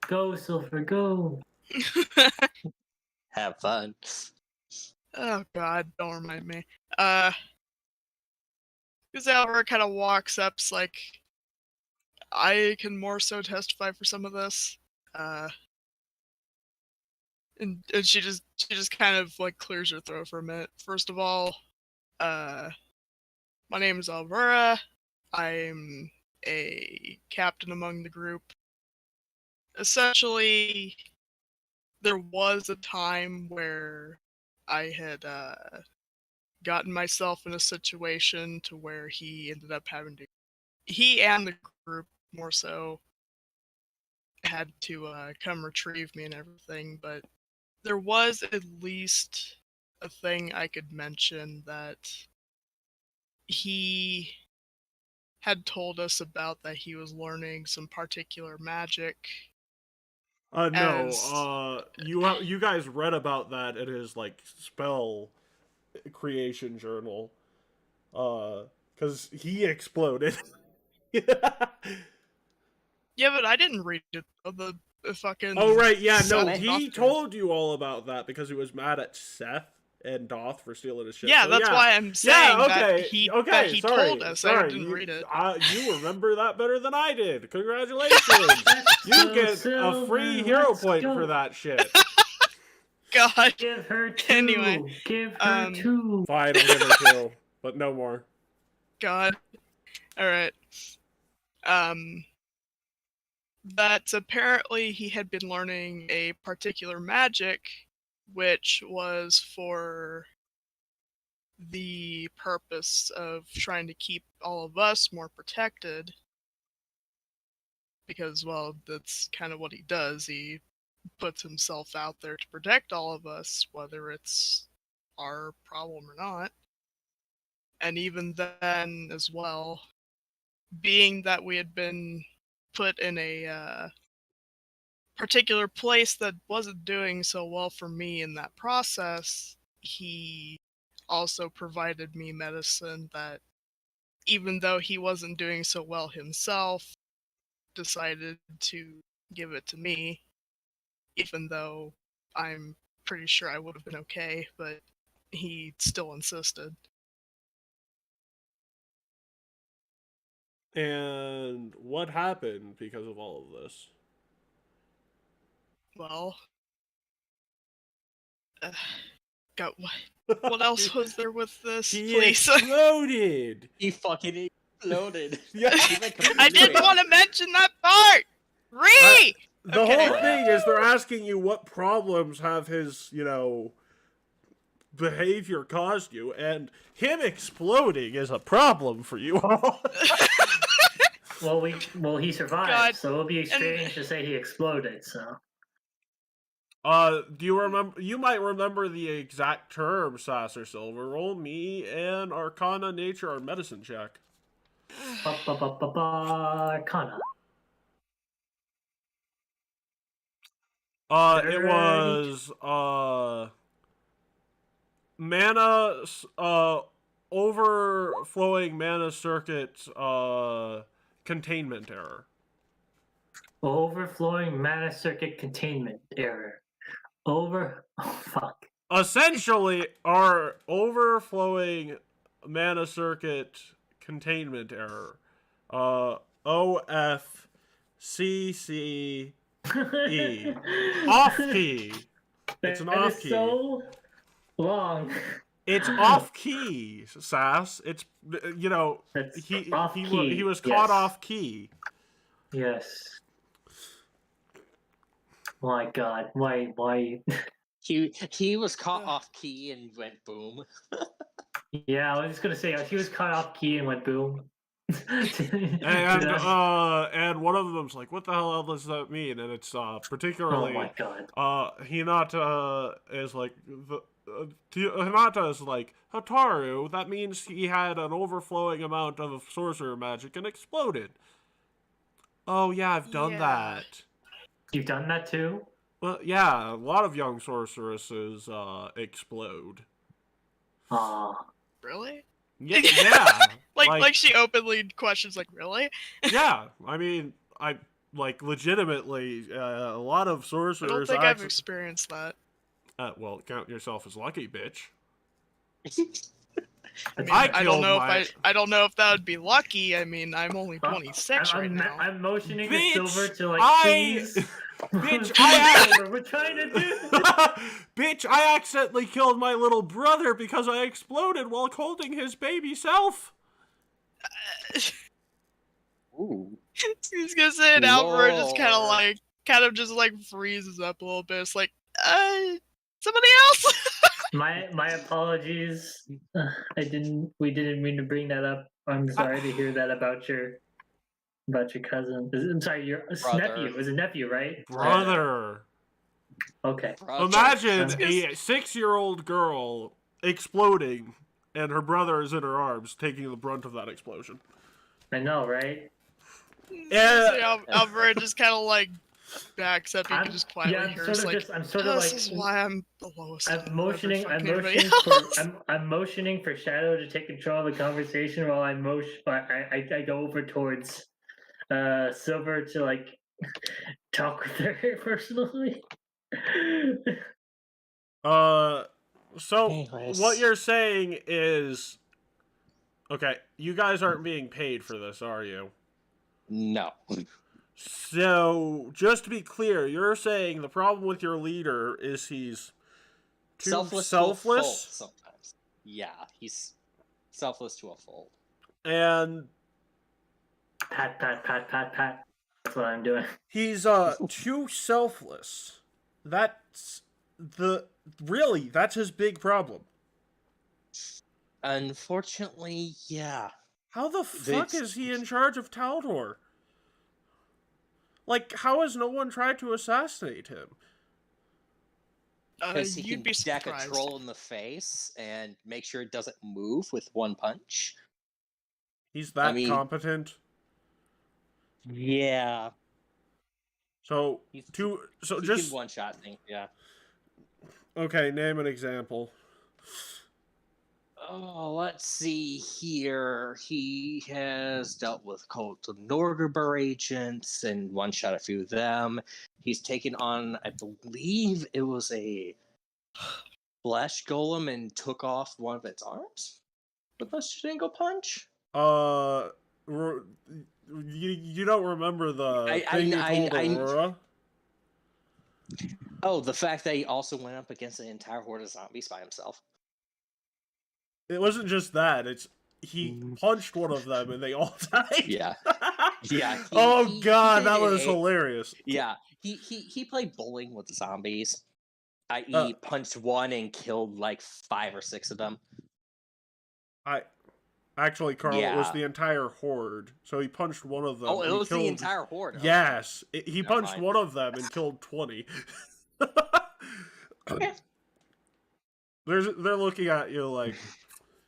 Go, Silver, go. Have fun. oh god, don't remind me. Because Alvaro kind of walks up, like, I can more so testify for some of this. And she just kind of like clears her throat for a minute. First of all, my name is Alvara. I'm a captain among the group. Essentially, there was a time where I had gotten myself in a situation to where he ended up having to. He and the group more so had to come retrieve me and everything, but there was at least a thing I could mention that he had told us about, that he was learning some particular magic. No, you guys read about that in his like spell creation journal, because he exploded. Yeah, but I didn't read it. The fucking. Oh right, yeah, no, Seth he Doth- told you all about that because he was mad at Seth and Doth for stealing his shit. Yeah, So, that's why I'm saying that he told us. I didn't read it. You remember that better than I did. Congratulations! You get a free hero point for that shit. God. Give her 2. Anyway, Give her 2. Fine, I'll give her 2, but no more. God. Alright. That apparently he had been learning a particular magic, which was for the purpose of trying to keep all of us more protected. Because, well, that's kind of what he does. He puts himself out there to protect all of us, whether it's our problem or not. And even then, as well, being that we had been put in a particular place that wasn't doing so well for me in that process, he also provided me medicine that, even though he wasn't doing so well himself, decided to give it to me, even though I'm pretty sure I would have been okay, but he still insisted. And what happened because of all of this? Well, God, what else was there with this? He Please. exploded! He fucking exploded. Yeah. I didn't want to mention that part! The Okay. whole thing is they're asking you what problems have his, behavior caused you, and him exploding is a problem for you all. Well, he survived, God. so it'll be strange to say he exploded, so. Do you remember? You might remember the exact term, Sass or Silver. Roll me an Arcana, Nature, or Medicine check. Arcana. It was mana, overflowing mana circuit, containment error. Overflowing mana circuit containment error. Oh, fuck. Essentially, our overflowing mana circuit containment error. OFCCE. Off key. It's an off key. So long. It's off key, Sass. It's he off key. He was caught off key. Yes. My God, why? He was caught off key and went boom. Yeah, I was just gonna say he was caught off key and went boom. and one of them's like, what the hell does that mean? And it's particularly oh my God. Hinata is like, Hinata's like, Hotaru, that means he had an overflowing amount of sorcerer magic and exploded. Oh yeah, I've done Yeah. that. You've done that too? Well, yeah, a lot of young sorceresses explode. Aw. Really? Yeah. Like she openly questions, like, really? Yeah, I mean, I like legitimately a lot of I sorcerers. don't think I've experienced that. Well, count yourself as lucky, bitch. I mean, I I don't killed know my- if I don't know if that would be lucky. I mean, I'm only 26 right now. I'm motioning Bitch, to Silver to like please. Bitch, Silver, we're trying to do this. Bitch, I accidentally killed my little brother because I exploded while holding his baby self. Ooh. He's gonna say it. Alvaro just Lord. kind of just like freezes up a little bit. It's like, somebody else. My apologies. We didn't mean to bring that up. I'm sorry to hear that about your cousin. I'm sorry, your Brother. nephew. It was a nephew, right? Brother. Okay. Imagine Brother. a 6-year-old girl exploding and her brother is in her arms taking the brunt of that explosion. I know, right? Yeah. Alvaro just kind of like backs up. You can just quietly I'm hear sort us of like, just. I'm sort of this like. is why I'm the lowest. I'm motioning. I'm everybody motioning else." for. I'm motioning for Shadow to take control of the conversation while I I go over towards Silver to like talk with her personally. So Anyways. what you're saying is, okay, you guys aren't being paid for this, are you? No. So, just to be clear, you're saying the problem with your leader is he's too Selfless. selfless? Sometimes. Yeah, he's selfless to a fault. And Pat. That's what I'm doing. he's too selfless. That's his big problem. Unfortunately, yeah. How the fuck is he in charge of Taldor? Like, how has no one tried to assassinate him? Because he You'd can be deck a surprised. troll in the face and make sure it doesn't move with one punch. He's that competent? Yeah. So, He just can one-shot things, yeah. Okay, name an example. Oh, let's see here. He has dealt with Cult of Norgriber agents and one-shot a few of them. He's taken on, I believe it was a flesh golem and took off one of its arms with a single punch. You don't remember the thing you told Aurora? Oh, the fact that he also went up against an entire horde of zombies by himself. It wasn't just that. He punched one of them and they all died. Yeah. Yeah. God, that was hilarious. Yeah. He played bowling with the zombies. I.e., punched one and killed like 5 or 6 of them. Actually, Carl, it was Yeah. the entire horde. So he punched one of them. Oh, it was the entire horde. Okay. Yes. He Never punched mind. one of them and killed 20. They're looking at you like,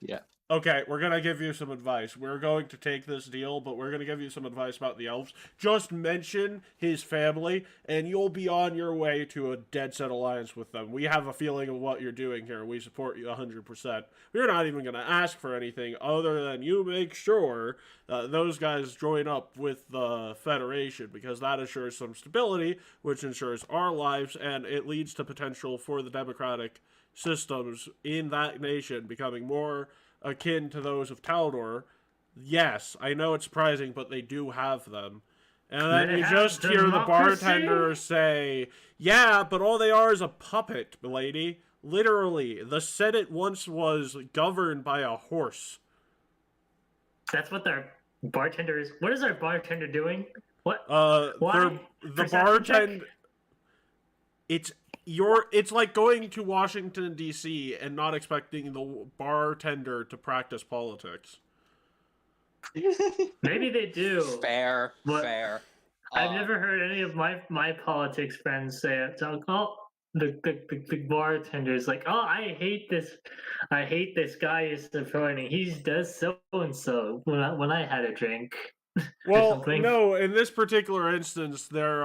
Yeah. okay, we're going to give you some advice. We're going to take this deal, but we're going to give you some advice about the elves. Just mention his family, and you'll be on your way to a dead set alliance with them. We have a feeling of what you're doing here. We support you 100%. We're not even going to ask for anything other than you make sure those guys join up with the Federation, because that assures some stability, which ensures our lives, and it leads to potential for the democratic systems in that nation becoming more akin to those of Taldor. Yes, I know it's surprising, but they do have them. And then you just hear the bartender say, yeah, but all they are is a puppet, milady. Literally, the Senate once was governed by a horse. That's what their bartender is. What is our bartender doing? What? The bartender... It's like going to Washington, D.C. and not expecting the bartender to practice politics. Maybe they do. Fair. I've never heard any of my politics friends say it. So, the bartender is like, "Oh, I hate this guy who's supporting. He does so and so when I had a drink." Well, something. no, in this particular instance, they're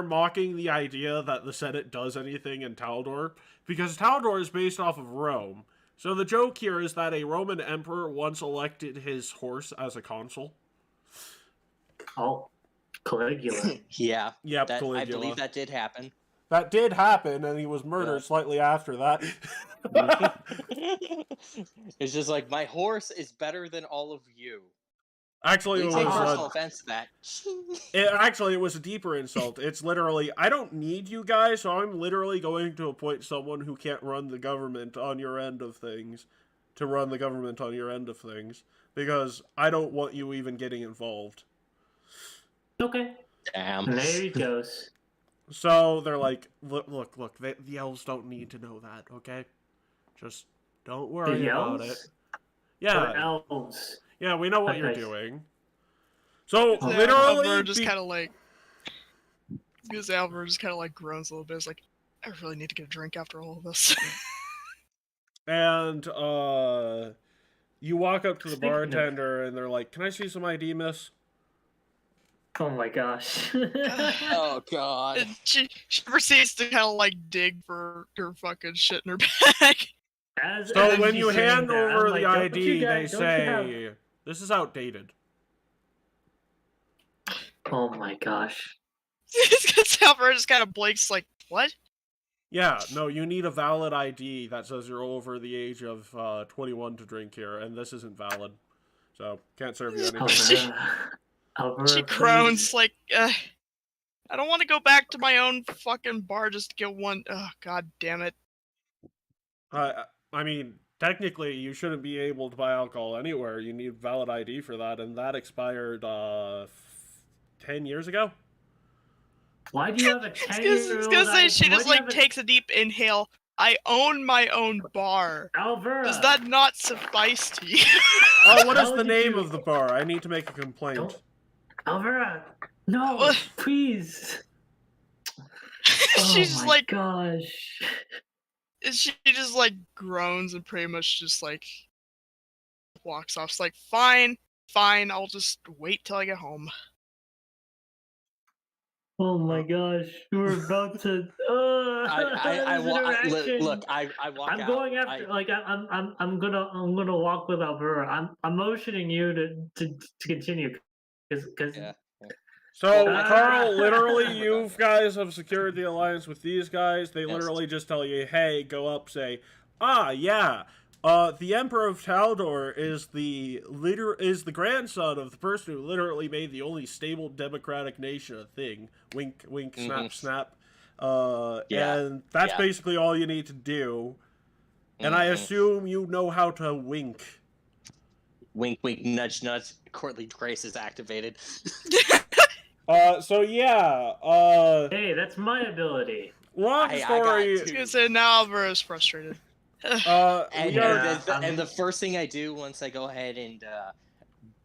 mocking the idea that the Senate does anything in Taldor, because Taldor is based off of Rome. So the joke here is that a Roman emperor once elected his horse as a consul. Oh, Caligula. Yeah, Yep, that I Caligula. believe that did happen. That did happen, and he was murdered slightly after that. It's just like, my horse is better than all of you. Actually, it Please take was personal offense to that. it was a deeper insult. It's literally, I don't need you guys, so I'm literally going to appoint someone who can't run the government on your end of things to run the government on your end of things, because I don't want you even getting involved. Okay. Damn. And there he goes. So they're like, look, the elves don't need to know that, okay? Just don't worry The about elves? it. Yeah, Or elves. yeah, we know what you're Okay. doing. So Oh. literally, Alvaro just kind of like, because Alvaro just kind of like groans a little bit. It's like, I really need to get a drink after all of this. and you walk up to the Speaking of- bartender, and they're like, "Can I see some ID, miss?" Oh my gosh. Oh god. And she proceeds to kind of like dig for her fucking shit in her bag. So As when she's you saying hand that, over I'm the like, "Don't you ID, they guys- don't you have-" say, "This is outdated." Oh my gosh. Because Alvaro just kind of blinks like, what? Yeah, no, you need a valid ID that says you're over the age of 21 to drink here, and this isn't valid. So, can't serve you anything. Alvaro, She please. groans like, I don't want to go back to my own fucking bar just to get one. Oh, god damn it. I mean, technically, you shouldn't be able to buy alcohol anywhere. You need valid ID for that, and that expired 10 years ago. Why do you have a I 10-year-old? was gonna say, she why just do you like have a- takes a deep inhale. I own my own bar. Alvaro. Does that not suffice to you? What is How the did name you- of the bar? I need to make a complaint. Don't- Alvaro, no, What? please. She's Oh just my like, gosh. she just like groans and pretty much just like walks off. It's like, fine, I'll just wait till I get home. Oh my gosh, we're about to. Look, I walk out. I'm going after. I'm gonna walk with Alvaro. I'm motioning you to continue, because. Yeah. So, Well, Carl, literally, We're you done. guys have secured the alliance with these guys. They Yes. literally just tell you, hey, go up, say, yeah, the Emperor of Taldor is the grandson of the person who literally made the only stable democratic nation a thing. Wink, wink, snap, snap. Yeah. And that's Yeah. basically all you need to do. And I assume you know how to wink. Wink, wink, nudge, nudge. Courtly Grace is activated. So yeah, Hey, that's my ability. long I got story. two. I was gonna say, now Alvaro's frustrated. And, We are. and the first thing I do once I go ahead and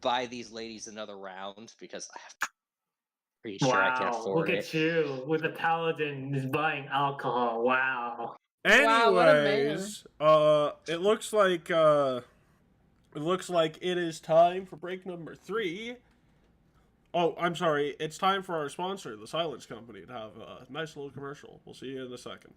buy these ladies another round, because I'm pretty sure I can Wow, afford look it. at you with the paladin is buying alcohol. Wow. Wow, what a man. Anyways, it looks like it is time for break number 3. Oh, I'm sorry. It's time for our sponsor, the Silence Company, to have a nice little commercial. We'll see you in a second.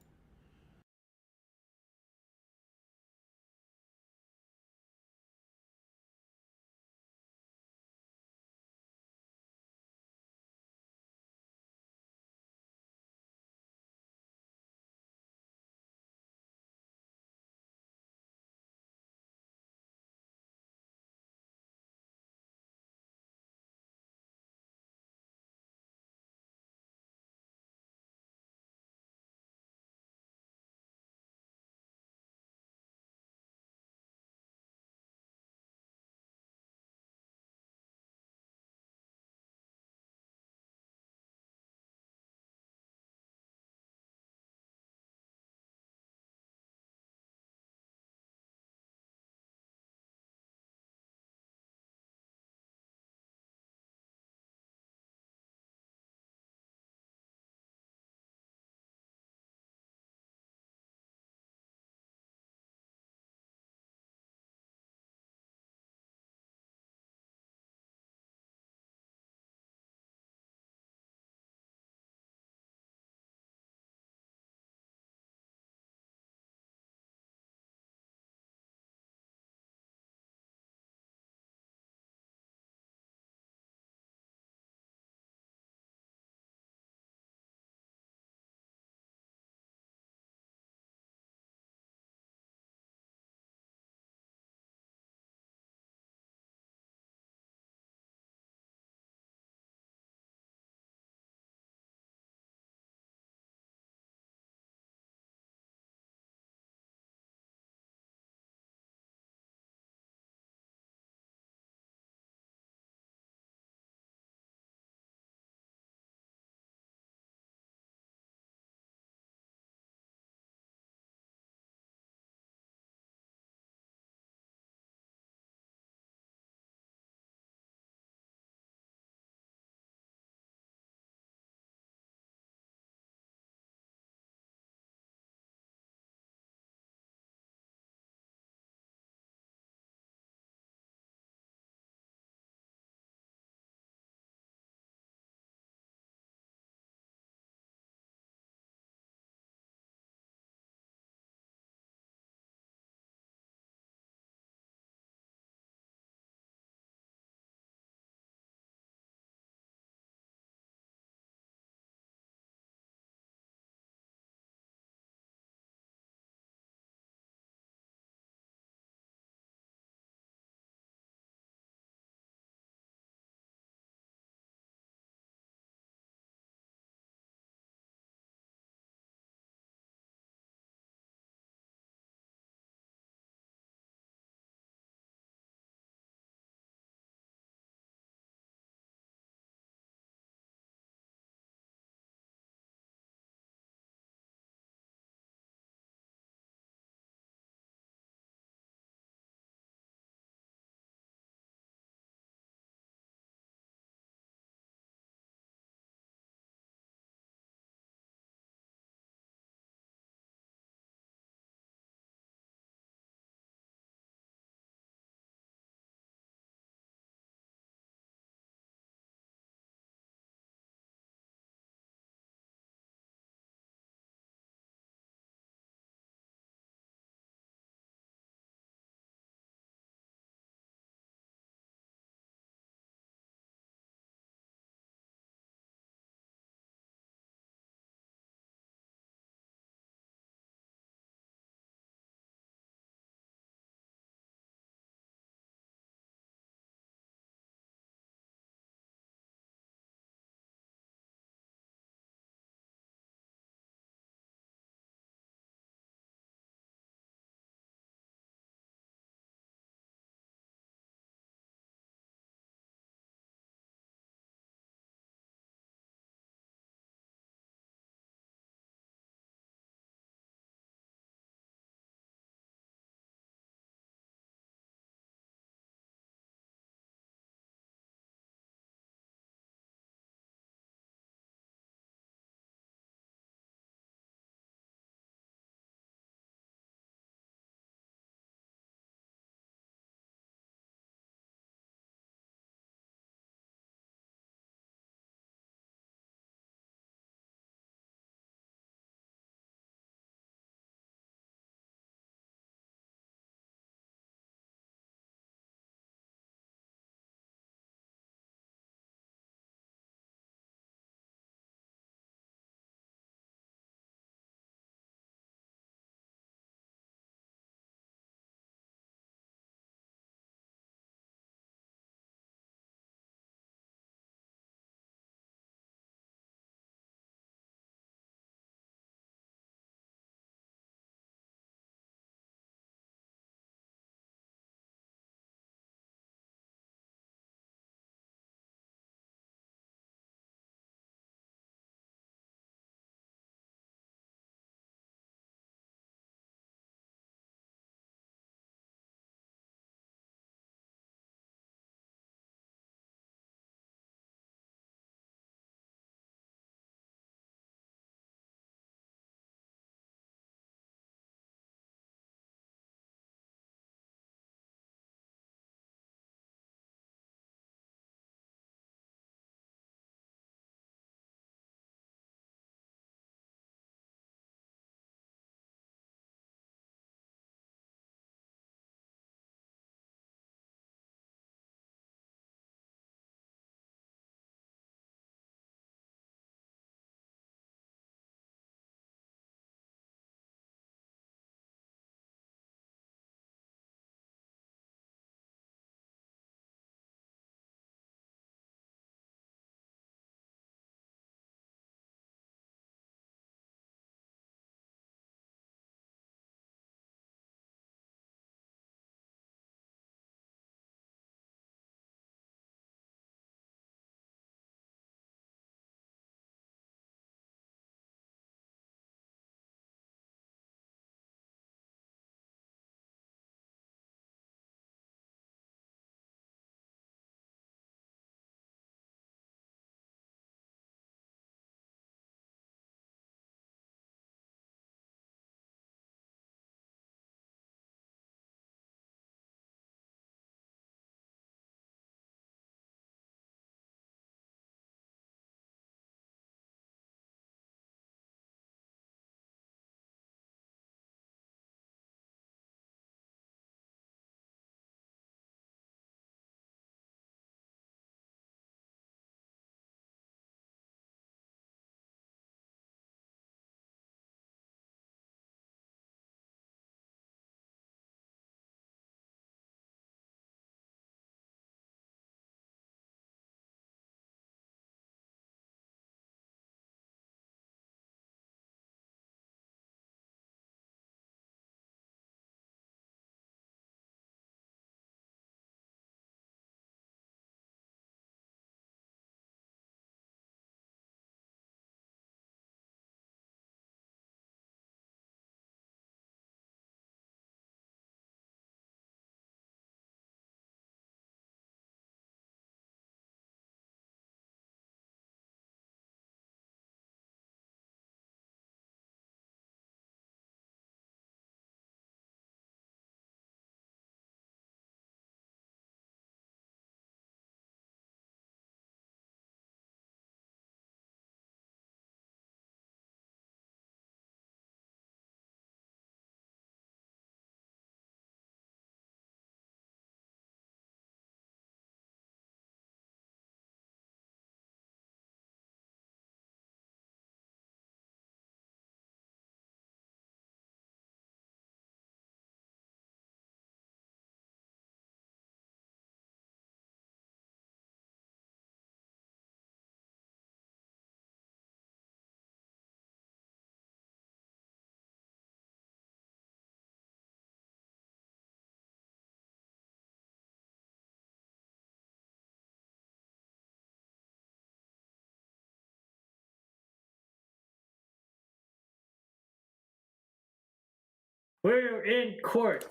We're in court.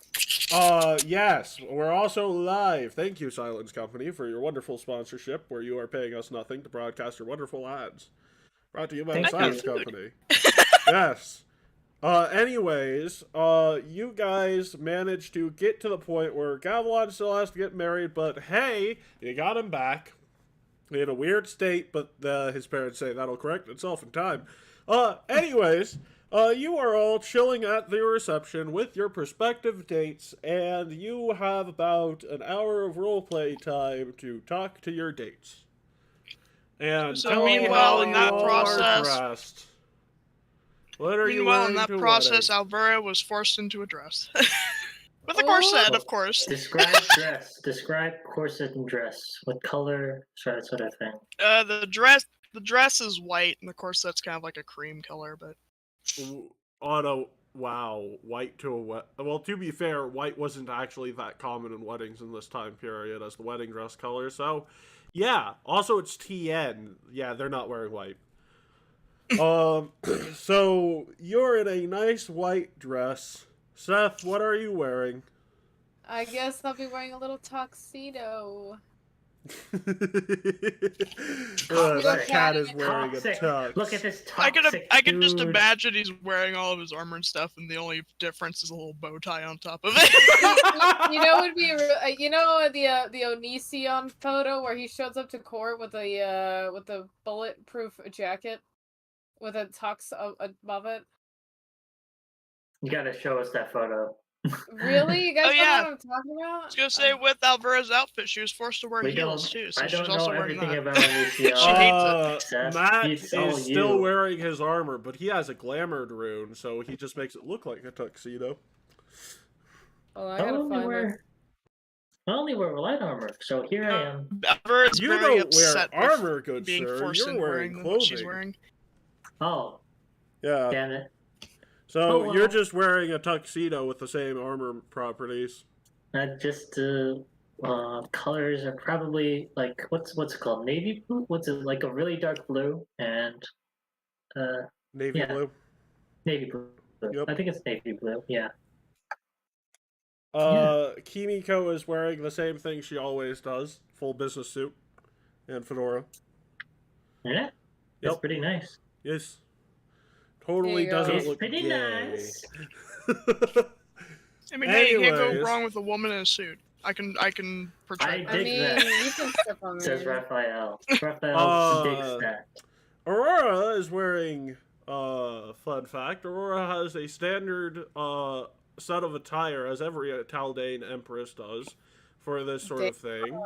Yes, we're also live. Thank you, Silence Company, for your wonderful sponsorship, where you are paying us nothing to broadcast your wonderful ads. Brought to you by the Thank Silence you. Company. Yes. Anyways, you guys managed to get to the point where Gavilan still has to get married, but hey, you got him back. In a weird state, but his parents say that'll correct itself in time. Anyways, you are all chilling at the reception with your prospective dates, and you have about an hour of roleplay time to talk to your dates. And So tell me meanwhile, how in you that all process- are dressed. What are you Meanwhile, wearing in that to process, wedding? Alvera was forced into a dress. With a corset, of course. Describe dress. Describe corset and dress. What color? That sort of thing. The dress is white, and the corset's kind of like a cream color, but White to a well, to be fair, white wasn't actually that common in weddings in this time period as the wedding dress color, so yeah. Also, it's TN. Yeah, they're not wearing white. So you're in a nice white dress. Seth, what are you wearing? I guess I'll be wearing a little tuxedo. That cat is wearing a Toxic. tux. Look at this I toxic can just dude. imagine he's wearing all of his armor and stuff, and the only difference is a little bow tie on top of it. You know, would be you know the Onision photo where he shows up to court with a bulletproof jacket with a tux above it. You gotta show us that photo. Really, you guys Oh, don't yeah. know what I'm talking about? I was gonna say, with Alvera's outfit, she was forced to wear We heels don't. too, so I she's don't also know wearing everything that. about Alicia. She hates Seth, Matt it's all is still you. wearing his armor, but he has a glamored rune, so he just makes it look like a tuxedo. Oh, I I gotta only find wear light armor, so here I am. Alvera's You very don't wear upset with armor, good being sir. forced You're into wearing wearing what she's clothing. wearing. Oh, Yeah. damn it! So Oh, well. you're just wearing a tuxedo with the same armor properties. Just colors are probably like what's it called? Navy blue? What's it like? A really dark blue and Navy yeah. blue. navy blue. Yep. I think it's navy blue. Yeah. Kimiko is wearing the same thing she always does. Full business suit and fedora. Yeah. That's Yep. pretty nice. Yes. Totally There you go. doesn't It's look pretty gay. nice. I mean, hey, you can't go Anyways. wrong with a woman in a suit. I can portray. I I dig mean, that. you can step on me. Says Raphael. Raphael digs that. Aurora is wearing, fun fact, Aurora has a standard, set of attire, as every Taldane Empress does, for this sort of thing,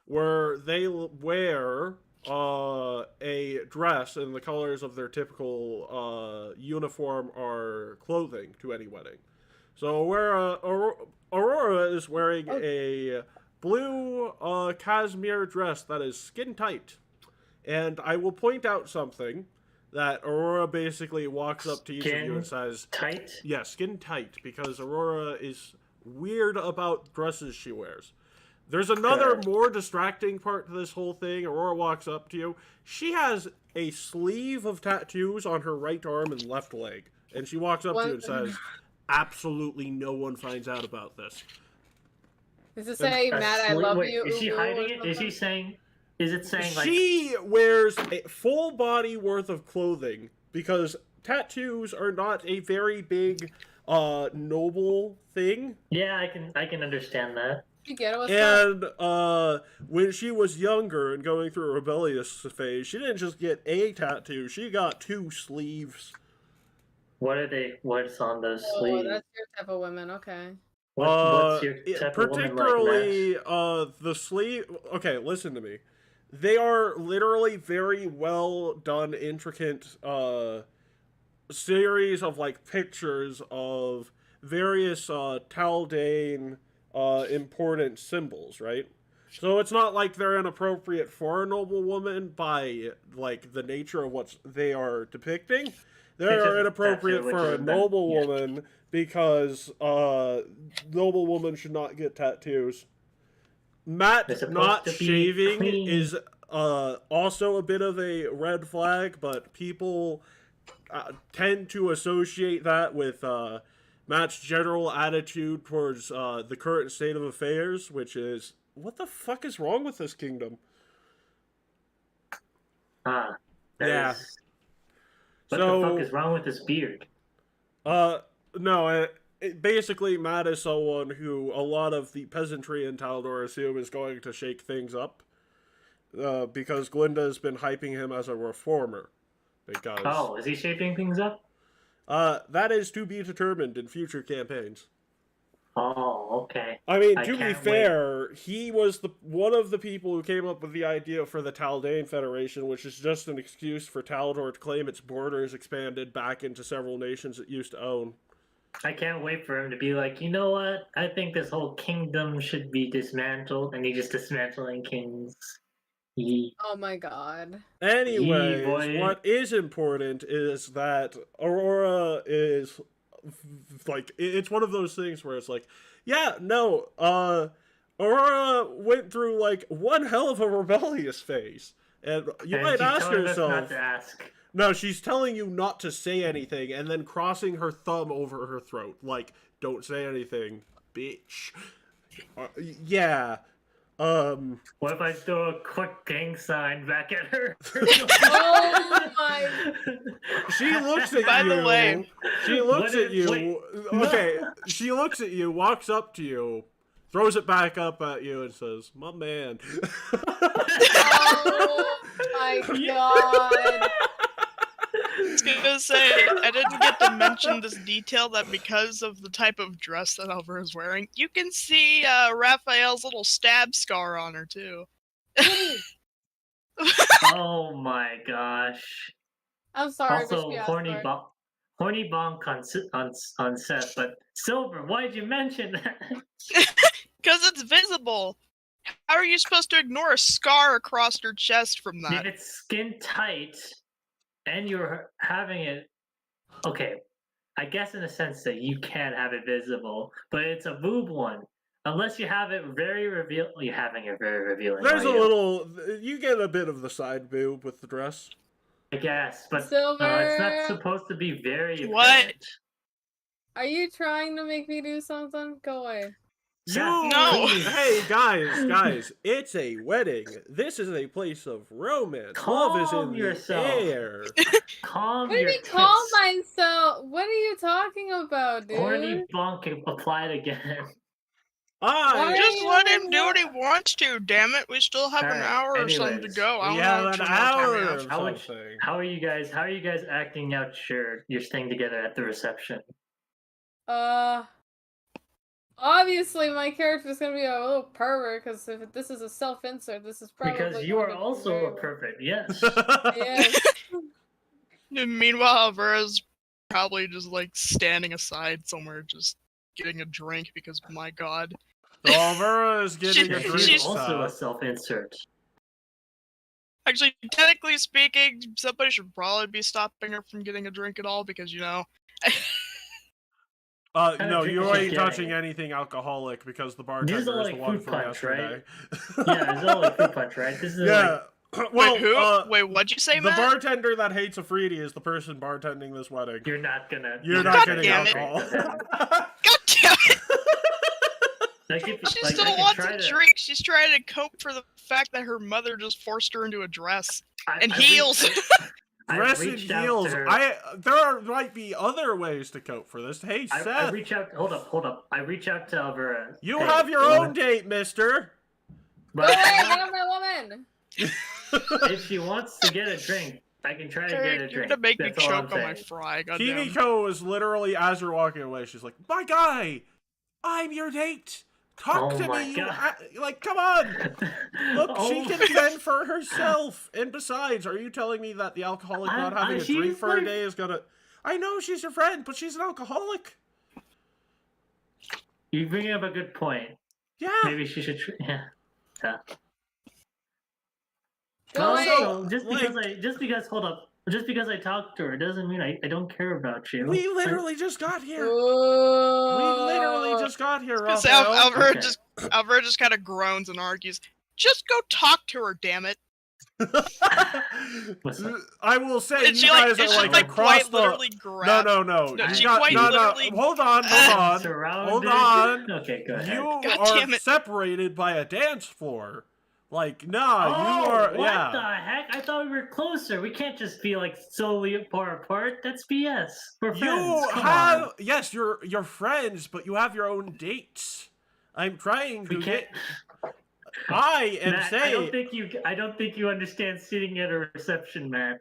where they wear, a dress in the colors of their typical, uniform or clothing to any wedding. So Aurora is wearing a blue, cashmere dress that is skin tight. And I will point out something that Aurora basically walks up to each of you and says, Tight? yeah, skin tight, because Aurora is weird about dresses she wears. There's another Good. more distracting part to this whole thing. Aurora walks up to you. She has a sleeve of tattoos on her right arm and left leg. And she walks up to you and says, absolutely no one finds out about this. Does it say, Matt, I love Wait, you? is she ooh, ooh, hiding or it? Is she something? saying? Is it saying like? She wears a full body worth of clothing because tattoos are not a very big, noble thing. Yeah, I can understand that. You get it? What's up? And when she was younger and going through a rebellious phase, she didn't just get a tattoo; she got 2 sleeves. What are they? What's on those Oh, sleeves? that's your type of women. Okay. What's your type of woman like, particularly Max? the sleeve. Okay, listen to me. They are literally very well done, intricate series of like pictures of various Taldane important symbols, right? So it's not like they're inappropriate for a noble woman by like the nature of what they are depicting. They It's are just a inappropriate tattoo, for a which is noble yeah. woman because noble woman should not get tattoos. They're Matt supposed not to be shaving clean. is also a bit of a red flag, but people tend to associate that with Matt's general attitude towards the current state of affairs, which is, what the fuck is wrong with this kingdom? That Yeah. is- What the fuck is wrong with this beard? No, basically, Matt is someone who a lot of the peasantry in Taldor assume is going to shake things up, because Glinda's been hyping him as a reformer. Because Oh, is he shaping things up? that is to be determined in future campaigns. Oh, okay. I mean, I to be can't fair, he was one of the people who came up with the idea for the Taldane Federation, which is just an excuse for Taldor to claim its borders expanded back into several nations it used to own. I can't wait for him to be like, you know what? I think this whole kingdom should be dismantled, and he's just dismantling kings. Yee. Oh my god. Anyways, boy. what is important is that Aurora is like, it's one of those things where it's like, yeah, no, Aurora went through like one hell of a rebellious phase, and you And might she's ask telling us yourself, not to ask. no, she's telling you not to say anything, and then crossing her thumb over her throat, like, don't say anything, bitch. Yeah. What if I throw a quick gang sign back at her? Oh my. She looks at By you. the way- She looks What at if- you. wait. Okay, she looks at you, walks up to you, throws it back up at you, and says, "My man." Oh my god. I was gonna say, I didn't get to mention this detail that because of the type of dress that Alvera is wearing, you can see Raphael's little stab scar on her too. Oh my gosh. I'm sorry, but Also, she asked horny for it. horny bonk on Seth, but Silver, why'd you mention that? Because it's visible. How are you supposed to ignore a scar across her chest from If that? it's skin tight and you're having it, okay, I guess in a sense that you can have it visible, but it's a boob one. Unless you have it very revealing, you're having it very revealing. There's a are you? little. You get a bit of the side boob with the dress. I guess, but it's Silver. not supposed to be very. What? apparent. Are you trying to make me do something? Go away. Seth, No. please. Hey guys, it's a wedding. This is a place of romance. Love is Calm in yourself. the air. Calm What do you your mean call tits. myself? What are you talking about, dude? Horny bonk applied again. Why? Just let him do what he wants to, damn it. We still have an Alright, hour or something to anyways. go. I We don't have know an what more time hour we have. of How would- something. How are you guys acting out your staying together at the reception? Obviously my character's gonna be a little pervert, because if this is a self-insert, this is probably Because you gonna are be also very a perfect, yes. Yes. And meanwhile, Alvera's probably just like standing aside somewhere, just getting a drink because my god. Alvera is getting She- a drink. She's she's- also a stop. self-insert. Actually, technically speaking, somebody should probably be stopping her from getting a drink at all because, you know. Kind of No, drink you is she ain't touching getting? anything alcoholic because the This bartender is is all the like one fruit from punch, right? yesterday. Yeah, it's all like fruit punch, right? This is Yeah. like Well, Wait, who? Wait, what'd you say, the Matt? bartender that hates Afridi is the person bartending this wedding. you're not gonna. You're God not getting damn it. alcohol. God damn it! Like if, She like, I still could wants try a to- drink. She's trying to cope for the fact that her mother just forced her into a dress and I've heels. I've Dress and reached out heels. to her. Might be other ways to cope for this. Hey, I Seth, reach out. Hold up. I reach out to Alvera. you Hey, have your wanna- own date, mister. Go But away, get off my woman! if she wants to get a drink, I can try to get a Eric, drink. you're gonna make me That's all I'm choke on my saying. fry. Goddamn. Kimiko is literally, as you're walking away, she's like, "My guy, I'm your date. Talk Oh to my me. God. Like, come on. Look, she Oh can my- fend for herself. And besides, are you telling me that the alcoholic not having a drink she's for a my- day is gonna... I know she's your friend, but she's an alcoholic. You bring up a good point. Yeah. Maybe she should. Yeah. Go Also, away! just because I talked to her doesn't mean I don't care about you. We literally just got here. We Ooh. literally just got here, Because Raphael. Alvera Okay. just kind of groans and argues. Just go talk to her, damn it. What's up? I will say And you she like, guys are and she like like across quite the. literally grabbed. No. No, You she got quite no. literally. Hold on. Hold Surrounded. on. Okay, go ahead. You God are damn it. separated by a dance floor. Like, nah, you Oh, are. what Yeah. the heck? I thought we were closer. We can't just be like solely far apart. That's BS. We're friends. You Come have on. yes, you're friends, but you have your own dates. I'm trying to We can't. get. I am Matt, saying. I don't think you understand sitting at a reception, Matt.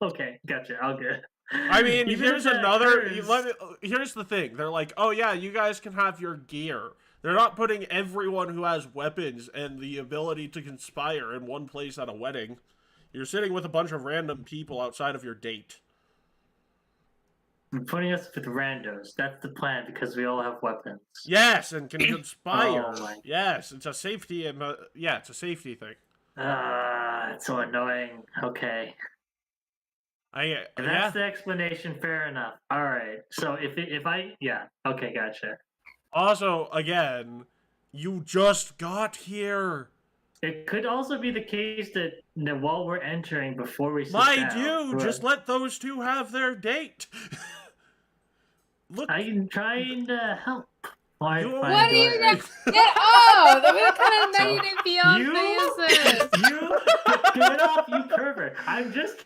Okay, gotcha. I'll get. I mean, Even here's if that another. occurs- Here's the thing. They're like, oh yeah, you guys can have your gear. They're not putting everyone who has weapons and the ability to conspire in one place at a wedding. You're sitting with a bunch of random people outside of your date. You're putting us with randos. That's the plan because we all have weapons. Yes, and can conspire. Oh my. Yes, it's a safety and yeah, it's a safety thing. It's so annoying. Okay. If Yeah. that's the explanation, fair enough. All right. So yeah. Okay, gotcha. Also, again, you just got here. It could also be the case that while we're entering, before we sit My down, dude, just let those two have their date. Look, I'm trying to help. Fine, You- fine, What go are you ahead. Get off! What kind of So, negative fiance is this? You get off, you pervert. I'm just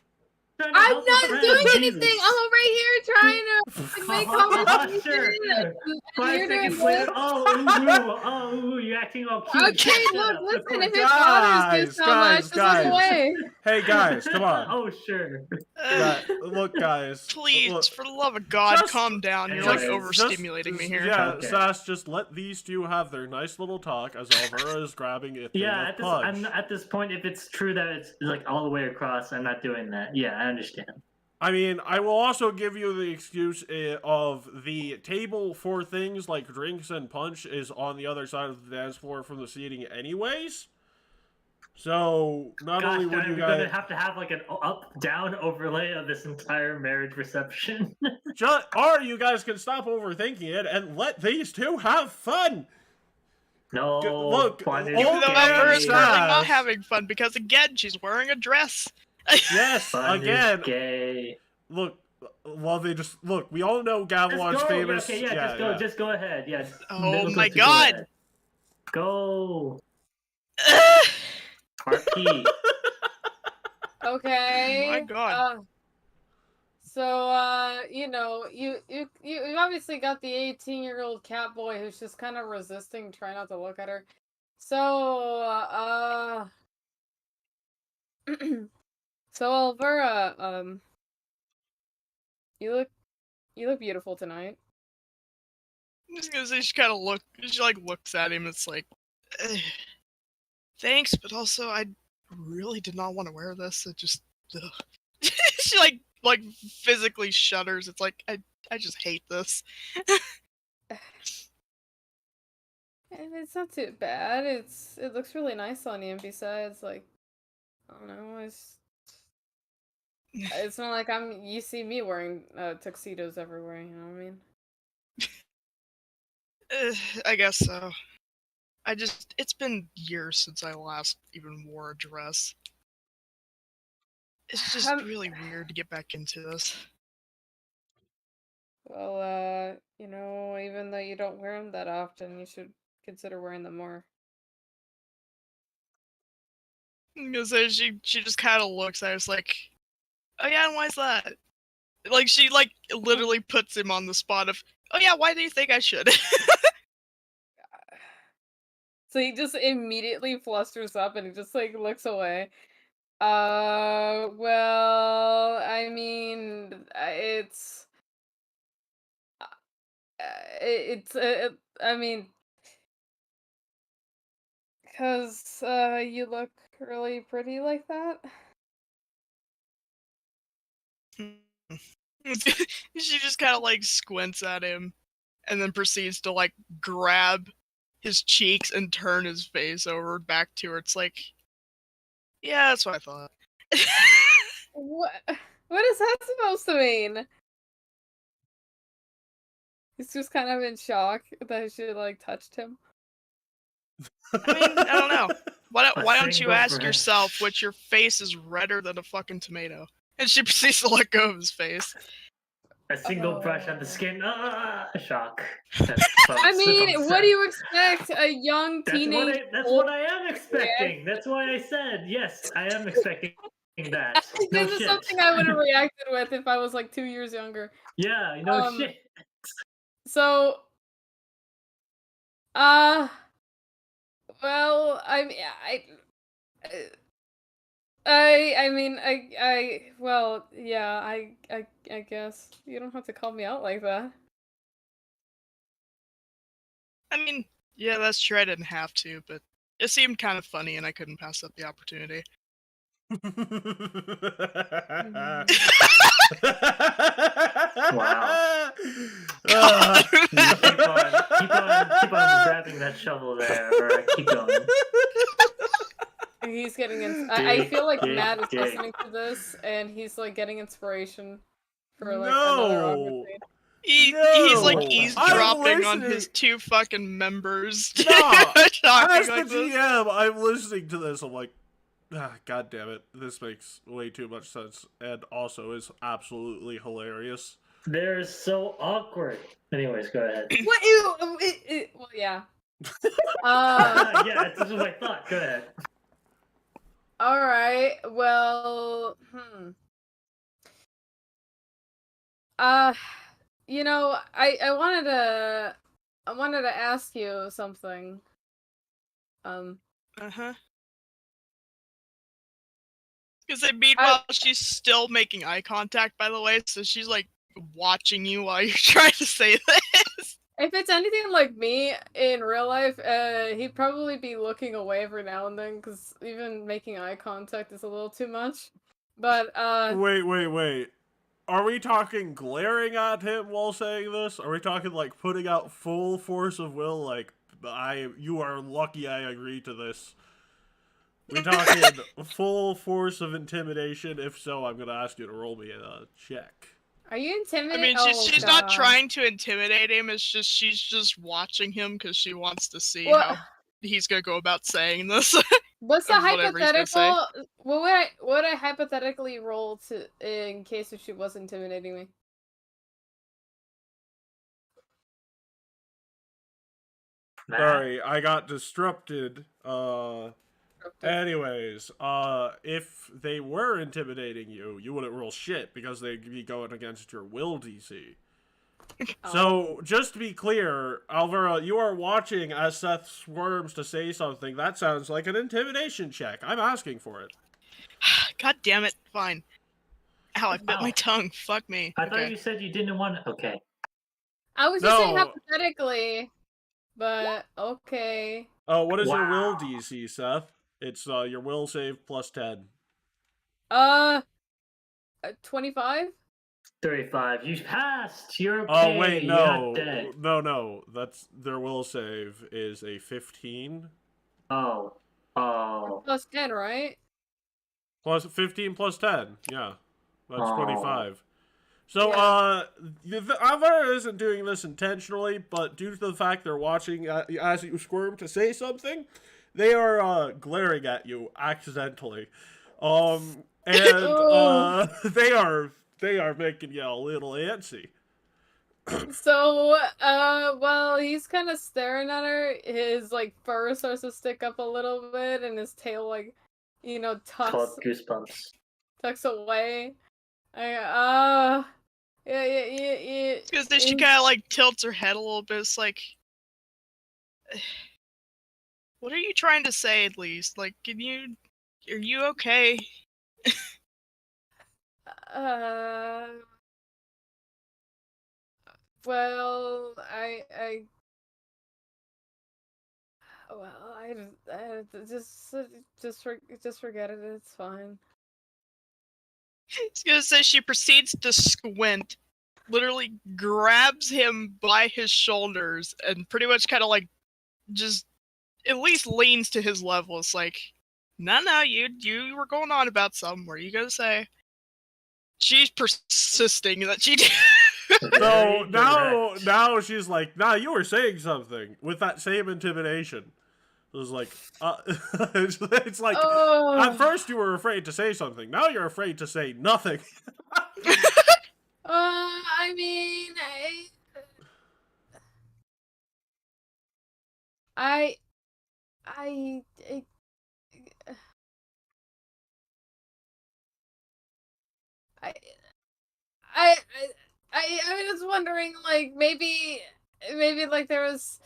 trying to I'm help a not friend, doing Jesus. anything. I'm over here trying to make conversation. Sure. And 5 you're doing seconds later, this. oh, you're acting all cute. Okay, Shut look, up. listen, if it Guys, bothers you so much, just guys. look away. hey guys, come on. Oh, sure. Look, guys. Please, look, for the love of God, just- calm down. You're Anyways, like overstimulating me here. Yeah, Okay. Sass, just let these two have their nice little talk as Alvera is grabbing a thing Yeah, of punch. at this point, if it's true that it's like all the way across, I'm not doing that. Yeah, I understand. I mean, I will also give you the excuse of the table for things like drinks and punch is on the other side of the dance floor from the seating anyways. So, not only would you we're guys... gonna have to have like an up-down overlay of this entire marriage reception. Or you guys can stop overthinking it and let these two have fun! No, Look, fun is old Even though man Alvera's currently not Sass. having fun because again she's wearing a dress. Yes, fun again, is gay. look, well, we all know Gavelon's famous... Okay, yeah, just go ahead. Yeah. Oh my go God. ahead. Go. RP. Okay. Oh my God. You know, you obviously got the 18-year-old cat boy who's just kind of resisting, trying not to look at her. So, so Alvera, you look beautiful tonight. I'm just gonna say she like looks at him. It's like, thanks, but also I really did not want to wear this. It just, she like physically shudders. It's like I just hate this. And it's not too bad. It looks really nice on you. And besides, like, I don't know, it's not like you see me wearing tuxedos everywhere. You know what I mean? I guess so. It's been years since I last even wore a dress. It's just really weird to get back into this. Well, you know, even though you don't wear them that often, you should consider wearing them more. I'm gonna say she just kind of looks at us like, oh yeah, and why's that? Like she like literally puts him on the spot of, oh yeah, why do you think I should? So he just immediately flusters up and he just like looks away. Well, I mean, I mean, because you look really pretty like that. She just kind of like squints at him and then proceeds to like grab his cheeks and turn his face over back to her. It's like, yeah, that's what I thought. What is that supposed to mean? He's just kind of in shock that she like touched him. I mean, I don't know. Why don't you single ask breath. yourself which your face is redder than a fucking tomato? And she proceeds to let go of his face. A single brush on the skin. Shock. I mean, what do you expect? A young teenage. That's what I am expecting. That's why I said yes. I am expecting that. No This is shit. something I would have reacted with if I was like 2 years younger. Yeah. No shit. So, well, well, yeah, I guess you don't have to call me out like that. I mean, yeah, that's true. I didn't have to, but it seemed kind of funny, and I couldn't pass up the opportunity. Wow. Keep on grabbing that shovel there, or keep going. He's getting I feel like Matt is dig. listening to this, and he's like getting inspiration for like No. another army scene. He's like No. eavesdropping on listening. his 2 fucking members. No. Talking As the like this. GM, I'm listening to this. I'm like, God damn it, this makes way too much sense, and also is absolutely hilarious. They're so awkward. Anyways, go ahead. What? Well, yeah. Yeah, this is what I thought. Go ahead. All right. Well, you know, I wanted to ask you something. Uh-huh. Because meanwhile, she's still making eye contact, by the way, so she's like watching you while you're trying to say this. If it's anything like me in real life, he'd probably be looking away every now and then, because even making eye contact is a little too much. But, Wait. Are we talking glaring at him while saying this? Are we talking like putting out full force of will, like, you are lucky I agreed to this? We talking full force of intimidation? If so, I'm gonna ask you to roll me a check. Are you intimidated? I mean, she's God. not trying to intimidate him. It's just she's just watching him because she wants to see Well- how he's gonna go about saying this. What's the of whatever he's gonna say. hypothetical? What would I hypothetically roll to in case if she was intimidating me? Sorry, I got disrupted. Anyways, if they were intimidating you, you wouldn't roll shit because they'd be going against your will DC. So, just to be clear, Alvera, you are watching as Seth squirms to say something. That sounds like an intimidation check. I'm asking for it. God damn it! Fine. Ow! I bit my Ow. tongue. Fuck me. I thought you said you didn't want to. Okay. I was just saying No. hypothetically, but okay. Oh, what is your will Wow. DC, Seth? It's your will save plus 10. 25. 35. You passed. You're okay. Oh wait, You're no, not dead. no. That's their will save is a 15 Oh. Plus 10, right? plus 15 plus 10. Yeah, that's Oh. 25. So Alvaro isn't doing this intentionally, but due to the fact they're watching as you squirm to say something, they are glaring at you accidentally, and they are making you a little antsy. So, well, he's kind of staring at her. His, like, fur starts to stick up a little bit, and his tail, like, you know, Called goosebumps. tucks away. Yeah. Because then she kind of like tilts her head a little bit. It's like, what are you trying to say? At least, like, are you okay? Well, I just forget it. It's fine. I was gonna say she proceeds to squint, literally grabs him by his shoulders, and pretty much kind of like just at least leans to his level. It's like, no, you were going on about something. What are you gonna say? She's persisting that she did. So now she's like, nah, you were saying something with that same intimidation. It was like, it's like, Oh. at first you were afraid to say something. Now you're afraid to say nothing. I mean, I, I, I, I, I was wondering, like, maybe like there was.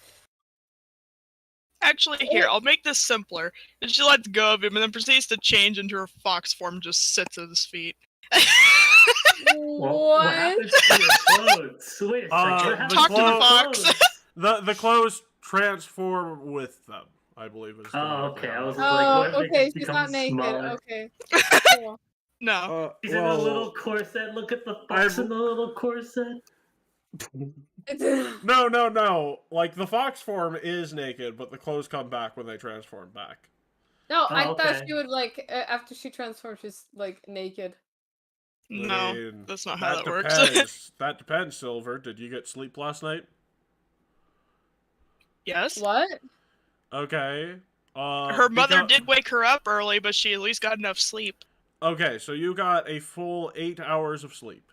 Actually, here, I'll make this simpler. And she lets go of him and then proceeds to change into her fox form, just sits at his feet. What happens to your clothes? Wait a second. What happens Talk to the your fox. clothes? The clothes transform with them, I believe. Is the Oh, way okay. they I are. was like, Oh, what if they okay. just She's become not naked. smaller? Okay. Cool. No. He's in a little corset. Look at the fox in the little corset. No. Like, the fox form is naked, but the clothes come back when they transform back. No, I Oh, thought okay. she would like after she transforms, she's like naked. No, I mean, that's not how that works. depends. That depends, Silver. Did you get sleep last night? Yes. What? Okay. Her mother did wake her up early, but she at least got enough sleep. Okay, so you got a full 8 hours of sleep.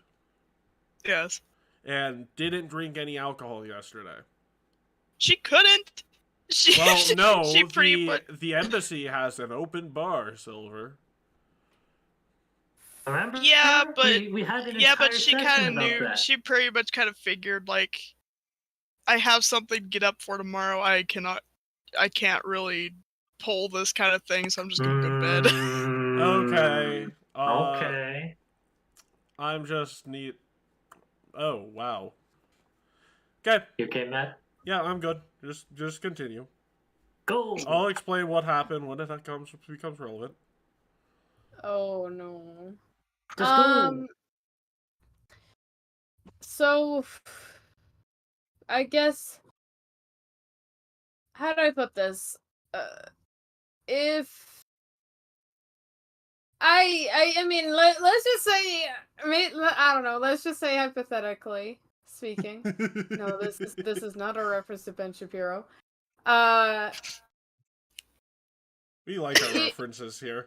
Yes. And didn't drink any alcohol yesterday. She couldn't. Well, no, she pretty much... the embassy has an open bar, Silver. Remember? Yeah, but we had an yeah, but entire she session kind of about knew. that. She pretty much kind of figured, like, I have something to get up for tomorrow. I can't really pull this kind of thing, so I'm just gonna go to bed. Okay. Okay. I'm just need. Oh wow. Okay. You okay, Matt? Yeah, I'm good. Just continue. Go. I'll explain what happened when it becomes relevant. Oh no. Just go. So I guess how do I put this? If I mean let's just say I don't know, let's just say hypothetically speaking. No, this is not a reference to Ben Shapiro. We like our references here.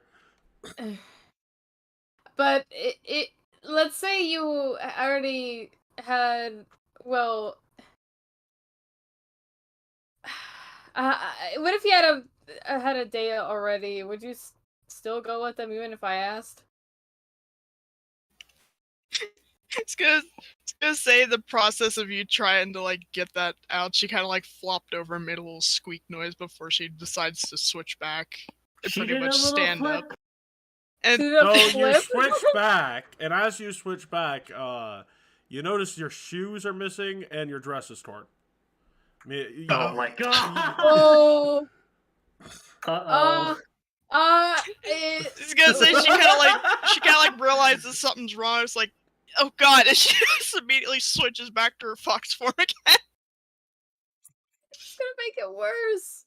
But it let's say you already had what if you had a date already? Would you still go with them even if I asked? It's gonna say the process of you trying to like get that out. She kind of like flopped over and made a little squeak noise before she decides to switch back and She pretty did a much little stand flip. up. And So you switch back, and as you switch back, you notice your shoes are missing and your dress is torn. I mean, Oh my god! Oh. Uh-oh. I was gonna say she kind of like realizes something's wrong. It's like, oh god, and she just immediately switches back to her fox form again. It's gonna make it worse.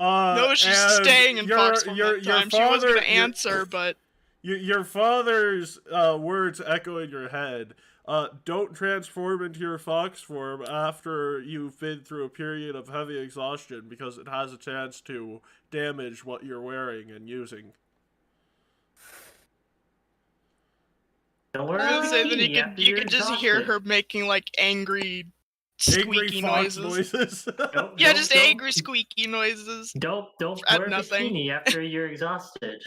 No, she's staying in fox form that time. She was gonna answer, but your father's words echo in your head. Don't transform into your fox form after you've been through a period of heavy exhaustion because it has a chance to damage what you're wearing and using. Don't worry. I was gonna say that you could just hear her making like angry squeaky noises. Yeah, just angry squeaky noises. Don't at wear a nothing. bikini after you're exhausted.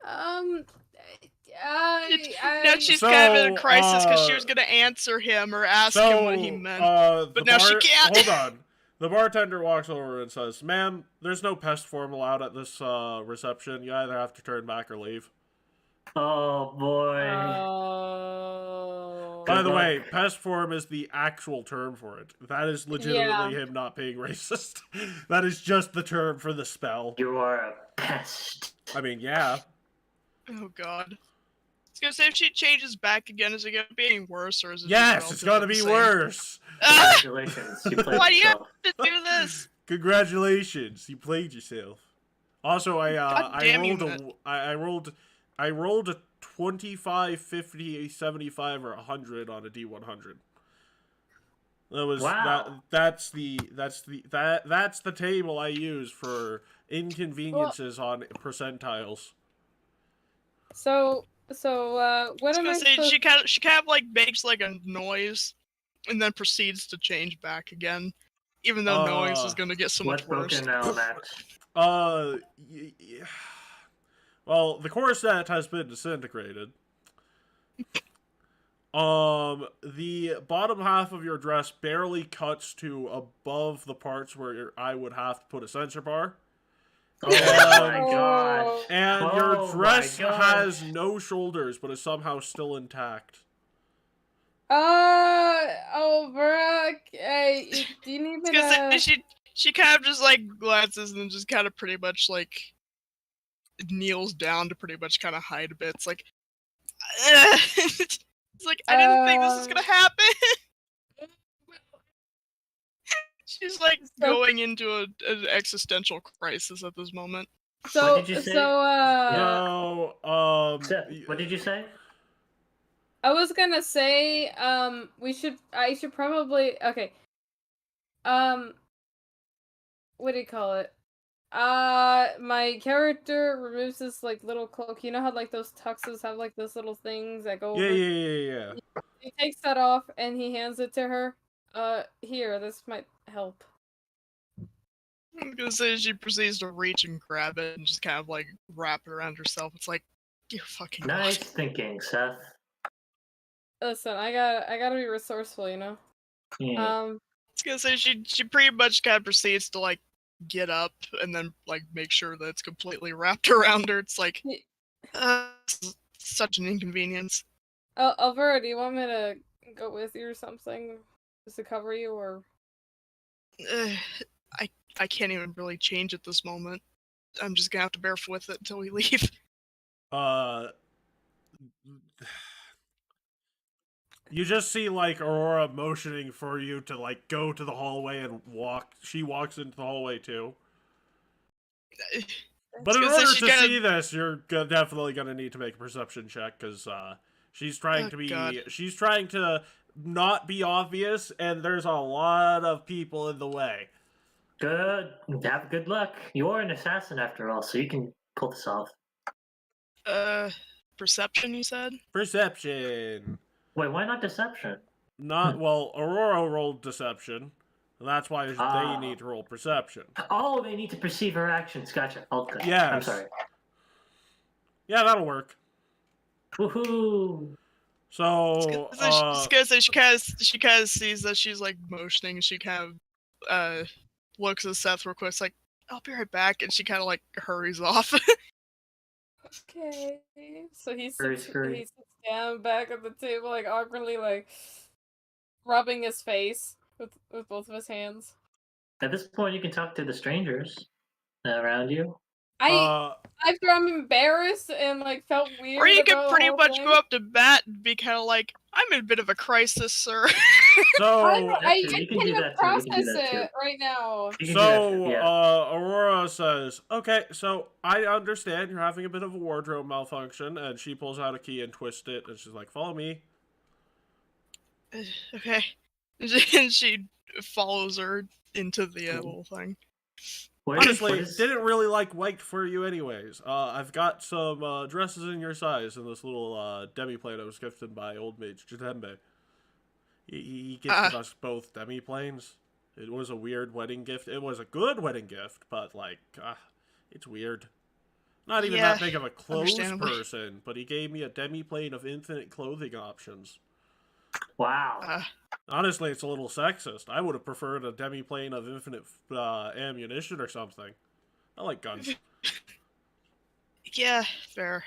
Now she's kind of in a crisis because she was going to answer him or ask him what he meant, but now she can't. Hold on. The bartender walks over and says, "Ma'am, there's no pest form allowed at this reception. You either have to turn back or leave." Oh boy. By the way, pest form is the actual term for it. That is legitimately him not being racist. That is just the term for the spell. You are a pest. I mean, yeah. Oh god. I was gonna say, if she changes back again, is it gonna be any worse, or is it Yes, it's gonna be worse! Congratulations, you played Why do you have yourself. to do this? Congratulations, you played yourself. Also, I rolled a 25, 50, 75, or 100 on a D100. That was Wow. that's the table I use for inconveniences on percentiles. So, I what was am gonna I say supposed? she kind of like makes like a noise, and then proceeds to change back again, even though noise is gonna get so much What's worse. broken now, Matt? Well, the core set has been disintegrated. The bottom half of your dress barely cuts to above the parts where I would have to put a sensor bar. Oh my gosh. And your Oh dress my gosh. has no shoulders, but is somehow still intact. Oh, Barack, hey, do you need me I was gonna to? say she kind of just like glances and then just kind of pretty much like kneels down to pretty much kind of hide a bit. It's like, it's like I didn't think this was gonna happen. She's like So- going into an existential crisis at this moment. So, What did you say? So, What did you say? I was gonna say, I should probably, okay. What do you call it? My character removes this like little cloak. You know how like those tuxes have like those little things that go yeah, over? yeah. He takes that off and he hands it to her. Here, this might help. I'm gonna say she proceeds to reach and grab it and just kind of like wrap it around herself. It's like, you fucking Nice god. thinking, Seth. Listen, I gotta be resourceful, you know. Yeah. I was gonna say she pretty much kind of proceeds to like get up and then like make sure that it's completely wrapped around her. It's like, such an inconvenience. Alvaro, do you want me to go with you or something, just to cover you, or? I can't even really change at this moment. I'm just gonna have to bear with it until we leave. You just see like Aurora motioning for you to like go to the hallway and walk. She walks into the hallway too. But in order to see this, you're definitely gonna need to make a perception check because she's trying to be. God. She's trying to not be obvious, and there's a lot of people in the way. Good. Have good luck. You're an assassin after all, so you can pull this off. Perception, you said? Perception. Wait, why not deception? Not well. Aurora rolled deception, and that's why they need to roll perception. Oh, they need to perceive her actions. Gotcha. Okay. Yes. I'm sorry. Yeah, that'll work. Woohoo! So, she kind of sees that she's like motioning, and she kind of looks at Seth real quick. It's like, I'll be right back, and she kind of like hurries off. Okay. So he Very sits scary. down back at the table, like awkwardly, like rubbing his face with both of his hands. At this point, you can talk to the strangers around you. After I'm embarrassed and like felt weird. Or you about could the pretty whole much thing. go up to bat and be kind of like, I'm in a bit of a crisis, sir. So I You can can't do even that too. You can do process that too. it right now. You can do that too, So, yeah. Aurora says, okay, so I understand you're having a bit of a wardrobe malfunction, and she pulls out a key and twists it, and she's like, follow me. Okay. And she follows her into the little thing. Honestly, didn't really like white for you anyways. I've got some dresses in your size in this little demi-plane I was gifted by Old Mage Jitembe. He gifted us both demi-planes. It was a weird wedding gift. It was a good wedding gift, but like, it's weird. Not even that big of a clothes person, but he gave me a demi-plane of infinite clothing options. Wow. Honestly, it's a little sexist. I would have preferred a demi-plane of infinite ammunition or something. I like guns. Yeah, fair.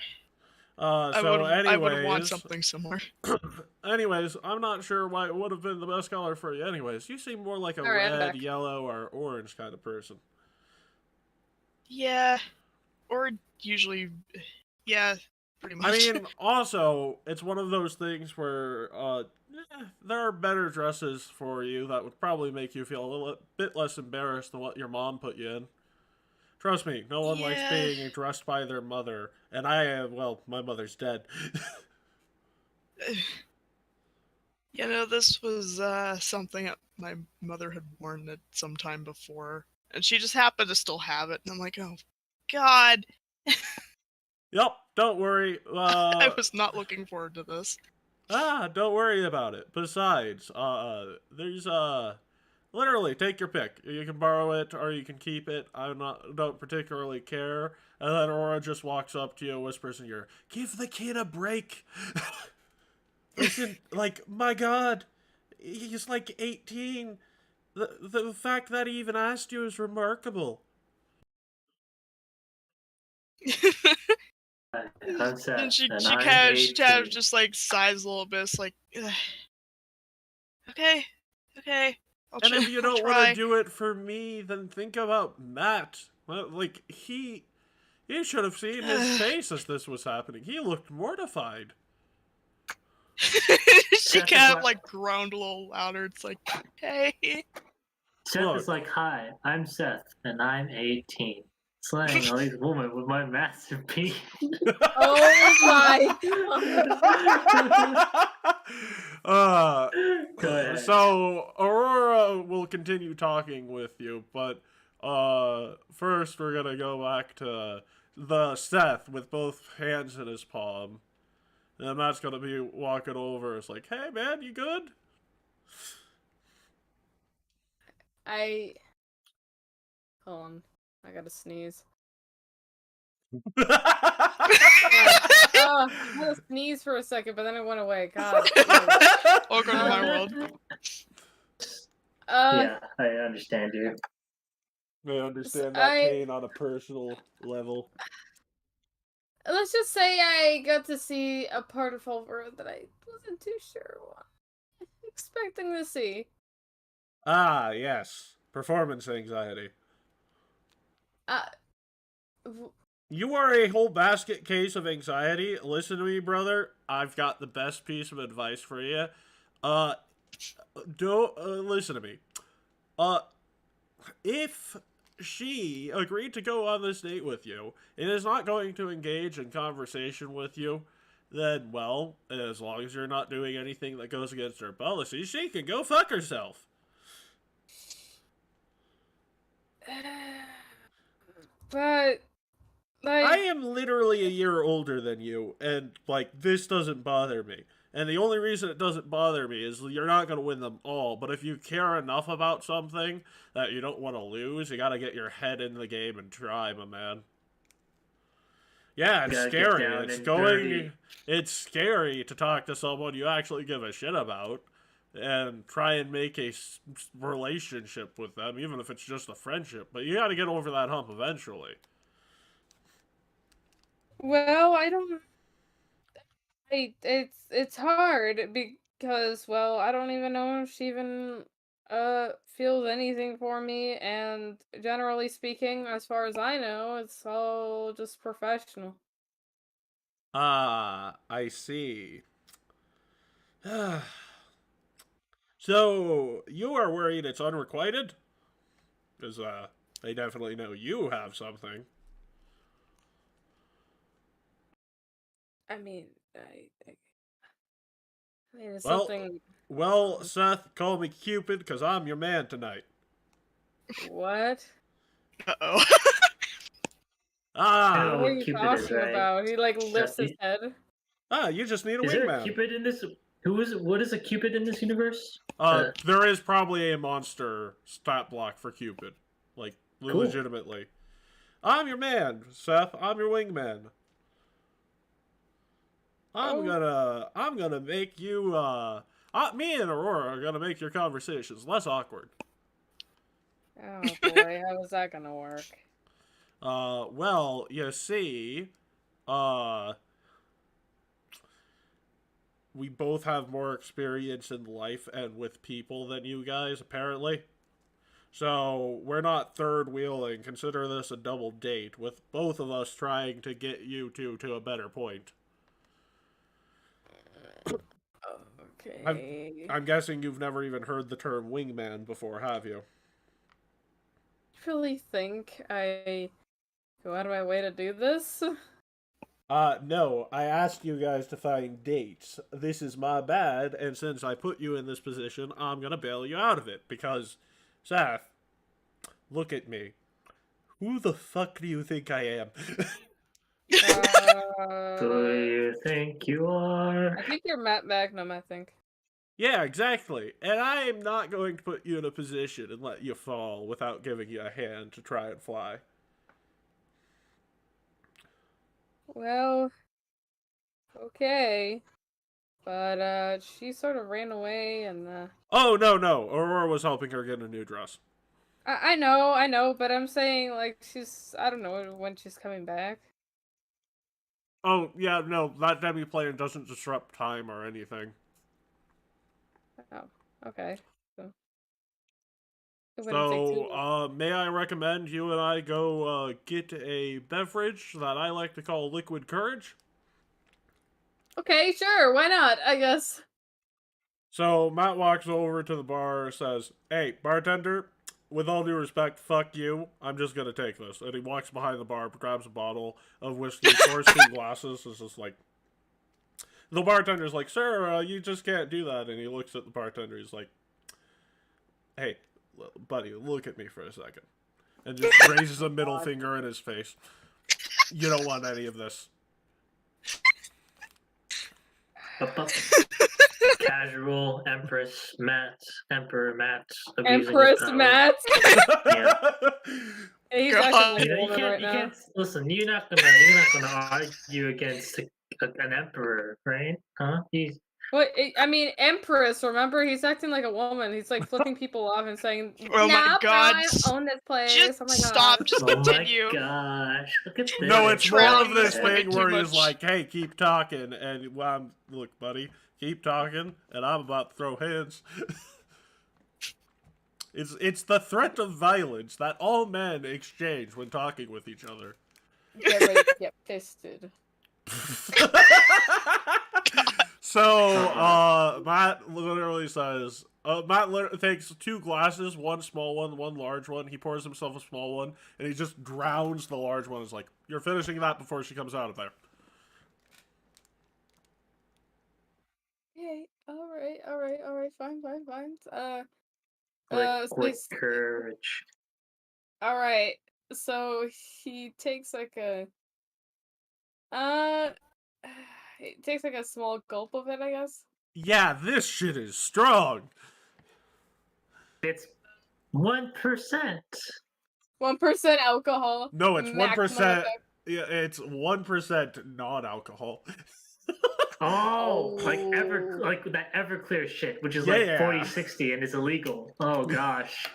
I would want something similar. Anyways, I'm not sure why it would have been the best color for you. Anyways, you seem more like a red, yellow, or orange kind of person. Yeah, or usually, yeah, pretty much. I mean, also, it's one of those things where there are better dresses for you that would probably make you feel a little bit less embarrassed than what your mom put you in. Trust me, no one likes being dressed by their mother. And my mother's dead. You know, this was something that my mother had worn at some time before, and she just happened to still have it. And I'm like, oh, God. Yep, don't worry. I was not looking forward to this. Don't worry about it. Besides, there's literally take your pick. You can borrow it or you can keep it. Don't particularly care. And then Aurora just walks up to you, whispers in your ear, "Give the kid a break." Listen, like, my God, he's like 18. The fact that he even asked you is remarkable. I'm Seth, And she and I'm kind of 18. just like sighs a little bit. It's like, "Ugh. Okay, And if you I'll don't want try." to do it for me, then think about Matt. Like, you should have seen his face as this was happening. He looked mortified. She Seth is kind of like groaned a little louder. It's like, okay. Seth Look. is like, "Hi, I'm Seth, and I'm 18. Slaying all these women with my masterpiece." Oh my uh, Go ahead. So Aurora will continue talking with you, but first we're gonna go back to the Seth with both hands in his palm. And Matt's gonna be walking over. It's like, "Hey man, you good?" Hold on. I gotta sneeze. uh, I had to sneeze for a second, but then it went away. God. Welcome to my world. Yeah, I understand you. I understand that pain on a personal level. Let's just say I got to see a part of Fulver that I wasn't too sure what I was expecting to see. Ah, yes. Performance anxiety. You are a whole basket case of anxiety. Listen to me, brother. I've got the best piece of advice for you. Don't listen to me. If she agreed to go on this date with you and is not going to engage in conversation with you, then, well, as long as you're not doing anything that goes against her policy, she can go fuck herself. But I am literally a year older than you, and, like, this doesn't bother me. And the only reason it doesn't bother me is you're not going to win them all, but if you care enough about something that you don't want to lose, you got to get your head in the game and try, my man. Yeah, it's scary. It's scary to talk to someone you actually give a shit about and try and make a relationship with them, even if it's just a friendship. But you got to get over that hump eventually. well, it's hard because, well, I don't even know if she even feels anything for me, and generally speaking, as far as I know, it's all just professional. Ah, I see. So, you are worried it's unrequited? Because, they definitely know you have something. I mean, I mean, it's Well, something. well, Seth, call me Cupid, because I'm your man tonight. What? Uh-oh. I don't know What are what you Cupid is, talking right? about? He like lifts his Seth, head. You just need a is there a wingman. Cupid in this? What is a Cupid in this universe? There is probably a monster stat block for Cupid. Like, Cool. legitimately. I'm your man, Seth. I'm your wingman. I'm gonna make you, me and Aurora are gonna make your conversations less awkward. Oh boy, how is that gonna work? Well, you see, we both have more experience in life and with people than you guys, apparently. So, we're not third wheeling. Consider this a double date, with both of us trying to get you two to a better point. Okay. I'm guessing you've never even heard the term wingman before, have you? Really think I go out of my way to do this? No, I asked you guys to find dates. This is my bad, and since I put you in this position, I'm gonna bail you out of it, because, Seth, look at me. Who the fuck do you think I am? Who do you think you are? I think you're Matt Magnum, I think. Yeah, exactly. And I am not going to put you in a position and let you fall without giving you a hand to try and fly. Well, okay. But, she sort of ran away and, Oh, no. Aurora was helping her get a new dress. I know, but I'm saying, like, I don't know when she's coming back. Oh, yeah, no, that demi-plane doesn't disrupt time or anything. Oh, okay. It wouldn't take too long. So, may I recommend you and I go, get a beverage that I like to call liquid courage? Okay, sure, why not, I guess. So, Matt walks over to the bar, says, "Hey, bartender, with all due respect, fuck you. I'm just gonna take this." And he walks behind the bar, grabs a bottle of whiskey, pours 2 glasses, is just like... The bartender's like, "Sir, you just can't do that." And he looks at the bartender, he's like, "Hey, buddy, look at me for a second." And just raises a middle finger in his face. "You don't want any of this." Casual Empress Matt, Emperor Matt, abusing Empress his power. Matt. Yeah. He's God. acting like You a know, you woman can't, right you now. can't listen. You're not gonna argue against an emperor, right? Huh? He's I mean, Empress, remember? He's acting like a woman. He's like flipping people off and saying, Oh my "Nah, bro, God, I own this place." Just Oh my stop. god. Just oh continue. my gosh! Look at this. No, it's more Trailing of this this woman thing too where he's much. like, "Hey, keep talking," and look, buddy, keep talking, and I'm about to throw hands. It's the threat of violence that all men exchange when talking with each other. Get ready to get fisted. So, Matt literally says, takes 2 glasses, one small one, one large one. He pours himself a small one, and he just drowns the large one. He's like, "You're finishing that before she comes out of there." Okay, alright, fine. Liquid Space. courage. Alright, so he takes like uh, he takes like a small gulp of it, I guess. Yeah, this shit is strong. It's 1%. 1% alcohol. No, it's maximum 1%. effect. Yeah, it's 1% non-alcohol. Oh, like Oh. that Everclear shit, which is Yeah. like 40-60 and is illegal. Oh gosh.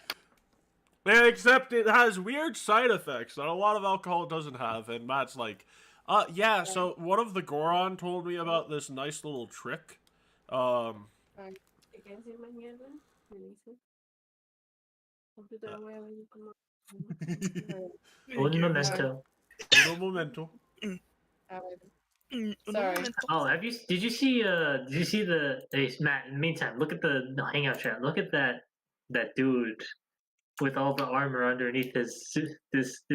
Except it has weird side effects that a lot of alcohol doesn't have. And Matt's like, yeah, so one of the Goron told me about this nice little trick. Un momento. momento. Sorry. Oh, did you see the hey, Matt, in the meantime, look at the hangout chat. Look at that dude with all the armor underneath his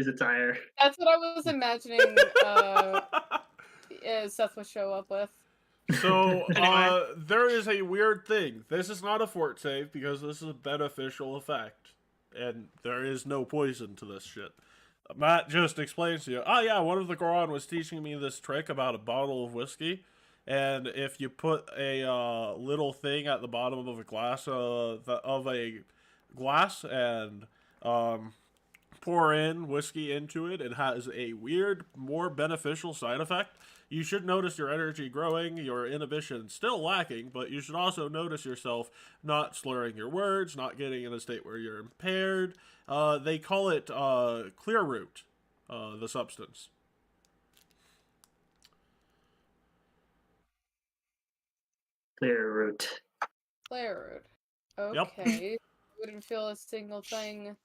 attire. That's what I was imagining Seth would show up with. So, Anyway. there is a weird thing. This is not a fort save because this is a beneficial effect. And there is no poison to this shit. Matt just explains to you, "Oh yeah, one of the Goron was teaching me this trick about a bottle of whiskey. And if you put a little thing at the bottom of a glass, and pour in whiskey into it, it has a weird, more beneficial side effect. You should notice your energy growing, your inhibition still lacking, but you should also notice yourself not slurring your words, not getting in a state where you're impaired." They call it clear root, the substance. Clear root. Clear root. Yep. Okay. Wouldn't feel a single thing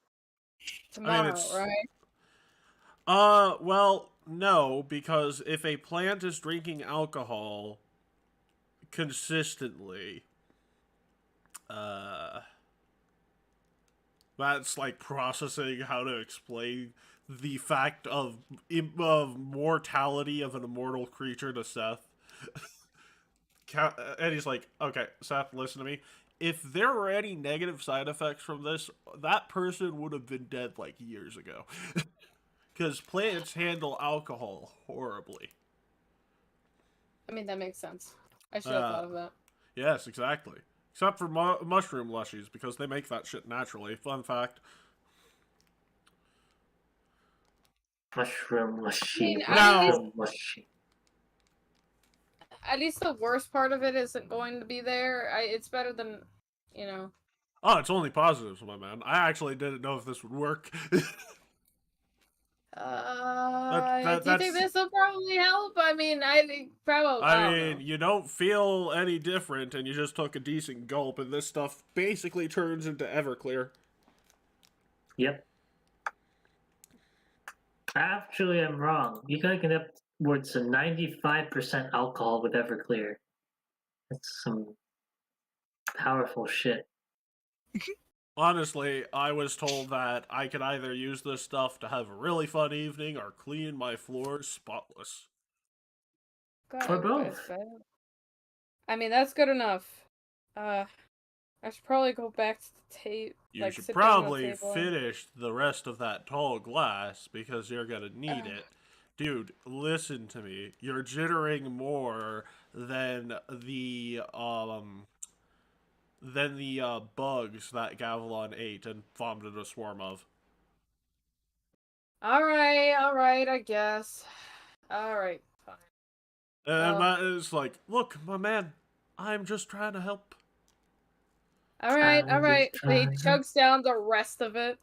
tomorrow, right? Well, no, because if a plant is drinking alcohol consistently, that's like processing how to explain the fact of mortality of an immortal creature to Seth. And he's like, okay, Seth, listen to me. If there were any negative side effects from this, that person would have been dead like years ago. Because plants handle alcohol horribly. I mean, that makes sense. I should have thought of that. Yes, exactly. Except for mushroom lushies, because they make that shit naturally. Fun fact. Mushroom I mean, mushy. Now- Mushy. At least the worst part of it isn't going to be there. It's better than, you know. Oh, it's only positives, my man. I actually didn't know if this would work. Do you think this will probably help? I mean, I think probably. I I don't mean, know. you don't feel any different, and you just took a decent gulp, and this stuff basically turns into Everclear. Yep. Actually, I'm wrong. You gotta get upwards to 95% alcohol with Everclear. That's some powerful shit. Honestly, I was told that I could either use this stuff to have a really fun evening or clean my floors spotless. God, Or I both. bet. I mean, that's good enough. I should probably go back to the tape. You should sit down at the probably table and- finish the rest of that tall glass because you're gonna need it. Dude, listen to me. You're jittering more than the bugs that Gavilan ate and vomited a swarm of. All right, I guess. All right, fine. And that is like, look, my man, I'm just trying to help. All right. I'm So he just trying to- chugs down the rest of it.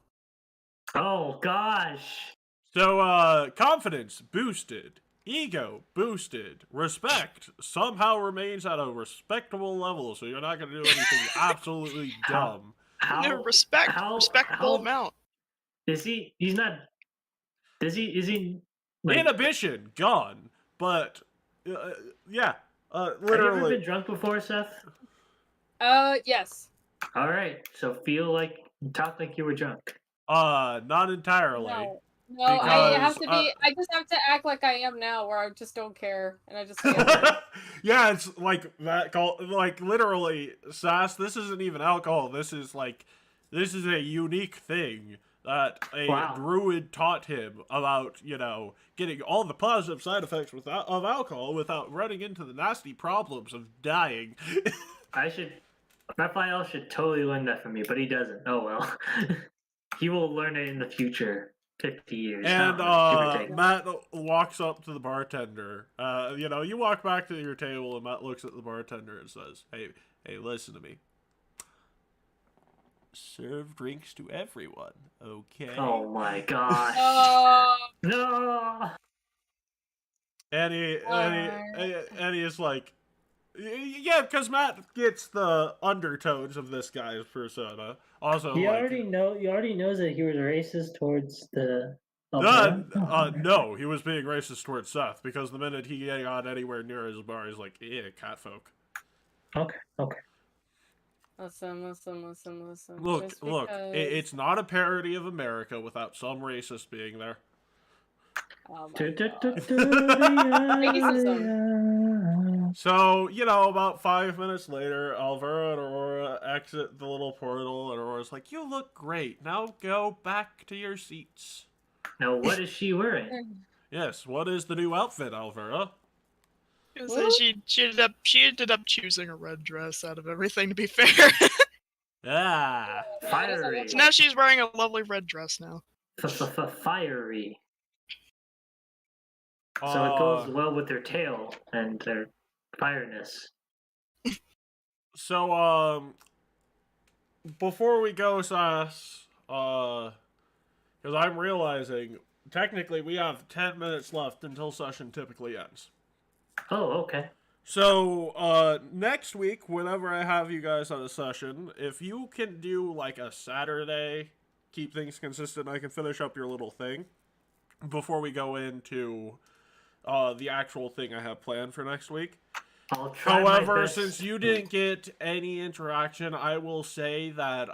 Oh gosh. So, confidence boosted, ego boosted, respect somehow remains at a respectable level, so you're not gonna do anything absolutely dumb. How Respectable amount. is he? He's not. Is he? Like, Inhibition gone, but yeah, have you ever literally. been drunk before, Seth? Yes. All right. So talk like you were drunk. Not entirely. No, I have Because, to be. I just have to act like I am now, where I just don't care, and I just can't. Yeah, it's like that like literally, Sass, this isn't even alcohol. This is a unique thing that a druid taught him about, getting all the positive side effects of alcohol without running into the nasty problems of dying. Raphael should totally learn that from me, but he doesn't. Oh well. He will learn it in the future. 50 years. And give or take. Matt walks up to the bartender. You walk back to your table, and Matt looks at the bartender and says, "Hey, listen to me. Serve drinks to everyone, okay?" Oh my gosh. No. And he is like, yeah, because Matt gets the undertones of this guy's persona. Also, You already knows that he was racist towards the. no, he was being racist towards Seth because the minute he got anywhere near his bar, he's like, yeah, catfolk. Okay. Listen. Look, Just because... it's not a parody of America without some racist being there. Oh my Racism. So, about 5 minutes later, Alvaro and Aurora exit the little portal, and Aurora's like, "You look great. Now go back to your seats." Now, what is she wearing? Yes, what is the new outfit, Alvaro? So she ended up choosing a red dress out of everything, to be fair. Ah. Fiery. So now she's wearing a lovely red dress now. Fiery. So it goes well with their tail and their fireness. So, before we go, Sass, because I'm realizing, technically we have 10 minutes left until session typically ends. Oh, okay. So, next week, whenever I have you guys on a session, if you can do, like, a Saturday, keep things consistent, I can finish up your little thing before we go into the actual thing I have planned for next week. I'll try However, my best. since you didn't get any interaction, I will say that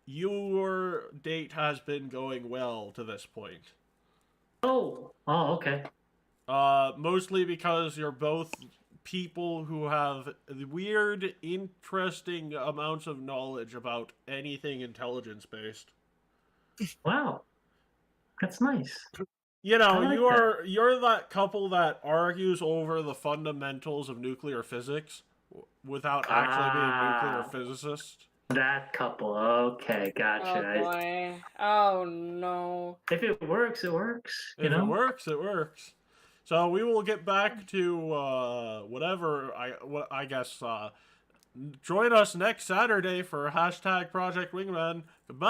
your date has been going well to this point. Oh, okay. Mostly because you're both people who have weird, interesting amounts of knowledge about anything intelligence-based. Wow, that's nice. You know, I like you're that couple that argues over the fundamentals of nuclear physics without actually being nuclear physicists. That couple. Okay, Oh gotcha. boy. Oh no. If it works, it works. You If know? it works, it works. So we will get back to whatever I guess. Join us next Saturday for #Project Wingman. Goodbye.